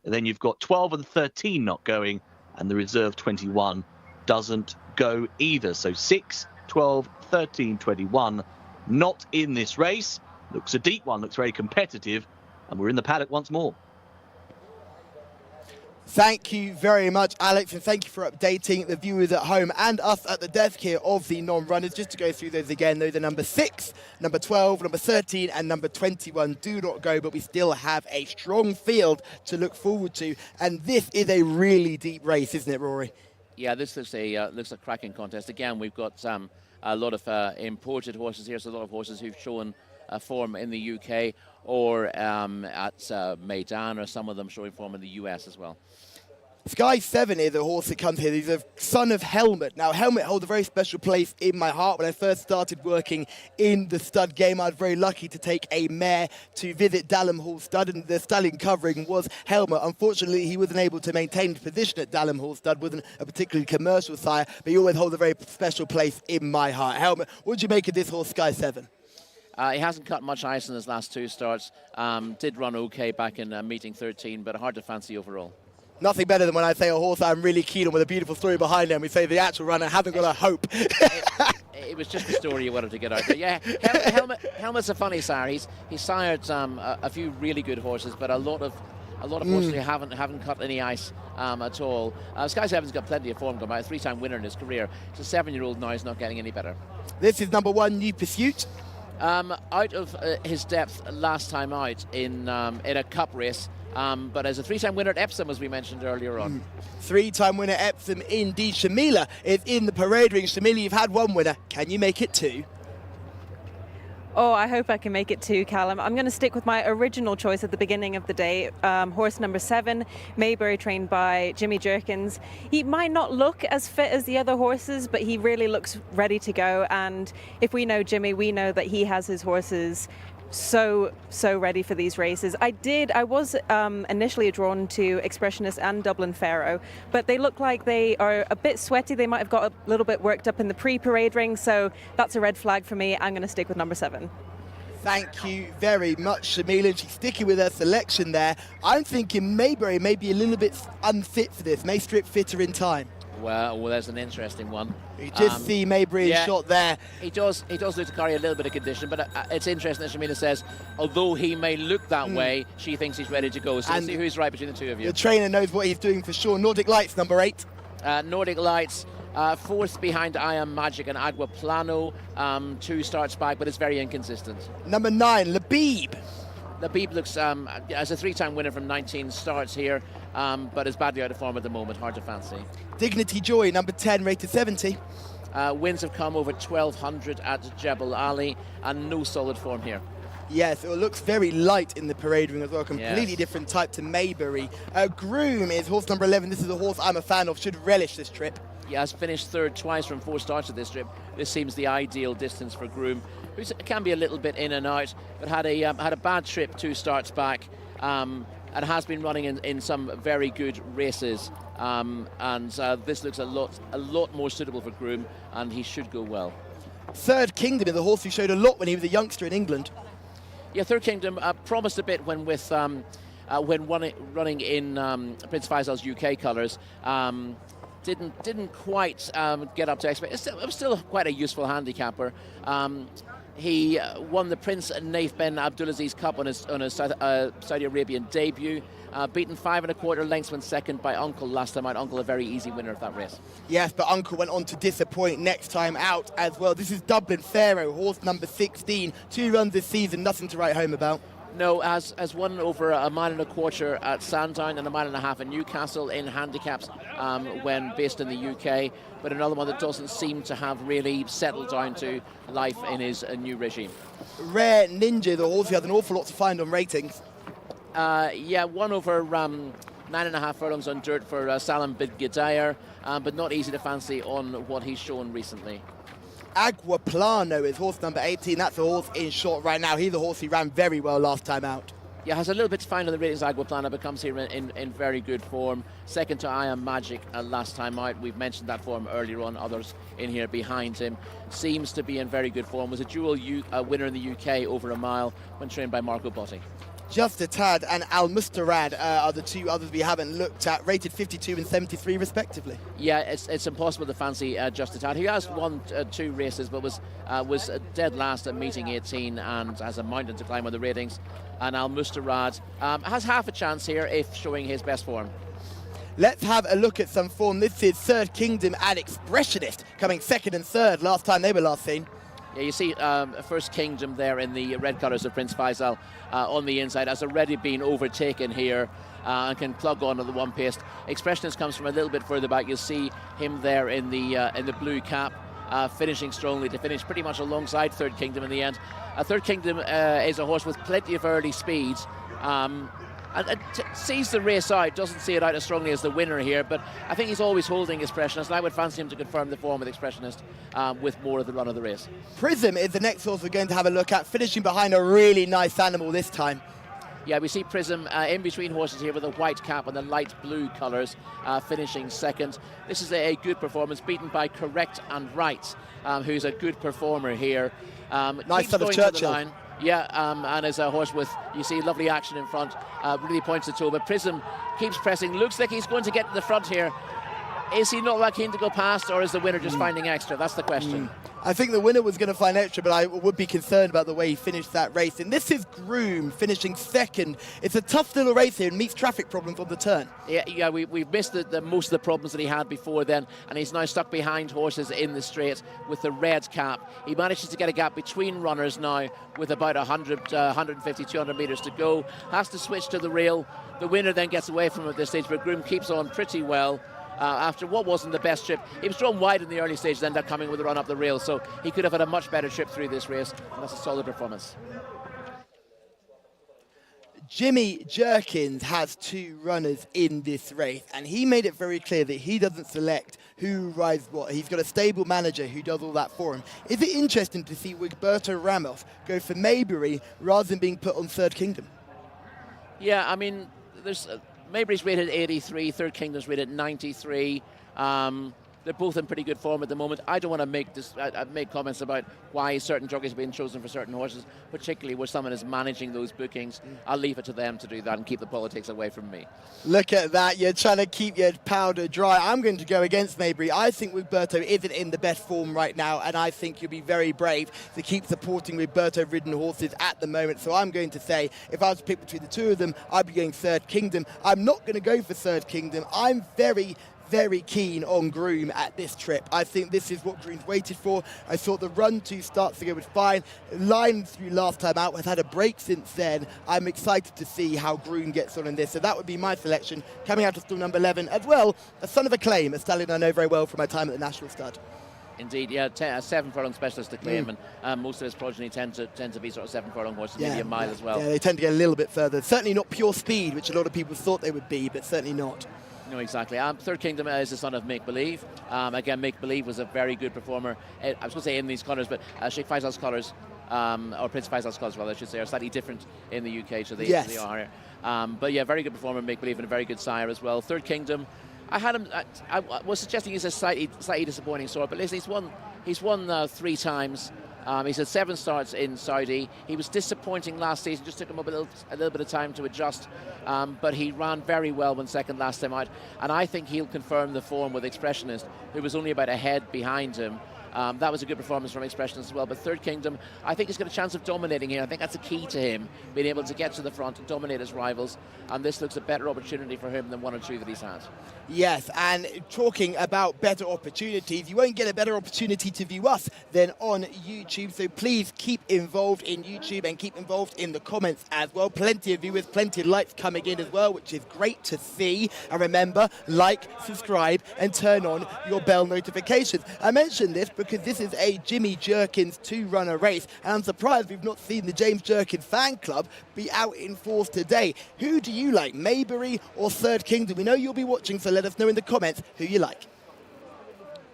And then you've got 12 and 13 not going, and the reserve 21 doesn't go either. So 6, 12, 13, 21 not in this race. Looks a deep one, looks very competitive, and we're in the paddock once more. Thank you very much, Alex, and thank you for updating the viewers at home and us at the desk here of the non-runners. Just to go through those again, those are number 6, number 12, number 13 and number 21 do not go, but we still have a strong field to look forward to, and this is a really deep race, isn't it, Rory? Yeah, this looks a cracking contest. Again, we've got a lot of imported horses here, so a lot of horses who've shown form in the UK or at Meydan, or some of them showing form in the US as well. Sky 7 is a horse that comes here. He's a son of Helmet. Now, Helmet holds a very special place in my heart. When I first started working in the stud game, I was very lucky to take a mare to visit Dalham Hall Stud, and the stallion covering was Helmet. Unfortunately, he wasn't able to maintain his position at Dalham Hall Stud, wasn't a particularly commercial sire, but he always holds a very special place in my heart. Helmet, what did you make of this horse, Sky 7? He hasn't cut much ice in his last 2 starts. Did run okay back in meeting 13, but hard to fancy overall. Nothing better than when I say a horse I'm really keen on with a beautiful story behind him. We say the actual runner hasn't got a hope. It was just the story you wanted to get out there. Yeah, Helmet's a funny sire. He's sired a few really good horses, but a lot of horses who haven't cut any ice at all. Sky Seven's got plenty of form going by. A 3-time winner in his career. He's a 7-year-old now. He's not getting any better. This is number 1, New Pursuit. Out of his depth last time out in a cup race. But as a 3-time winner at Epsom, as we mentioned earlier on. 3-time winner Epsom indeed. Shamila is in the parade ring. Shamila, you've had 1 winner. Can you make it 2? Oh, I hope I can make it 2, Callum. I'm going to stick with my original choice at the beginning of the day. Horse number 7, Maybury, trained by Jimmy Jerkins. He might not look as fit as the other horses, but he really looks ready to go. And if we know Jimmy, we know that he has his horses so ready for these races. I was initially drawn to Expressionist and Dublin Pharaoh, but they look like they are a bit sweaty. They might have got a little bit worked up in the pre-parade ring, so that's a red flag for me. I'm going to stick with number 7. Thank you very much, Shamila. She's sticking with her selection there. I'm thinking Maybury may be a little bit unfit for this, may strip fitter in time. Well, there's an interesting one. You just see Maybury in shot there. He does look to carry a little bit of condition, but it's interesting that Shamila says, although he may look that way, she thinks he's ready to go. So we'll see who's right between the two of you. The trainer knows what he's doing for sure. Nordic Lights, number 8. Nordic Lights, 4th behind I Am Magic and Agua Plano. 2 starts back, but it's very inconsistent. Number 9, Labib. Labib looks, as a 3-time winner from 19 starts here, but is badly out of form at the moment, hard to fancy. Dignity Joy, number 10, rated 70. Wins have come over 1,200 at Jebel Ali, and no solid form here. Yes, it looks very light in the parade ring as well. Completely different type to Maybury. Groom is horse number 11. This is a horse I'm a fan of. Should relish this trip. He has finished 3rd twice from 4 starts at this trip. This seems the ideal distance for Groom, who can be a little bit in and out, but had a bad trip 2 starts back, and has been running in some very good races. This looks a lot more suitable for Groom, and he should go well. Third Kingdom is a horse who showed a lot when he was a youngster in England. Yeah, Third Kingdom promised a bit when running in Prince Faisal's UK colours. Didn't quite get up to expectations. It was still quite a useful handicapper. He won the Prince Naif Ben Abdulaziz Cup on his Saudi Arabian debut. Beaten 5 1/4 lengths when second by Uncle last time out. Uncle a very easy winner of that race. Yes, but Uncle went on to disappoint next time out as well. This is Dublin Pharaoh, horse number 16. 2 runs this season, nothing to write home about. No, has won over 1 1/4 at Sandown and 1.5 miles in Newcastle in handicaps when based in the UK, but another one that doesn't seem to have really settled down to life in his new regime. Rare Ninja, the horse who has an awful lot to find on ratings. Yeah, won over 9.5 furlongs on dirt for Salam bin Gidayr, but not easy to fancy on what he's shown recently. Agua Plano is horse number 18. That's a horse in shot right now. He's a horse he ran very well last time out. Yeah, has a little bit to find on the ratings. Agua Plano, but comes here in very good form. Second to I Am Magic last time out. We've mentioned that form earlier on. Others in here behind him. Seems to be in very good form. Was a dual winner in the UK over a mile when trained by Marco Botti. Just a Tad and Al Mustarad are the 2 others we haven't looked at, rated 52 and 73 respectively. Yeah, it's impossible to fancy Just a Tad. He has won 2 races, but was dead last at meeting 18 and has a mountain to climb on the ratings. And Al Mustarad has half a chance here if showing his best form. Let's have a look at some form. This is Third Kingdom and Expressionist coming 2nd and 3rd last time they were last seen. Yeah, you see First Kingdom there in the red colours of Prince Faisal on the inside has already been overtaken here and can plug on at the 1 pace. Expressionist comes from a little bit further back. You'll see him there in the blue cap, finishing strongly to finish pretty much alongside Third Kingdom in the end. Third Kingdom is a horse with plenty of early speed. And sees the race out, doesn't see it out as strongly as the winner here, but I think he's always holding Expressionist, and I would fancy him to confirm the form with Expressionist with more of the run of the race. Prism is the next horse we're going to have a look at, finishing behind a really nice animal this time. Yeah, we see Prism in between horses here with a white cap and the light blue colours, finishing second. This is a good performance, beaten by Correct and Right, who's a good performer here. Nice sort of Churchill. Yeah, and is a horse with, you see, lovely action in front, really points the toe, but Prism keeps pressing, looks like he's going to get to the front here. Is he not that keen to go past, or is the winner just finding extra? That's the question. I think the winner was going to find extra, but I would be concerned about the way he finished that race. And this is Groom finishing second. It's a tough little race here and meets traffic problems on the turn. Yeah, we've missed the most of the problems that he had before then, and he's now stuck behind horses in the straight with the red cap. He manages to get a gap between runners now with about 100, 150, 200 metres to go. Has to switch to the rail. The winner then gets away from him at this stage, but Groom keeps on pretty well. After what wasn't the best trip. He was drawn wide in the early stages, ended up coming with a run up the rail, so he could have had a much better trip through this race, and that's a solid performance. Jimmy Jerkins has 2 runners in this race, and he made it very clear that he doesn't select who rides what. He's got a stable manager who does all that for him. Is it interesting to see Wigberto Ramos go for Maybury rather than being put on Third Kingdom? Yeah, I mean, there's... Maybury's rated 83, Third Kingdom's rated 93. They're both in pretty good form at the moment. I don't want to make comments about why certain jockeys have been chosen for certain horses, particularly where someone is managing those bookings. I'll leave it to them to do that and keep the politics away from me. Look at that. You're trying to keep your powder dry. I'm going to go against Maybury. I think Wigberto isn't in the best form right now, and I think you'll be very brave to keep supporting Wigberto-ridden horses at the moment. So I'm going to say, if I was to pick between the two of them, I'd be going Third Kingdom. I'm not going to go for Third Kingdom. I'm very keen on Groom at this trip. I think this is what Groom's waited for. I thought the run 2 starts to go was fine. Line through last time out has had a break since then. I'm excited to see how Groom gets on in this. So that would be my selection. Coming out of stall number 11 as well, a Son of Acclaim, a stallion I know very well from my time at the National Stud. Indeed, yeah, 7 furlong specialist to claim, and most of his progeny tend to be sort of 7 furlong horses, maybe a mile as well. Yeah, they tend to get a little bit further. Certainly not pure speed, which a lot of people thought they would be, but certainly not. No, exactly. Third Kingdom is the son of Make Believe. Again, Make Believe was a very good performer. I was going to say in these colours, but Sheikh Faisal's colours, or Prince Faisal's colours, rather, I should say, are slightly different in the UK to they are here. But yeah, very good performer, Make Believe, and a very good sire as well. Third Kingdom, I had him. I was suggesting he's a slightly disappointing sort, but listen, he's won 3 times. He's had 7 starts in Saudi. He was disappointing last season, just took him a little bit of time to adjust, but he ran very well when second last time out, and I think he'll confirm the form with Expressionist, who was only about a head behind him. That was a good performance from Expressionist as well, but Third Kingdom, I think he's got a chance of dominating here. I think that's the key to him, being able to get to the front and dominate his rivals, and this looks a better opportunity for him than 1 or 2 that he's had. Yes, and talking about better opportunities, you won't get a better opportunity to view us than on YouTube, so please keep involved in YouTube and keep involved in the comments as well. Plenty of viewers, plenty of likes coming in as well, which is great to see. And remember, like, subscribe, and turn on your bell notifications. I mentioned this because this is a Jimmy Jerkins 2-runner race, and I'm surprised we've not seen the James Jerkins fan club be out in force today. Who do you like, Maybury or Third Kingdom? We know you'll be watching, so let us know in the comments who you like.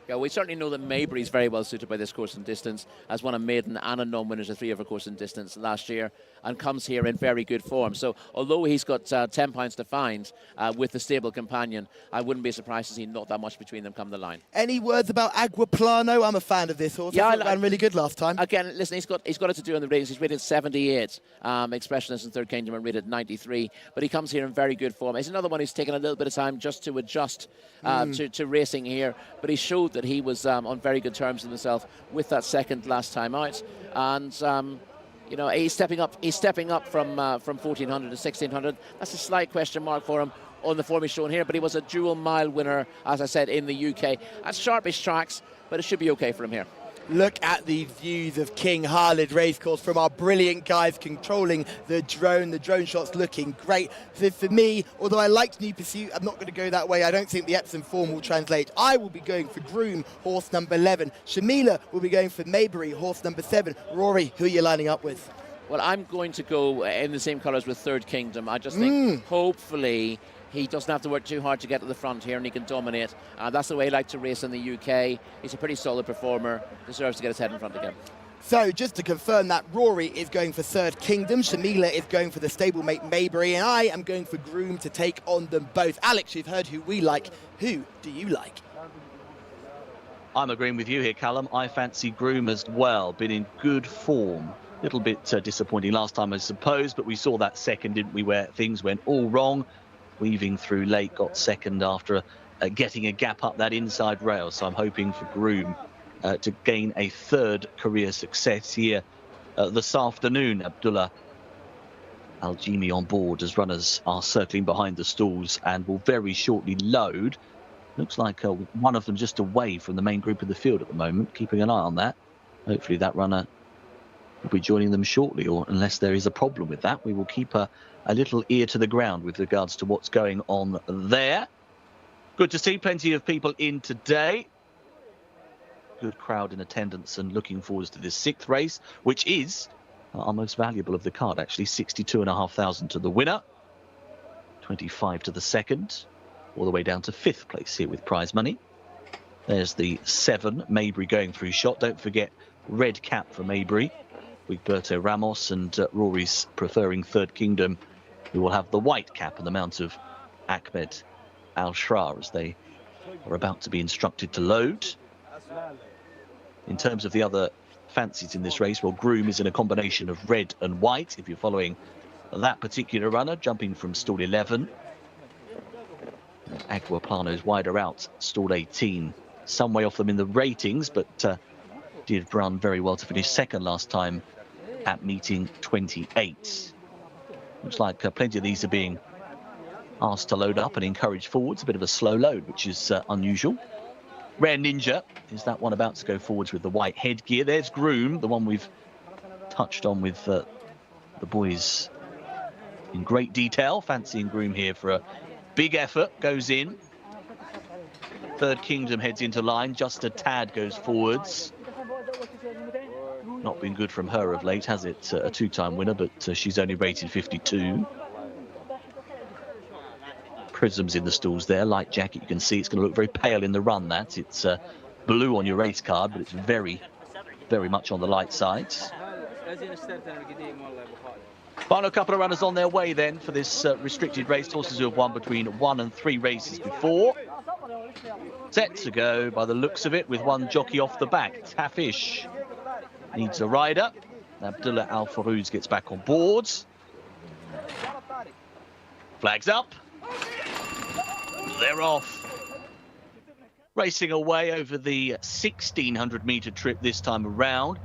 Yeah, we certainly know that Maybury is very well suited by this course and distance, as one of maiden and a non-winners of 3 over course and distance last year, and comes here in very good form. So although he's got £10 to find with the stable companion, I wouldn't be surprised to see not that much between them come the line. Any words about Aguaplano? I'm a fan of this horse. Yeah, I thought it ran really good last time. Again, listen, he's got it to do in the ratings. He's rated 78. Expressionist and Third Kingdom are rated 93, but he comes here in very good form. He's another one who's taken a little bit of time just to adjust to racing here, but he showed that he was on very good terms with himself with that second last time out, and you know, he's stepping up from 1400 to 1600. That's a slight question mark for him on the form he's shown here, but he was a dual mile winner, as I said, in the UK at sharpish tracks, but it should be okay for him here. Look at the views of King Khalid Racecourse from our brilliant guys controlling the drone. The drone shot's looking great. So for me, although I liked New Pursuit, I'm not going to go that way. I don't think the Epsom form will translate. I will be going for Groom, horse number 11. Shamila will be going for Maybury, horse number 7. Rory, who are you lining up with? Well, I'm going to go in the same colours with Third Kingdom. I just think, hopefully, he doesn't have to work too hard to get to the front here, and he can dominate. That's the way he likes to race in the UK. He's a pretty solid performer. Deserves to get his head in front again. So just to confirm that, Rory is going for Third Kingdom, Shamila is going for the stablemate Maybury, and I am going for Groom to take on them both. Alex, you've heard who we like. Who do you like? I'm agreeing with you here, Callum. I fancy Groom as well. Been in good form. A little bit disappointing last time, I suppose, but we saw that second, didn't we, where things went all wrong. Weaving through late, got second after getting a gap up that inside rail. So I'm hoping for Groom to gain a third career success here this afternoon. Abdullah Al-Jimi on board as runners are circling behind the stalls and will very shortly load. Looks like one of them just away from the main group of the field at the moment, keeping an eye on that. Hopefully that runner will be joining them shortly, or unless there is a problem with that, we will keep a little ear to the ground with regards to what's going on there. Good to see plenty of people in today. Good crowd in attendance and looking forward to this sixth race, which is our most valuable of the card, actually. 62,500 to the winner, 25 to the second, all the way down to fifth place here with prize money. There's the 7, Maybury going through shot. Don't forget, red cap for Maybury. Wigberto Ramos and Rory's preferring Third Kingdom, who will have the white cap and the mount of Ahmed Al-Shrar as they are about to be instructed to load. In terms of the other fancies in this race, well, Groom is in a combination of red and white, if you're following that particular runner, jumping from stall 11. Aguaplano's wider out, stall 18. Some way off them in the ratings, but did run very well to finish second last time at meeting 28. Looks like plenty of these are being asked to load up and encouraged forwards. A bit of a slow load, which is unusual. Rare Ninja is that one about to go forwards with the white headgear. There's Groom, the one we've touched on with the boys in great detail. Fancying Groom here for a big effort. Goes in. Third Kingdom heads into line. Just a tad goes forwards. Not been good from her of late, has it? A two-time winner, but she's only rated 52. Prisms in the stalls there, light jacket. You can see it's going to look very pale in the run. That it's blue on your race card, but it's very, very much on the light side. Final couple of runners on their way then for this restricted race. Horses who have won between 1 and 3 races before. Set to go by the looks of it with one jockey off the back. Tafish needs a rider. Abdullah Al-Farouz gets back on board. Flags up. They're off. Racing away over the 1,600-metre trip this time around.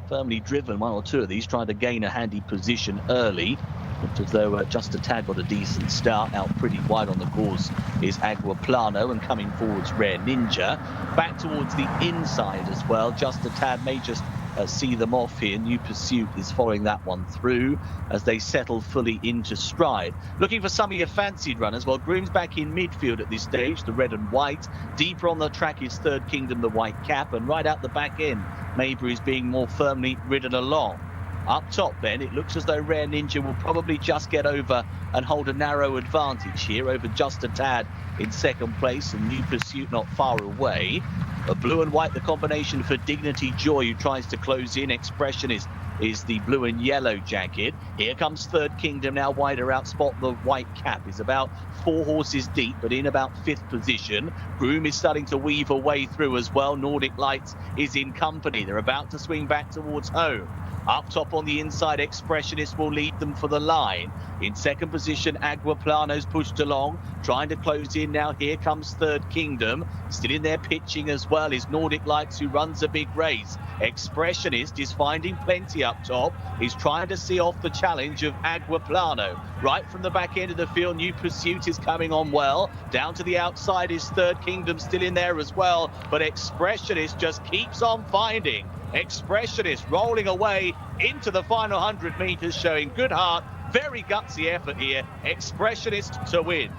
Firmly driven, one or two of these trying to gain a handy position early. Looked as though just a tad got a decent start. Out pretty wide on the course is Aguaplano, and coming forwards Rare Ninja. Back towards the inside as well. Just a tad may just see them off here. New Pursuit is following that one through as they settle fully into stride. Looking for some of your fancied runners. Well, Groom's back in midfield at this stage, the red and white. Deeper on the track is Third Kingdom, the white cap, and right out the back end, Maybury's being more firmly ridden along. Up top then, it looks as though Rare Ninja will probably just get over and hold a narrow advantage here over Just a Tad in second place, and New Pursuit not far away. A blue and white, the combination for Dignity Joy, who tries to close in. Expressionist is the blue and yellow jacket. Here comes Third Kingdom now wider out. Spot the white cap is about 4 horses deep, but in about 5th position. Groom is starting to weave a way through as well. Nordic Lights is in company. They're about to swing back towards home. Up top on the inside, Expressionist will lead them for the line. In second position, Aguaplano's pushed along, trying to close in now. Here comes Third Kingdom. Still in there pitching as well is Nordic Lights, who runs a big race. Expressionist is finding plenty up top. He's trying to see off the challenge of Aguaplano. Right from the back end of the field, New Pursuit is coming on well. Down to the outside is Third Kingdom still in there as well. But Expressionist just keeps on finding. Expressionist rolling away into the final 100 metres, showing good heart. Very gutsy effort here. Expressionist to win.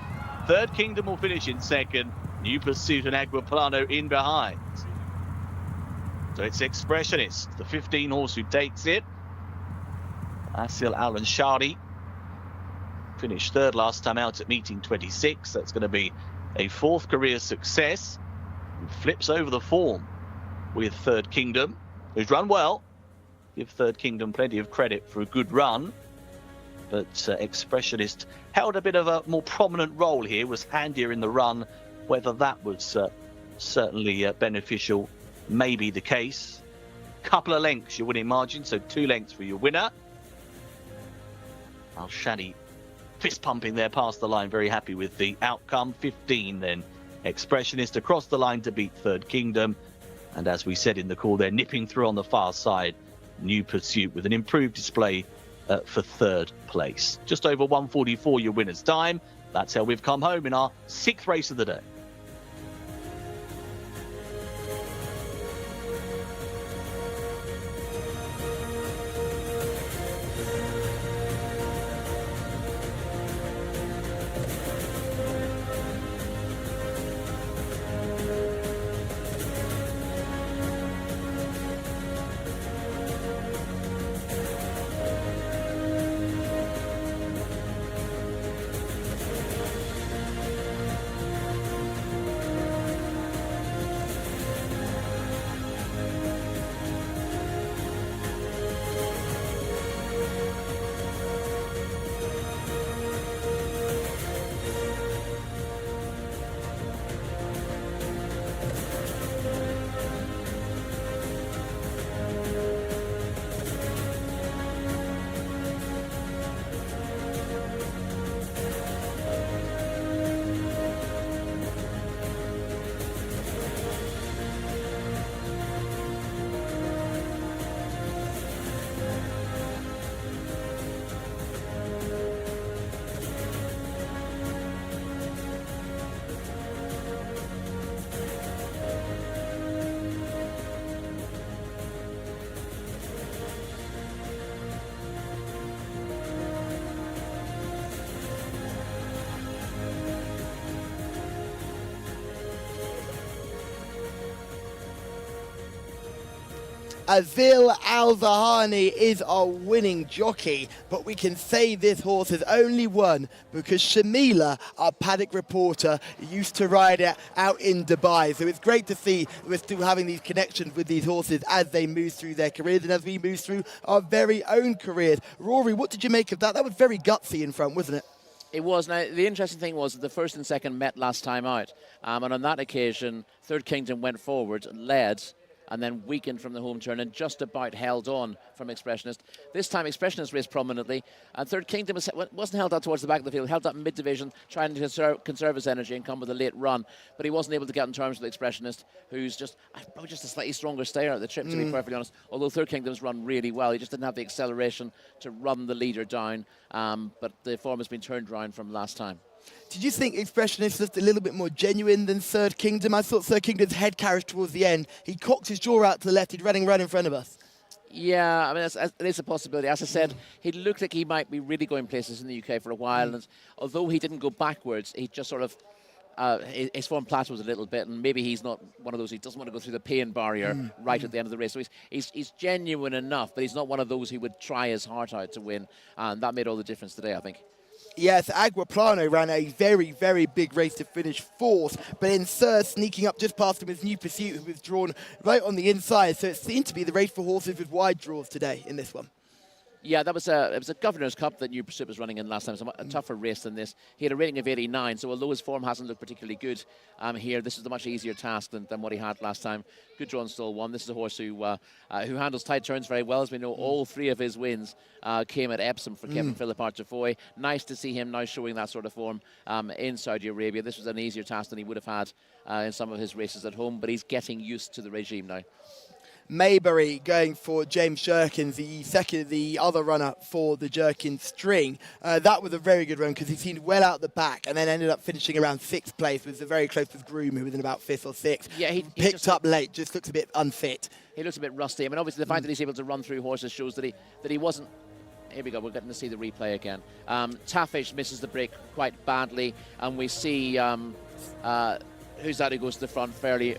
Third Kingdom will finish in second. New Pursuit and Aguaplano in behind. So it's Expressionist, the 15 horse who takes it. Asil Al-Ansari finished third last time out at meeting 26. That's going to be a 4th career success. And flips over the form with Third Kingdom, who's run well. Give Third Kingdom plenty of credit for a good run. But Expressionist held a bit of a more prominent role here, was handier in the run. Whether that was certainly beneficial may be the case. Couple of lengths your winning margin, so 2 lengths for your winner. Al Shadi fist pumping there past the line, very happy with the outcome. 15 then. Expressionist across the line to beat Third Kingdom. And as we said in the call, they're nipping through on the far side. New Pursuit with an improved display for 3rd place. Just over 1:44 your winner's time. That's how we've come home in our 6th race of the day. Azil Al-Zahani is our winning jockey, but we can say this horse has only won because Shamila, our paddock reporter, used to ride it out in Dubai. So it's great to see we're still having these connections with these horses as they move through their careers and as we move through our very own careers. Rory, what did you make of that? That was very gutsy in front, wasn't it? It was. Now, the interesting thing was that the first and second met last time out. And on that occasion, Third Kingdom went forward and led, and then weakened from the home turn and just about held on from Expressionist. This time Expressionist raced prominently, and Third Kingdom wasn't held out towards the back of the field, held up in mid-division, trying to conserve his energy and come with a late run, but he wasn't able to get in terms with Expressionist, who's probably just a slightly stronger stayer at the trip, to be perfectly honest, although Third Kingdom's run really well. He just didn't have the acceleration to run the leader down, but the form has been turned around from last time. Did you think Expressionist looked a little bit more genuine than Third Kingdom? I thought Third Kingdom's head carriage towards the end. He cocked his jaw out to the left. He'd running right in front of us. Yeah, I mean, it is a possibility. As I said, he looked like he might be really going places in the UK for a while. And although he didn't go backwards, he just sort of, his form plateaus a little bit. And maybe he's not one of those, he doesn't want to go through the pain barrier right at the end of the race. So he's genuine enough, but he's not one of those who would try his heart out to win. And that made all the difference today, I think. Yes, Aguaplano ran a very, very big race to finish 4th, but in 3rd, sneaking up just past him was New Pursuit, who was drawn right on the inside. So it seemed to be the race for horses with wide draws today in this one. Yeah, it was a Governor's Cup that New Pursuit was running in last time. So a tougher race than this. He had a rating of 89, so although his form hasn't looked particularly good here, this is a much easier task than what he had last time. Good drawn stall one. This is a horse who handles tight turns very well. As we know, all 3 of his wins came at Epsom for Kevin Philip Artifoy. Nice to see him now showing that sort of form in Saudi Arabia. This was an easier task than he would have had in some of his races at home, but he's getting used to the regime now. Maybury going for James Jerkins, the other runner for the Jerkins string. That was a very good run because he seemed well out the back and then ended up finishing around 6th place with the very close with Groom, who was in about 5th or 6th. Yeah, he picked up late, just looks a bit unfit. He looks a bit rusty. I mean, obviously the fact that he's able to run through horses shows that he wasn't. Here we go, we're getting to see the replay again. Taif misses the break quite badly, and we see who's that who goes to the front fairly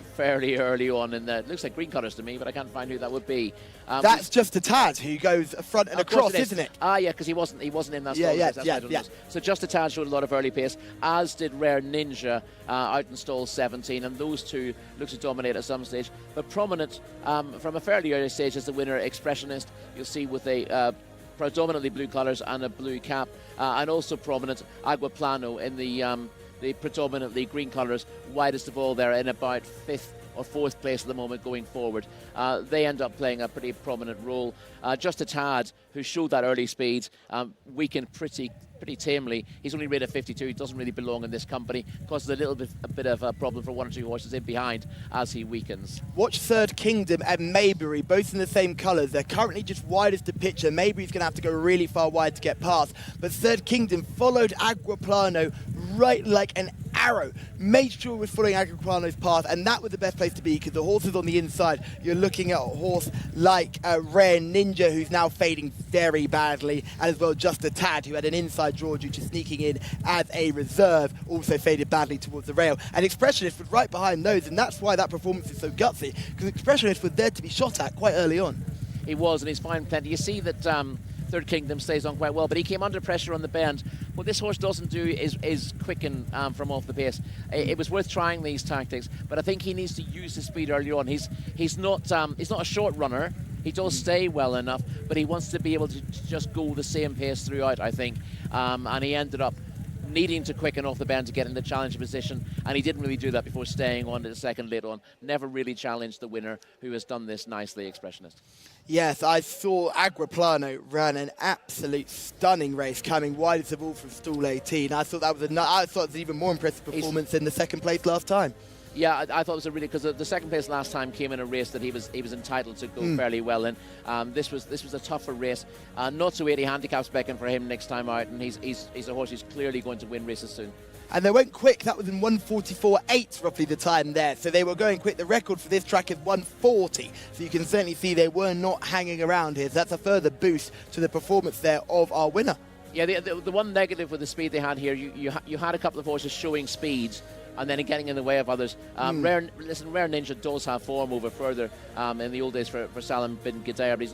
early on in the, looks like green colours to me, but I can't find who that would be. That's just a Tad who goes front and across, isn't it? Ah, yeah, because he wasn't in that Yeah, stall. yeah, That's yeah, why I don't yeah. know. So just a Tad showed a lot of early pace, as did Rare Ninja out in stall 17, and those two look to dominate at some stage. But prominent from a fairly early stage is the winner, Expressionist. You'll see with a predominantly blue colours and a blue cap, and also prominent Aguaplano in the predominantly green colours, widest of all there in about 5th or 4th place at the moment going forward. They end up playing a pretty prominent role. Just a Tad, who showed that early speed, weakened pretty tamely. He's only rated 52. He doesn't really belong in this company. Causes a bit of a problem for 1 or 2 horses in behind as he weakens. Watch Third Kingdom and Maybury, both in the same colours. They're currently just wide as the picture. Maybury's going to have to go really far wide to get past. But Third Kingdom followed Aguaplano right like an arrow. Made sure we're following Aguaplano's path, and that was the best place to be because the horse is on the inside. You're looking at a horse like Rare Ninja, who's now fading very badly, and as well just a Tad, who had an inside draw due to sneaking in as a reserve, also faded badly towards the rail. And Expressionist was right behind those, and that's why that performance is so gutsy, because Expressionist was there to be shot at quite early on. He was, and he's fine plenty. You see that Third Kingdom stays on quite well, but he came under pressure on the bend. What this horse doesn't do is quicken from off the pace. It was worth trying these tactics, but I think he needs to use his speed early on. He's not a short runner. He does stay well enough, but he wants to be able to just go the same pace throughout, I think. And he ended up needing to quicken off the bend to get in the challenge position, and he didn't really do that before staying on to the second late on. Never really challenged the winner, who has done this nicely, Expressionist. Yes, I saw Aguaplano ran an absolute stunning race, coming widest of all from stall 18. I thought it was an even more impressive performance than the second place last time. Yeah, I thought it was a really, because the second place last time came in a race that he was entitled to go fairly well in. This was a tougher race. Not so 80 handicaps beckon for him next time out, and he's a horse who's clearly going to win races soon. And they went quick. That was in 1:44.8, roughly the time there. So they were going quick. The record for this track is 1:40. So you can certainly see they were not hanging around here. So that's a further boost to the performance there of our winner. Yeah, the one negative with the speed they had here, you had a couple of horses showing speeds and then getting in the way of others. Rare Ninja does have form over further in the old days for Salim bin Gidayr, but he's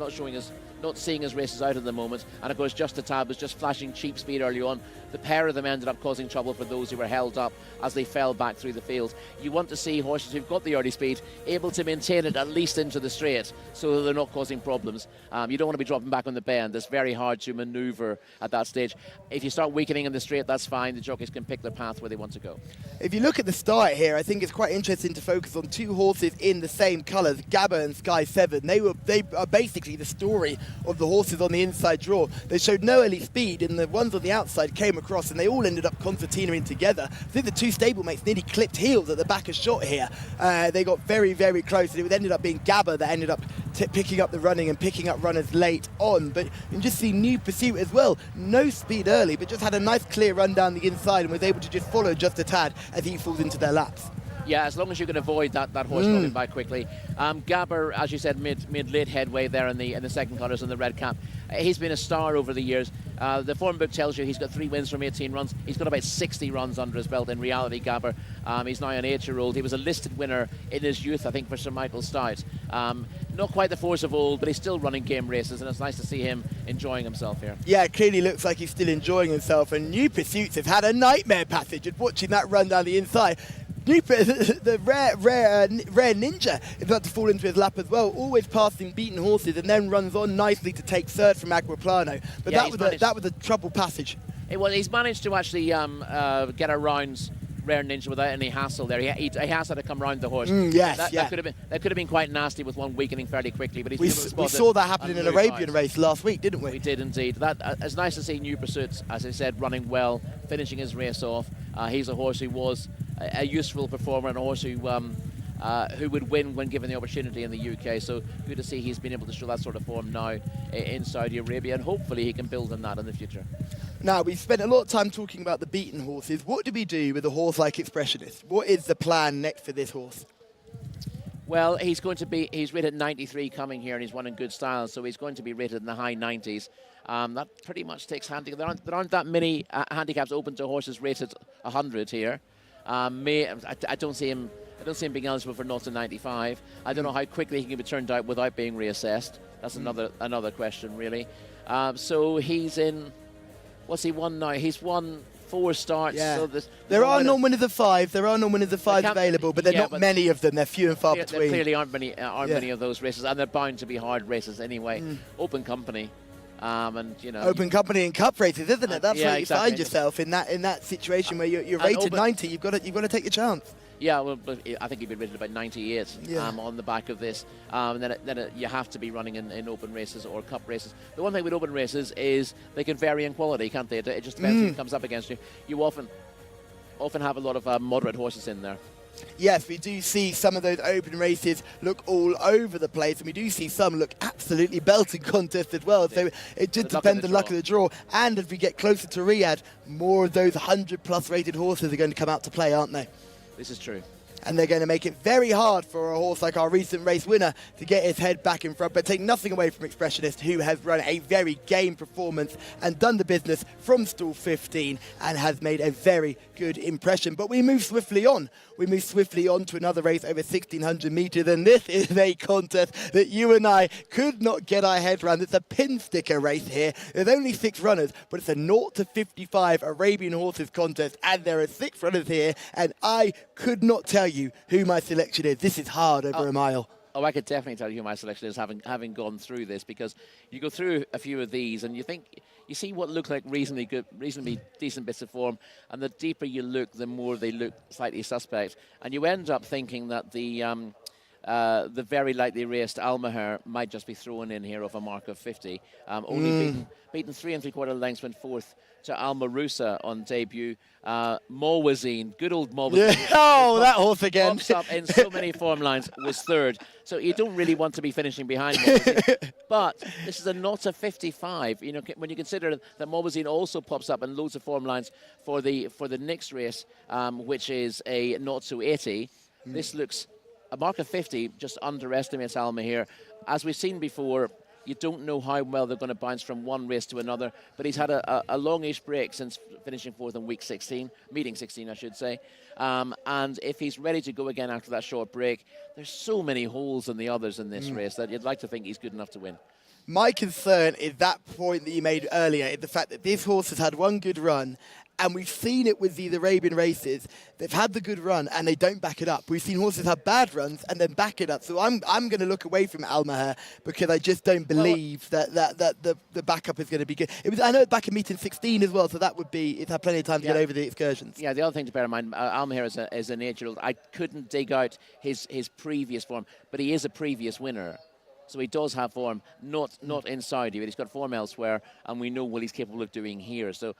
not seeing his races out at the moment. And of course, Just a Tab was just flashing cheap speed early on. The pair of them ended up causing trouble for those who were held up as they fell back through the field. You want to see horses who've got the early speed able to maintain it at least into the straight so that they're not causing problems. You don't want to be dropping back on the bend. It's very hard to manoeuvre at that stage. If you start weakening in the straight, that's fine. The jockeys can pick their path where they want to go. If you look at the start here, I think it's quite interesting to focus on 2 horses in the same colours, Gabba and Sky 7. They are basically the story of the horses on the inside draw. They showed no early speed, and the ones on the outside came across, and they all ended up concertinaing together. I think the 2 stablemates nearly clipped heels at the back of shot here. They got very, very close, and it ended up being Gabba that ended up picking up the running and picking up runners late on. But you can just see New Pursuit as well. No speed early, but just had a nice clear run down the inside and was able to just follow Just a Tad as he falls into their laps. Yeah, as long as you can avoid that horse dropping by quickly. Gabber, as you said, made late headway there in the second colours and the red cap. He's been a star over the years. The form book tells you he's got 3 wins from 18 runs. He's got about 60 runs under his belt in reality, Gabber. He's now an 8-year-old. He was a listed winner in his youth, I think, for Sir Michael Stout. Not quite the force of old, but he's still running game races, and it's nice to see him enjoying himself here. Yeah, it clearly looks like he's still enjoying himself, and New Pursuits have had a nightmare passage of watching that run down the inside. The rare Ninja is about to fall into his lap as well, always passing beaten horses, and then runs on nicely to take third from Aguaplano. But yeah, that was a trouble passage. He's managed to actually get around Rare Ninja without any hassle there. He has had to come round the horse. That could have been quite nasty with one weakening fairly quickly. But we saw that happen in an Arabian race last week, didn't we? We did indeed. It's nice to see New Pursuits, as I said, running well, finishing his race off. He's a horse who was a useful performer and a horse who would win when given the opportunity in the UK. So good to see he's been able to show that sort of form now in Saudi Arabia, and hopefully he can build on that in the future. Now, we've spent a lot of time talking about the beaten horses. What do we do with a horse like Expressionist? What is the plan next for this horse? Well, he's rated 93 coming here, and he's won in good style, so he's going to be rated in the high 90s. That pretty much takes handicap. There aren't that many handicaps open to horses rated 100 here. I don't see him. I don't see him being eligible for 0 to 95. I don't know how quickly he can be turned out without being reassessed. That's another question, really. So he's in. What's he won now? He's won 4 starts. Yeah. So there are non-winners of 5. There are non-winners of 5 available, but there are not but many of them. They're few and far there between. clearly aren't many of those races, and they're bound to be hard races anyway. Open company. And you know, Open company and cup races, isn't it? That's where you exactly. find yourself in that situation where you're rated 90. You've got to take your chance. Yeah, well, but I think he'd be rated about 98 on the back of this. Then you have to be running in open races or cup races. The one thing with open races is they can vary in quality, can't they? It just depends who comes up against you. You often have a lot of moderate horses in there. Yes, we do see some of those open races look all over the place, and we do see some look absolutely belting contests as well. So it just depends on the luck of the draw. And as we get closer to Riyadh, more of those 100+ rated horses are going to come out to play, aren't they? This is true. And they're going to make it very hard for a horse like our recent race winner to get his head back in front. But take nothing away from Expressionist, who has run a very game performance and done the business from stall 15 and has made a very good impression. But we move swiftly on. We move swiftly on to another race over 1,600 metres. And this is a contest that you and I could not get our head around. It's a pin sticker race here. There's only 6 runners, but it's a 0 to 55 Arabian horses contest. And there are 6 runners here. And I could not tell you who my selection is. This is hard over a mile. Oh, I could definitely tell you who my selection is, having gone through this, because you go through a few of these and you see what look like reasonably decent bits of form, and the deeper you look, the more they look slightly suspect, and you end up thinking that the very lightly raced Almaher might just be thrown in here off a mark of 50. Only beaten 3 3/4 lengths, went 4th to Al Marusa on debut. Mawazine, good old Mawazine. Yeah. Oh, that horse again. Pops up in so many form lines, was 3rd. So you don't really want to be finishing behind Mawazine. But this is a 0 to 55. You know, when you consider that Mawazine also pops up in loads of form lines for the next race, which is a 0 to 80. This looks, a mark of 50 just underestimates Alma here. As we've seen before, you don't know how well they're going to bounce from one race to another, but he's had a longish break since finishing 4th in week 16, meeting 16, I should say. And if he's ready to go again after that short break, there's so many holes in the others in this race that you'd like to think he's good enough to win. My concern is that point that you made earlier, is the fact that this horse has had one good run, and we've seen it with these Arabian races. They've had the good run and they don't back it up. We've seen horses have bad runs and then back it up. So I'm going to look away from Almaher because I just don't believe that the backup is going to be good. I know it's back in meeting 16 as well, so that would be, it's had plenty of time to get over the excursions. Yeah, the other thing to bear in mind, Almaher is an 8-year-old. I couldn't dig out his previous form, but he is a previous winner. So he does have form, not in Saudi, but he's got form elsewhere, and we know what he's capable of doing here. So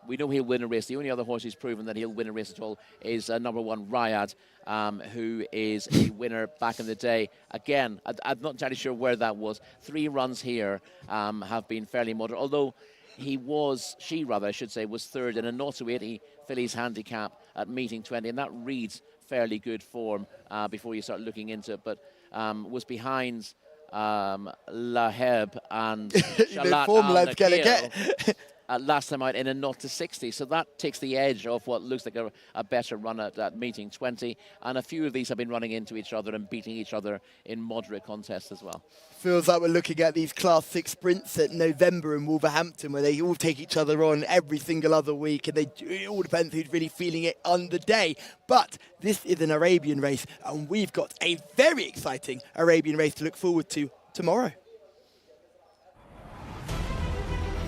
we know he'll win a race. The only other horse who's proven that he'll win a race at all is number 1, Riyadh, who is a winner back in the day. Again, I'm not entirely sure where that was. 3 runs here have been fairly moderate, although she was 3rd in a 0 to 80 fillies handicap at meeting 20, and that reads fairly good form before you start looking into it, but was behind Laheb and Shalat al-Nakil last time out in a 0 to 60. So that takes the edge off what looks like a better run at meeting 20. And a few of these have been running into each other and beating each other in moderate contests as well. Feels like we're looking at these Class 6 sprints at November in Wolverhampton, where they all take each other on every single other week, and it all depends who's really feeling it on the day. But this is an Arabian race, and we've got a very exciting Arabian race to look forward to tomorrow.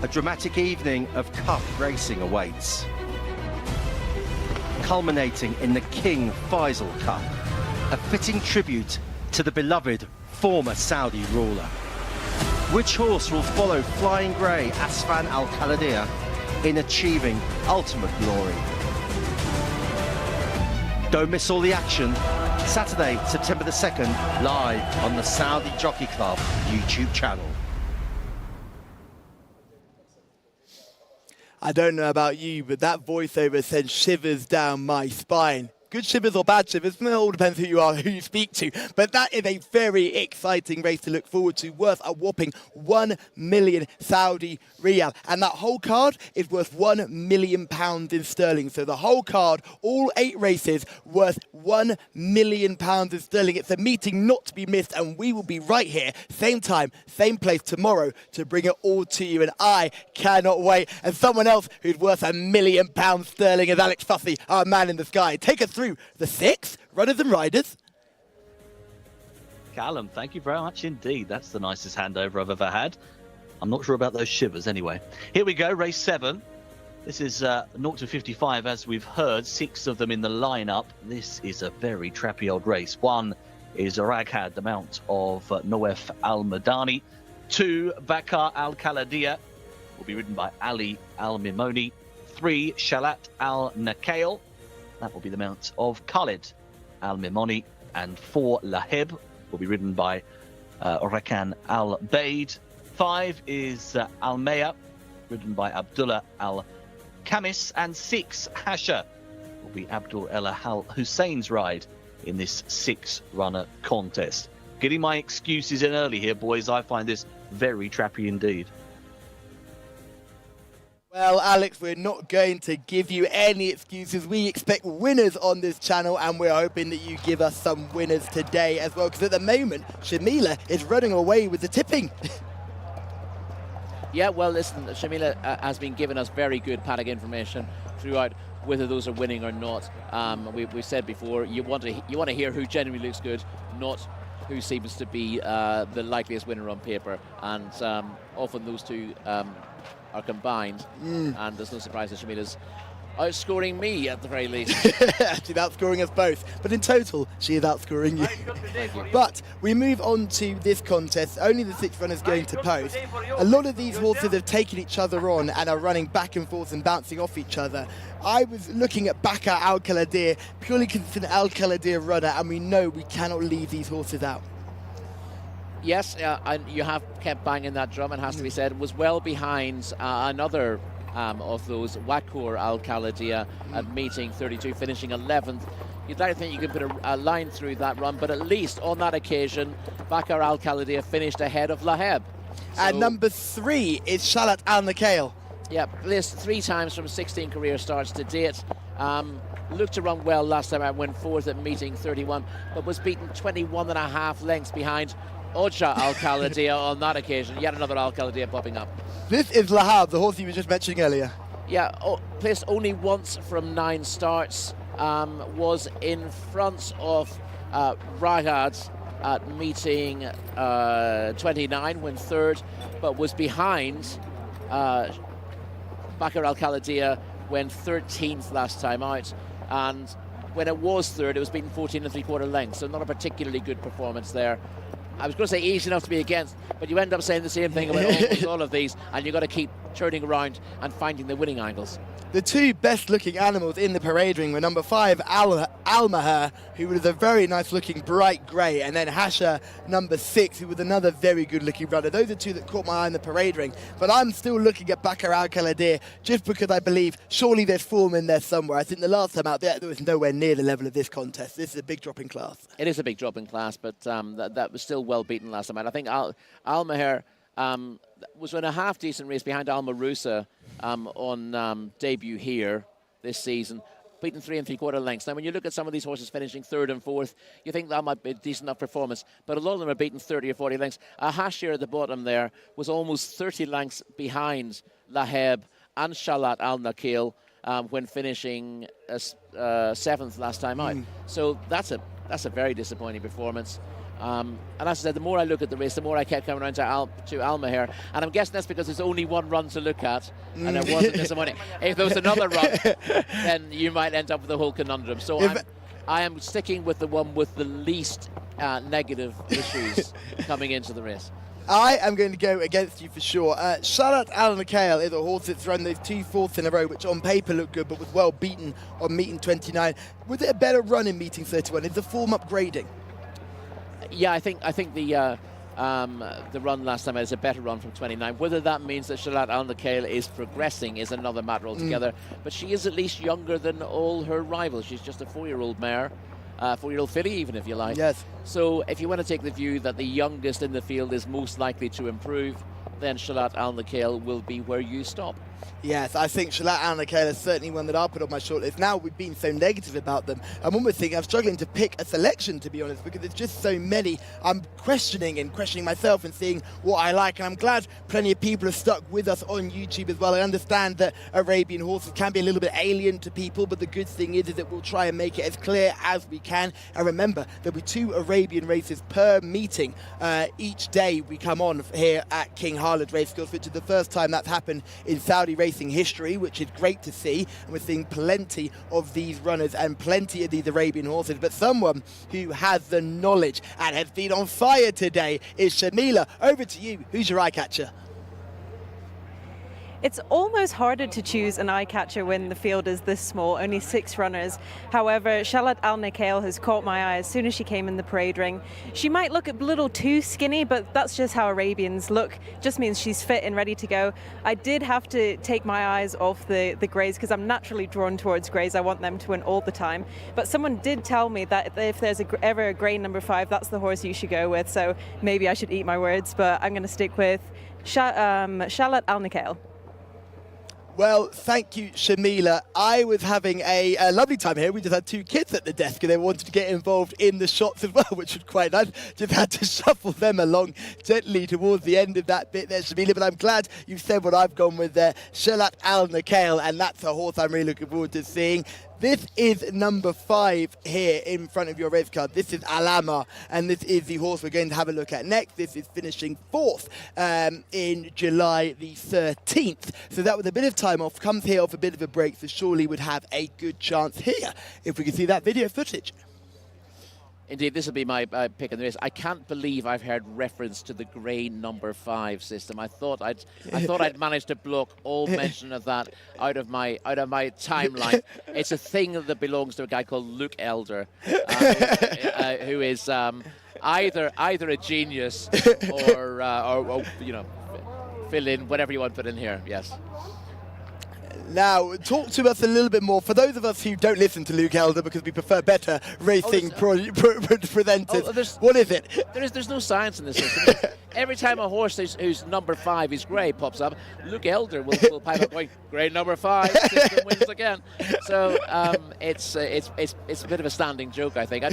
A dramatic evening of cup racing awaits, culminating in the King Faisal Cup, a fitting tribute to the beloved former Saudi ruler. Which horse will follow Flying Grey Asfan Al-Khalidiyah in achieving ultimate glory? Don't miss all the action. Saturday, September the 2nd, live on the Saudi Jockey Club YouTube channel. I don't know about you, but that voiceover sends shivers down my spine. good shivers or bad shivers, it all depends who you are, who you speak to. But that is a very exciting race to look forward to, worth a whopping 1 million Saudi Riyal. And that whole card is worth £1 million in sterling. So the whole card, all 8 races, worth £1 million in sterling. It's a meeting not to be missed, and we will be right here, same time, same place tomorrow to bring it all to you. And I cannot wait. And someone else who's worth £1 million sterling is Alex Fussy, our man in the sky. Take us through the 6 runners and riders. Callum, thank you very much indeed. That's the nicest handover I've ever had. I'm not sure about those shivers anyway. Here we go, race 7. This is 0 to 55, as we've heard, 6 of them in the lineup. This is a very trappy old race. 1 is Raghad, the mount of Noef Al-Madani. 2, Bakar Al-Khaladiya, will be ridden by Ali Al-Mimoni. 3, Shalat Al-Nakail, that will be the mount of Khalid Al-Mimoni. And 4, Laheb, will be ridden by Rakan Al-Baid. 5 is Almeya, ridden by Abdullah Al-Khamis. And 6, Hasha, will be Abdul El Hussein's ride in this 6-runner contest. Getting my excuses in early here, boys. I find this very trappy indeed. Well, Alex, we're not going to give you any excuses. We expect winners on this channel, and we're hoping that you give us some winners today as well, because at the moment, Shamila is running away with the tipping. Yeah, well, listen, Shamila has been giving us very good paddock information throughout, whether those are winning or not. We've said before, you want to hear who genuinely looks good, not who seems to be the likeliest winner on paper. And often those two are combined, and there's no surprise that Shamila's outscoring me at the very least. She's outscoring us both, but in total she is outscoring you. But we move on to this contest. Only the 6 runners going to post. A lot of these horses have taken each other on and are running back and forth and bouncing off each other. I was looking at Bakar Al-Khaladiya, purely because it's an Al-Khaladiya runner, and we know we cannot leave these horses out. Yes, and you have kept banging that drum, it has to be said. Was well behind another of those, Wakour Al-Khaladiya, at meeting 32, finishing 11th. You'd like to think you could put a line through that run, but at least on that occasion, Bakar Al-Khaladiya finished ahead of Laheb. And number 3 is Shalat Al-Nakail. Yeah, placed 3 times from 16 career starts to date. Looked to run well last time out, went 4th at meeting 31, but was beaten 21.5 lengths behind Oja Al-Khaladiya on that occasion. Yet another Al-Khaladiya popping up. This is Lahab, the horse you were just mentioning earlier. Yeah, placed only once from 9 starts. Was in front of Raghad at meeting 29, went 3rd, but was behind Bakar Al-Khaladiya, went 13th last time out. And when it was 3rd, it was beaten 14 3/4 lengths, so not a particularly good performance there. I was going to say easy enough to be against, but you end up saying the same thing about almost all of these, and you've got to keep turning around and finding the winning angles. The 2 best-looking animals in the parade ring were number 5, Al-Mahar, who was a very nice-looking bright grey, and then Hasha, number 6, who was another very good-looking runner. Those are 2 that caught my eye in the parade ring. But I'm still looking at Bakar Al-Khaladiya just because I believe surely there's form in there somewhere. I think the last time out there was nowhere near the level of this contest. This is a big drop in class. It is a big drop in class, but that was still well beaten last time out. I think Al-Mahar was in a half-decent race behind Al-Marusa on debut here this season, beaten 3 3/4 lengths. Now, when you look at some of these horses finishing 3rd and 4th, you think that might be a decent enough performance, but a lot of them are beaten 30 or 40 lengths. Hashir at the bottom there was almost 30 lengths behind Laheb and Shalat Al-Nakail when finishing 7th last time out. So that's a very disappointing performance. And as I said, the more I look at the race, the more I kept coming around to Al-Mahar. And I'm guessing that's because there's only one run to look at, and it wasn't disappointing. If there was another run, then you might end up with the whole conundrum. So I am sticking with the one with the least negative issues coming into the race. I am going to go against you for sure. Shalat Al-Nakail is a horse that's run those 2 4ths in a row, which on paper looked good, but was well beaten on meeting 29. Was it a better run in meeting 31? Is the form upgrading? Yeah, I think the the run last time is a better run from 29. Whether that means that Shalat Al-Nakhail is progressing is another matter altogether. But she is at least younger than all her rivals. She's just a 4-year-old mare, 4-year-old filly even, if you like. Yes. So if you want to take the view that the youngest in the field is most likely to improve, then Shalat Al-Nakhail will be where you stop. Yes, I think Shalat Al-Nakhail is certainly one that I'll put on my shortlist. Now we've been so negative about them, I'm almost thinking I'm struggling to pick a selection, to be honest, because there's just so many. I'm questioning myself and seeing what I like, and I'm glad plenty of people have stuck with us on YouTube as well. I understand that Arabian horses can be a little bit alien to people, but the good thing is that we'll try and make it as clear as we can. And remember, there'll be 2 Arabian races per meeting each day we come on here at King Khalid Racecourse, which is the first time that's happened in Saudi racing history, which is great to see. And we're seeing plenty of these runners and plenty of these Arabian horses. But someone who has the knowledge and has been on fire today is Shamila. Over to you. Who's your eye catcher? It's almost harder to choose an eye catcher when the field is this small, only 6 runners. However, Shalat Al-Nakhail has caught my eye as soon as she came in the parade ring. She might look a little too skinny, but that's just how Arabians look. Just means she's fit and ready to go. I did have to take my eyes off the greys because I'm naturally drawn towards greys. I want them to win all the time. But someone did tell me that if there's ever a grey number 5, that's the horse you should go with. So maybe I should eat my words, but I'm going to stick with Shalat Al-Nakhail. Well, thank you, Shamila. I was having a lovely time here. We just had 2 kids at the desk and they wanted to get involved in the shots as well, which was quite nice. Just had to shuffle them along gently towards the end of that bit there, Shamila. But I'm glad you said what I've gone with there, Shalat Al-Nakhail, and that's a horse I'm really looking forward to seeing. This is number 5 here in front of your race card. This is Alama, and this is the horse we're going to have a look at next. This is finishing 4th in July the 13th. So that with a bit of time off, comes here off a bit of a break, so surely would have a good chance here if we can see that video footage. Indeed, this will be my pick in the race. I can't believe I've heard reference to the grey number 5 system. I thought I'd managed to block all mention of that out of my timeline. It's a thing that belongs to a guy called Luke Elder, who is either a genius or you know, fill in whatever you want to put in here. Yes. Now, talk to us a little bit more. For those of us who don't listen to Luke Elder because we prefer better racing presenters, what is it? There's no science in this system. Every time a horse whose number 5 is grey pops up, Luke Elder will pipe up going, grey number 5, system wins again. So it's a bit of a standing joke, I think.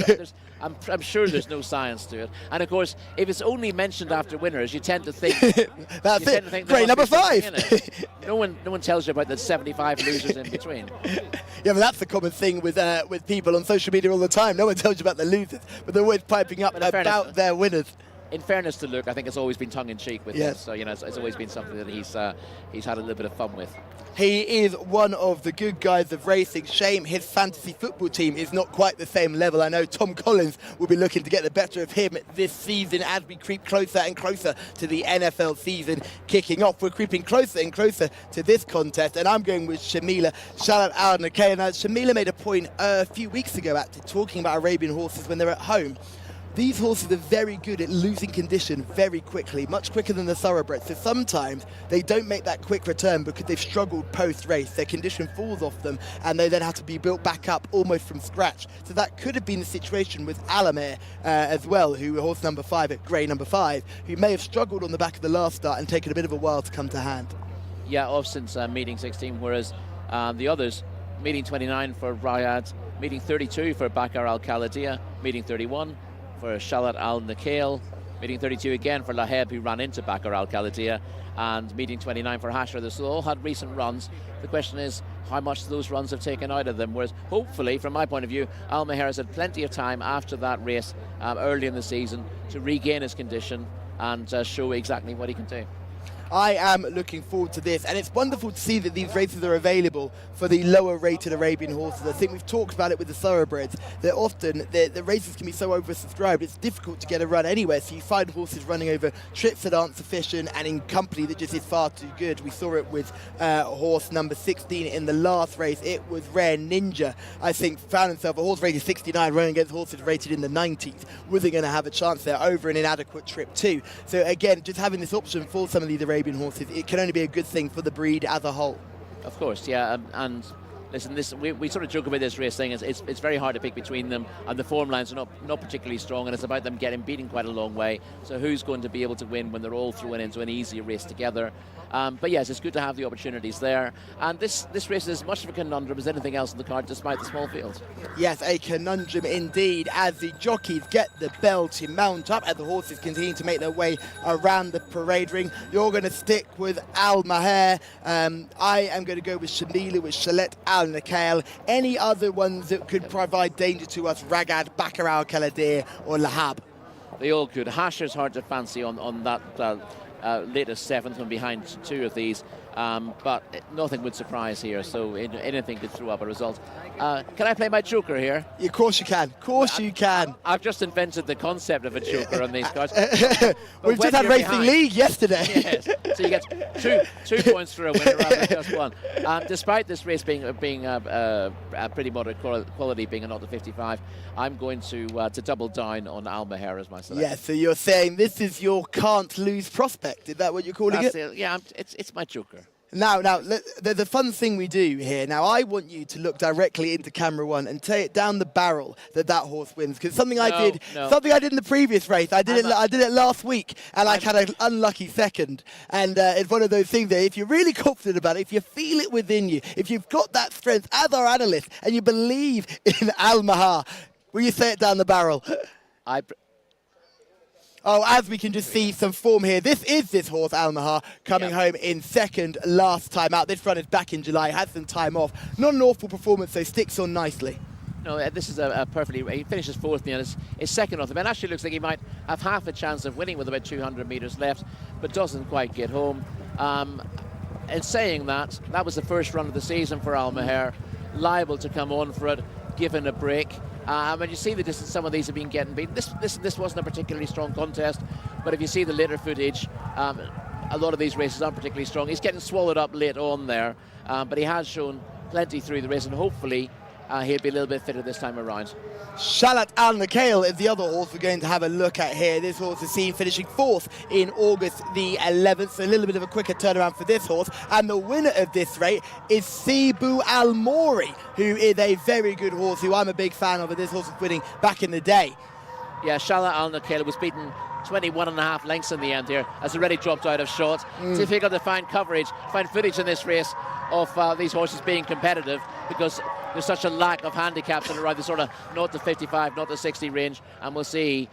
I'm sure there's no science to it. And of course, if it's only mentioned after winners, you tend to think that's it. Grey number 5. No one tells you about the 75 losers in between. Yeah, but that's the common thing with people on social media all the time. No one tells you about the losers, but they're always piping up about their winners. In fairness to Luke, I think it's always been tongue-in-cheek with him. So, you know, it's always been something that he's had a little bit of fun with. He is one of the good guys of racing. Shame his fantasy football team is not quite the same level. I know Tom Collins will be looking to get the better of him this season as we creep closer and closer to the NFL season kicking off. We're creeping closer and closer to this contest, and I'm going with Shamila, Shalat Al-Nakhail. Now, Shamila made a point a few weeks ago actually talking about Arabian horses when they're at home. These horses are very good at losing condition very quickly, much quicker than the thoroughbreds. So sometimes they don't make that quick return because they've struggled post-race. Their condition falls off them and they then have to be built back up almost from scratch. So that could have been the situation with Alamir as well, who horse number 5 at grey number 5, who may have struggled on the back of the last start and taken a bit of a while to come to hand. Yeah, off since meeting 16, whereas the others, meeting 29 for Riyadh, meeting 32 for Bakar Al-Khalidia, meeting 31 for Shalat Al-Nakhail, meeting 32 again for Laheb, who ran into Bakar Al-Khalidia, and meeting 29 for Hashra. They all had recent runs. The question is how much those runs have taken out of them, whereas hopefully, from my point of view, Al-Maher has had plenty of time after that race early in the season to regain his condition and show exactly what he can do. I am looking forward to this, and it's wonderful to see that these races are available for the lower rated Arabian horses. I think we've talked about it with the thoroughbreds, that often the races can be so oversubscribed, it's difficult to get a run anywhere, so you find horses running over trips that aren't sufficient and in company that just is far too good. We saw it with horse number 16 in the last race. It was Rare Ninja, I think, found himself a horse rated 69 running against horses rated in the 90s. Wasn't going to have a chance there, over an inadequate trip too. So again, just having this option for some of these Arabian horses, it can only be a good thing for the breed as a whole. Of course, yeah, and listen, we sort of joke about this race thing. It's very hard to pick between them, and the form lines are not particularly strong, and it's about them beating quite a long way. So who's going to be able to win when they're all thrown into an easier race together? But yes, it's good to have the opportunities there. And this race is as much of a conundrum as anything else in the card, despite the small field. Yes, a conundrum indeed, as the jockeys get the bell to mount up and the horses continue to make their way around the parade ring. You're going to stick with Al Maher. I am going to go with Shamila, with Shalet Al Nakail. Any other ones that could provide danger to us? Ragad, Bakar Al Kaladir, or Lahab? They all could. Hasher's hard to fancy on that latest seventh one behind two of these, but nothing would surprise here, so anything could throw up a result. Can I play my joker here? Yeah, of course you can. Of course you can. I've just invented the concept of a joker on these cards. We've just had Racing League yesterday. Yes, so you get two points for a winner rather than just one. Despite this race being a pretty moderate quality, being a 0-55, I'm going to double down on Al Maher as my selection. Yeah, so you're saying this is your can't lose prospect. Is that what you're calling it? Yeah, it's my joker. Now, there's a fun thing we do here. Now, I want you to look directly into camera one and say it down the barrel that horse wins. Because something I did in the previous race. I did it last week, and I had an unlucky second. And it's one of those things that if you're really confident about it, if you feel it within you, if you've got that strength as our analyst, and you believe in Al Maher, will you say it down the barrel? Oh, as we can just see some form here, this is this horse, Al Maher, coming home in second last time out. This run is back in July, had some time off. Not an awful performance, so sticks on nicely. No, this is a perfectly... He finishes fourth, and his second off the bend. Actually looks like he might have half a chance of winning with about 200 metres left, but doesn't quite get home. In saying that, that was the first run of the season for Al Maher, liable to come on for it, given a break. When you see the distance some of these have been getting beaten, this wasn't a particularly strong contest, but if you see the later footage, a lot of these races aren't particularly strong. He's getting swallowed up late on there, but he has shown plenty through the race, and hopefully he'll be a little bit fitter this time around. Shalat Al Nakail is the other horse we're going to have a look at here. This horse is seen finishing fourth in August the 11th, so a little bit of a quicker turnaround for this horse. And the winner of this race is Sibu Al Mori, who is a very good horse, who I'm a big fan of, and this horse was winning back in the day. Yeah, Shalat Al Nakail was beaten 21.5 lengths in the end here, has already dropped out of shot. It's difficult to find footage in this race of these horses being competitive, because there's such a lack of handicaps in around the sort of 0-55, 0-60 range, and we'll see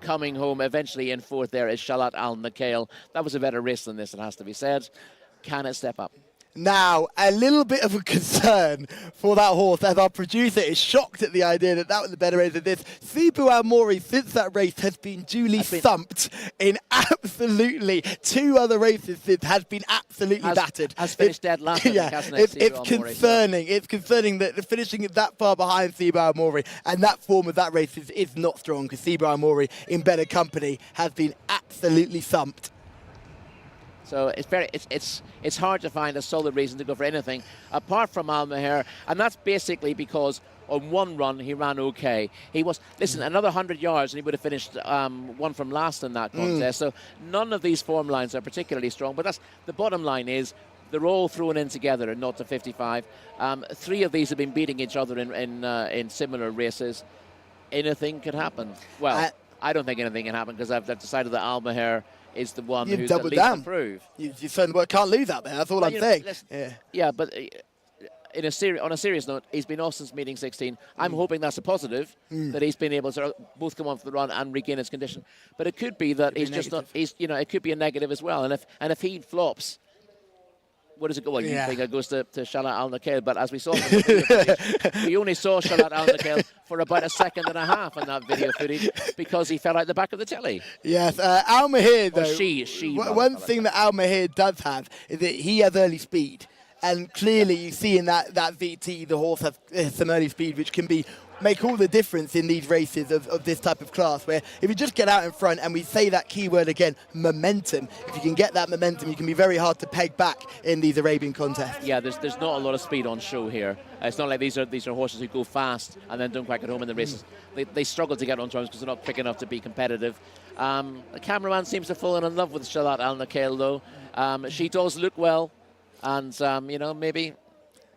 coming home eventually in fourth there is Shalat Al Nakail. That was a better race than this, it has to be said. Can it step up? Now, a little bit of a concern for that horse, as our producer is shocked at the idea that was a better race than this. Sibu Al Mori, since that race, has been duly thumped in absolutely two other races since, has been absolutely battered. Has finished dead last. It's concerning. It's concerning that finishing that far behind Sibu Al Mori, and that form of that race is not strong, because Sibu Al Mori, in better company, has been absolutely thumped. So it's hard to find a solid reason to go for anything apart from Al Maher, and that's basically because on one run he ran okay. He was another 100 yards and he would have finished one from last in that contest. So none of these form lines are particularly strong, but that's the bottom line is they're all thrown in together and not to 55. Three of these have been beating each other in similar races. Anything could happen. Well, I don't think anything can happen, because I've decided that Al Maher is the one who's the least improved. You certainly can't lose out there. That's all I'm saying. Yeah, but on a serious note, he's been off since meeting 16. I'm hoping that's a positive, that he's been able to both come on for the run and regain his condition. But it could be that he's just not. It could be a negative as well. And if he flops, Where does it go? Well, you Yeah. think it goes to Shalat Al Nakhail, but as we saw from the video footage, we only saw Shalat Al Nakhail for about a second and a half in that video footage because he fell out the back of the telly. Yes, Al Mahir, though. She rather one fell out thing the that Al Mahir does have is that he has early speed. And clearly you see in that VT, the horse has some early speed, which can make all the difference in these races of this type of class, where if you just get out in front, and we say that keyword again, momentum, if you can get that momentum, you can be very hard to peg back in these Arabian contests. Yeah, there's not a lot of speed on show here. It's not like these are horses who go fast and then don't quite get home in the races. They struggle to get on terms because they're not quick enough to be competitive. The cameraman seems to have fallen in love with Shalat Al Nakhail, though. She does look well, and you know, maybe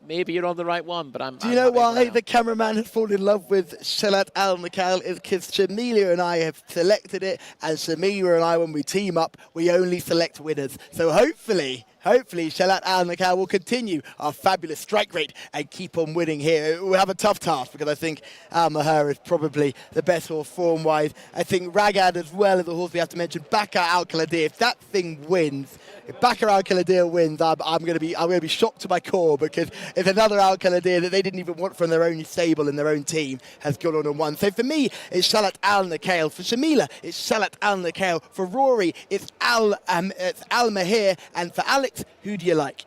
you're on the right one, but Do you know why the cameraman has fallen in love with Shalat Al Nakhail? Is because Shamila and I have selected it, and Shamila and I, when we team up, we only select winners. So hopefully Shalat Al Nakhail will continue our fabulous strike rate and keep on winning here. We'll have a tough task because I think Al Mahir is probably the best horse form-wise. I think Ragad as well as the horse we have to mention, Bakar Al Kaladir. If that thing wins, if Bakar Al Kaladir wins, I'm going to be shocked to my core, because if another Al Kaladir that they didn't even want from their own stable and their own team has gone on and won. So for me, it's Shalat Al Nakhail. For Shamila, it's Shalat Al Nakhail. For Rory, it's Al Mahir. And for Alex, who do you like?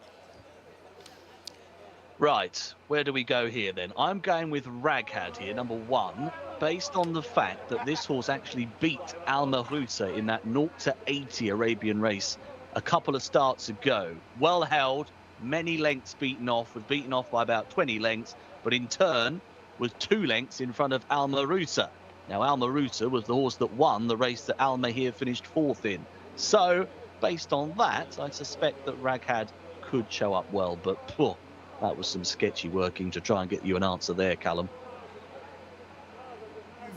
Right, where do we go here then? I'm going with Raghad here, number 1, based on the fact that this horse actually beat Al Mahrusa in that 0-80 Arabian race a couple of starts ago. Well held, many lengths beaten off, was beaten off by about 20 lengths, but in turn was 2 lengths in front of Al Mahrusa. Now, Al Mahrusa was the horse that won the race that Al Mahir finished 4th in. So, based on that, I suspect that Raghad could show up well, but that was some sketchy working to try and get you an answer there, Callum.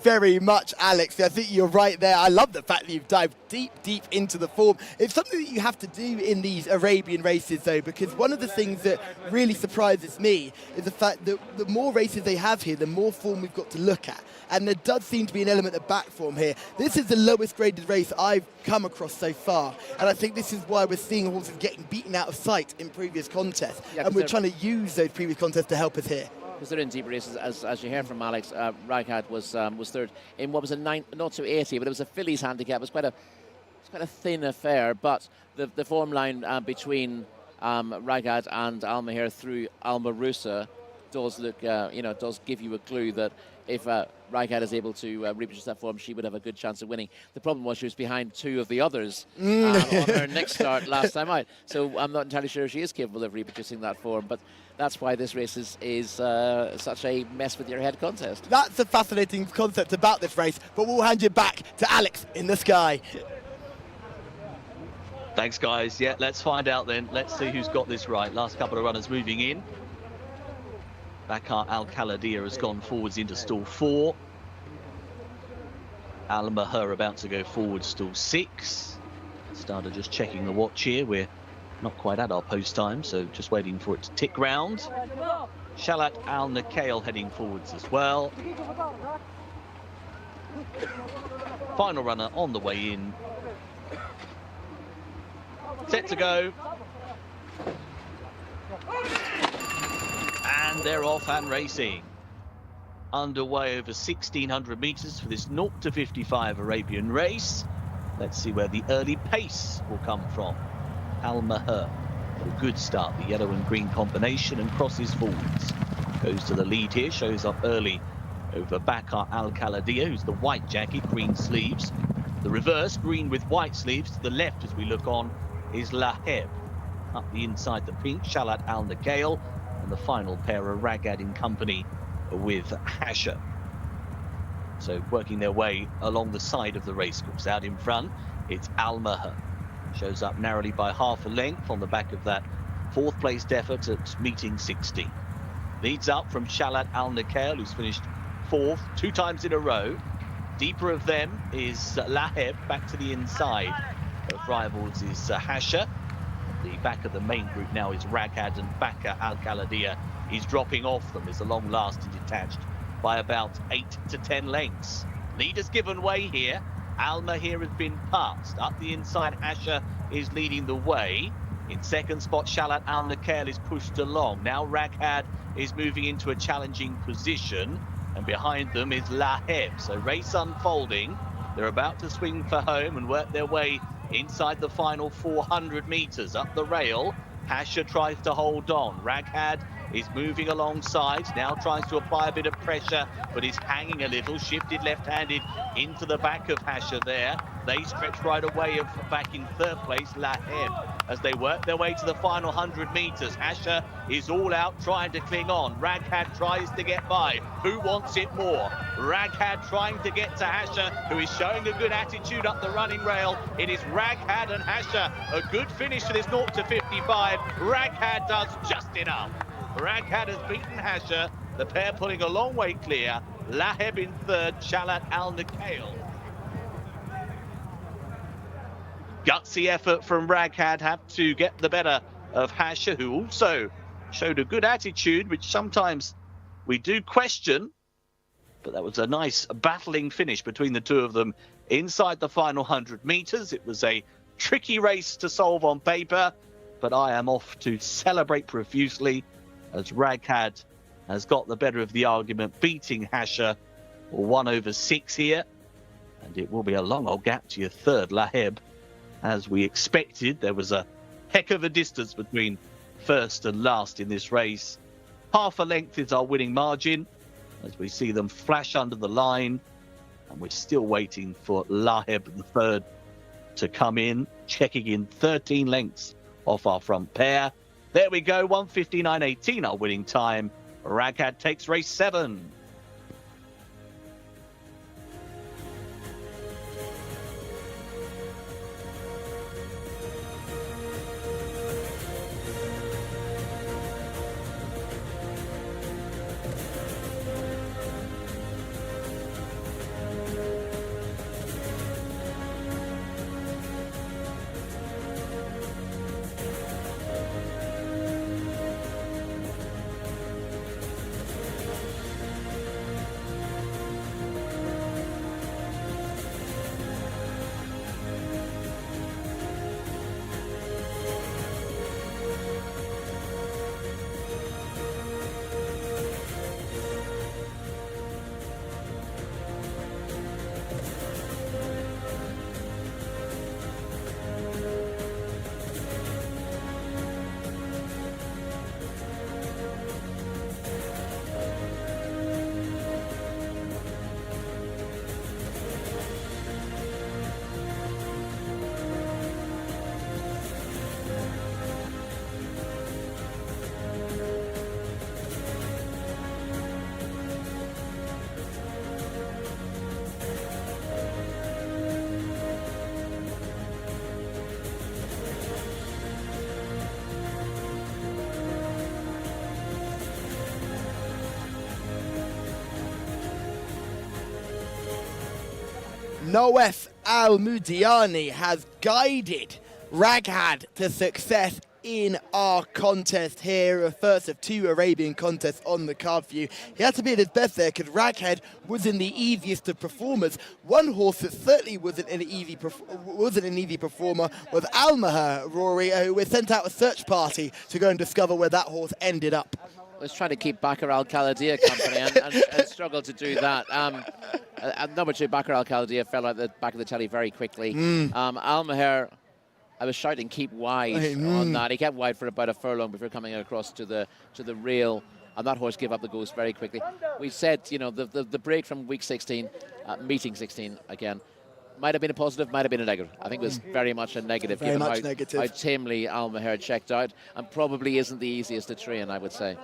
Very much, Alex. I think you're right there. I love the fact that you've dived deep into the form. It's something that you have to do in these Arabian races, though, because one of the things that really surprises me is the fact that the more races they have here, the more form we've got to look at. And there does seem to be an element of back form here. This is the lowest graded race I've come across so far. And I think this is why we're seeing horses getting beaten out of sight in previous contests. Yeah, and we're trying to use those previous contests to help us here. Because they're in deep races, as you heard from Alex. Raghad was 3rd in what was a 0-80, but it was a fillies handicap. It was quite a thin affair, but the form line between Raghad and Al Mahir through Al Mahrusa does look, does give you a clue that if Raghad is able to reproduce that form, she would have a good chance of winning. The problem was she was behind 2 of the others on her next start last time out. So I'm not entirely sure she is capable of reproducing that form, but that's why this race is such a mess with your head contest. That's a fascinating concept about this race, but we'll hand you back to Alex in the sky. Thanks, guys. Yeah, let's find out then. Let's see who's got this right. Last couple of runners moving in. Bakar Al Kaladir has gone forwards into stall 4. Al Mahir about to go forward stall 6. Started just checking the watch here. We're not quite at our post time, so just waiting for it to tick round. Shalat Al Nakhail heading forwards as well. Final runner on the way in. Set to go. And they're off and racing. Underway over 1,600 metres for this 0-55 Arabian race. Let's see where the early pace will come from. Al Mahir, a good start, the yellow and green combination, and crosses forwards. Goes to the lead here, shows up early over Bakar Al Kaladir, who's the white jacket, green sleeves. The reverse, green with white sleeves. To the left, as we look on, is Laheb. Up the inside, the pink, Shalat Al Nakhail, and the final pair of Raghad in company with Hasha. So working their way along the side of the racecourse. Out in front, it's Al Mahir. Shows up narrowly by half a length on the back of that 4th placed effort at meeting 60. Leads up from Shalat Al Nakhail, who's finished 4th 2 times in a row. Deeper of them is Laheb, back to the inside of rivals is Hasha. The back of the main group now is Raghad, and Bakar Al Kaladir is dropping off them. Is a long last and detached by about 8 to 10 lengths. Leaders given way here. Al Mahir has been passed. Up the inside, Hasha is leading the way. In second spot, Shalat Al Nakail is pushed along. Now Raghad is moving into a challenging position, and behind them is Laheb. So race unfolding. They're about to swing for home and work their way inside the final 400 meters. Up the rail, Hasha tries to hold on. Raghad is moving alongside, now tries to apply a bit of pressure, but is hanging a little, shifted left-handed into the back of Hasha there. They stretch right away back in third place, Laheb, as they work their way to the final 100 meters. Hasha is all out trying to cling on. Raghad tries to get by. Who wants it more? Raghad trying to get to Hasha, who is showing a good attitude up the running rail. It is Raghad and Hasha. A good finish to this 0 to 55. Raghad does just enough. Raghad has beaten Hasha, the pair pulling a long way clear. Laheb in third, Shalat Al Nakail. Gutsy effort from Raghad, had to get the better of Hasha, who also showed a good attitude, which sometimes we do question. But that was a nice battling finish between the two of them inside the final 100 meters. It was a tricky race to solve on paper, but I am off to celebrate profusely as Raghad has got the better of the argument, beating Hasha 1/6 here. And it will be a long old gap to your third, Laheb. As we expected, there was a heck of a distance between first and last in this race. Half a length is our winning margin as we see them flash under the line. And we're still waiting for Laheb, the third, to come in, checking in 13 lengths off our front pair. There we go, 1:59.18 our winning time. Raghad takes race 7. Noef Al-Mudiani has guided Raghad to success in our contest here, a first of 2 Arabian contests on the card for you. He had to be at his best there because Raghad wasn't the easiest of performers. One horse that certainly wasn't an easy performer was Almaher, Rory, who was sent out a search party to go and discover where that horse ended up. Was trying to keep Bakr al-Khalidiyah company and struggled to do that. Number 2, Bakr al-Khalidiyah fell out the back of the telly very quickly. Almaher, I was shouting keep wide on that. He kept wide for about a furlong before coming across to the rail, and that horse gave up the ghost very quickly. We said, you know, the break from week 16, meeting 16 again, might have been a positive, might have been a negative. I think it was very much a negative, very given much negative. How tamely Almaher checked out, and probably isn't the easiest to train, I would say.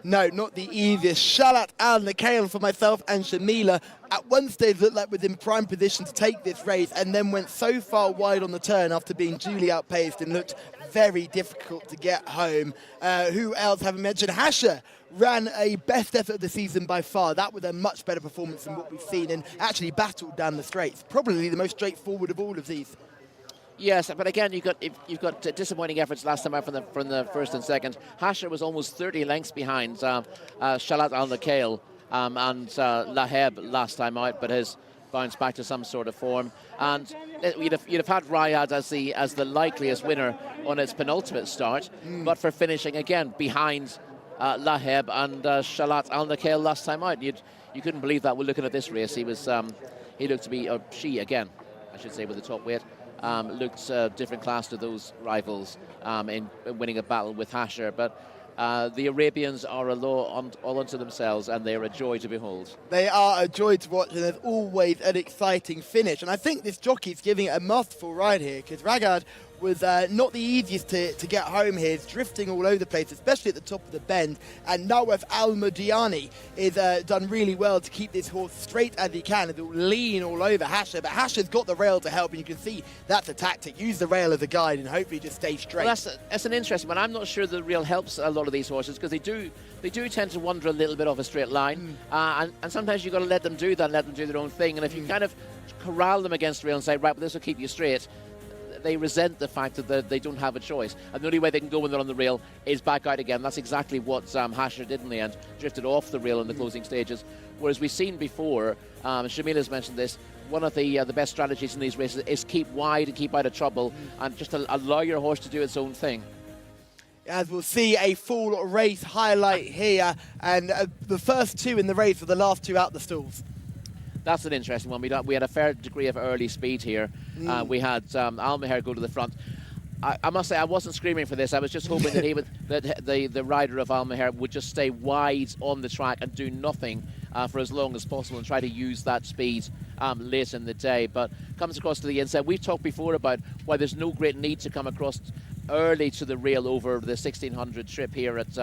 No, not the easiest. Shalat Al Nakail for myself and Shamila at one stage looked like was in prime position to take this race, and then went so far wide on the turn after being duly outpaced and looked very difficult to get home. Who else haven't mentioned? Hasha ran a best effort of the season by far. That was a much better performance than what we've seen, and actually battled down the straights. Probably the most straightforward of all of these. Yes, but again, you've got disappointing efforts last time out from the first and second. Hasha was almost 30 lengths behind Shalat Al Nakail and Laheb last time out, but has bounce back to some sort of form. And you'd have had Riyadh as the likeliest winner on its penultimate start, but for finishing again behind Laheb and Shalat Al Nakhail last time out. You couldn't believe that. We're looking at this race. He looked to be, or she again, I should say, with the top weight. Looked different class to those rivals in winning a battle with Hasher. But the Arabians are all unto themselves, and they're a joy to behold. They are a joy to watch, and there's always an exciting finish. And I think this jockey's giving it a mouthful ride here, because Ragad was not the easiest to get home here. He's drifting all over the place, especially at the top of the bend. And Nawaf Al-Mudiani is done really well to keep this horse straight as he can. It'll lean all over Hasher, but Hasher's got the rail to help, and you can see that's a tactic. Use the rail as a guide and hopefully just stay straight. Well, that's an interesting one. I'm not sure the rail helps a lot of these horses, because they do tend to wander a little bit off a straight line, and sometimes you've got to let them do that and let them do their own thing. And if you kind of corral them against the rail and say, right, well, this will keep you straight, they resent the fact that they don't have a choice. And the only way they can go when they're on the rail is back out again. That's exactly what Hasher did in the end, drifted off the rail in the closing stages. Whereas we've seen before, Shamila's mentioned this, one of the best strategies in these races is keep wide and keep out of trouble and just allow your horse to do its own thing. As we'll see a full race highlight here, and the first two in the race were the last two out the stalls. That's an interesting one. We had a fair degree of early speed here. We had Al Meher go to the front. I must say, I wasn't screaming for this. I was just hoping that the rider of Al Meher would just stay wide on the track and do nothing for as long as possible and try to use that speed late in the day. But comes across to the inside. We've talked before about why there's no great need to come across early to the rail over the 1600 trip here at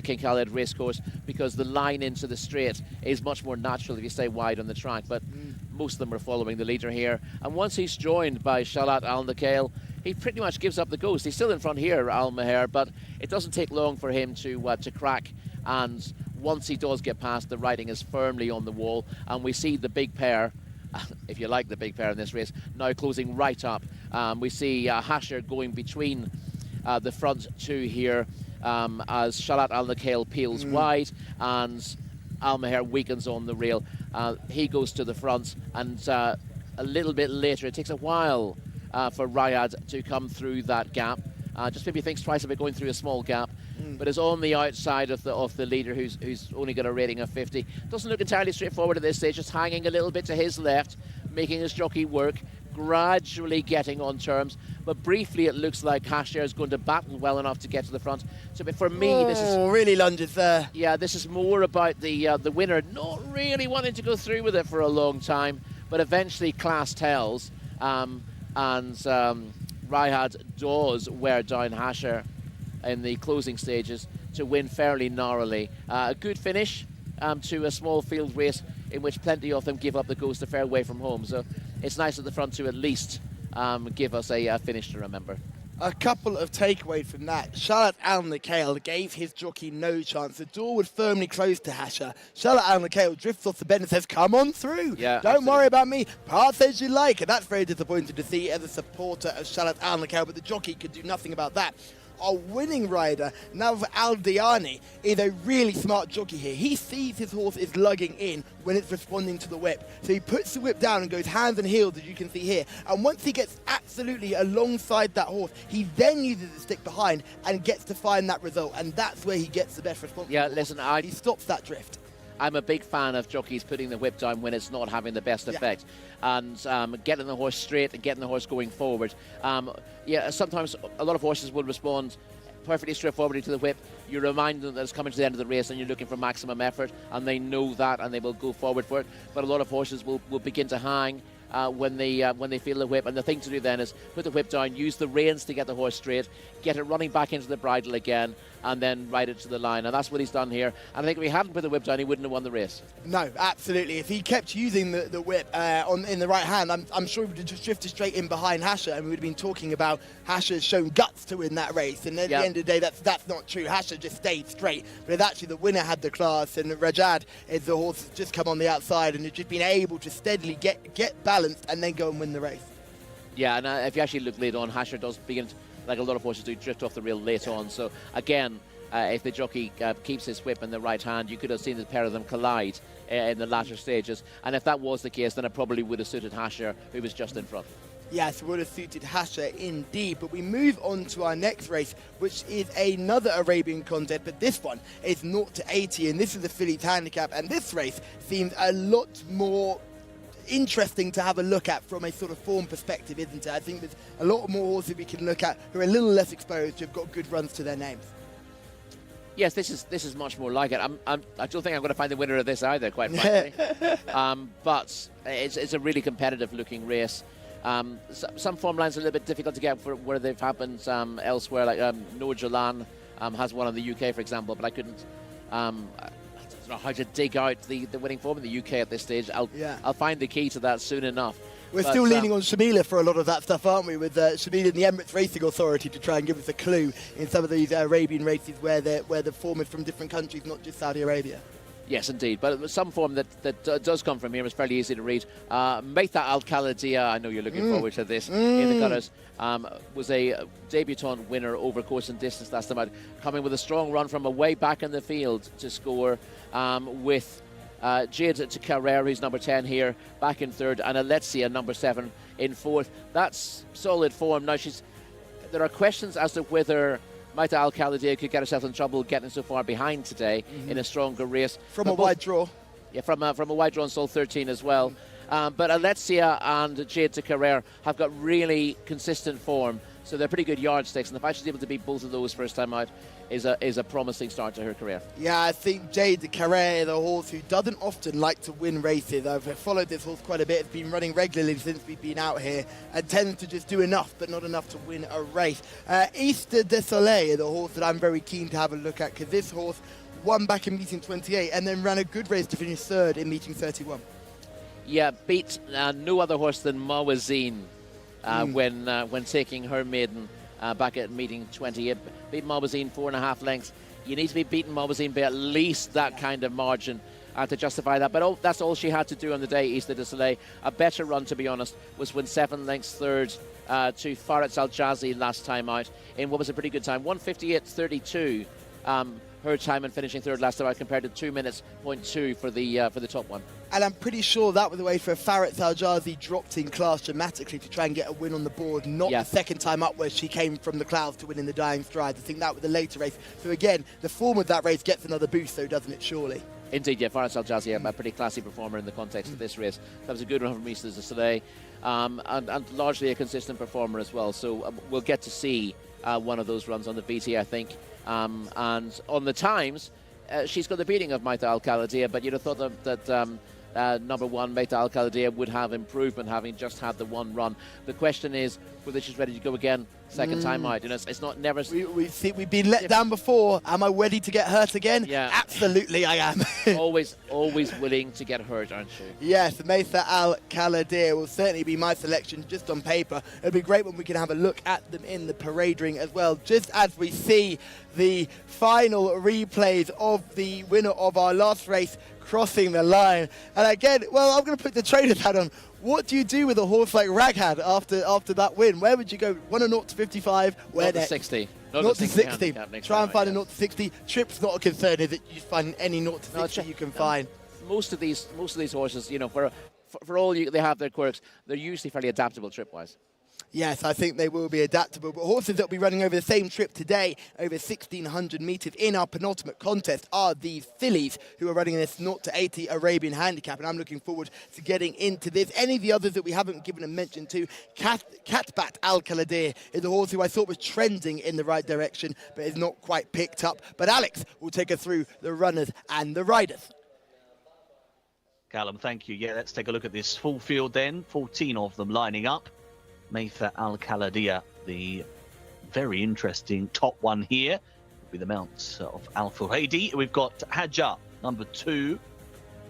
King Khalid Racecourse, because the line into the straight is much more natural if you stay wide on the track. But most of them are following the leader here, and once he's joined by Shalat Al Nakhail, he pretty much gives up the ghost. He's still in front here, Al Meher, but it doesn't take long for him to crack, and once he does get past, the riding is firmly on the wall, and we see the big pair, if you like the big pair in this race, now closing right up. We see Hasher going between the front two here, as Shalat Al Nakhail peels wide and Al Meher weakens on the rail. He goes to the front, and a little bit later, it takes a while for Riyadh to come through that gap. Just maybe thinks twice about going through a small gap, but is on the outside of the leader, who's only got a rating of 50. Doesn't look entirely straightforward at this stage, just hanging a little bit to his left, making his jockey work, gradually getting on terms, but briefly it looks like Hasher is going to battle well enough to get to the front. So for me, this is really lunges there. Yeah, this is more about the winner not really wanting to go through with it for a long time, but eventually class tells, and Riyadh does wear down Hasher in the closing stages to win fairly narrowly. A good finish to a small field race in which plenty of them give up the ghost a fair way from home. So it's nice at the front to at least give us a finish to remember. A couple of takeaways from that. Shalat Al Nakhail gave his jockey no chance. The door would firmly close to Hasher. Shalat Al Nakhail drifts off the bend and says, come on through. Yeah, Don't worry about me. Pass as you like. And that's very disappointing to see as a supporter of Shalat Al Nakhail, but the jockey could do nothing about that. Our winning rider, Nawaf Al-Diani, is a really smart jockey here. He sees his horse is lugging in when it's responding to the whip. So he puts the whip down and goes hands and heels, as you can see here. And once he gets absolutely alongside that horse, he then uses the stick behind and gets to find that result. And that's where he gets the best response. Yeah, listen, he stops that drift. I'm a big fan of jockeys putting the whip down when it's not having the best effect, and getting the horse straight and getting the horse going forward. Sometimes a lot of horses will respond perfectly straightforwardly to the whip. You remind them that it's coming to the end of the race and you're looking for maximum effort, and they know that and they will go forward for it. But a lot of horses will begin to hang when they feel the whip, and the thing to do then is put the whip down, use the reins to get the horse straight, get it running back into the bridle again, and then ride it to the line. And that's what he's done here. And I think if he hadn't put the whip down, he wouldn't have won the race. No, absolutely. If he kept using the whip in the right hand, I'm sure he would have just drifted straight in behind Hasher, and we would have been talking about Hasher's shown guts to win that race. And at the end of the day, that's not true. Hasher just stayed straight. But if actually the winner had the class, and Rajad is the horse that's just come on the outside and has just been able to steadily get balanced and then go and win the race. Yeah, and if you actually look late on, Hasher does begin to, like a lot of horses do, drift off the rail late on. So again, if the jockey keeps his whip in the right hand, you could have seen the pair of them collide in the latter stages. And if that was the case, then it probably would have suited Hasher, who was just in front. Yes, would have suited Hasher indeed. But we move on to our next race, which is another Arabian contest, but this one is 0 to 80, and this is the fillies handicap. And this race seems a lot more interesting to have a look at from a sort of form perspective, isn't it? I think there's a lot more horses we can look at who are a little less exposed, who've got good runs to their names. Yes, this is much more like it. I don't think I'm going to find the winner of this either, quite frankly. But it's a really competitive looking race. Some form lines are a little bit difficult to get for where they've happened elsewhere, like Noor Jalan has one in the UK, for example, but I couldn't. I don't know how to dig out the winning form in the UK at this stage. I'll find the key to that soon enough. We're still leaning on Shamila for a lot of that stuff, aren't we? With Shamila and the Emirates Racing Authority to try and give us a clue in some of these Arabian races where the form is from different countries, not just Saudi Arabia. Yes, indeed. But some form that does come from here is fairly easy to read. Meitha Al Khaladia, I know you're looking forward to this, in the gutters, was a debutant winner over course and distance last time out, coming with a strong run from away back in the field to score with Jcsa, who's number 10 here, back in third, and Alexia, number 7, in fourth. That's solid form. Now, there are questions as to whether Meitha Al Khaladia could get herself in trouble getting so far behind today in a stronger race. From a wide draw. Yeah, from a wide draw and Sol 13 as well. But Alexia and Jcsa have got really consistent form, so they're pretty good yardsticks. And the fact she's able to beat both of those first time out is a promising start to her career. Yeah, I think Jcsa, the horse who doesn't often like to win races. I've followed this horse quite a bit. It's been running regularly since we've been out here and tends to just do enough, but not enough to win a race. Easter de Soleil, the horse that I'm very keen to have a look at, because this horse won back in meeting 28 and then ran a good race to finish third in meeting 31. Yeah, beat no other horse than Mawazine when taking her maiden back at meeting 20. Beat Mawazine 4.5 lengths. You need to be beating Mawazine by at least that kind of margin to justify that. But that's all she had to do on the day, Easter de Soleil. A better run, to be honest, was when 7 lengths third to Faretz Al Jazi last time out in what was a pretty good time, 1:58.32. Her time in finishing third last time out compared to 2 minutes 0.2 for the top one. And I'm pretty sure that was the way for Faretz Al Jazi dropped in class dramatically to try and get a win on the board, not the second time up where she came from the clouds to win in the dying stride. I think that was the later race. So again, the form of that race gets another boost, though, doesn't it, surely? Indeed, yeah, Faretz Al Jazi, a pretty classy performer in the context of this race. That was a good run from Easter de Soleil, and largely a consistent performer as well. So we'll get to see one of those runs on the BT, I think. And on the times, she's got the beating of Meitha Al Khaladia, but you'd have thought that number 1, Meitha Al Khaladia, would have improvement having just had the one run. The question is whether she's ready to go again second time out. You know, it's not never. We've been let down before. Am I ready to get hurt again? Yeah, absolutely, I am. always willing to get hurt, aren't you? Yes, Meitha Al Khaladia will certainly be my selection just on paper. It'll be great when we can have a look at them in the parade ring as well, just as we see the final replays of the winner of our last race crossing the line. And again, well, I'm going to put the trainer's hat on. What do you do with a horse like Raghad after that win? Where would you go? 1 0 to 55? Where next? 60. 0 to 60. Try and find a yeah. 0 to 60. Trip's not a concern, is it? You find any 0 to 60 you can find. Most of these horses, you know, for all they have their quirks, they're usually fairly adaptable trip-wise. Yes, I think they will be adaptable. But horses that will be running over the same trip today, over 1,600 metres in our penultimate contest, are these fillies who are running this 0 to 80 Arabian handicap. And I'm looking forward to getting into this. Any of the others that we haven't given a mention to, Katbat Al Khaladir is a horse who I thought was trending in the right direction, but is not quite picked up. But Alex will take us through the runners and the riders. Callum, thank you. Yeah, let's take a look at this full field then. 14 of them lining up. Meitha Al Khaladia, the very interesting top one here, with the mounts of Al Furhadi. We've got Hajja, number 2,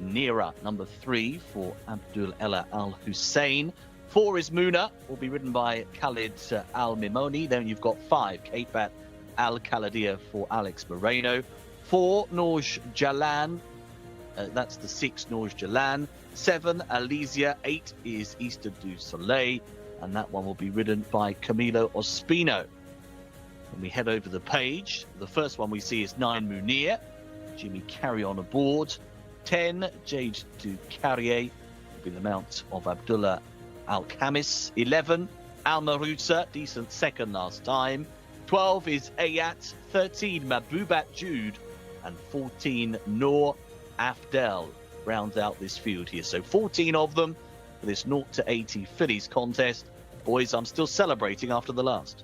Nira, number 3 for Abdul Ella Al Hussein. 4 is Muna, will be ridden by Khalid Al Mimoni. Then you've got 5, Katbat Al Khaladia for Alex Moreno. 4, Noor Jalan, that's the 6, Noor Jalan. 7, Alizia. 8 is Easter du Soleil. And that one will be ridden by Camilo Ospino. When we head over the page, the first one we see is 9 Munir, Jimmy Carrion aboard. 10 Jade du Carrier will be the mount of Abdullah Al-Khamis. 11 Al Maruta, decent second last time. 12 is Ayat. 13 Mabubat Jude, and 14 Noor Afdel rounds out this field here. So 14 of them for this 0 to 80 fillies contest. Boys, I'm still celebrating after the last.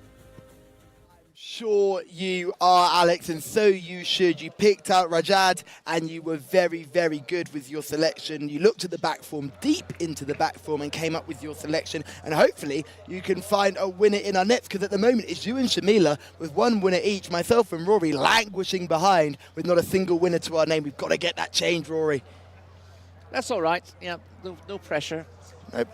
Sure you are, Alex, and so you should. You picked out Rajad and you were very, very good with your selection. You looked at the back form, deep into the back form, and came up with your selection, and hopefully you can find a winner in our nets, because at the moment it's you and Shamila with one winner each, myself and Rory languishing behind with not a single winner to our name. We've got to get that changed, Rory. That's all right. Yeah, no pressure.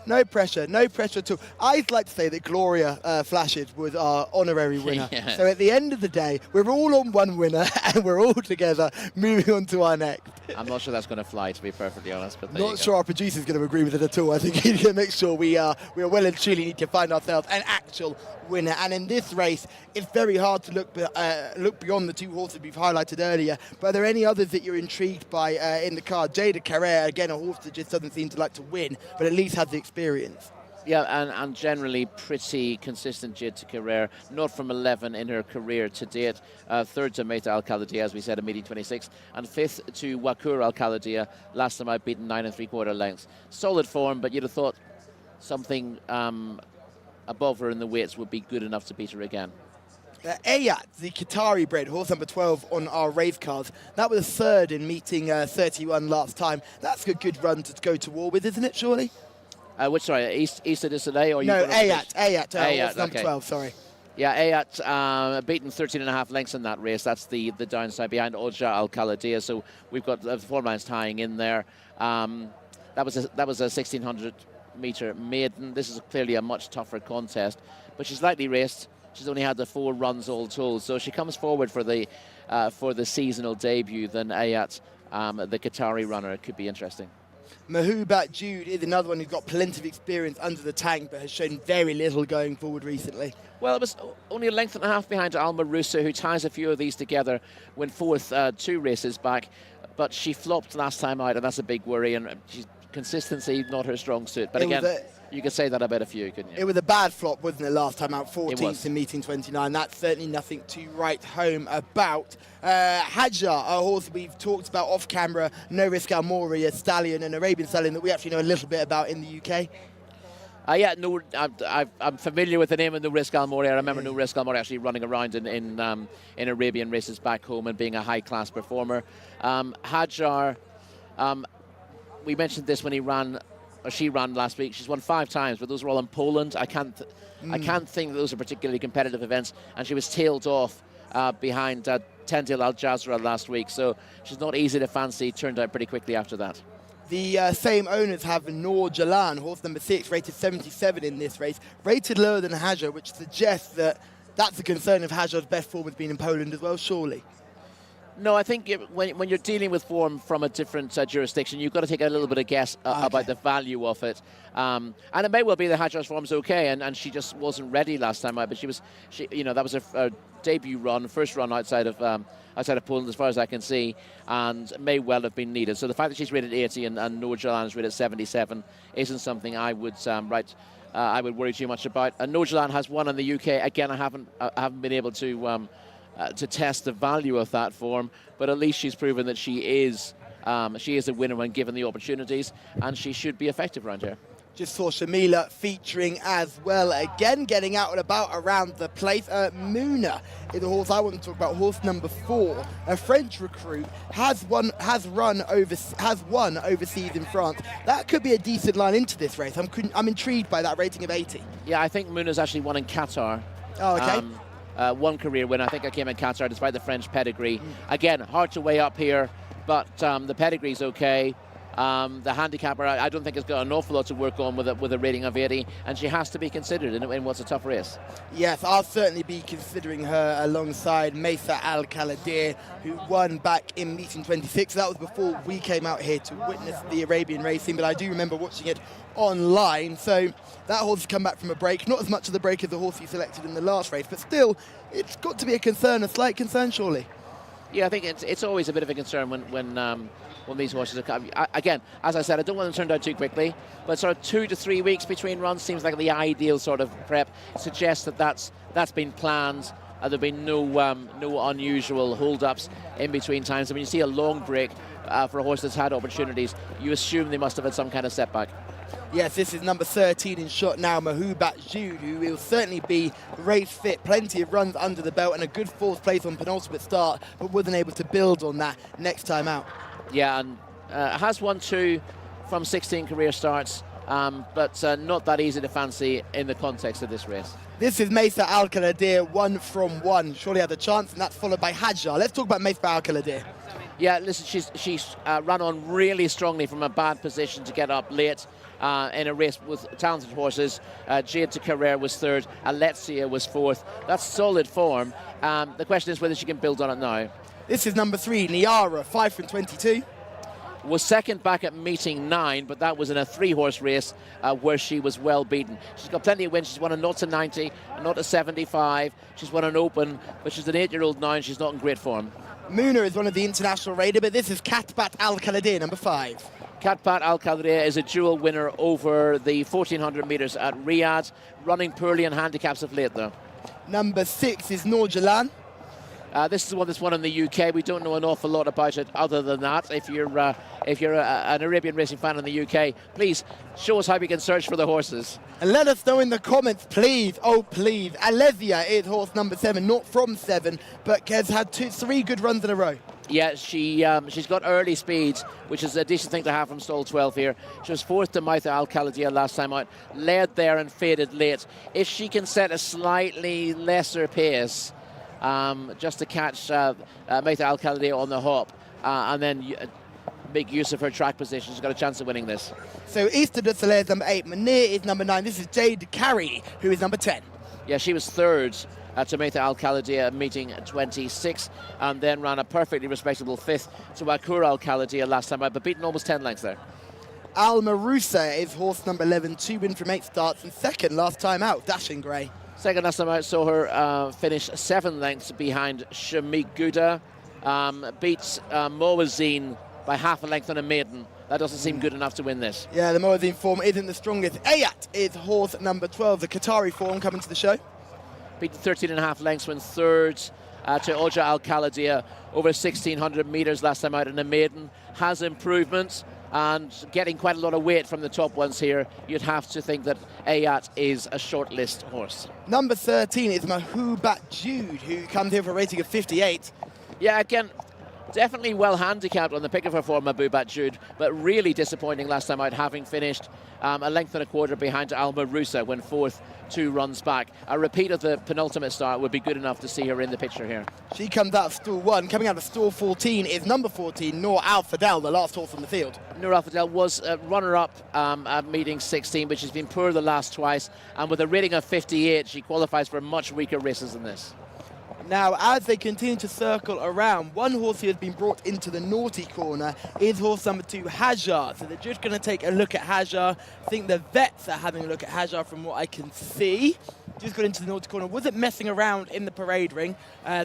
No pressure, no pressure at all. I'd like to say that Gloria Flashage was our honorary winner. Yeah. So at the end of the day, we're all on one winner and we're all together moving on to our next. I'm not sure that's going to fly, to be perfectly honest. But Not sure our producer's going to agree with it at all. I think he's going to make sure we are well and truly need to find ourselves an actual winner. And in this race, it's very hard to look beyond the two horses we've highlighted earlier. But are there any others that you're intrigued by in the card? Jada Carrere, again, a horse that just doesn't seem to like to win, but at least has the experience. Yeah, and generally pretty consistent Jcsa Carrere, not from 11 in her career to date. Third to Meta Al-Khaladia, as we said, a meeting 26, and fifth to Wakur Al-Khaladia, last time I'd beaten 9 3/4 lengths. Solid form, but you'd have thought something above her in the weights would be good enough to beat her again. Ayat, the Qatari bred, horse number 12 on our race cards. That was third in meeting 31 last time. That's a good run to go to war with, isn't it, surely? Issa de Soleil? Or no, Ayat, Ayat, number okay. 12, sorry. Yeah, Ayat beaten 13.5 lengths in that race. That's the downside behind Oja Al-Khaladia. So we've got the form lines tying in there. That was a 1,600-metre maiden. This is clearly a much tougher contest, but she's lightly raced. She's only had the 4 runs all told, so she comes forward for the seasonal debut. Then Ayat, the Qatari runner, it could be interesting. Mahubat Jude is another one who's got plenty of experience under the tank, but has shown very little going forward recently. Well, it was only a length and a half behind Alma Russa, who ties a few of these together, went fourth 2 races back, but she flopped last time out, and that's a big worry, and consistency, not her strong suit. But again, you could say that about a few, couldn't you? It was a bad flop, wasn't it, last time out? 14th in meeting 29. That's certainly nothing to write home about. Hadjar, a horse we've talked about off camera, No Risk Al Mori, a stallion, an Arabian stallion that we actually know a little bit about in the UK. I'm familiar with the name of No Risk Al Mori. I remember No Risk Al Mori actually running around in Arabian races back home and being a high-class performer. Hadjar, we mentioned this when she ran last week. She's won 5 times, but those were all in Poland. I can't think that those are particularly competitive events, and she was tailed off behind Tendil Al Jazra last week, so she's not easy to fancy. Turned out pretty quickly after that. The same owners have Noor Jalan, horse number 6, rated 77 in this race, rated lower than Hadjar, which suggests that that's a concern if Hadjar's best form has been in Poland as well, surely. No, I think when you're dealing with form from a different jurisdiction, you've got to take a little bit of guess about the value of it. And it may well be that Hadjar's form's okay, and she just wasn't ready last time out. But that was her debut run, first run outside of Poland, as far as I can see, and may well have been needed. So the fact that she's rated 80 and Noor Jalan is rated 77 isn't something I would I would worry too much about. And Noor Jalan has won in the UK. Again, I haven't been able to test the value of that form, but at least she's proven that she is a winner when given the opportunities, and she should be effective around here. Just saw Shamila featuring as well, again getting out and about around the place. Muna is the horse I want to talk about, horse number 4, a French recruit, has won overseas in France. That could be a decent line into this race. I'm intrigued by that rating of 80. Yeah, I think Muna's actually won in Qatar. Oh, okay. One career win. I think I came in Qatar despite the French pedigree. Again, hard to weigh up here, but the pedigree's okay. The handicapper, I don't think has got an awful lot to work on with a rating of 80, and she has to be considered in what's a tough race. Yes, I'll certainly be considering her alongside Mesa Al-Khaladir, who won back in meeting 26. That was before we came out here to witness the Arabian racing, but I do remember watching it online. So that horse has come back from a break, not as much of the break as the horse you selected in the last race, but still, it's got to be a slight concern, surely. Yeah, I think it's always a bit of a concern when these horses are coming. Again, as I said, I don't want them turned out too quickly, but sort of 2 to 3 weeks between runs seems like the ideal sort of prep. It suggests that that's been planned. There've been no unusual hold-ups in between times. And when you see a long break for a horse that's had opportunities, you assume they must have had some kind of setback. Yes, this is number 13 in shot now, Mahoubat Jude, who will certainly be race fit. Plenty of runs under the belt and a good fourth place on penultimate start, but wasn't able to build on that next time out. Yeah, and has won 2 from 16 career starts, but not that easy to fancy in the context of this race. This is Mesa Al-Khaladir, 1 from 1. Surely had a chance, and that's followed by Hajjar. Let's talk about Mesa Al-Khaladir. Yeah, listen, she's run on really strongly from a bad position to get up late in a race with talented horses. Jcsa was 3rd, Jcsa was 4th. That's solid form. The question is whether she can build on it now. This is number 3, Niara, 5 from 22. Was 2nd back at meeting 9, but that was in a 3-horse race where she was well beaten. She's got plenty of wins. She's won a 0 to 90, a 0 to 75. She's won an Open, but she's an 8-year-old now and she's not in great form. Muna is one of the international raider, but this is Katbat Al-Khaladir, number 5. Katbat Al-Khaladir is a dual winner over the 1400 metres at Riyadh, running poorly in handicaps of late though. Number 6 is Noor Jalan. This is the one that's won in the UK. We don't know an awful lot about it other than that. If you're an Arabian racing fan in the UK, please show us how we can search for the horses. And let us know in the comments, please. Oh, please. Alesia is horse number 7, not from 7, but has had 3 good runs in a row. Yeah, she's got early speeds, which is a decent thing to have from stall 12 here. She was 4th to Mesa Al-Khaladir last time out, led there and faded late. If she can set a slightly lesser pace, just to catch Mesa Al-Khaladir on the hop, and then make use of her track position, she's got a chance of winning this. So Easter de Soleil is number 8, Munir is number 9. This is Jade Carey, who is number 10. Yeah, she was 3rd to Mesa Al-Khaladir meeting 26, and then ran a perfectly respectable 5th to Wakur Al-Khaladir last time out, but beaten almost 10 lengths there. Al Marusa is horse number 11, 2 wins from 8 starts, and 2nd last time out, Dashing Grey. 2nd last time out saw her finish 7 lengths behind Shamik Gouda. Beats Mawazine by half a length on a maiden. That doesn't seem good enough to win this. Yeah, the Mawazine form isn't the strongest. Ayat is horse number 12, the Qatari form coming to the show. Beaten 13.5 lengths, went 3rd to Oja Al-Khaladir over 1,600 metres last time out in a maiden. Has improvements and getting quite a lot of weight from the top ones here. You'd have to think that Ayat is a short list horse. Number 13 is Mahoubat Jude, who comes here for a rating of 58. Yeah, again, definitely well handicapped on the pick of her form, Mahoubat Jude, but really disappointing last time out, having finished a length and a quarter behind Al Marusa when 4th 2 runs back. A repeat of the penultimate start would be good enough to see her in the picture here. She comes out of stall 1. Coming out of stall 14 is number 14, Noor Al-Fadel, the last horse on the field. Noor Al-Fadel was runner-up at meeting 16, but she's been poor the last twice, and with a rating of 58, she qualifies for much weaker races than this. Now, as they continue to circle around, one horse who has been brought into the naughty corner is horse number 2, Hajjar. So they're just going to take a look at Hajjar. I think the vets are having a look at Hajjar from what I can see. Just got into the naughty corner. Wasn't messing around in the parade ring.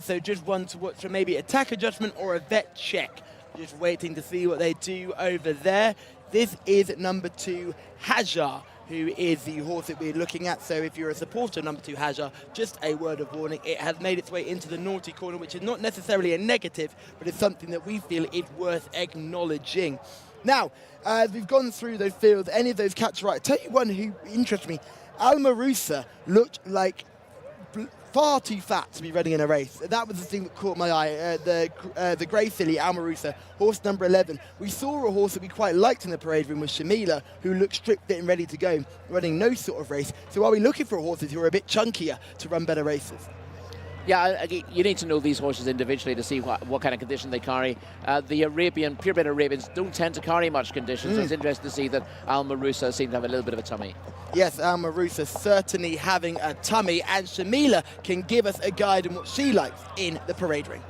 So just one to watch for maybe a tack adjustment or a vet check. Just waiting to see what they do over there. This is number 2, Hajjar, who is the horse that we're looking at. So if you're a supporter of number 2 Hajjar, just a word of warning, it has made its way into the naughty corner, which is not necessarily a negative, but it's something that we feel is worth acknowledging. Now, as we've gone through those fields, any of those cats right, I'll tell you one who interests me. Al Marusa looked like far too fat to be running in a race. That was the thing that caught my eye. The grey filly, Al Marusa, horse number 11. We saw a horse that we quite liked in the parade room with Shamila, who looked stripped, fit and ready to go, running no sort of race. So are we looking for horses who are a bit chunkier to run better races? Yeah, you need to know these horses individually to see what kind of condition they carry. The purebred Arabians don't tend to carry much condition, so it's interesting to see that Al Marusa seemed to have a little bit of a tummy. Yes, Al Marusa certainly having a tummy, and Shamila can give us a guide on what she likes in the parade ring.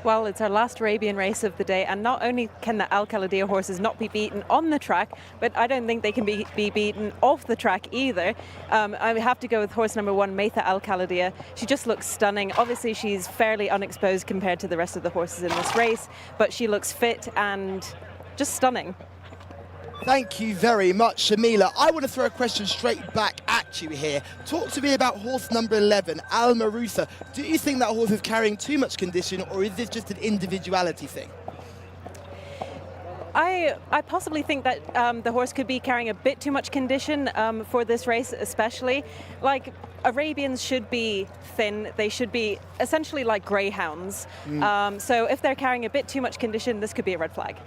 Well, it's our last Arabian race of the day, and not only can the Al Khaladia horses not be beaten on the track, but I don't think they can be beaten off the track either. I have to go with horse number 1, Maytha Al Khaladia. She just looks stunning. Obviously, she's fairly unexposed compared to the rest of the horses in this race, but she looks fit and just stunning. Thank you very much, Shamila. I want to throw a question straight back at you here. Talk to me about horse number 11, Al Marusa. Do you think that horse is carrying too much condition, or is this just an individuality thing? I possibly think that the horse could be carrying a bit too much condition for this race, especially. Like, Arabians should be thin. They should be essentially like greyhounds. So if they're carrying a bit too much condition, this could be a red flag.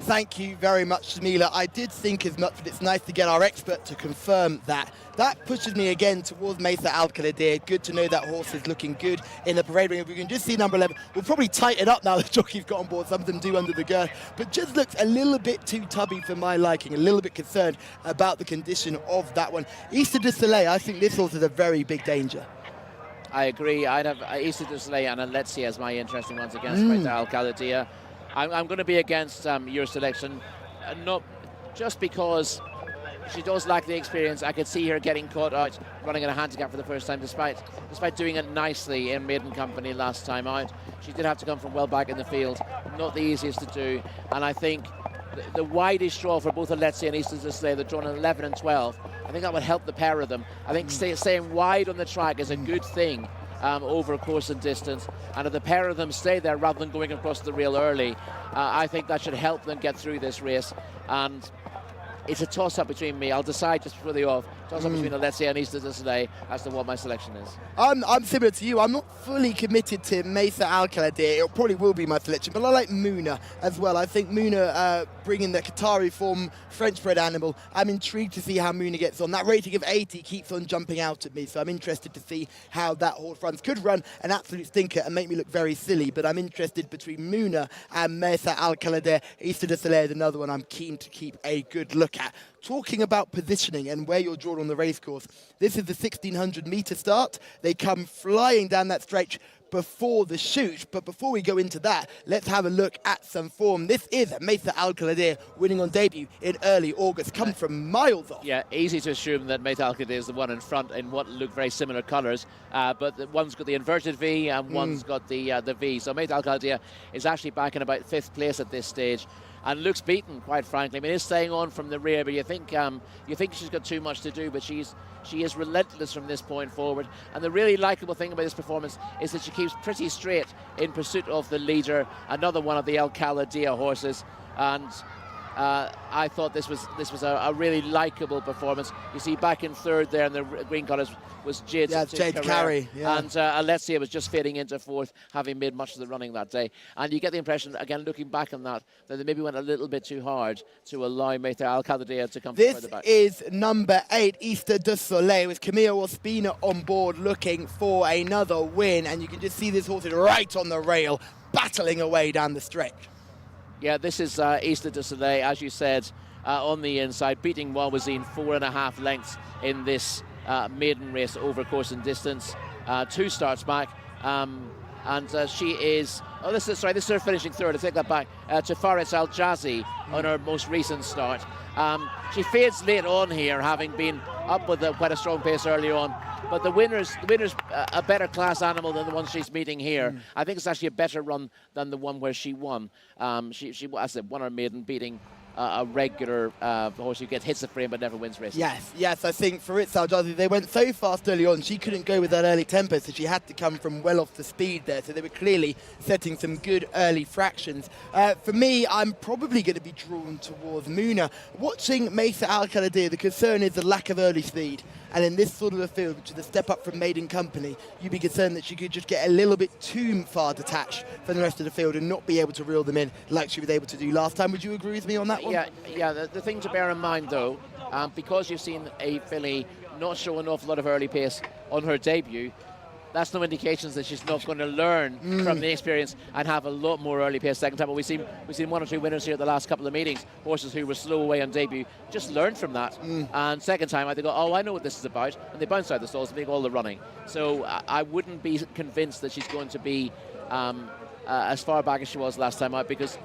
Thank you very much, Shamila. I did think as much, but it's nice to get our expert to confirm that. That pushes me again towards Maytha Al Khaladia. Good to know that horse is looking good in the parade ring. If we can just see number 11, we'll probably tighten up now the jockey's got on board. Some of them do under the girth, but just looks a little bit too tubby for my liking. A little bit concerned about the condition of that one. Easter de Soleil, I think this horse is a very big danger. I agree. I'd have Easter de Soleil and Let's See as my interesting ones against Maytha Al Khaladia. I'm going to be against your selection, not just because she does lack the experience. I could see her getting caught out running at a handicap for the first time, despite doing it nicely in maiden company last time out. She did have to come from well back in the field, not the easiest to do. And I think the widest draw for both Let's See and Easter de Soleil, they're drawn in 11 and 12. I think that would help the pair of them. I think staying wide on the track is a good thing. Over course and distance, and if the pair of them stay there rather than going across the rail early, I think that should help them get through this race. And it's a toss-up between me. I'll decide just before the off. Toss-up between Let's See and Easter de Soleil as to what my selection is. I'm similar to you. I'm not fully committed to Maytha Al Khaladia. It probably will be my selection, but I like Muna as well. I think Muna bringing the Qatari form, French-bred animal. I'm intrigued to see how Muna gets on. That rating of 80 keeps on jumping out at me, so I'm interested to see how that horse runs. Could run an absolute stinker and make me look very silly, but I'm interested between Muna and Maytha Al Khaladia. Easter de Soleil is another one I'm keen to keep a good look at. Talking about positioning and where you're drawn on the racecourse, this is the 1600-metre start. They come flying down that stretch before the shoot. But before we go into that, let's have a look at some form. This is Maytha Al Khaladia winning on debut in early August, come from miles off. Yeah, easy to assume that Maytha Al Khaladia is the one in front in what look very similar colours, but one's got the inverted V and one's got the V. So Maytha Al Khaladia is actually back in about 5th place at this stage. And looks beaten, quite frankly. I mean, is staying on from the rear, but you think she's got too much to do, but she is relentless from this point forward. And the really likeable thing about this performance is that she keeps pretty straight in pursuit of the leader, another one of the Al Khaladia horses. And I thought this was a really likeable performance. You see, back in 3rd there in the green colours was Jade Carey. Yeah. And Alessia was just fading into 4th, having made much of the running that day. And you get the impression, again, looking back on that they maybe went a little bit too hard to allow Maytha Al Khaladia to come further back. This is number 8, Easter de Soleil, with Camille Ospina on board looking for another win. And you can just see this horse is right on the rail, battling away down the stretch. Yeah, this is Easter de Soleil, as you said, on the inside, beating Wawazine 4.5 lengths in this maiden race over course and distance. 2 starts back, and she is. Oh, this is her finishing 3rd. I take that back to Faris Al Jazi on her most recent start. She fades late on here, having been up with quite a strong pace early on. But the winner's a better class animal than the one she's meeting here. I think it's actually a better run than the one where she won. She as I said, won her maiden, beating a regular horse who hits the frame but never wins races. Yes, I think for Faris Al Jazi, they went so fast early on, she couldn't go with that early tempo, so she had to come from well off the speed there. So they were clearly setting some good early fractions. For me, I'm probably going to be drawn towards Muna. Watching Maytha Al Khaladia, the concern is the lack of early speed. And in this sort of a field, which is a step up from maiden company, you'd be concerned that she could just get a little bit too far detached from the rest of the field and not be able to reel them in like she was able to do last time. Would you agree with me on that one? Yeah. The thing to bear in mind, though, because you've seen a filly not show an awful lot of early pace on her debut, that's no indications that she's not going to learn from the experience and have a lot more early pace second time. But we've seen 1 or 2 winners here at the last couple of meetings, horses who were slow away on debut, just learned from that. And second time, they go, oh, I know what this is about, and they bounce out the stalls and make all the running. So I wouldn't be convinced that she's going to be as far back as she was last time out, because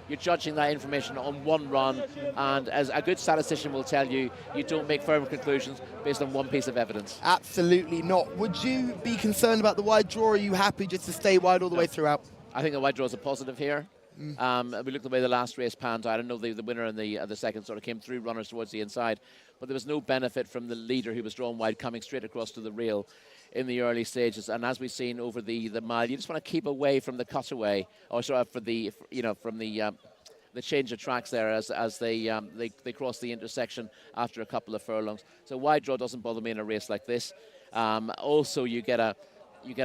you're judging that information on one run, and as a good statistician will tell you, you don't make firm conclusions based on one piece of evidence. Absolutely not. Would you be concerned about the wide draw, or are you happy just to stay wide all the way throughout? I think the wide draw is a positive here. We looked at the way the last race panned out. I don't know the winner and the second sort of came through runners towards the inside, but there was no benefit from the leader who was drawn wide coming straight across to the rail in the early stages. And as we've seen over the mile, you just want to keep away from the cutaway, or sort of from the change of tracks there as they cross the intersection after a couple of furlongs. So wide draw doesn't bother me in a race like this. Also, you get a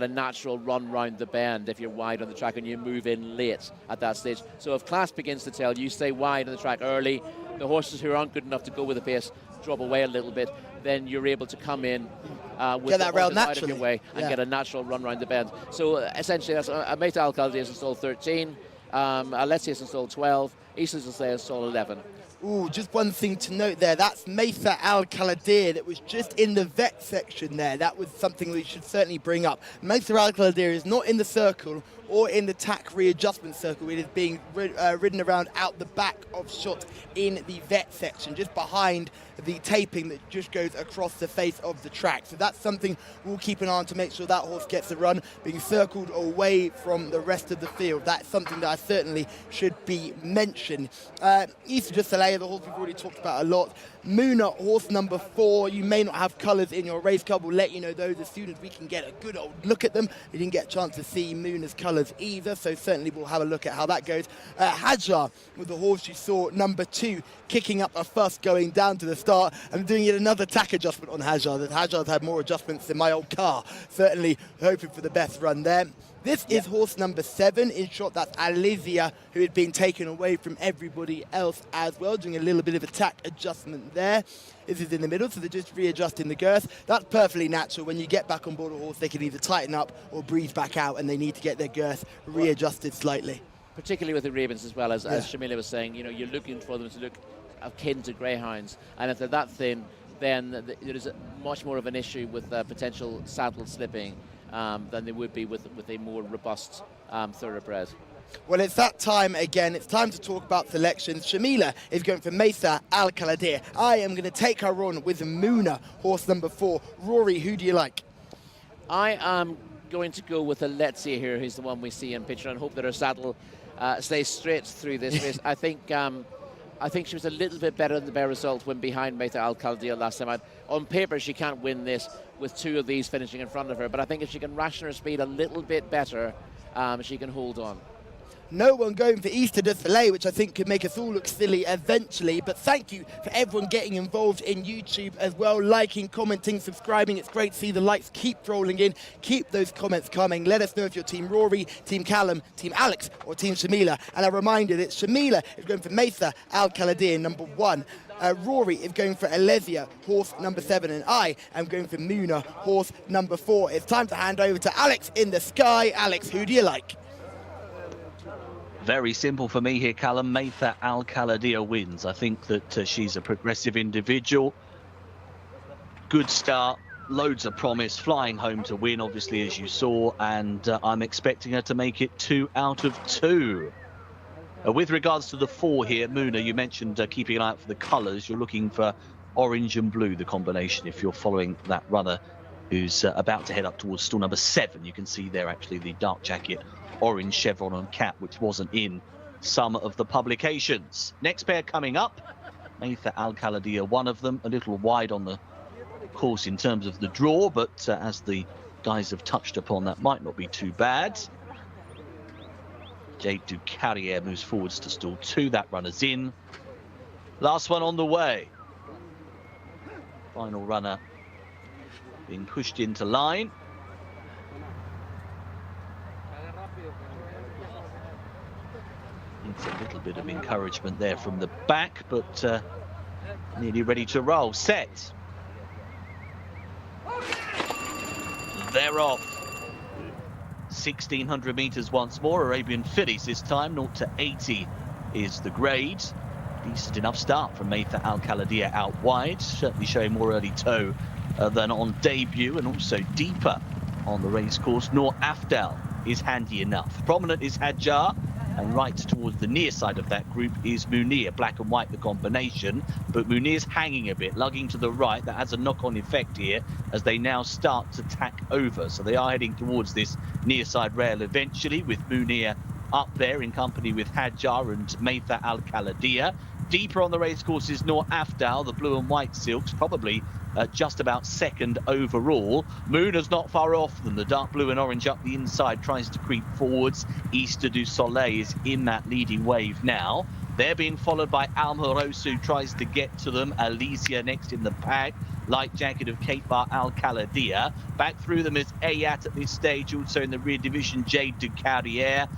natural run round the bend if you're wide on the track and you move in late at that stage. So if class begins to tell you stay wide on the track early, the horses who aren't good enough to go with the pace drop away a little bit, then you're able to come in with get that rail naturally out of your way and get a natural run round the bend. So essentially, that's Meta Al-Khaldi is installed 13, Alessia is installed 12, Jcsa is installed 11. Ooh, just one thing to note there. That's Mesa Al-Khaladir that was just in the vet section there. That was something we should certainly bring up. Mesa Al-Khaladir is not in the circle or in the tack readjustment circle. It is being ridden around out the back of shot in the vet section, just behind the taping that just goes across the face of the track. So that's something we'll keep an eye on to make sure that horse gets a run, being circled away from the rest of the field. That's something that I certainly should be mentioned. Jcsa, the horse we've already talked about a lot. Muna, horse number 4. You may not have colours in your race card. We'll let you know those as soon as we can get a good old look at them. We didn't get a chance to see Muna's colours either, so certainly we'll have a look at how that goes. Hajar, with the horse you saw, number 2, kicking up a fuss going down to the start. I'm doing yet another tack adjustment on Hajar. That Hajar's had more adjustments than my old car. Certainly hoping for the best run there. This is horse number 7. In short, that's Alizia, who had been taken away from everybody else as well, doing a little bit of a tack adjustment there. This is in the middle, so they're just readjusting the girth. That's perfectly natural. When you get back on board a horse, they can either tighten up or breathe back out, and they need to get their girth readjusted slightly. Particularly with the Ravens, as well as Shamila was saying, you know, you're looking for them to look akin to greyhounds, and if they're that thin, then there is much more of an issue with potential saddle slipping than they would be with a more robust thoroughbred. Well, it's that time again. It's time to talk about selections. Shamila is going for Mesa Al-Khaladir. I am going to take her on with Muna, horse number 4. Rory, who do you like? I am going to go with Alessia here, who's the one we see in picture, and hope that her saddle stays straight through this race. I think she was a little bit better than the bare result when behind Mesa Al-Khaladir last time out. On paper, she can't win this with 2 of these finishing in front of her, but I think if she can ration her speed a little bit better, she can hold on. No one going for Easter de Soleil, which I think could make us all look silly eventually. But thank you for everyone getting involved in YouTube as well, liking, commenting, subscribing. It's great to see the likes keep rolling in. Keep those comments coming. Let us know if you're Team Rory, Team Callum, Team Alex, or Team Shamila. And a reminder that Shamila is going for Mesa Al-Khaladir, number 1. Rory is going for Alesia, horse number 7, and I am going for Muna, horse number 4. It's time to hand over to Alex in the sky. Alex, who do you like? Very simple for me here, Callum. Mesa Al-Khaladir wins. I think that she's a progressive individual. Good start, loads of promise, flying home to win, obviously, as you saw, and I'm expecting her to make it 2 out of 2. With regards to the 4 here, Muna, you mentioned keeping an eye out for the colours. You're looking for orange and blue, the combination, if you're following that runner who's about to head up towards stall number 7. You can see there actually the dark jacket, orange chevron on cap, which wasn't in some of the publications. Next pair coming up, Mesa Al-Khaladir, one of them, a little wide on the course in terms of the draw, but as the guys have touched upon, that might not be too bad. Jade du Carrière moves forwards to stall 2. That runner's in. Last one on the way. Final runner being pushed into line. It's a little bit of encouragement there from the back, but nearly ready to roll. Set. They're off. 1,600 meters once more. Arabian fillies this time. 0 to 80 is the grade. Decent enough start from Maytha Al Khalidiyah out wide. Certainly showing more early toe than on debut, and also deeper on the racecourse. Noor Afdal is handy enough. Prominent is Hadjar, and right towards the near side of that group is Munir. Black and white the combination, but Munir's hanging a bit, lugging to the right. That has a knock-on effect here as they now start to tack over. So they are heading towards this near side rail eventually, with Munir up there in company with Hadjar and Maytha Al Khalidiyah. Deeper on the racecourse is Noor Afdal, the blue and white silks, probably just about second overall. Munir's not far off them. The dark blue and orange up the inside tries to creep forwards. Easter du Soleil is in that leading wave now. They're being followed by Almharos, who tries to get to them. Alicia next in the pack. Light jacket of Kaitbar Al Khalidiyah. Back through them is Ayat at this stage, also in the rear division, Jade du Carrière.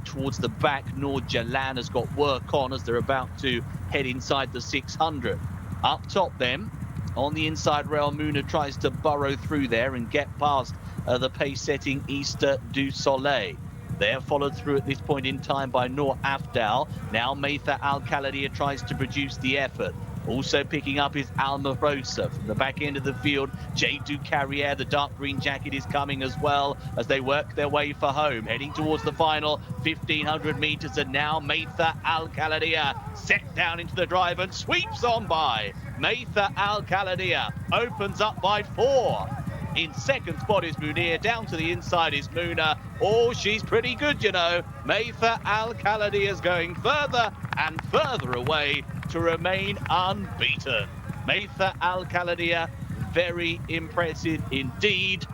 Towards the back, Noor Jalan has got work on as they're about to head inside the 600. Up top then, on the inside rail, Munir tries to burrow through there and get past the pace-setting Easter du Soleil. They're followed through at this point in time by Noor Afdal. Now Maytha Al Khalidiyah tries to produce the effort. Also picking up is Al Mahrosa from the back end of the field. Jade du Carrière, the dark green jacket, is coming as well as they work their way for home. Heading towards the final 1,500 meters, and now Maytha Al Khalidiyah set down into the drive and sweeps on by. Maytha Al Khalidiyah opens up by 4. In second spot is Munir. Down to the inside is Muna. Oh, she's pretty good, you know. Maytha Al Khalidiyah is going further and further away to remain unbeaten. Maytha Al Khalidiyah, very impressive indeed.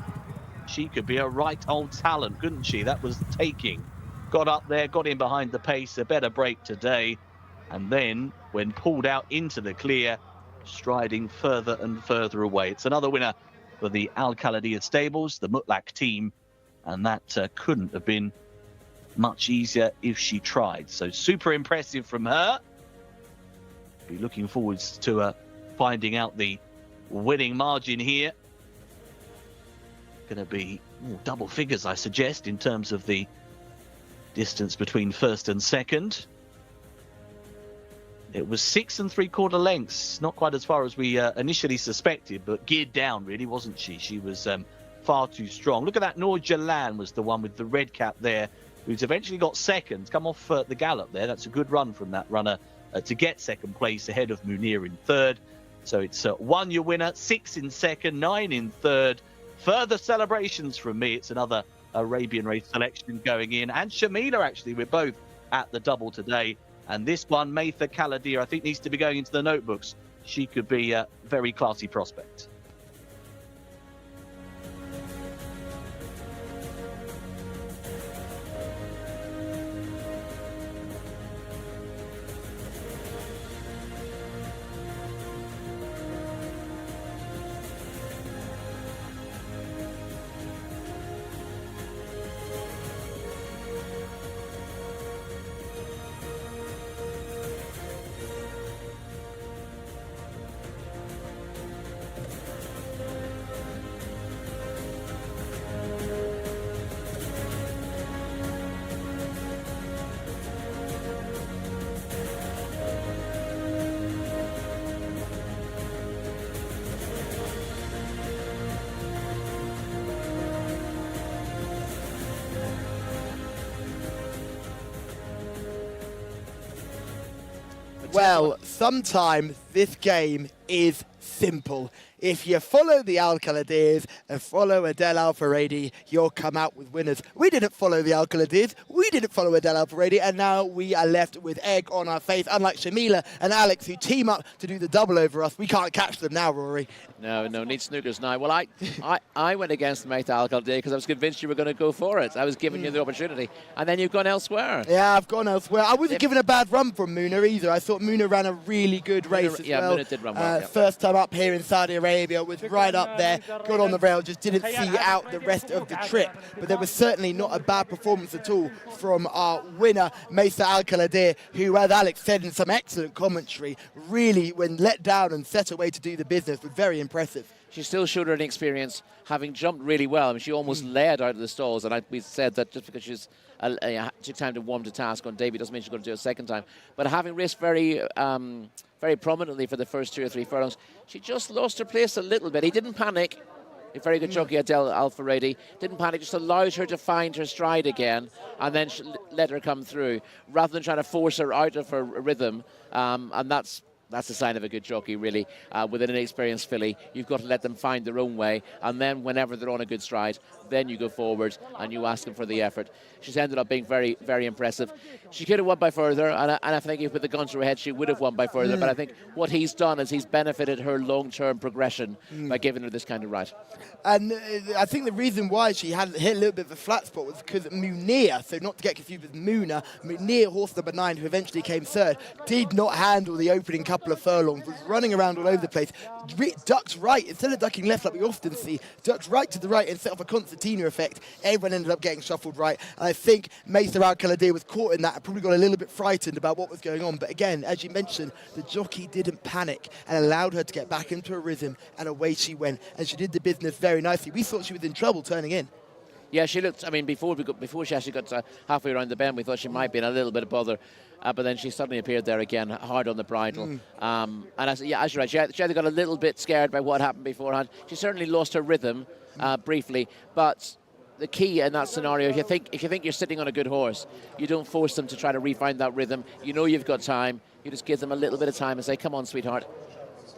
She could be a right old talent, couldn't she? That was taking. Got up there, got in behind the pace, a better break today. And then, when pulled out into the clear, striding further and further away. It's another winner for the Al Khalidiyah stables, the Mutlaq team, and that couldn't have been much easier if she tried. So super impressive from her. Be looking forwards to finding out the winning margin here. Going to be double figures, I suggest, in terms of the distance between first and second. It was 6 3/4 lengths, not quite as far as we initially suspected, but geared down, really, wasn't she? She was far too strong. Look at that. Noor Jalan was the one with the red cap there, who's eventually got second, come off the gallop there. That's a good run from that runner to get second place ahead of Munir in third. So it's 1 your winner, 6 in second, 9 in third. Further celebrations from me. It's another Arabian race selection going in. And Shamila, actually, we're both at the double today. And this one, Maytha Khalidiyah, I think needs to be going into the notebooks. She could be a very classy prospect. Well, sometimes this game is simple. If you follow the Al Khalidiyahs and follow Adel Al Faradi, you'll come out with winners. We didn't follow the Al Khalidiyahs, we didn't follow Adel Al Faradi, and now we are left with egg on our face. Unlike Shamila and Alex, who team up to do the double over us, we can't catch them now, Rory. No, need snookers now. Well, I went against Maytha Al Khalidiyah because I was convinced you were going to go for it. I was giving you the opportunity, and then you've gone elsewhere. Yeah, I've gone elsewhere. I wasn't given a bad run from Muna either. I thought Muna ran a really good race as well. Muna did run well. First time up here in Saudi Arabia, was right up there, got on the rail, just didn't see out the rest of the trip. But there was certainly not a bad performance at all from our winner, Maytha Al Khalidiyah, who, as Alex said in some excellent commentary, really, when let down and set away to do the business, was very impressive. she still showed her inexperience, having jumped really well. I mean, she almost led out of the stalls, and we said that just because she's took time to warm to task on debut doesn't mean she's going to do it a second time. But having raced very prominently for the first 2 or 3 furlongs, she just lost her place a little bit. He didn't panic. A very good jockey, Adele Alfaredi, didn't panic, just allowed her to find her stride again and then let her come through rather than trying to force her out of her rhythm. And that's a sign of a good jockey, really. With an inexperienced filly, you've got to let them find their own way, and then whenever they're on a good stride, then you go forward and you ask them for the effort. She's ended up being very, very impressive. She could have won by further, and I think if with the gun to her head, she would have won by further, but I think what he's done is he's benefited her long-term progression by giving her this kind of ride. And I think the reason why she had hit a little bit of a flat spot was because Munir, so not to get confused with Munir, horse number 9, who eventually came third, did not handle the opening couple of furlongs, was running around all over the place, ducks right, instead of ducking left like we often see, ducks right to the right and set off a concertina effect. Everyone ended up getting shuffled right, and I think Mesa Al-Khalidi was caught in that and probably got a little bit frightened about what was going on. But again, as you mentioned, the jockey didn't panic and allowed her to get back into her rhythm, and away she went, and she did the business very nicely. We thought she was in trouble turning in. Yeah, she looked, I mean, before she actually got halfway around the bend, we thought she might be in a little bit of bother. But then she suddenly appeared there again, hard on the bridle. And as you're right, she either got a little bit scared by what happened beforehand. She certainly lost her rhythm briefly. But the key in that scenario, if you think you're sitting on a good horse, you don't force them to try to refine that rhythm. You know you've got time. You just give them a little bit of time and say, come on, sweetheart.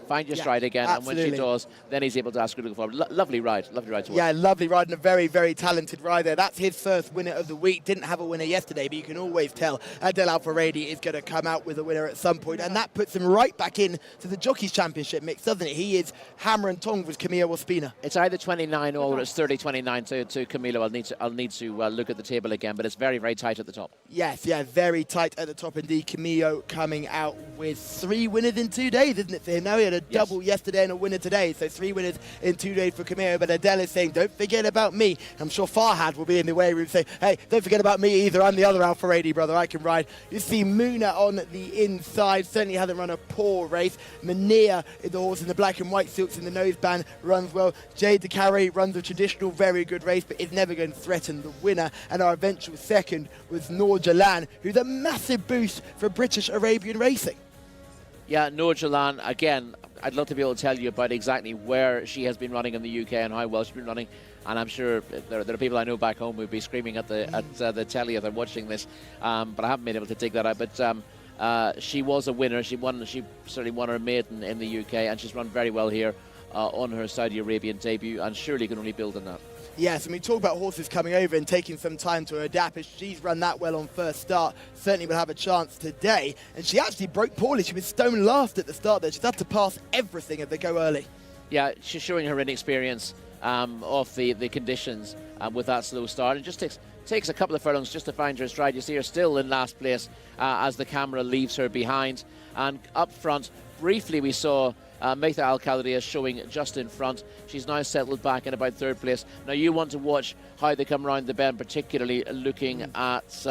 Find your stride again, absolutely. And when she does, then he's able to ask her to go forward. Lovely ride to watch. Yeah, lovely ride and a very, very talented rider. That's his first winner of the week. Didn't have a winner yesterday, but you can always tell Adele Alfaredi is going to come out with a winner at some point, and that puts him right back in to the Jockeys Championship mix, doesn't it? He is hammer and tongs with Camilo Ospina. It's either 29 or it's 30-29 to Camilo. I'll need to look at the table again, but it's very, very tight at the top. Yes, yeah, very tight at the top indeed. Camilo coming out with 3 winners in 2 days, isn't it, for him? Now he had a double yesterday and a winner today, so 3 winners in 2 days for Camilo. But Adele is saying, don't forget about me. I'm sure Farhad will be in the weighing room saying, hey, don't forget about me either. I'm the other Alfaredi brother. I can ride. You see Muna on the inside. Certainly hasn't run a poor race. Mania, the horse in the black and white silks in the noseband, runs well. Jade de Carrey runs a traditional, very good race, but is never going to threaten the winner. And our eventual second was Noor Jalan, who's a massive boost for British Arabian racing. Yeah, Noor Jalan, again, I'd love to be able to tell you about exactly where she has been running in the UK and how well she's been running. And I'm sure there are people I know back home who'd be screaming at the telly as they're watching this. But I haven't been able to dig that out. But she was a winner. She certainly won her maiden in the UK, and she's run very well here on her Saudi Arabian debut, and surely can only build on that. Yes, and we talk about horses coming over and taking some time to adapt. If she's run that well on first start, certainly will have a chance today. And she actually broke poorly. She was stone last at the start there. She's had to pass everything if they go early. Yeah, she's showing her inexperience of the conditions with that slow start. It just takes a couple of furlongs just to find her stride. You see her still in last place as the camera leaves her behind. And up front, briefly we saw Mesa Al-Khalidi showing just in front. She's now settled back in about 3rd place. Now you want to watch how they come around the bend, particularly looking at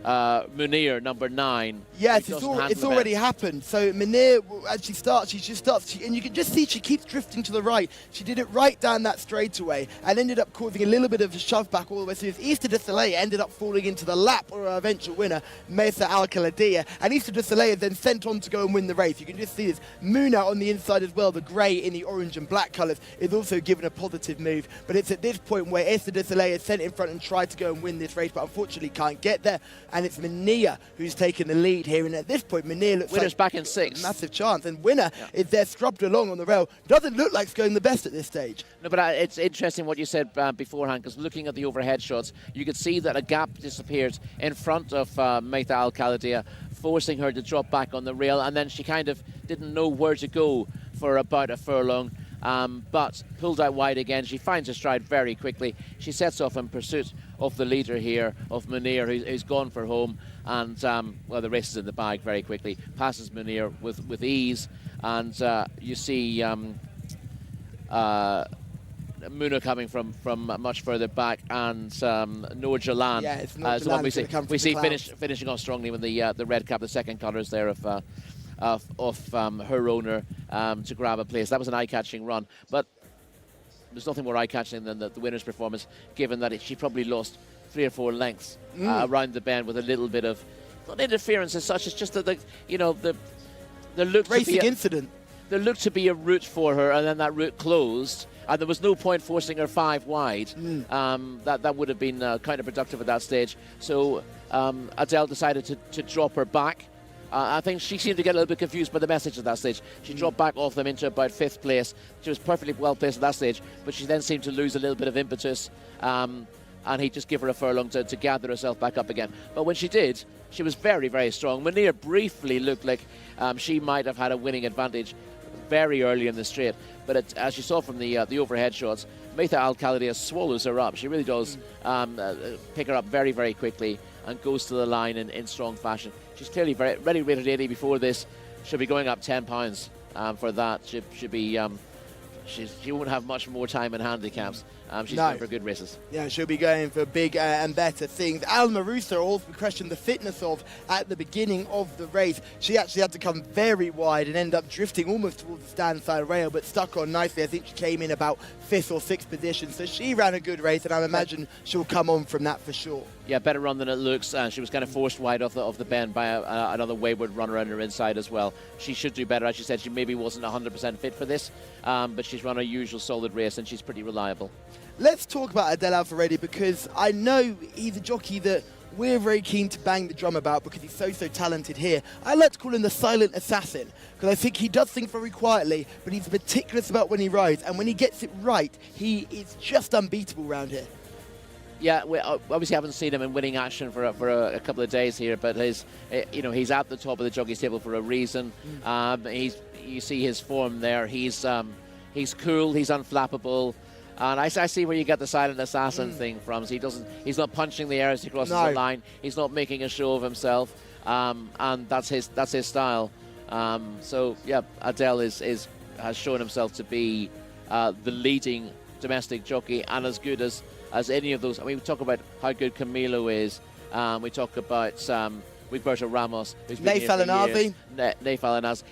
Munir, number 9. Yes, it's already happened. So Munir, as she starts, and you can just see she keeps drifting to the right. She did it right down that straightaway and ended up causing a little bit of a shove back all the way through. Easter de Soleil ended up falling into the lap of our eventual winner, Mesa Al-Khalidi, and Easter de Soleil is then sent on to go and win the race. You can just see this. Muna on the inside as well, the grey in the orange and black colours, is also given a positive move. But it's at this point where Easter de Soleil is sent in front and tried to go and win this race, but unfortunately can't get there. And it's Munir who's taken the lead here, and at this point Munir looks Winner's like back in 6th. Massive chance, and Winner is there scrubbed along on the rail. Doesn't look like it's going the best at this stage. No, but it's interesting what you said beforehand, because looking at the overhead shots, you could see that a gap disappeared in front of Mesa Al-Khalidi, forcing her to drop back on the rail, and then she kind of didn't know where to go for about a furlong. But pulled out wide again. She finds her stride very quickly. She sets off in pursuit of the leader here, of Munir, who's gone for home. And, well, the race is in the bag very quickly. Passes Munir with ease. And you see Muna coming from much further back, and Noor Jalan it's Noor the one Jalan we see finishing finishing off strongly with the red cap, the second colours there of her owner to grab a place. That was an eye-catching run, but there's nothing more eye-catching than the winner's performance, given that she probably lost 3 or 4 lengths around the bend with a little bit of, not interference as such, it's just that there looked Racing to be incident. There looked to be a route for her, and then that route closed, and there was no point forcing her 5 wide. That would have been counterproductive at that stage. So Adele decided to drop her back. I think she seemed to get a little bit confused by the message at that stage. She dropped back off them into about 5th place. She was perfectly well placed at that stage, but she then seemed to lose a little bit of impetus, and he just gave her a furlong to gather herself back up again. But when she did, she was very, very strong. Munir briefly looked like she might have had a winning advantage very early in the straight, but as you saw from the overhead shots, Meitha Al-Khalidiyah swallows her up. She really does pick her up very, very quickly and goes to the line in strong fashion. She's clearly ready rated 80 before this. She'll be going up 10 pounds for that. She won't have much more time in handicaps. She's going for good races. Yeah, she'll be going for big and better things. Alma Russo, also we questioned the fitness of at the beginning of the race. She actually had to come very wide and end up drifting almost towards the stand side rail, but stuck on nicely. I think she came in about 5th or 6th position. So she ran a good race, and I imagine she'll come on from that for sure. Yeah, better run than it looks. She was kind of forced wide off the bend by another wayward runner on her inside as well. She should do better. As you said, she maybe wasn't 100% fit for this, but she's run a usual solid race, and she's pretty reliable. Let's talk about Adele Al-Faredi, because I know he's a jockey that we're very keen to bang the drum about because he's so talented here. I like to call him the silent assassin, because I think he does things very quietly, but he's meticulous about when he rides, and when he gets it right, he is just unbeatable around here. Yeah, we obviously haven't seen him in winning action for a couple of days here, but he's at the top of the jockeys table for a reason. You see his form there. He's cool. He's unflappable. And I see where you get the silent assassin thing from. So he's not punching the air as he crosses the line. He's not making a show of himself, and that's his style. So yeah, Adele has shown himself to be the leading domestic jockey, and as good as any of those. I mean, we talk about how good Camilo is. We talk about Wigberto Ramos, who's been here for years. Naif Al-Anas.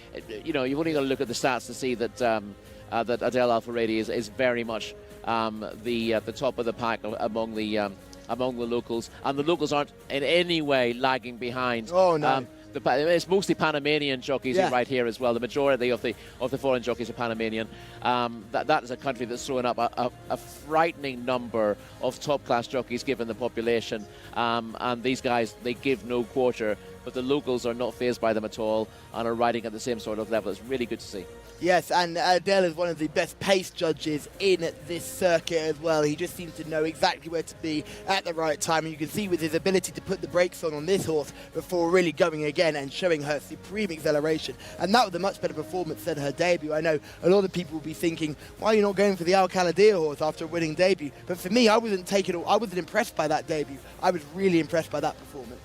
You've only got to look at the stats to see that that Adele Al-Faredi is very much the top of the pack among the locals, and the locals aren't in any way lagging behind. Oh no. It's mostly Panamanian jockeys who ride here as well. The majority of the foreign jockeys are Panamanian. That is a country that's throwing up a frightening number of top-class jockeys given the population. And these guys, they give no quarter, but the locals are not fazed by them at all and are riding at the same sort of level. It's really good to see. Yes, and Adele is one of the best pace judges in this circuit as well. He just seems to know exactly where to be at the right time, and you can see with his ability to put the brakes on this horse before really going again and showing her supreme acceleration. And that was a much better performance than her debut. I know a lot of people will be thinking, why are you not going for the Al-Khalidiyah horse after a winning debut? But for me, I wasn't impressed by that debut. I was really impressed by that performance.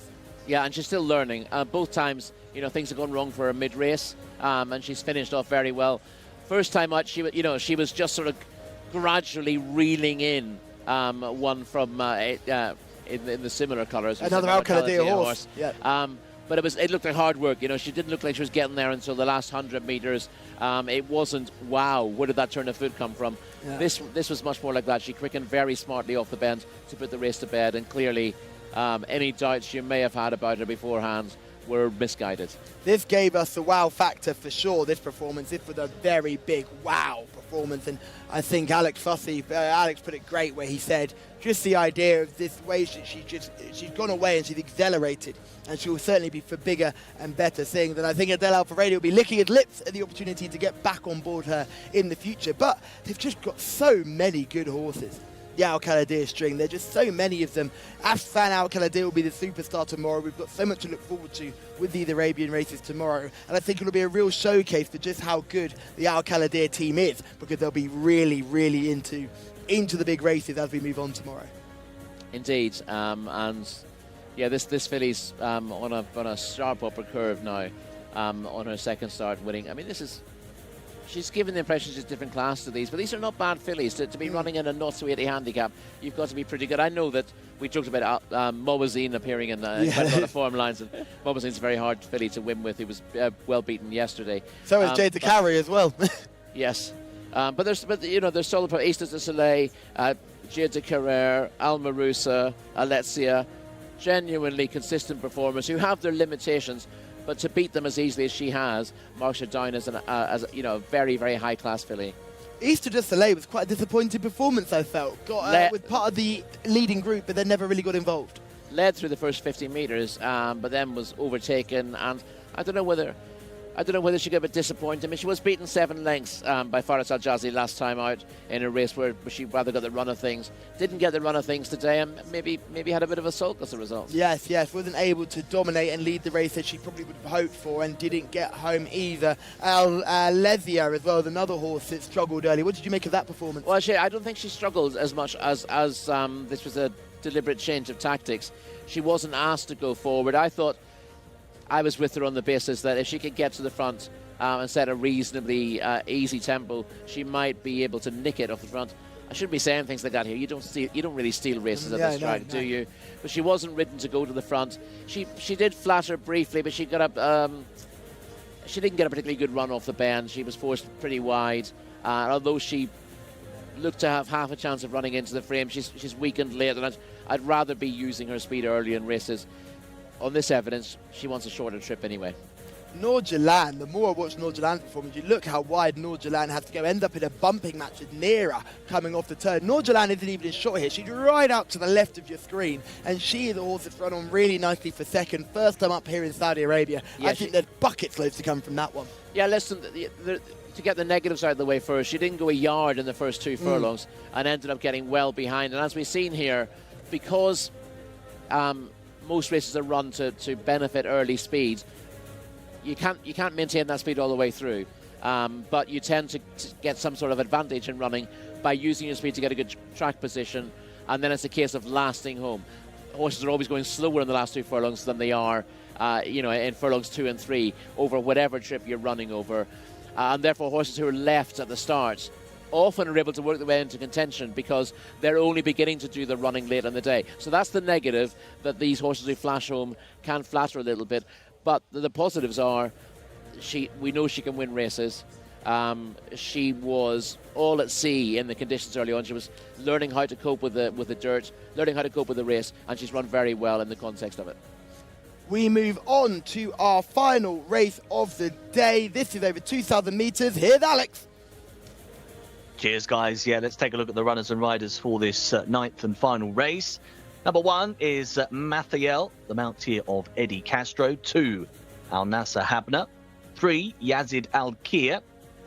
Yeah, and she's still learning. Both times, things have gone wrong for her mid-race, and she's finished off very well. First time out, she was just sort of gradually reeling in one from in the similar colours. Another Al-Khalidiyah horse. Yeah. But it looked like hard work. She didn't look like she was getting there until the last 100 metres. It wasn't, wow, where did that turn of foot come from? Yeah. This was much more like that. She quickened very smartly off the bend to put the race to bed, and clearly any doubts you may have had about her beforehand were misguided. This gave us the wow factor for sure, this performance. This was a very big wow performance, and I think Alex put it great where he said just the idea of this way she's gone away and she's accelerated, and she will certainly be for bigger and better things. And I think Adele Al-Faredi will be licking his lips at the opportunity to get back on board her in the future. But they've just got so many good horses. The Al-Khalidiyah string. There are just so many of them. Asfan Al-Khalidiyah will be the superstar tomorrow. We've got so much to look forward to with these Arabian races tomorrow. And I think it'll be a real showcase for just how good the Al-Khalidiyah team is, because they'll be really, really into the big races as we move on tomorrow. Indeed. And yeah, this filly's on a sharp upper curve now on her second start winning. I mean, she's given the impression she's a different class to these, but these are not bad fillies. To be running in a not so 80 handicap, you've got to be pretty good. I know that we talked about Mobazine appearing in quite a lot of form lines, and Mobazine's a very hard filly to win with. He was well beaten yesterday. So is Jcsa as well. Yes, but there's solid Easters de Soleil, Jcsa, Almarusa, Alexia, genuinely consistent performers who have their limitations. But to beat them as easily as she has, Marcia Down is a very, very high-class filly. Easter de Soleil was quite a disappointing performance, I felt. With part of the leading group, but then never really got involved. Led through the first 50 metres, but then was overtaken, and I don't know whether she got a bit disappointed. I mean, she was beaten 7 lengths by Faris Al Jazzi last time out in a race where she rather got the run of things. Didn't get the run of things today, and maybe had a bit of a sulk as a result. Yes, wasn't able to dominate and lead the race that she probably would have hoped for, and didn't get home either. Lesia as well as another horse that struggled early. What did you make of that performance? Well, I don't think she struggled as much as this was a deliberate change of tactics. She wasn't asked to go forward. I was with her on the basis that if she could get to the front and set a reasonably easy tempo, she might be able to nick it off the front. I shouldn't be saying things like that here. You don't really steal races at this track, do you? But she wasn't ridden to go to the front. She did flatter briefly, but she got up. She didn't get a particularly good run off the bend. She was forced pretty wide. Although she looked to have half a chance of running into the frame, she's weakened late, and I'd rather be using her speed early in races. On this evidence, she wants a shorter trip anyway. Noor Jalan, the more I watch Noor Jalan's performance, you look how wide Noor Jalan has to go, end up in a bumping match with Neera coming off the turn. Noor Jalan isn't even in shot here. She's right out to the left of your screen, and she is a horse that's run on really nicely for second. First time up here in Saudi Arabia. Yeah, I think there's buckets loads to come from that one. Yeah, listen, to get the negatives out of the way first, she didn't go a yard in the first 2 furlongs and ended up getting well behind. And as we've seen here, because most races are run to benefit early speed, you can't maintain that speed all the way through, but you tend to get some sort of advantage in running by using your speed to get a good track position, and then it's a case of lasting home. Horses are always going slower in the last 2 furlongs than they are in furlongs 2 and 3 over whatever trip you're running over, and therefore horses who are left at the start often are able to work their way into contention because they're only beginning to do the running late in the day. So that's the negative, that these horses who flash home can flatter a little bit. But the positives are, we know she can win races. She was all at sea in the conditions early on. She was learning how to cope with the dirt, learning how to cope with the race, and she's run very well in the context of it. We move on to our final race of the day. This is over 2,000 metres. Here's Alex. Cheers, guys. Yeah, let's take a look at the runners and riders for this 9th and final race. Number 1 is Mathiel, the mountaineer of Eddie Castro. 2, Al Nasser Habner. 3, Yazid Al-Kir,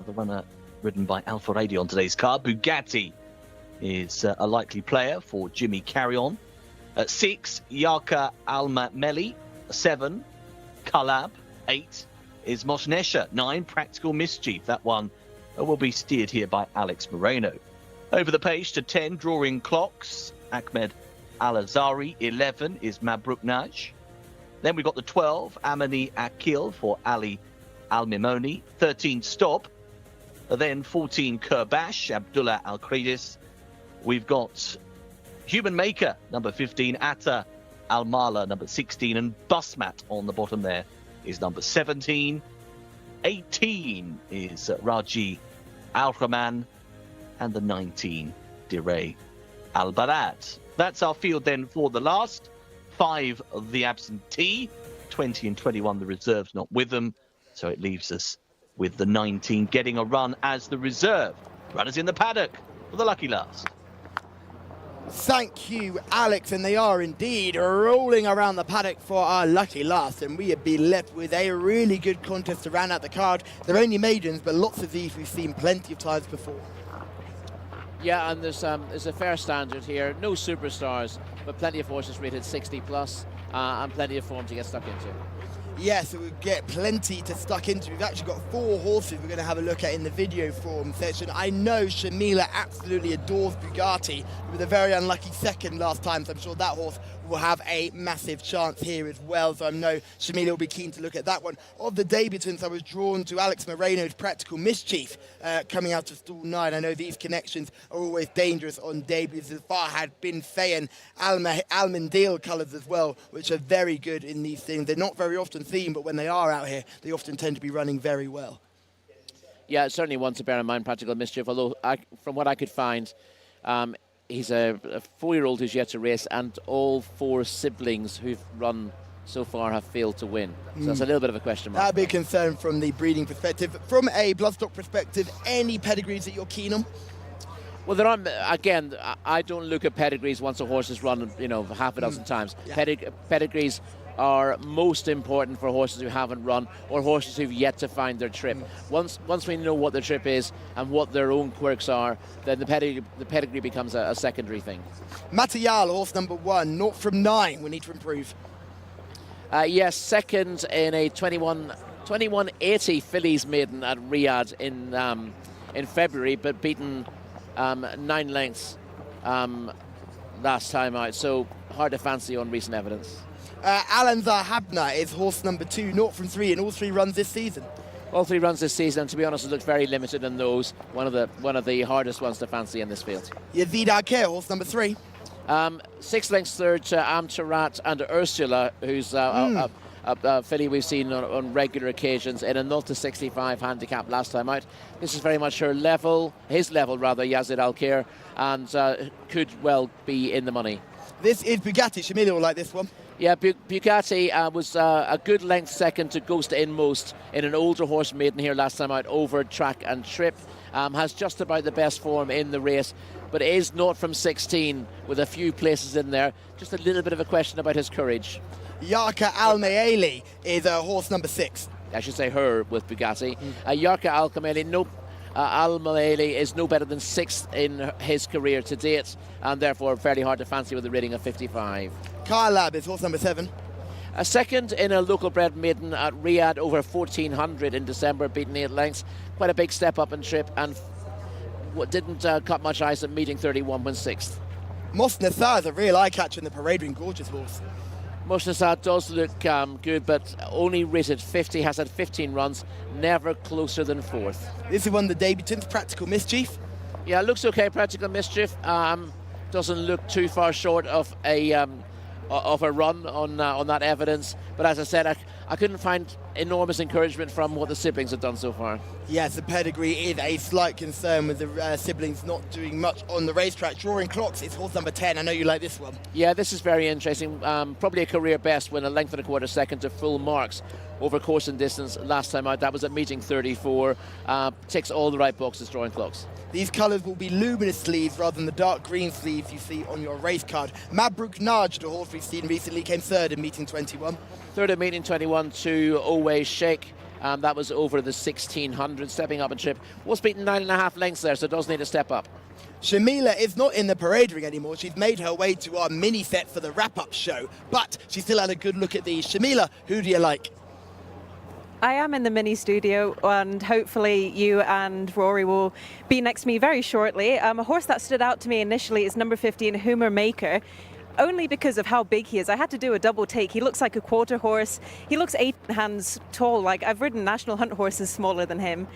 the runner ridden by Alfa Radio on today's card. Bugatti is a likely player for Jimmy Carrion. 6, Yarka Al-Meli. 7, Kalab. 8 is Mosnesha. 9, Practical Mischief. That one will be steered here by Alex Moreno. Over the page to 10, Drawing Clocks, Ahmed Al-Azari. 11 is Mabruk Naj. Then we've got the 12, Amani Akil for Ali Al-Mimoni. 13, Stop. Then 14, Kerbash, Abdullah Al-Kredis. We've got Human Maker, number 15, Atta Al-Mala, number 16, and Busmat on the bottom there is number 17. 18 is Raji Al-Rahman, and the 19, Diray Al-Balad. That's our field then for the last 5 of the absentee, 20 and 21 the reserves not with them, so it leaves us with the 19 getting a run as the reserve. Runners in the paddock for the lucky last. Thank you, Alex, and they are indeed rolling around the paddock for our lucky last, and we have been left with a really good contest to round out the card. They're only maidens, but lots of these we've seen plenty of times before. Yeah, and there's a fair standard here. No superstars, but plenty of horses rated 60 plus, and plenty of form to get stuck into. Yes, so we'll get plenty to stuck into. We've actually got 4 horses we're going to have a look at in the video form section. I know Shamila absolutely adores Bugatti with a very unlucky second last time, so I'm sure that horse will have a massive chance here as well. So I know Shamila will be keen to look at that one. Of the debutants, I was drawn to Alex Moreno's Practical Mischief coming out of stall 9. I know these connections are always dangerous on debuts. As Farhad bin Fayan, Almondale colours as well, which are very good in these things. They're not very often seen, but when they are out here, they often tend to be running very well. Yeah, certainly one to bear in mind, Practical Mischief, although from what I could find, he's a 4-year-old who's yet to race, and all 4 siblings who've run so far have failed to win. So that's a little bit of a question mark. That'd be a concern from the breeding perspective. From a bloodstock perspective, any pedigrees that you're keen on? Well, there are, again, I don't look at pedigrees once a horse has run, half a dozen times. Yeah. Pedigrees are most important for horses who haven't run or horses who've yet to find their trip. Once we know what their trip is and what their own quirks are, then the pedigree becomes a secondary thing. Matayal, horse number 1, 0 from 9. We need to improve. Yes, second in a 2180 fillies maiden at Riyadh in February, but beaten 9 lengths last time out. So hard to fancy on recent evidence. Alanzar Habna is horse number 2, 0 from 3 in all 3 runs this season. All 3 runs this season, and to be honest, it looks very limited in those. One of the hardest ones to fancy in this field. Yazid Akir, horse number 3. 6 lengths third to Amtarat and Ursula, who's a filly we've seen on regular occasions in a 0 to 65 handicap last time out. This is very much his level, Yazid Al-Khair, and could well be in the money. This is Bugatti. Shamila will like this one. Yeah, Bugatti was a good length second to Ghost Inmost in an older horse maiden here last time out over track and trip. Has just about the best form in the race, but is 0 from 16 with a few places in there. Just a little bit of a question about his courage. Yarka Al Maeli is horse number 6. I should say her with Bugatti. Yarka Al Maeli, Al Maeli is no better than 6th in his career to date, and therefore fairly hard to fancy with a rating of 55. Carlab is horse number 7. A second in a local bred maiden at Riyadh over 1400 in December, beaten 8 lengths. Quite a big step up in trip, and didn't cut much ice at meeting 31 when 6th. Mosnasar is a real eye-catcher in the parade ring, gorgeous horse. Mosnasar does look good, but only rated 50, has had 15 runs, never closer than 4th. This is one of the debutants, Practical Mischief. Yeah, it looks okay, Practical Mischief. Doesn't look too far short of a run on that evidence, but as I said, I couldn't find enormous encouragement from what the siblings have done so far. Yes, the pedigree is a slight concern with the siblings not doing much on the racetrack. Drawing Clocks is horse number 10. I know you like this one. Yeah, this is very interesting. Probably a career best when a length and a quarter second to full marks over course and distance last time out. That was at meeting 34. Ticks all the right boxes, Drawing Clocks. These colours will be luminous sleeves rather than the dark green sleeves you see on your race card. Mabruk Naj, the horse we've seen recently, came 3rd in meeting 21. 3rd in meeting 21 to Always Shake. That was over the 1600, stepping up in trip. Was beaten 9.5 lengths there, so does need to step up. Shamila is not in the parade ring anymore. She's made her way to our mini set for the wrap-up show, but she still had a good look at these. Shamila, who do you like? I am in the mini studio, and hopefully you and Rory will be next to me very shortly. A horse that stood out to me initially is number 15, Humor Maker. Only because of how big he is. I had to do a double take. He looks like a quarter horse. He looks 8 hands tall. Like, I've ridden national hunt horses smaller than him.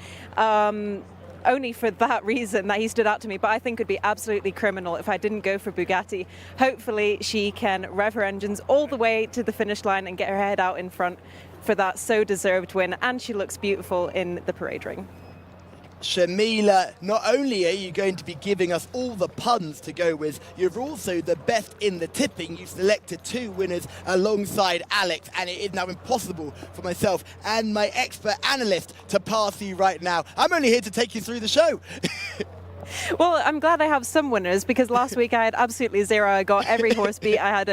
Only for that reason that he stood out to me, but I think it would be absolutely criminal if I didn't go for Bugatti. Hopefully she can rev her engines all the way to the finish line and get her head out in front for that so deserved win, and she looks beautiful in the parade ring. Shamila, not only are you going to be giving us all the puns to go with, you're also the best in the tipping. You selected 2 winners alongside Alex, and it is now impossible for myself and my expert analyst to pass you right now. I'm only here to take you through the show. Well, I'm glad I have some winners, because last week I had absolutely 0. I got every horse beat. I had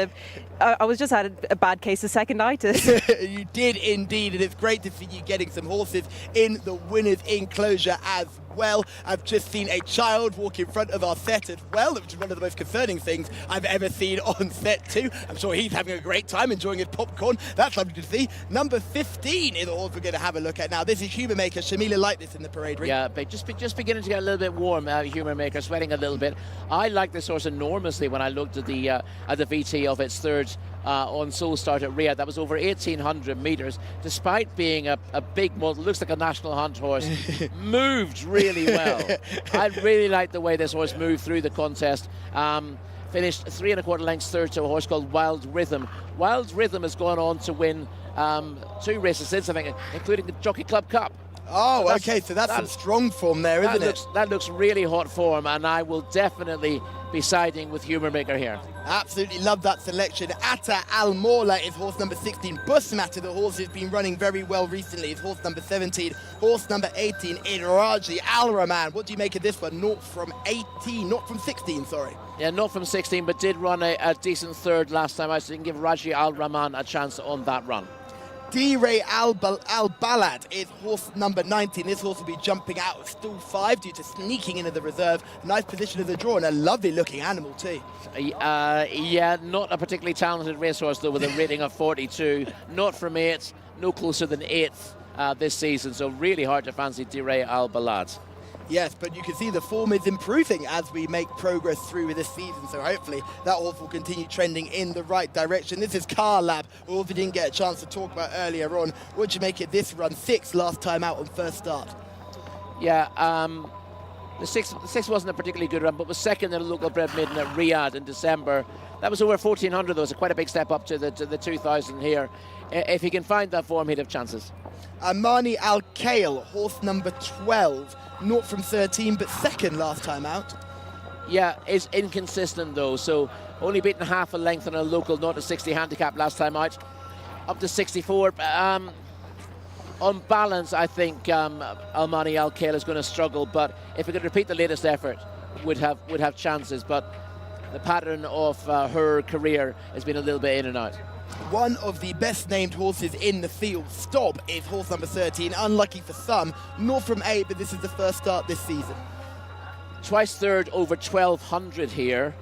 a bad case of seconditis. You did indeed, and it's great to see you getting some horses in the winners' enclosure as well. I've just seen a child walk in front of our set as well, which is one of the most concerning things I've ever seen on set too. I'm sure he's having a great time enjoying his popcorn. That's lovely to see. Number 15 is the horse we're going to have a look at now. This is Humor Maker. Shamila liked this in the parade ring. Yeah, but just beginning to get a little bit warm. Humor Maker sweating a little bit. I like this horse enormously when I looked at the VT of its 3rd third on Soul Start at Riyadh. That was over 1,800 metres. Despite being a big model, looks like a National Hunt horse, moved really well. I really like the way this horse moved through the contest. Finished 3 1/4 lengths third to a horse called Wild Rhythm. Wild Rhythm has gone on to win 2 races since, I think, including the Jockey Club Cup. Oh, okay, so that's some strong form there, isn't it? That looks really hot form, and I will definitely be siding with Humour Maker here. Absolutely love that selection. Atta Al Mawla is horse number 16. Busmatter, the horse who's been running very well recently, is horse number 17. Horse number 18 in Raji Al Rahman. What do you make of this one? Not from 18, not from 16, sorry. Yeah, not from 16, but did run a decent third last time out, so you can give Raji Al Rahman a chance on that run. D-Ray Al-Balad is horse number 19. This horse will be jumping out of stall 5 due to sneaking into the reserve. Nice position of the draw and a lovely looking animal too. Yeah, not a particularly talented racehorse though, with a rating of 42. Not from 8, no closer than 8th this season, so really hard to fancy D-Ray Al-Balad. Yes, but you can see the form is improving as we make progress through this season, so hopefully that horse will continue trending in the right direction. This is Car Lab, who we didn't get a chance to talk about earlier on. What do you make of this run? 6th last time out on first start. Yeah, the sixth wasn't a particularly good run, but was second in a local bred maiden at Riyadh in December. That was over 1,400 though, so quite a big step up to the 2,000 here. If he can find that form, he'd have chances. Amani Al Kale, horse number 12. Not from 13, but second last time out. Yeah, is inconsistent though, so only beaten half a length on a local 0 to 60 handicap last time out, up to 64. On balance, I think Almani Al Kale is going to struggle, but if he could repeat the latest effort, would have chances. But the pattern of her career has been a little bit in and out. One of the best named horses in the field, Stob, is horse number 13. Unlucky for some, not from 8, but this is the first start this season. Twice third over 1,200 here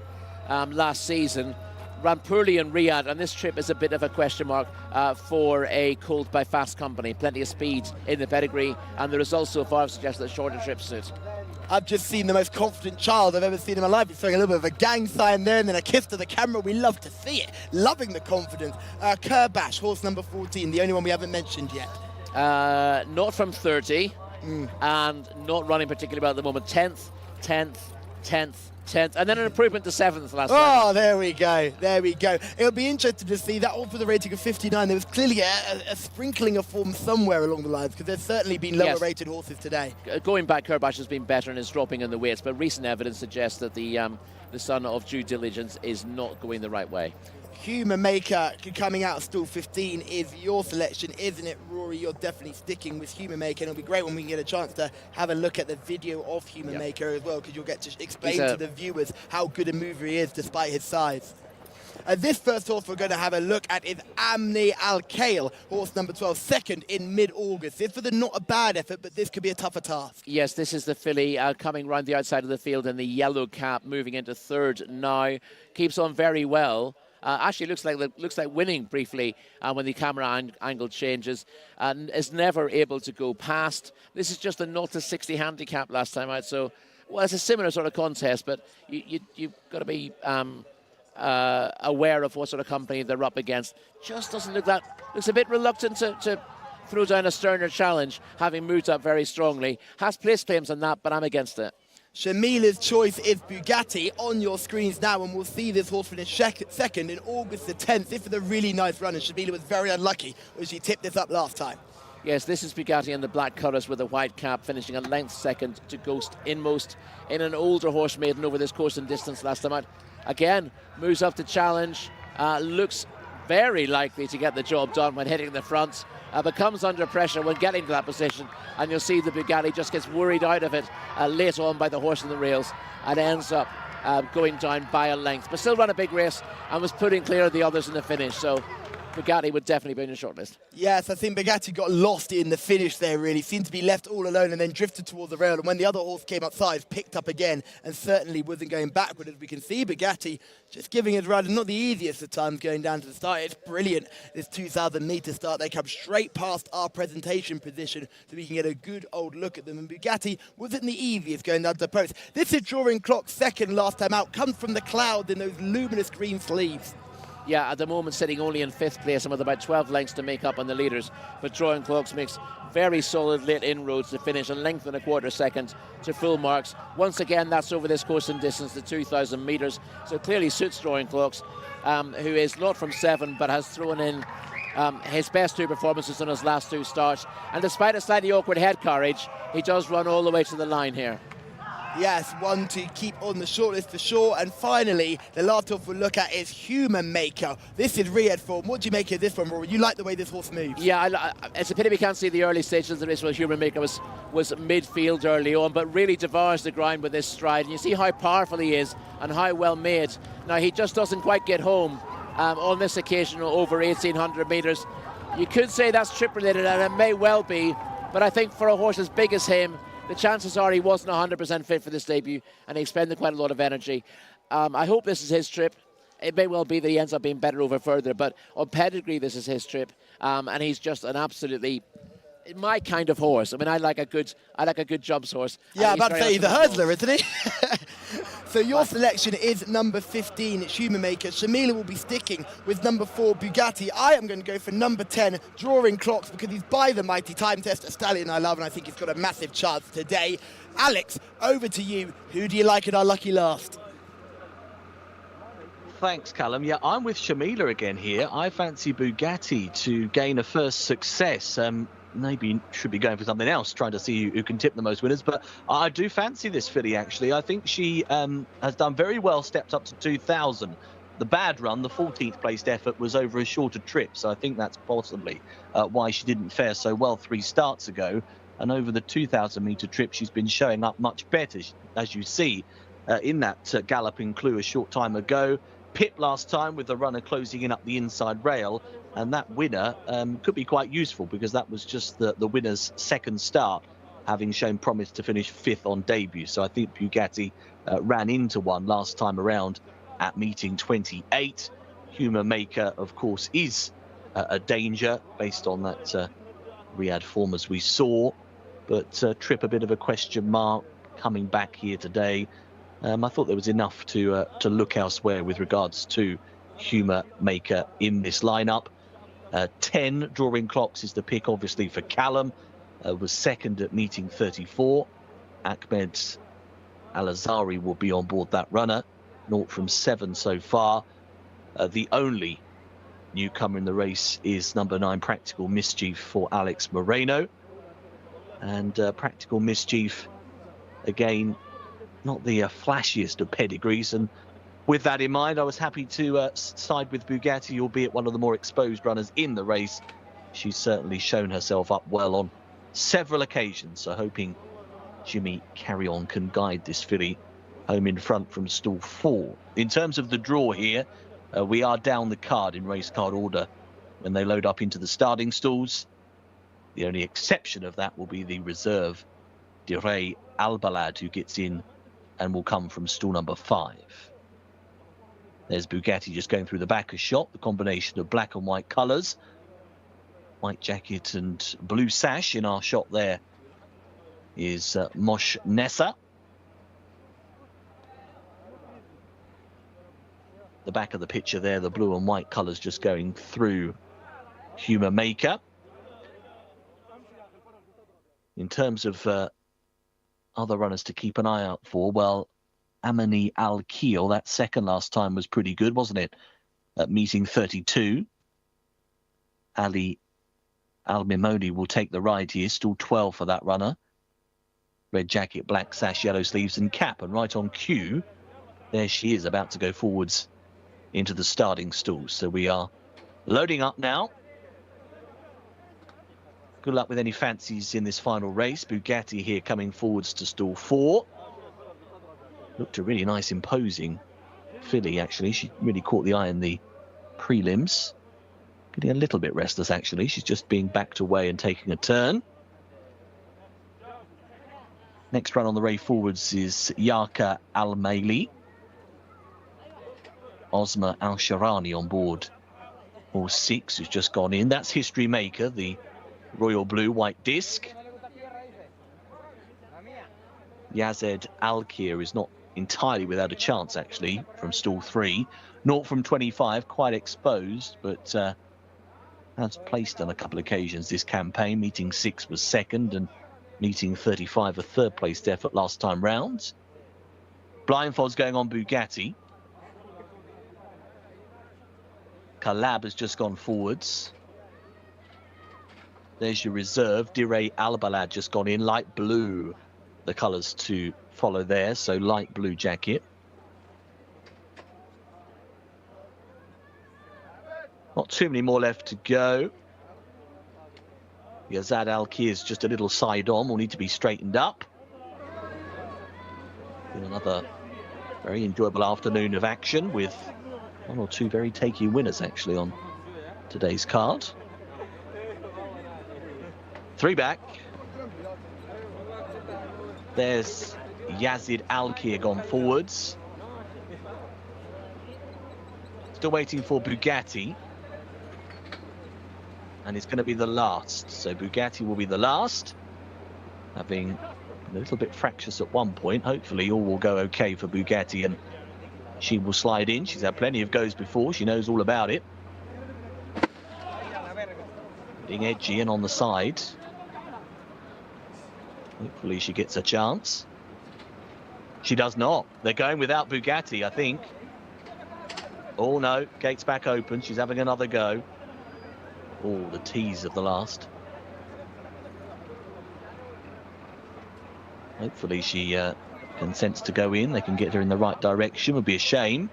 last season. Ran poorly in Riyadh, and this trip is a bit of a question mark for a colt by Fast Company. Plenty of speed in the pedigree, and the results so far suggest that shorter trips suit. I've just seen the most confident child I've ever seen in my life. He's throwing a little bit of a gang sign there and then a kiss to the camera. We love to see it. Loving the confidence. Kerbash, horse number 14, the only one we haven't mentioned yet. Not from 30, and not running particularly well at the moment. 10th, 10th, and then an improvement to 7th last time. Oh, there we go. It'll be interesting to see that all for the rating of 59. There was clearly a sprinkling of form somewhere along the lines, because there's certainly been lower rated horses today. Going back, Kerbash has been better and is dropping in the weights, but recent evidence suggests that the son of due diligence is not going the right way. Humour Maker coming out of stall 15 is your selection, isn't it, Rory? You're definitely sticking with Humour Maker, and it'll be great when we can get a chance to have a look at the video of Humour Maker as well, because you'll get to explain to the viewers how good a mover he is despite his size. This first horse we're going to have a look at is Amni Al Kale, horse number 12, second in mid-August. This was not a bad effort, but this could be a tougher task. Yes, this is the filly coming round the outside of the field in the yellow cap, moving into third now. Keeps on very well. Actually looks like winning briefly when the camera angle changes, and is never able to go past. This is just a 0 to 60 handicap last time out, so well, it's a similar sort of contest, but you've got to be aware of what sort of company they're up against. Just doesn't look looks a bit reluctant to throw down a sterner challenge, having moved up very strongly. Has place claims on that, but I'm against it. Shamila's choice is Bugatti on your screens now, and we'll see this horse finish second in August the 10th. This was a really nice run, and Shamila was very unlucky when she tipped this up last time. Yes, this is Bugatti in the black colours with a white cap, finishing a length second to Ghost Inmost in an older horse maiden over this course and distance last time out. Again, moves up to challenge, looks very likely to get the job done when hitting the front, but comes under pressure when getting to that position, and you'll see the Bugatti just gets worried out of it late on by the horse in the rails and ends up going down by a length, but still ran a big race and was putting clear of the others in the finish, so Bugatti would definitely be in the shortlist. Yes, I think Bugatti got lost in the finish there, really. Seemed to be left all alone and then drifted towards the rail. And when the other horse came outside, picked up again and certainly wasn't going backward, as we can see. Bugatti just giving his ride, and not the easiest of times going down to the start. It's brilliant, this 2,000-metre start. They come straight past our presentation position so we can get a good old look at them. And Bugatti wasn't the easiest going down to the post. This is Drawing Clock second last time out. Comes from the clouds in those luminous green sleeves. yeah, at the moment sitting only in 5th place and with about 12 lengths to make up on the leaders. But Drawing Clocks makes very solid late inroads to finish a length and a quarter second to full marks. Once again, that's over this course and distance, the 2,000 metres. So clearly suits Drawing Clocks, who is not from 7 but has thrown in his best 2 performances on his last 2 starts. And despite a slightly awkward head carriage, he does run all the way to the line here. Yes, one to keep on the shortlist for sure. And finally, the last horse we'll look at is Human Maker. This is Riyadh form. What do you make of this one, Rory? You like the way this horse moves? Yeah, it's a pity we can't see the early stages of the race where Human Maker was midfield early on, but really devours the ground with this stride. And you see how powerful he is and how well made. Now, he just doesn't quite get home on this occasion over 1,800 metres. You could say that's trip related, and it may well be, but I think for a horse as big as him, the chances are he wasn't 100% fit for this debut, and he expended quite a lot of energy. I hope this is his trip. It may well be that he ends up being better over further, but on pedigree, this is his trip, and he's just an absolutely my kind of horse. I mean, I like a good jumps horse. Yeah, I'm about to say he's a hurdler, isn't he? So your selection is number 15, Human Maker. Shamila will be sticking with number 4, Bugatti. I am going to go for number 10, Drawing Clocks, because he's by the mighty time test. A stallion I love, and I think he's got a massive chance today. Alex, over to you. Who do you like in our lucky last? Thanks, Callum. Yeah, I'm with Shamila again here. I fancy Bugatti to gain a first success. Maybe should be going for something else, trying to see who can tip the most winners. But I do fancy this filly, actually. I think she has done very well, stepped up to 2,000. The bad run, the 14th placed effort, was over a shorter trip. So I think that's possibly why she didn't fare so well 3 starts ago. And over the 2,000 metre trip, she's been showing up much better, as you see in that galloping clue a short time ago. Pip last time with the runner closing in up the inside rail, and that winner could be quite useful because that was just the winner's second start, having shown promise to finish 5th on debut. So I think Bugatti ran into one last time around at meeting 28. Human Maker, of course, is a danger based on that Riyadh form as we saw, but trip a bit of a question mark coming back here today. I thought there was enough to look elsewhere with regards to Human Maker in this lineup. 10 Drawing Clocks is the pick, obviously, for Callum. Was second at meeting 34. Ahmed Al-Azhari will be on board that runner. 0 from 7 so far. The only newcomer in the race is number 9, Practical Mischief, for Alex Moreno. And Practical Mischief, again, not the flashiest of pedigrees, and with that in mind, I was happy to side with Bugatti, albeit one of the more exposed runners in the race. She's certainly shown herself up well on several occasions, so hoping Jimmy Carry On can guide this filly home in front from stall 4. In terms of the draw here, we are down the card in race card order when they load up into the starting stalls. The only exception of that will be the reserve Diray Albalad, who gets in and will come from stall number 5. There's Bugatti just going through the back of shot, the combination of black and white colours. White jacket and blue sash in our shot there is Mosh Nessa. The back of the picture there, the blue and white colours just going through Human Maker. In terms of other runners to keep an eye out for, well, Amani Al-Keel, that second last time was pretty good, wasn't it? At meeting 32. Ali Al-Mimoni will take the ride here, stall 12 for that runner. Red jacket, black sash, yellow sleeves and cap, and right on cue, there she is, about to go forwards into the starting stalls. So we are loading up now. Good luck with any fancies in this final race. Bugatti here coming forwards to stall 4. Looked a really nice, imposing filly, actually. She really caught the eye in the prelims. Getting a little bit restless, actually. She's just being backed away and taking a turn. Next run on the way forwards is Yaka Al-Maili. Osma Al-Sharani on board. Or 6 who's just gone in. That's History Maker, the royal blue white disc. Yazed Al-Kir is not entirely without a chance, actually, from stall 3. 0 from 25, quite exposed, but has placed on a couple of occasions this campaign. Meeting 6 was second, and meeting 35 a third placed effort last time round. Blindfolds going on Bugatti. Calab has just gone forwards. There's your reserve. Dire Albalad just gone in. Light blue, the colours to follow there, so light blue jacket. Not too many more left to go. Yazad Al-Kir is just a little side on, will need to be straightened up. Been another very enjoyable afternoon of action with 1 or 2 very takey winners actually on today's card. 3 back. There's Yazid Al-Kir gone forwards. Still waiting for Bugatti. And it's going to be the last. So Bugatti will be the last. Having a little bit fractious at one point. Hopefully all will go okay for Bugatti and she will slide in. She's had plenty of goes before. She knows all about it. Being edgy and on the side. Hopefully she gets a chance. She does not. They're going without Bugatti, I think. Oh no, gate's back open. She's having another go. Oh, the tease of the last. Hopefully she consents to go in. They can get her in the right direction. Would be a shame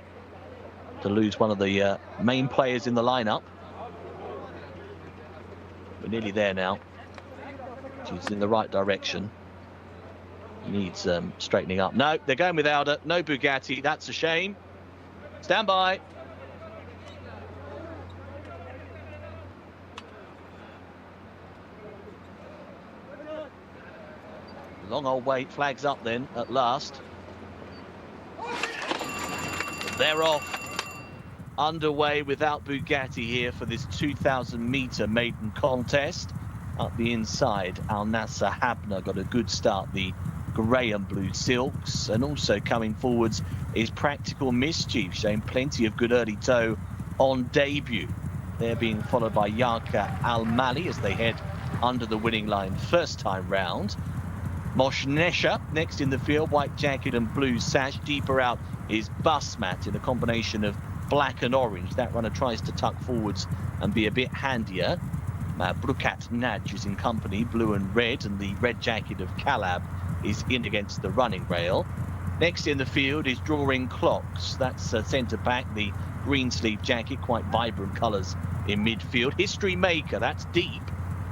to lose one of the main players in the lineup. We're nearly there now. She's in the right direction. Needs straightening up. No, they're going without her. No Bugatti. That's a shame. Stand by. Long old wait, flags up then at last. They're off. Underway without Bugatti here for this 2,000-meter maiden contest. Up the inside, Al Nasser Habna got a good start, the grey and blue silks. And also coming forwards is Practical Mischief, showing plenty of good early toe on debut. They're being followed by Yarka Al Mali as they head under the winning line first time round. Moshnesha next in the field, white jacket and blue sash. Deeper out is Busmat in a combination of black and orange. That runner tries to tuck forwards and be a bit handier. Brukat Nadj is in company, blue and red, and the red jacket of Calab is in against the running rail. Next in the field is Drawing Clocks. That's centre back, the green sleeve jacket, quite vibrant colours in midfield. History Maker, that's deep.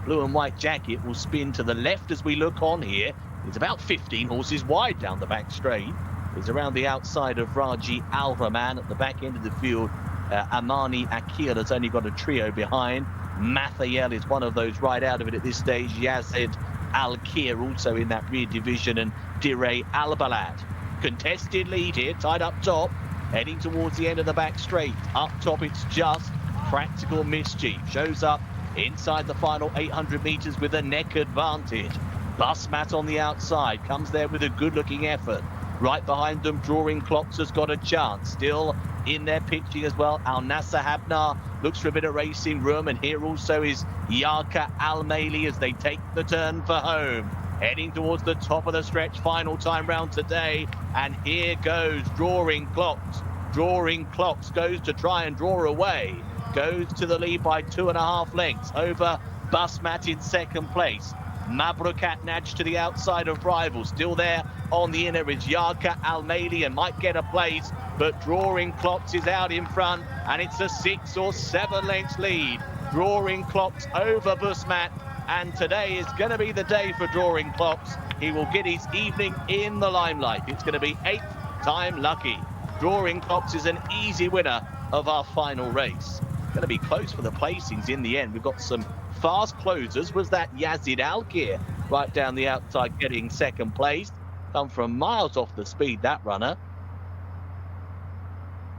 Blue and white jacket will spin to the left as we look on here. It's about 15 horses wide down the back straight. It's around the outside of Raji Al Rahman at the back end of the field. Amani Akil has only got a trio behind. Mathael is one of those right out of it at this stage. Yazid Al-Kir also in that rear division, and Dire Albalad. Contested lead here, tied up top, heading towards the end of the back straight. Up top it's just Practical Mischief. Shows up inside the final 800 metres with a neck advantage. Busmat on the outside, comes there with a good-looking effort. Right behind them, Drawing Clocks has got a chance. Still in there pitching as well. Al Nasser Habna looks for a bit of racing room, and here also is Yarka Al Maili as they take the turn for home. Heading towards the top of the stretch, final time round today. And here goes Drawing Clocks. Drawing Clocks goes to try and draw away. Goes to the lead by 2.5 lengths over Busmat in second place. Mabrukat Nadj to the outside of rivals. Still there on the inner is Yarka Al Maili and might get a place, but Drawing Clocks is out in front, and it's a 6 or 7 lengths lead. Drawing Clocks over Busmat, and today is going to be the day for Drawing Clocks. He will get his evening in the limelight. It's going to be 8th time lucky. Drawing Clocks is an easy winner of our final race. Going to be close for the placings in the end. We've got some fast closers. Was that Yazid Al-Kir right down the outside getting second place? Come from miles off the speed, that runner.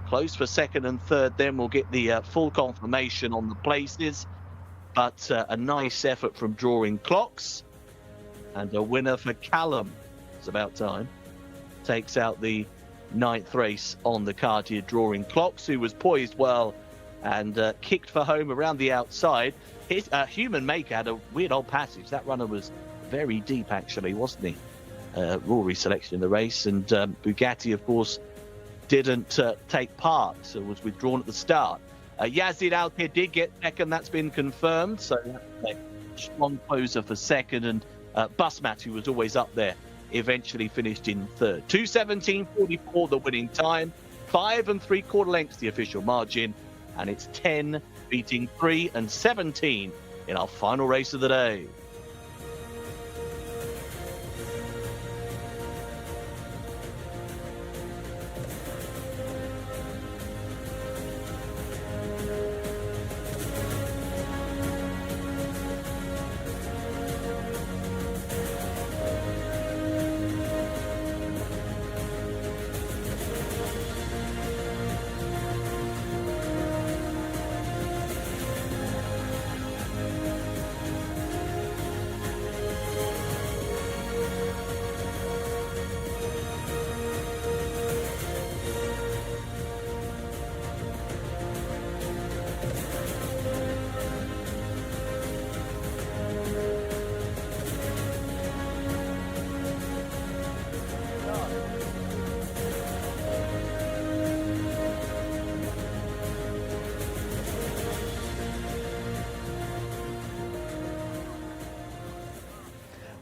Close for second and third, then we'll get the full confirmation on the places. But a nice effort from Drawing Clocks. And a winner for Callum. It's about time. Takes out the ninth race on the card here, Drawing Clocks, who was poised well and kicked for home around the outside. His Human Maker had a weird old passage. That runner was very deep, actually, wasn't he? Rory's selection in the race, and Bugatti, of course, didn't take part, so was withdrawn at the start. Yazid Alpir did get second, that's been confirmed, so that's a strong closer for second, and Busmat, who was always up there, eventually finished in third. 2:17.44 the winning time, 5 3/4 lengths the official margin, and it's 10 beating 3 and 17 in our final race of the day.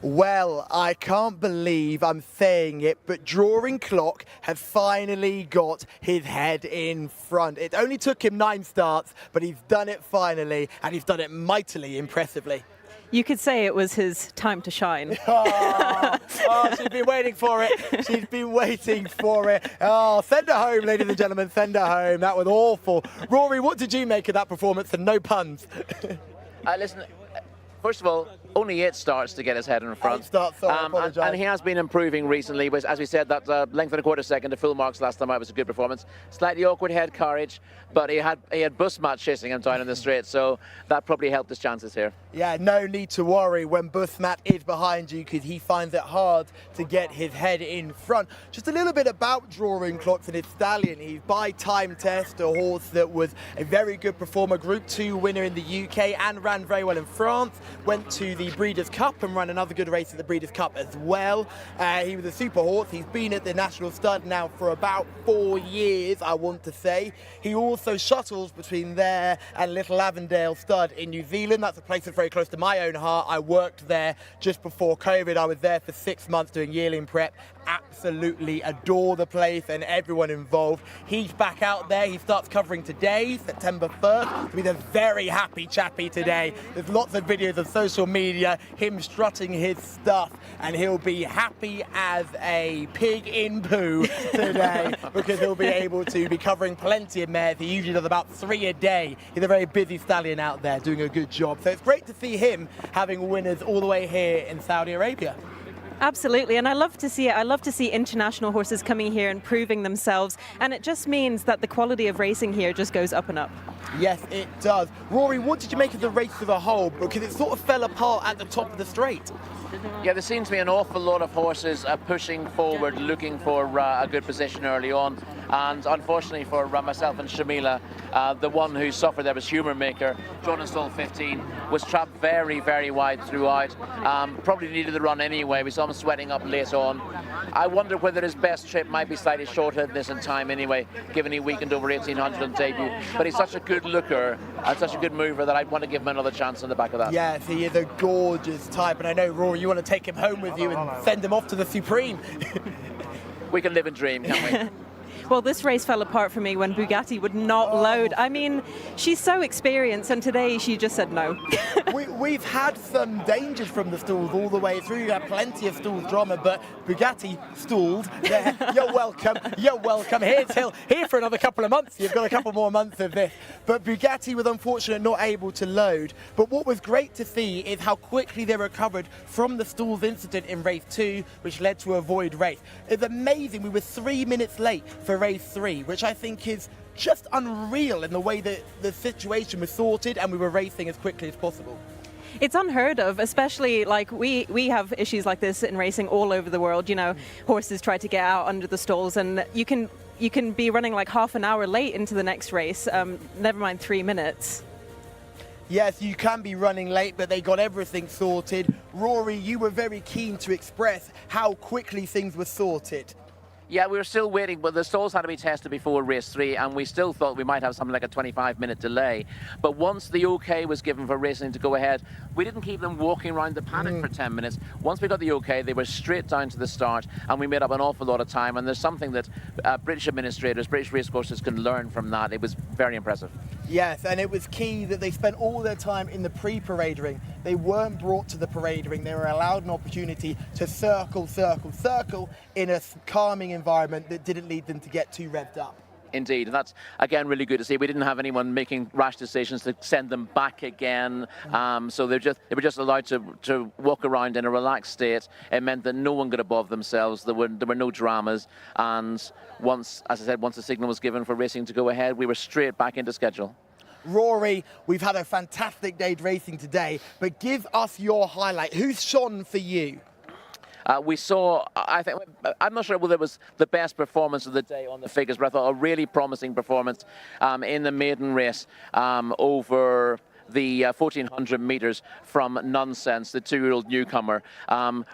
Well, I can't believe I'm saying it, but Drawing Clock has finally got his head in front. It only took him 9 starts, but he's done it finally, and he's done it mightily impressively. You could say it was his time to shine. Oh, she's been waiting for it. She's been waiting for it. Oh, send her home, ladies and gentlemen, send her home. That was awful. Rory, what did you make of that performance, and no puns? Listen, first of all, only 8 starts to get his head in front. 8 starts, sorry, I apologise. And he has been improving recently. But as we said, that length and a quarter second to full marks last time out was a good performance. Slightly awkward head carriage, but he had Busmat chasing him down in the straight, so that probably helped his chances here. Yeah, no need to worry when Busmat is behind you, because he finds it hard to get his head in front. Just a little bit about Drawing Clocks and his stallion. He's by Time Test, a horse that was a very good performer, Group 2 winner in the UK and ran very well in France. Went to the Breeders' Cup and ran another good race at the Breeders' Cup as well. He was a super horse. He's been at the National Stud now for about 4 years, I want to say. He also shuttles between there and Little Avondale Stud in New Zealand. That's a place that's very close to my own heart. I worked there just before COVID. I was there for 6 months doing yearling prep. Absolutely adore the place and everyone involved. He's back out there. He starts covering today, September 1st. He's a very happy chappy today. There's lots of videos on social media, him strutting his stuff, and he'll be happy as a pig in poo today because he'll be able to be covering plenty of mares. He usually does about 3 a day. He's a very busy stallion out there doing a good job. So it's great to see him having winners all the way here in Saudi Arabia. Absolutely, and I love to see it. I love to see international horses coming here and proving themselves, and it just means that the quality of racing here just goes up and up. Yes, it does. Rory, what did you make of the race as a whole? Because it sort of fell apart at the top of the straight. Yeah, there seems to be an awful lot of horses pushing forward, looking for a good position early on. And unfortunately for myself and Shamila, the one who suffered there was Human Maker. Jordan Stall 15 was trapped very, very wide throughout. Probably needed the run anyway. We saw him sweating up late on. I wonder whether his best trip might be slightly shorter than this in time anyway, given he weakened over 1800 on debut. But he's such a good looker and such a good mover that I'd want to give him another chance on the back of that. Yes, he is a gorgeous type. And I know, Rory, you want to take him home with you and send him off to the Supreme. We can live and dream, can't we? Well, this race fell apart for me when Bugatti would not load. I mean, she's so experienced, and today she just said no. We've had some dangers from the stalls all the way through. We've had plenty of stalls drama, but Bugatti stalled. Yeah, you're welcome. You're welcome. Here for another couple of months. You've got a couple more months of this. But Bugatti was unfortunate not able to load. But what was great to see is how quickly they recovered from the stalls incident in race 2, which led to a void race. It's amazing. We were 3 minutes late for race 3, which I think is just unreal in the way that the situation was sorted and we were racing as quickly as possible. It's unheard of, especially like we have issues like this in racing all over the world. You know, horses try to get out under the stalls, and you can be running like half an hour late into the next race. Never mind 3 minutes. Yes, you can be running late, but they got everything sorted. Rory, you were very keen to express how quickly things were sorted. Yeah, we were still waiting, but the stalls had to be tested before race 3, and we still thought we might have something like a 25-minute delay. But once the OK was given for racing to go ahead, we didn't keep them walking around the paddock for 10 minutes. Once we got the OK, they were straight down to the start, and we made up an awful lot of time. And there's something that British administrators, British racecourses can learn from that. It was very impressive. Yes, and it was key that they spent all their time in the pre-parade ring. They weren't brought to the parade ring. They were allowed an opportunity to circle, circle, circle in a calming environment that didn't lead them to get too revved up. Indeed, and that's again really good to see. We didn't have anyone making rash decisions to send them back again, so they were just allowed to walk around in a relaxed state. It meant that no one got above themselves. There were no dramas, and once, as I said, once the signal was given for racing to go ahead, we were straight back into schedule. Rory, we've had a fantastic day racing today, but give us your highlight. Who's shone for you? We saw, I'm not sure whether it was the best performance of the day on the figures, but I thought a really promising performance in the maiden race over the 1,400 metres from Nonsense, the 2-year-old newcomer.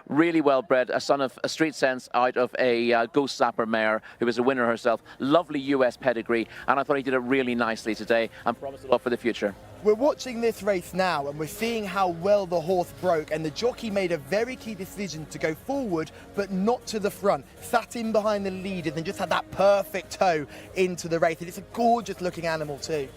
Really well bred, a son of a Street Sense out of a Ghost Zapper mare who was a winner herself. Lovely US pedigree, and I thought he did it really nicely today and promised a lot for the future. We're watching this race now and we're seeing how well the horse broke, and the jockey made a very key decision to go forward but not to the front. Sat in behind the lead and then just had that perfect toe into the race, and it's a gorgeous looking animal too.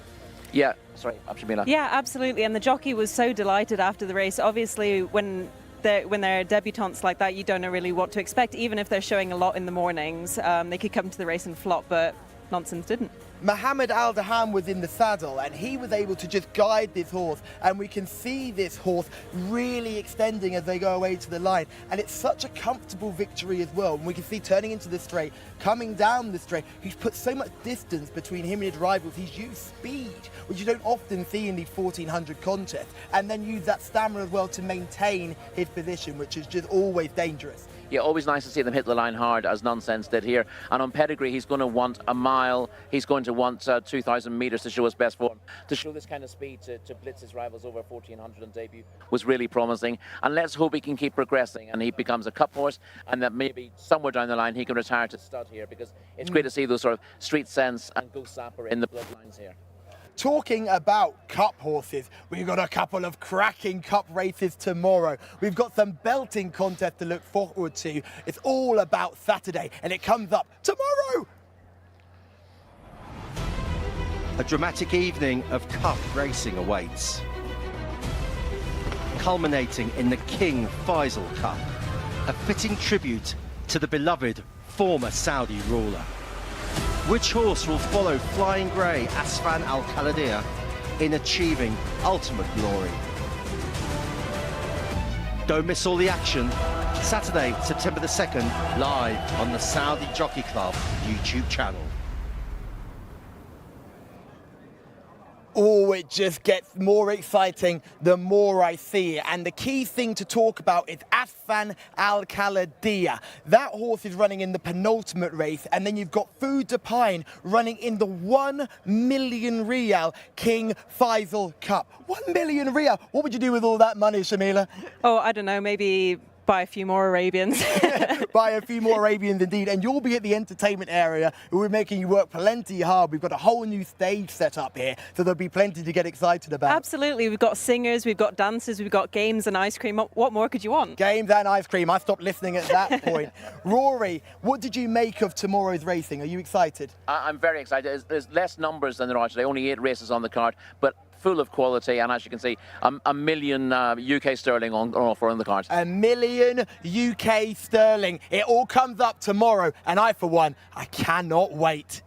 Yeah, sorry, Shamila. Yeah, absolutely, and the jockey was so delighted after the race. Obviously, when they're debutantes like that, you don't know really what to expect. Even if they're showing a lot in the mornings, they could come to the race and flop, but Nonsense didn't. Mohammed Al-Daham was in the saddle and he was able to just guide this horse, and we can see this horse really extending as they go away to the line, and it's such a comfortable victory as well. And we can see turning into the straight, coming down the straight, he's put so much distance between him and his rivals. He's used speed, which you don't often see in these 1,400 contests, and then use that stamina as well to maintain his position, which is just always dangerous. Yeah, always nice to see them hit the line hard, as Nonsense did here. And on pedigree, he's going to want a mile. He's going to want 2,000 metres to show his best form. To show this kind of speed to blitz his rivals over 1,400 on debut was really promising. And let's hope he can keep progressing and he becomes a cup horse, and that maybe somewhere down the line he can retire to stud here, because it's great to see those sort of Street Sense and Ghost Zapper in the bloodlines here. Talking about cup horses, we've got a couple of cracking cup races tomorrow. We've got some belting contests to look forward to. It's all about Saturday, and it comes up tomorrow. A dramatic evening of cup racing awaits, culminating in the King Faisal Cup, a fitting tribute to the beloved former Saudi ruler. Which horse will follow Flying Grey Asfan Al Khalidiyah in achieving ultimate glory? Don't miss all the action. Saturday, September the 2nd, live on the Saudi Jockey Club YouTube channel. Oh, it just gets more exciting the more I see it. And the key thing to talk about is Asfan Al Khalidiyah. That horse is running in the penultimate race, and then you've got Food de Pine running in the 1 million Riyal King Faisal Cup. 1 million Riyal. What would you do with all that money, Shamila? Oh, I don't know, maybe buy a few more Arabians. Buy a few more Arabians indeed, and you'll be at the entertainment area. We're making you work plenty hard. We've got a whole new stage set up here, so there'll be plenty to get excited about. Absolutely, we've got singers, we've got dancers, we've got games and ice cream. What more could you want? Games and ice cream. I stopped listening at that point. Rory, what did you make of tomorrow's racing? Are you excited? I'm very excited. There's less numbers than there are today, only 8 races on the card, but full of quality, and as you can see, a million UK sterling on offer on the cards. $1 million UK sterling. It all comes up tomorrow, and I, for one, I cannot wait.